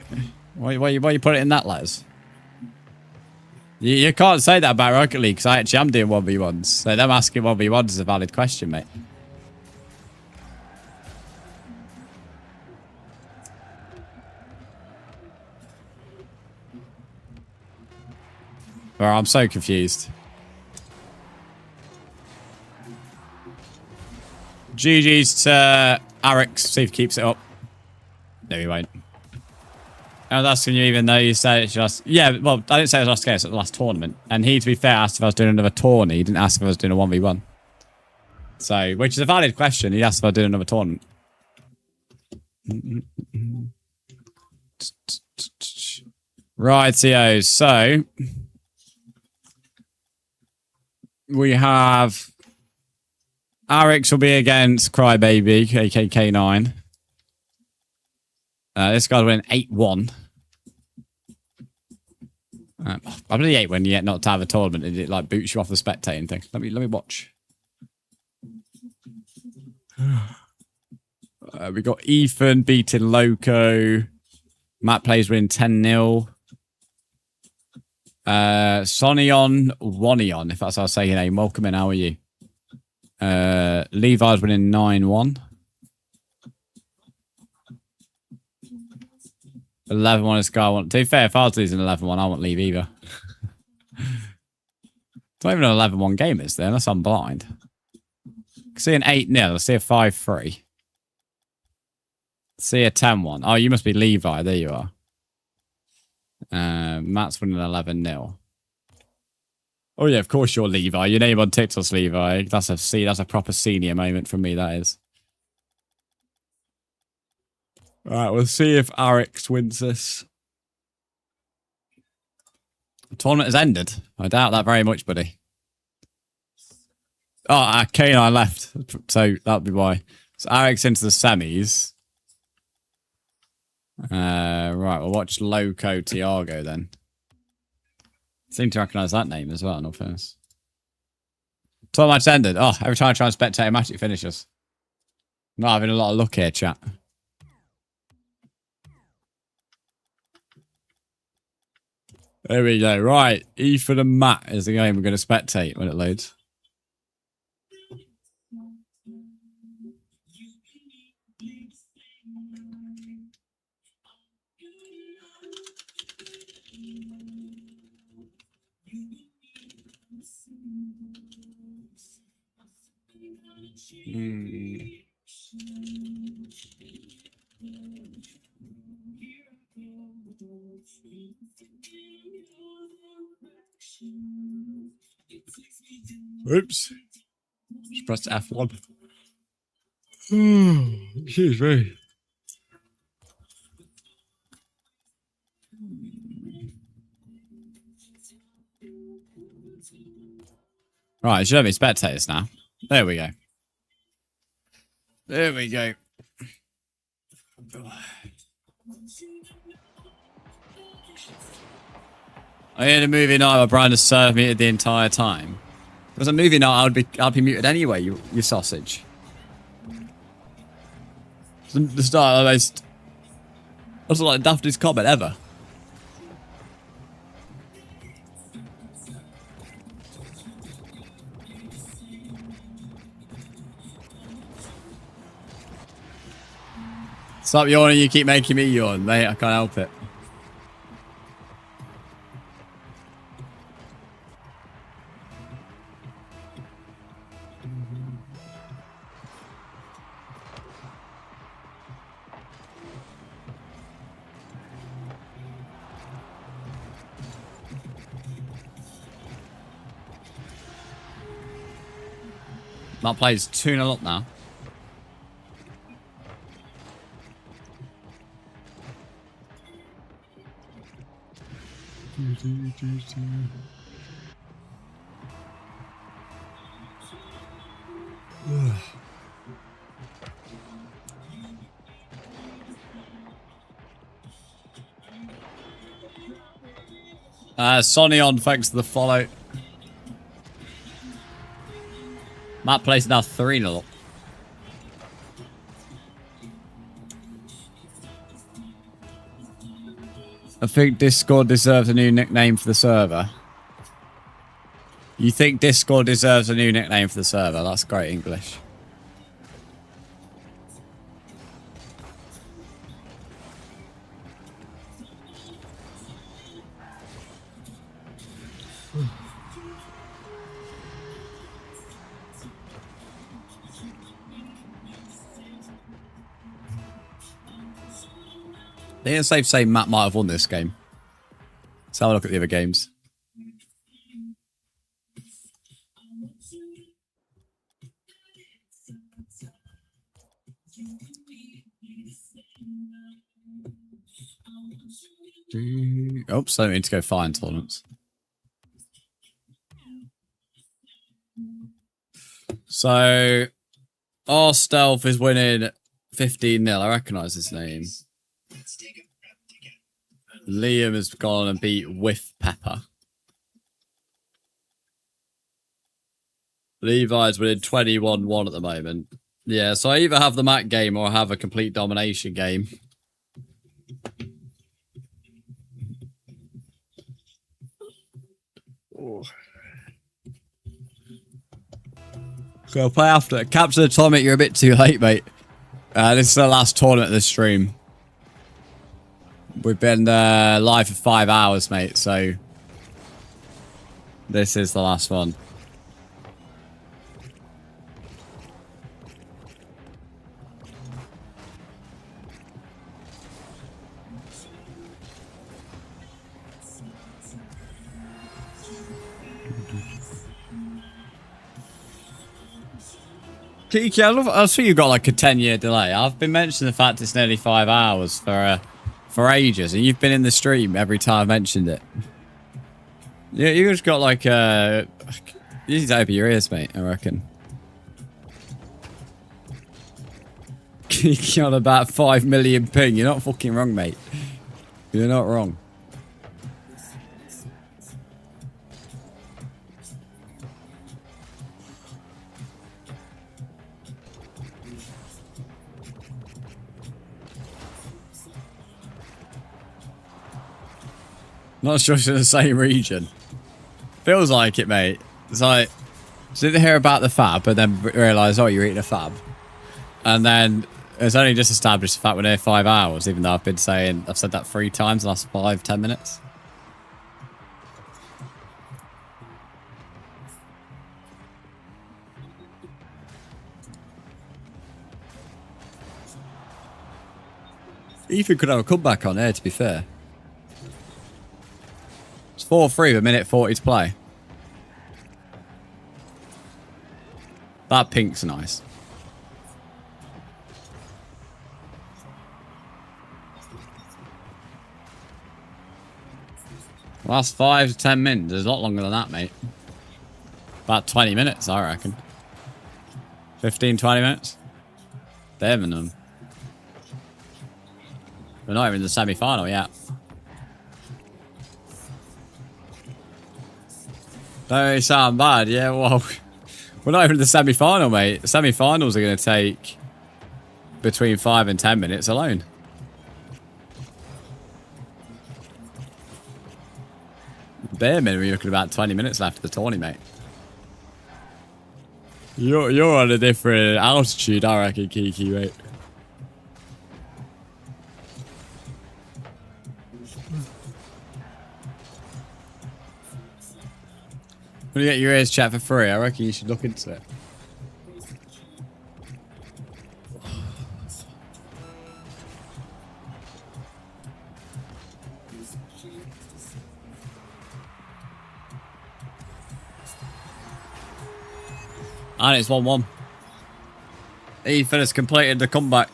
Why you put it in that letters? You can't say that about Rocket League, because I actually am doing 1v1s. So them asking 1v1s is a valid question, mate. Bro, I'm so confused. GG's to Arix, see if he keeps it up. No, he won't. I was asking you even though you said it's just... Yeah, well, I didn't say it was last game, it's the last tournament. And he, to be fair, asked if I was doing another tourney. He didn't ask if I was doing a 1v1. So, which is a valid question. He asked if I was doing another tournament. Rightio. So we have Arix will be against Crybaby, KKK9. This guy's winning 8-1. I really hate when you get not to have a tournament and it like boots you off the spectating thing. Let me watch. We got Ethan beating Loco. Matt plays winning 10-0. Sonion Wanion, if that's how I say your name. Welcome in, how are you? Levi's winning 9-1. 11-1 is guy. To be fair, if I was losing 11-1, I won't leave either. It's not even an 11-1 game, is there? Unless I'm blind. I see an 8-0. I see a 5-3. See a 10-1. Oh, you must be Levi. There you are. Matt's winning 11-0. Oh yeah, of course you're Levi. Your name on TikTok's Levi. That's a proper senior moment from me, that is. Alright, we'll see if Arix wins this. The tournament has ended. I doubt that very much, buddy. Oh, K9 left. So that'll be why. So Arix into the semis. Right, we'll watch Loco Tiago then. Seem to recognise that name as well, in all fairness. Tournament match ended. Oh, every time I try and spectate a match, it finishes. Not having a lot of luck here, chat. There we go. Right, Ethan and Matt is the game we're going to spectate when it loads. Oops. Just pressed F1. Excuse me. Right, it should have me spectators now. There we go. There we go. I had a movie night where Brian has served me the entire time. If it was a movie night, I'd be muted anyway, you sausage. The start almost. That's like the daftest comment ever. Stop yawning, you keep making me yawn, mate. I can't help it. That plays 2-0 up now. Sonny on, thanks for the follow. Matt plays now 3-0. I think Discord deserves a new nickname for the server. You think Discord deserves a new nickname for the server? That's great English. I think it's safe to say Matt might have won this game. Let's have a look at the other games. Oops, I don't need to go find tournaments. So, our stealth is winning 15-0. I recognise his name. Liam has gone and beat Whiff Pepper. Levi's winning 21-1 at the moment. Yeah, so I either have the mat game or I have a complete domination game. Oh. So I'll play after. Captain Atomic, you're a bit too late, mate. This is the last tournament of the stream. We've been live for 5 hours, mate, so this is the last one. Kiki, I think you've got like a 10-year delay. I've been mentioning the fact it's nearly 5 hours for ages, and you've been in the stream every time I mentioned it. Yeah, you just got like you need to open your ears, mate, I reckon. Kiki on about 5 million ping. You're not fucking wrong, mate. You're not wrong. Not sure it's in the same region. Feels like it, mate. It's like, didn't hear about the fab, but then realise, oh, you're eating a fab. And then it's only just established the fact we're near 5 hours, even though I've said that 3 times in the last 5-10 minutes. Ethan could have a comeback on there, to be fair. It's 4-3 with a minute 40 to play. That pink's nice. Last 5 to 10 minutes is a lot longer than that, mate. About 20 minutes, I reckon. 15, 20 minutes. They're minimum. We're not even in the semi-final yet. Don't really sound bad, yeah, well, we're not even in the semi-final, mate. The semi-finals are going to take between 5 and 10 minutes alone. Bare minimum, you're looking at about 20 minutes left of the tourney, mate. You're on a different altitude, I reckon, Kiki, mate. When you get your ears chat for free, I reckon you should look into it. And it's 1-1. Ethan has completed the comeback.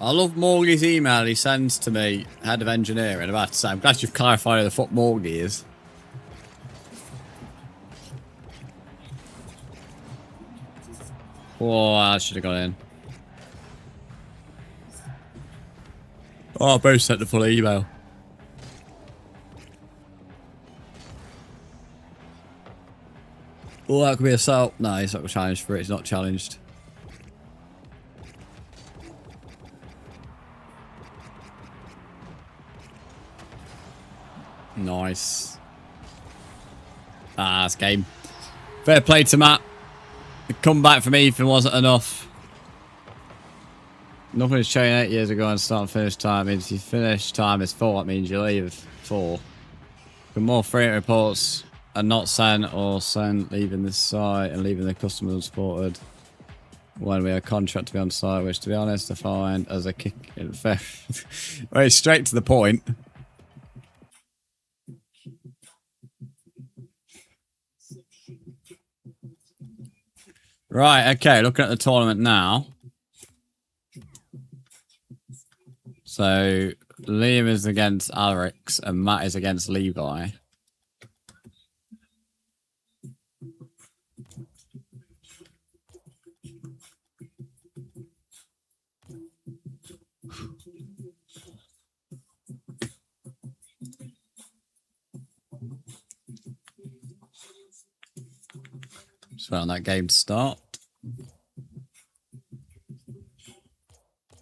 I love Morgie's email he sends to me, head of engineering, about to say, I'm glad you've clarified who the fuck Morgie is. Oh, I should have got in. Oh, I both sent the full email. Oh, that could be assault. No, he's not challenged for it. He's not challenged. Nice. Nice. Ah, that's game. Fair play to Matt. The comeback from Ethan wasn't enough. Nothing was showing 8 years ago and start and finish time means if you finish time is 4, that means you leave 4. The more freight reports are not sent or sent leaving the site and leaving the customer unsupported when we are contract to be on site, which to be honest I find as a kick in fair. Very straight to the point. Right, okay, looking at the tournament now. So Liam is against Alex and Matt is against Levi. Just wait on that game to start.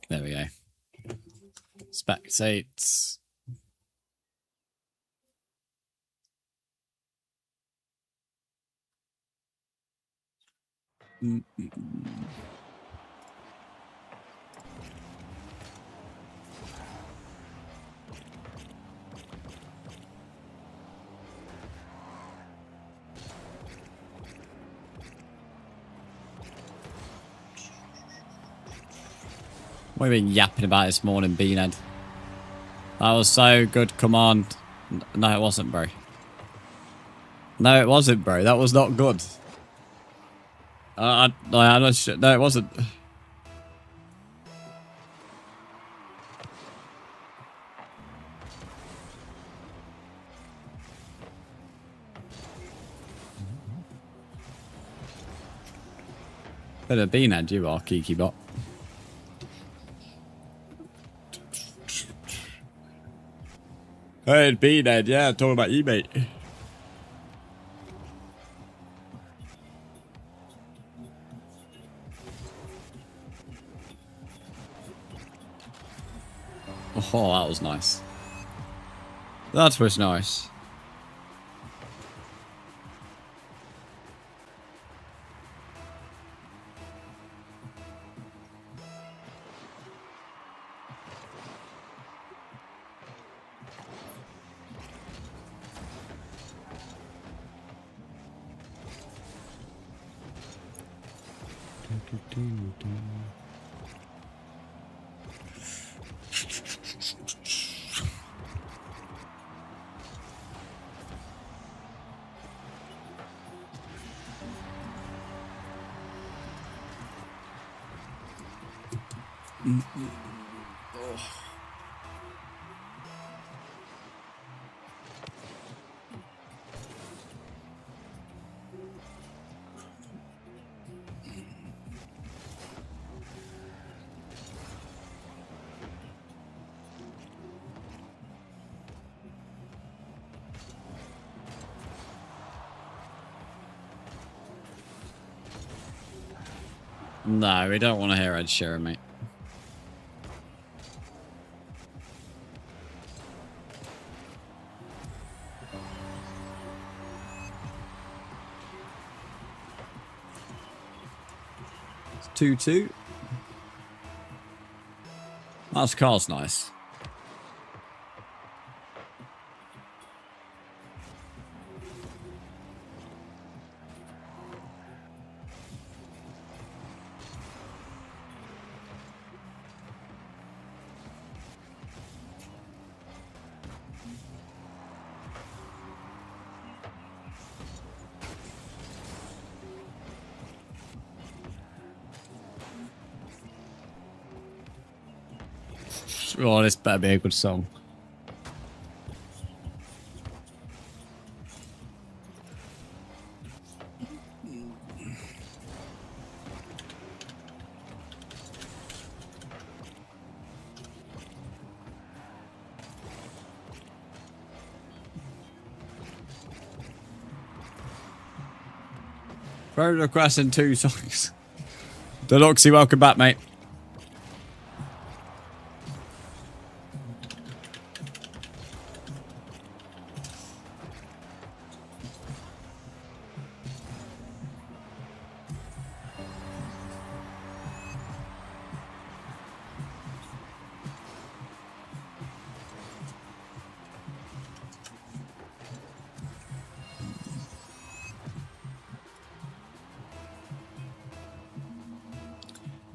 There we go. Spectates. What have you been yapping about this morning, Beanhead? That was so good. Come on. No, it wasn't, bro. No, it wasn't, bro. That was not good. I'm not sure. No, it wasn't. Bit of Beanhead, you are, Kiki Bot. Hey, Beanhead, yeah, talking about you, mate. Oh, that was nice. That was nice. No, we don't want to hear Ed Sheeran, mate. It's 2-2. That car's nice. Oh, this better be a good song. Friend requesting 2 songs. Deluxey, welcome back, mate.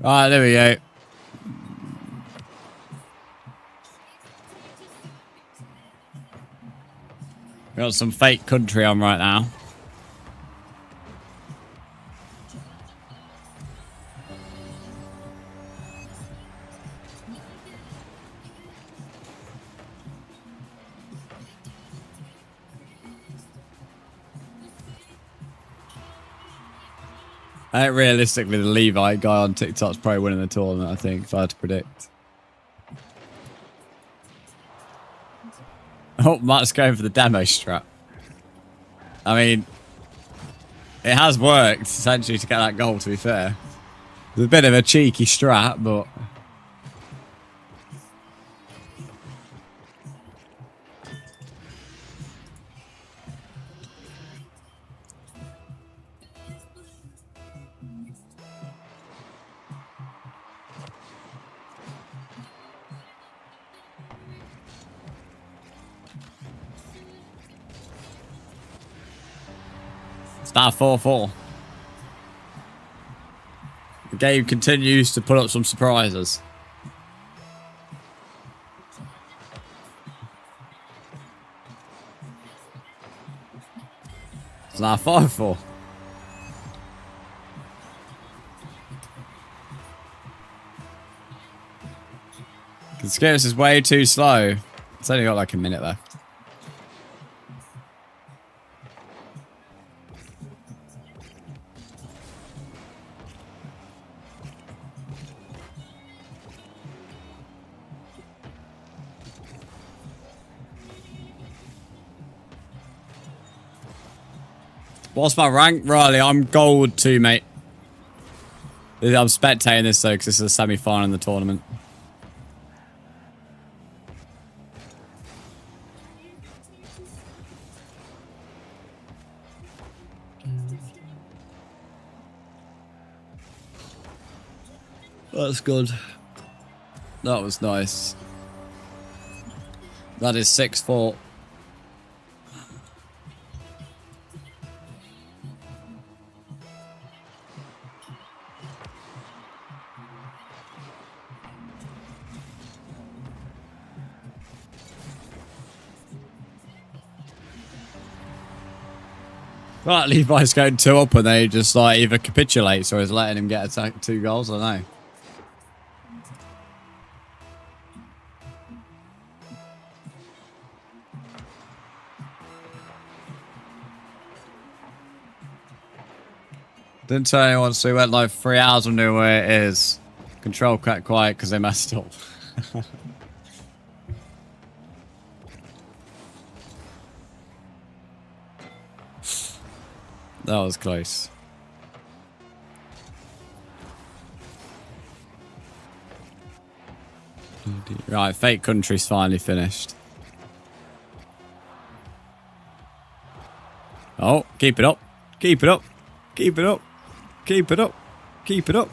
Right, there we go. Got some fake country on right now. Realistically, the Levi guy on TikTok's probably winning the tournament, I think, if I had to predict. Oh, Matt's going for the demo strat. I mean, it has worked, essentially, to get that goal, to be fair. It's a bit of a cheeky strat, but... It's now 4-4. The game continues to put up some surprises. It's now 5-4. Conspiracy is way too slow. It's only got like a minute left. What's my rank? Riley, I'm gold 2, mate. I'm spectating this though, because this is a semi-final in the tournament. That's good. That was nice. That is 6-4. Right, Levi's going 2 up and they just like either capitulates or is letting him get 2 goals, I don't know. Didn't tell anyone, so we went like 3 hours and knew where it is. Control kept quiet because they messed up. That was close. Right, fake country's finally finished. Oh, keep it up. Keep it up. Keep it up. Keep it up. Keep it up.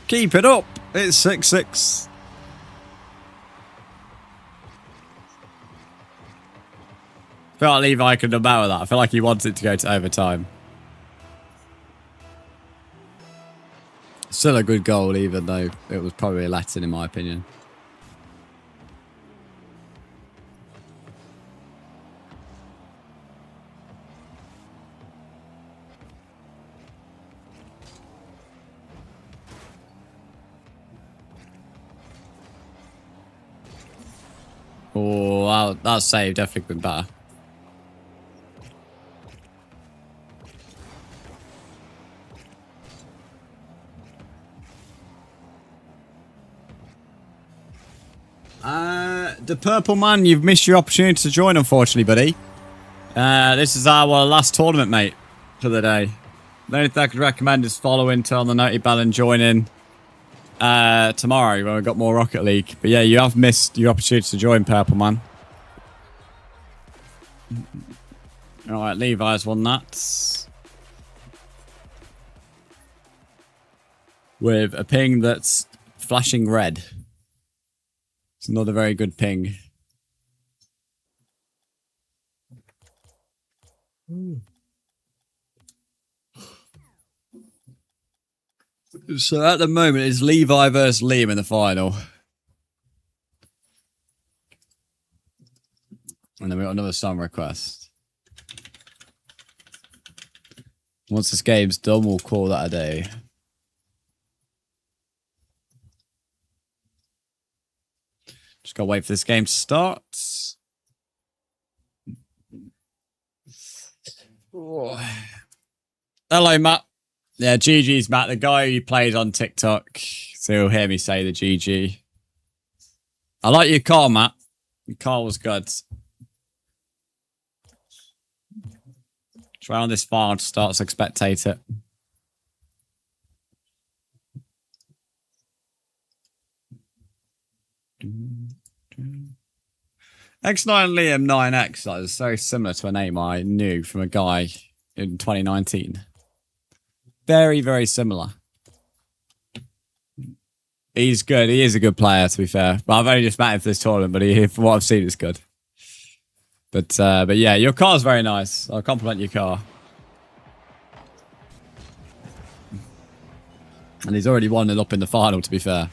Keep it up. It's 6-6. I feel like Levi could have done that. I feel like he wanted to go to overtime. Still a good goal, even though it was probably a Latin, in my opinion. Oh, that save definitely been better. The Purple Man, you've missed your opportunity to join, unfortunately, buddy. This is our last tournament, mate, for the day. The only thing I could recommend is following till the Naughty Bell and joining tomorrow when we've got more Rocket League. But yeah, you have missed your opportunity to join, Purple Man. Alright, Levi's won that. With a ping that's flashing red. It's not a very good ping. So at the moment, it's Levi versus Liam in the final. And then we got another song request. Once this game's done, we'll call that a day. Just gotta wait for this game to start. Oh. Hello, Matt. Yeah, GG's Matt, the guy who plays on TikTok. So you'll hear me say the GG. I like your car, Matt. Your car was good. Try on this file to start to spectate it. X9 Liam 9X, that is very similar to a name I knew from a guy in 2019. Very, very similar. He's good. He is a good player, to be fair. But I've only just met him for this tournament, but he, from what I've seen, is good. But yeah, your car's very nice. I'll compliment your car. And he's already won it up in the final, to be fair.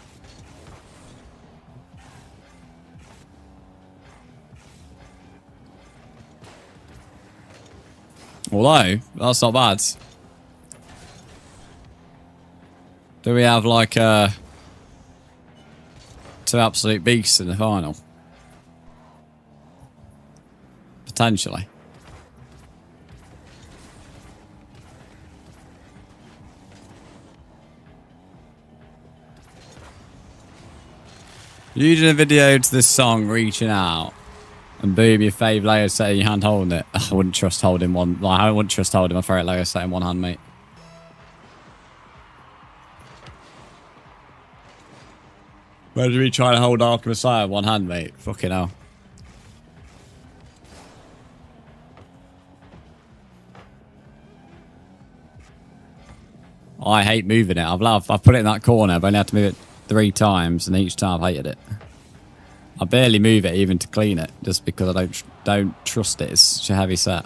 Although, that's not bad. Do we have like two absolute beasts in the final? Potentially. You did a video to this song, Reaching Out, and boom, your fave Lego set in your hand holding it. I wouldn't trust holding one. Like, I wouldn't trust holding my favourite Lego set in one hand, mate. Where did we try to hold Arkham Messiah in one hand, mate? Fucking hell. I hate moving it. I've put it in that corner. I've only had to move it 3 times, and each time I've hated it. I barely move it even to clean it, just because I don't trust it. It's such a heavy set.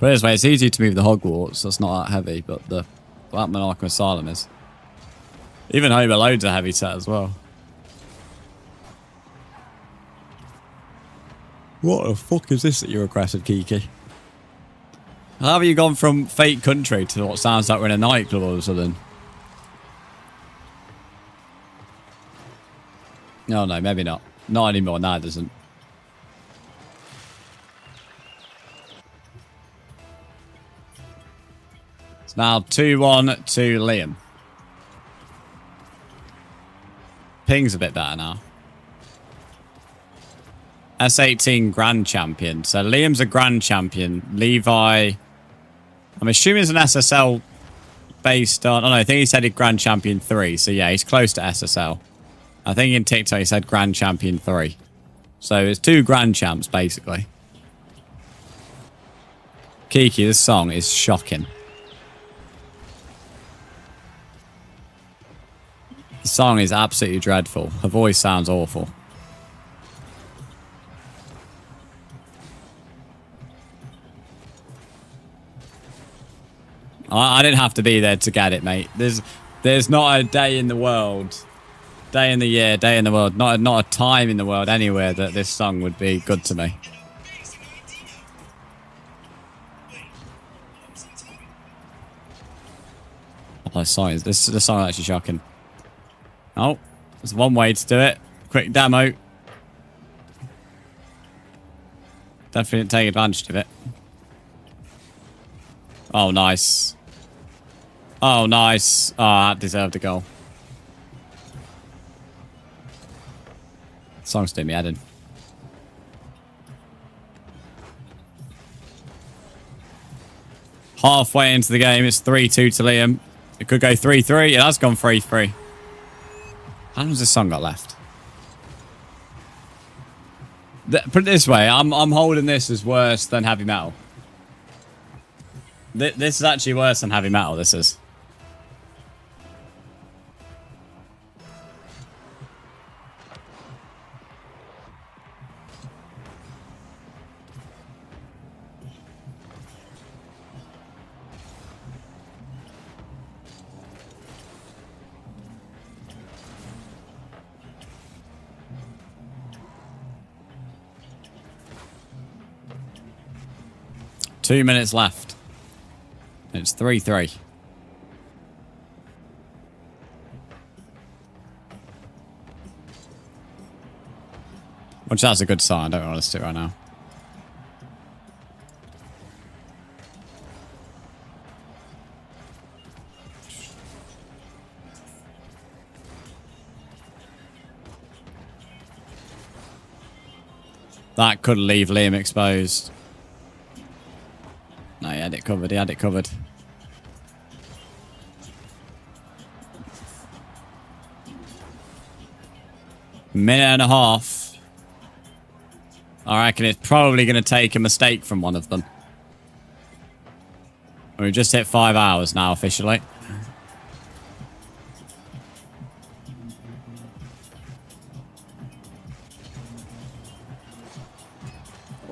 But anyway, it's easy to move the Hogwarts. That's not that heavy, but the Batman Arkham Asylum is. Even Home Alone's a heavy set as well. What the fuck is this that you requested, Kiki? How have you gone from fake country to what sounds like we're in a nightclub all of a sudden? No, no, maybe not. Not anymore. No, it doesn't. It's now 2-1 to Liam. Ping's a bit better now. S18 Grand Champion. So Liam's a Grand Champion. Levi, I'm assuming it's an SSL based on... Oh, no, I think he said he Grand Champion 3. So yeah, he's close to SSL. I think in TikTok he said Grand Champion 3. So it's 2 Grand Champs, basically. Kiki, this song is shocking. The song is absolutely dreadful. Her voice sounds awful. I didn't have to be there to get it, mate. There's not a day in the world, day in the year, day in the world, not a time in the world anywhere that this song would be good to me. Oh, this song is actually shocking. Oh, there's one way to do it. Quick demo. Definitely didn't take advantage of it. Oh, nice. Oh, nice. Oh, that deserved a goal. The song's doing me head in. Halfway into the game, it's 3-2 to Liam. It could go 3-3. It has gone 3-3. How long has this song got left? Put it this way, I'm holding this as worse than heavy metal. This is actually worse than heavy metal, this is. 2 minutes left. It's 3-3. Which that's a good sign. I don't want to sit right now. That could leave Liam exposed. No, he had it covered. He had it covered. Minute and a half. I reckon it's probably going to take a mistake from one of them. We've just hit 5 hours now officially.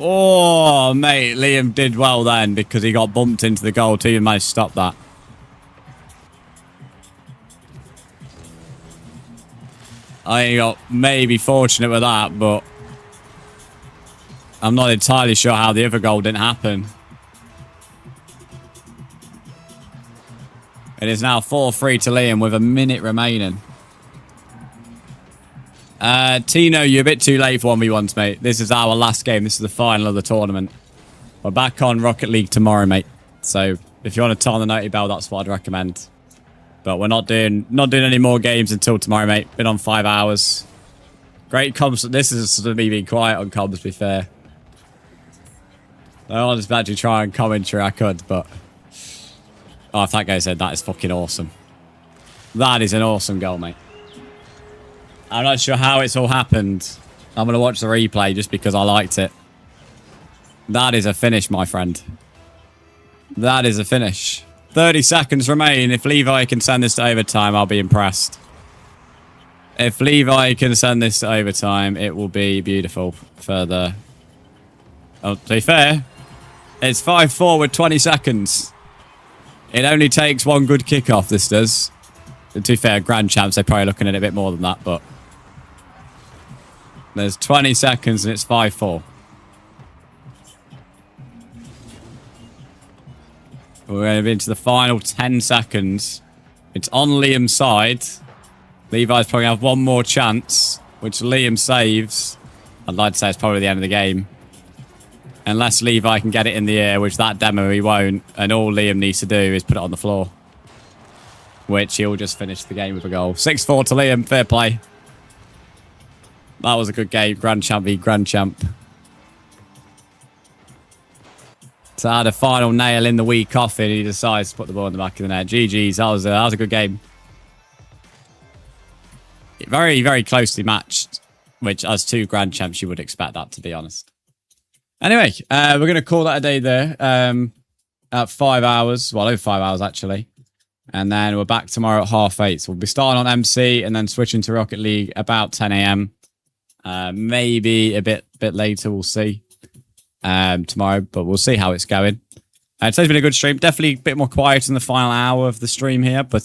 Oh, mate, Liam did well then because he got bumped into the goal too and managed to stop that. I got maybe fortunate with that, but I'm not entirely sure how the other goal didn't happen. It is now 4-3 to Liam with a minute remaining. Tino, you're a bit too late for 1v1s, mate. This is our last game. This is the final of the tournament. We're back on Rocket League tomorrow, mate. So if you want to turn the noti bell, that's what I'd recommend. But we're not doing any more games until tomorrow, mate. Been on 5 hours. Great comms. This is sort of me being quiet on comms, to be fair. I wanted to actually try and commentary I could, but... Oh, if that goes in, that is fucking awesome. That is an awesome goal, mate. I'm not sure how it's all happened. I'm going to watch the replay just because I liked it. That is a finish, my friend. That is a finish. 30 seconds remain. If Levi can send this to overtime, I'll be impressed. If Levi can send this to overtime, it will be beautiful for the... Oh, to be fair, it's 5-4 with 20 seconds. It only takes one good kickoff, this does. To be fair, Grand Champs, they're probably looking at it a bit more than that, but... There's 20 seconds and it's 5-4. We're going to be into the final 10 seconds. It's on Liam's side. Levi's probably have one more chance, which Liam saves. I'd like to say it's probably the end of the game. Unless Levi can get it in the air, which that demo he won't. And all Liam needs to do is put it on the floor. Which he'll just finish the game with a goal. 6-4 to Liam. Fair play. That was a good game. Grand Champ v Grand Champ. To add a final nail in the weak coffin, he decides to put the ball in the back of the net. GG's. That was a good game. Very, very closely matched. Which, as two Grand Champs, you would expect that, to be honest. Anyway, we're going to call that a day there. At 5 hours. Well, over 5 hours, actually. And then we're back tomorrow at 8:30. So we'll be starting on MC and then switching to Rocket League about 10 AM. Maybe a bit later, we'll see. Tomorrow, but we'll see how it's going. Today's been a good stream. Definitely a bit more quiet in the final hour of the stream here, but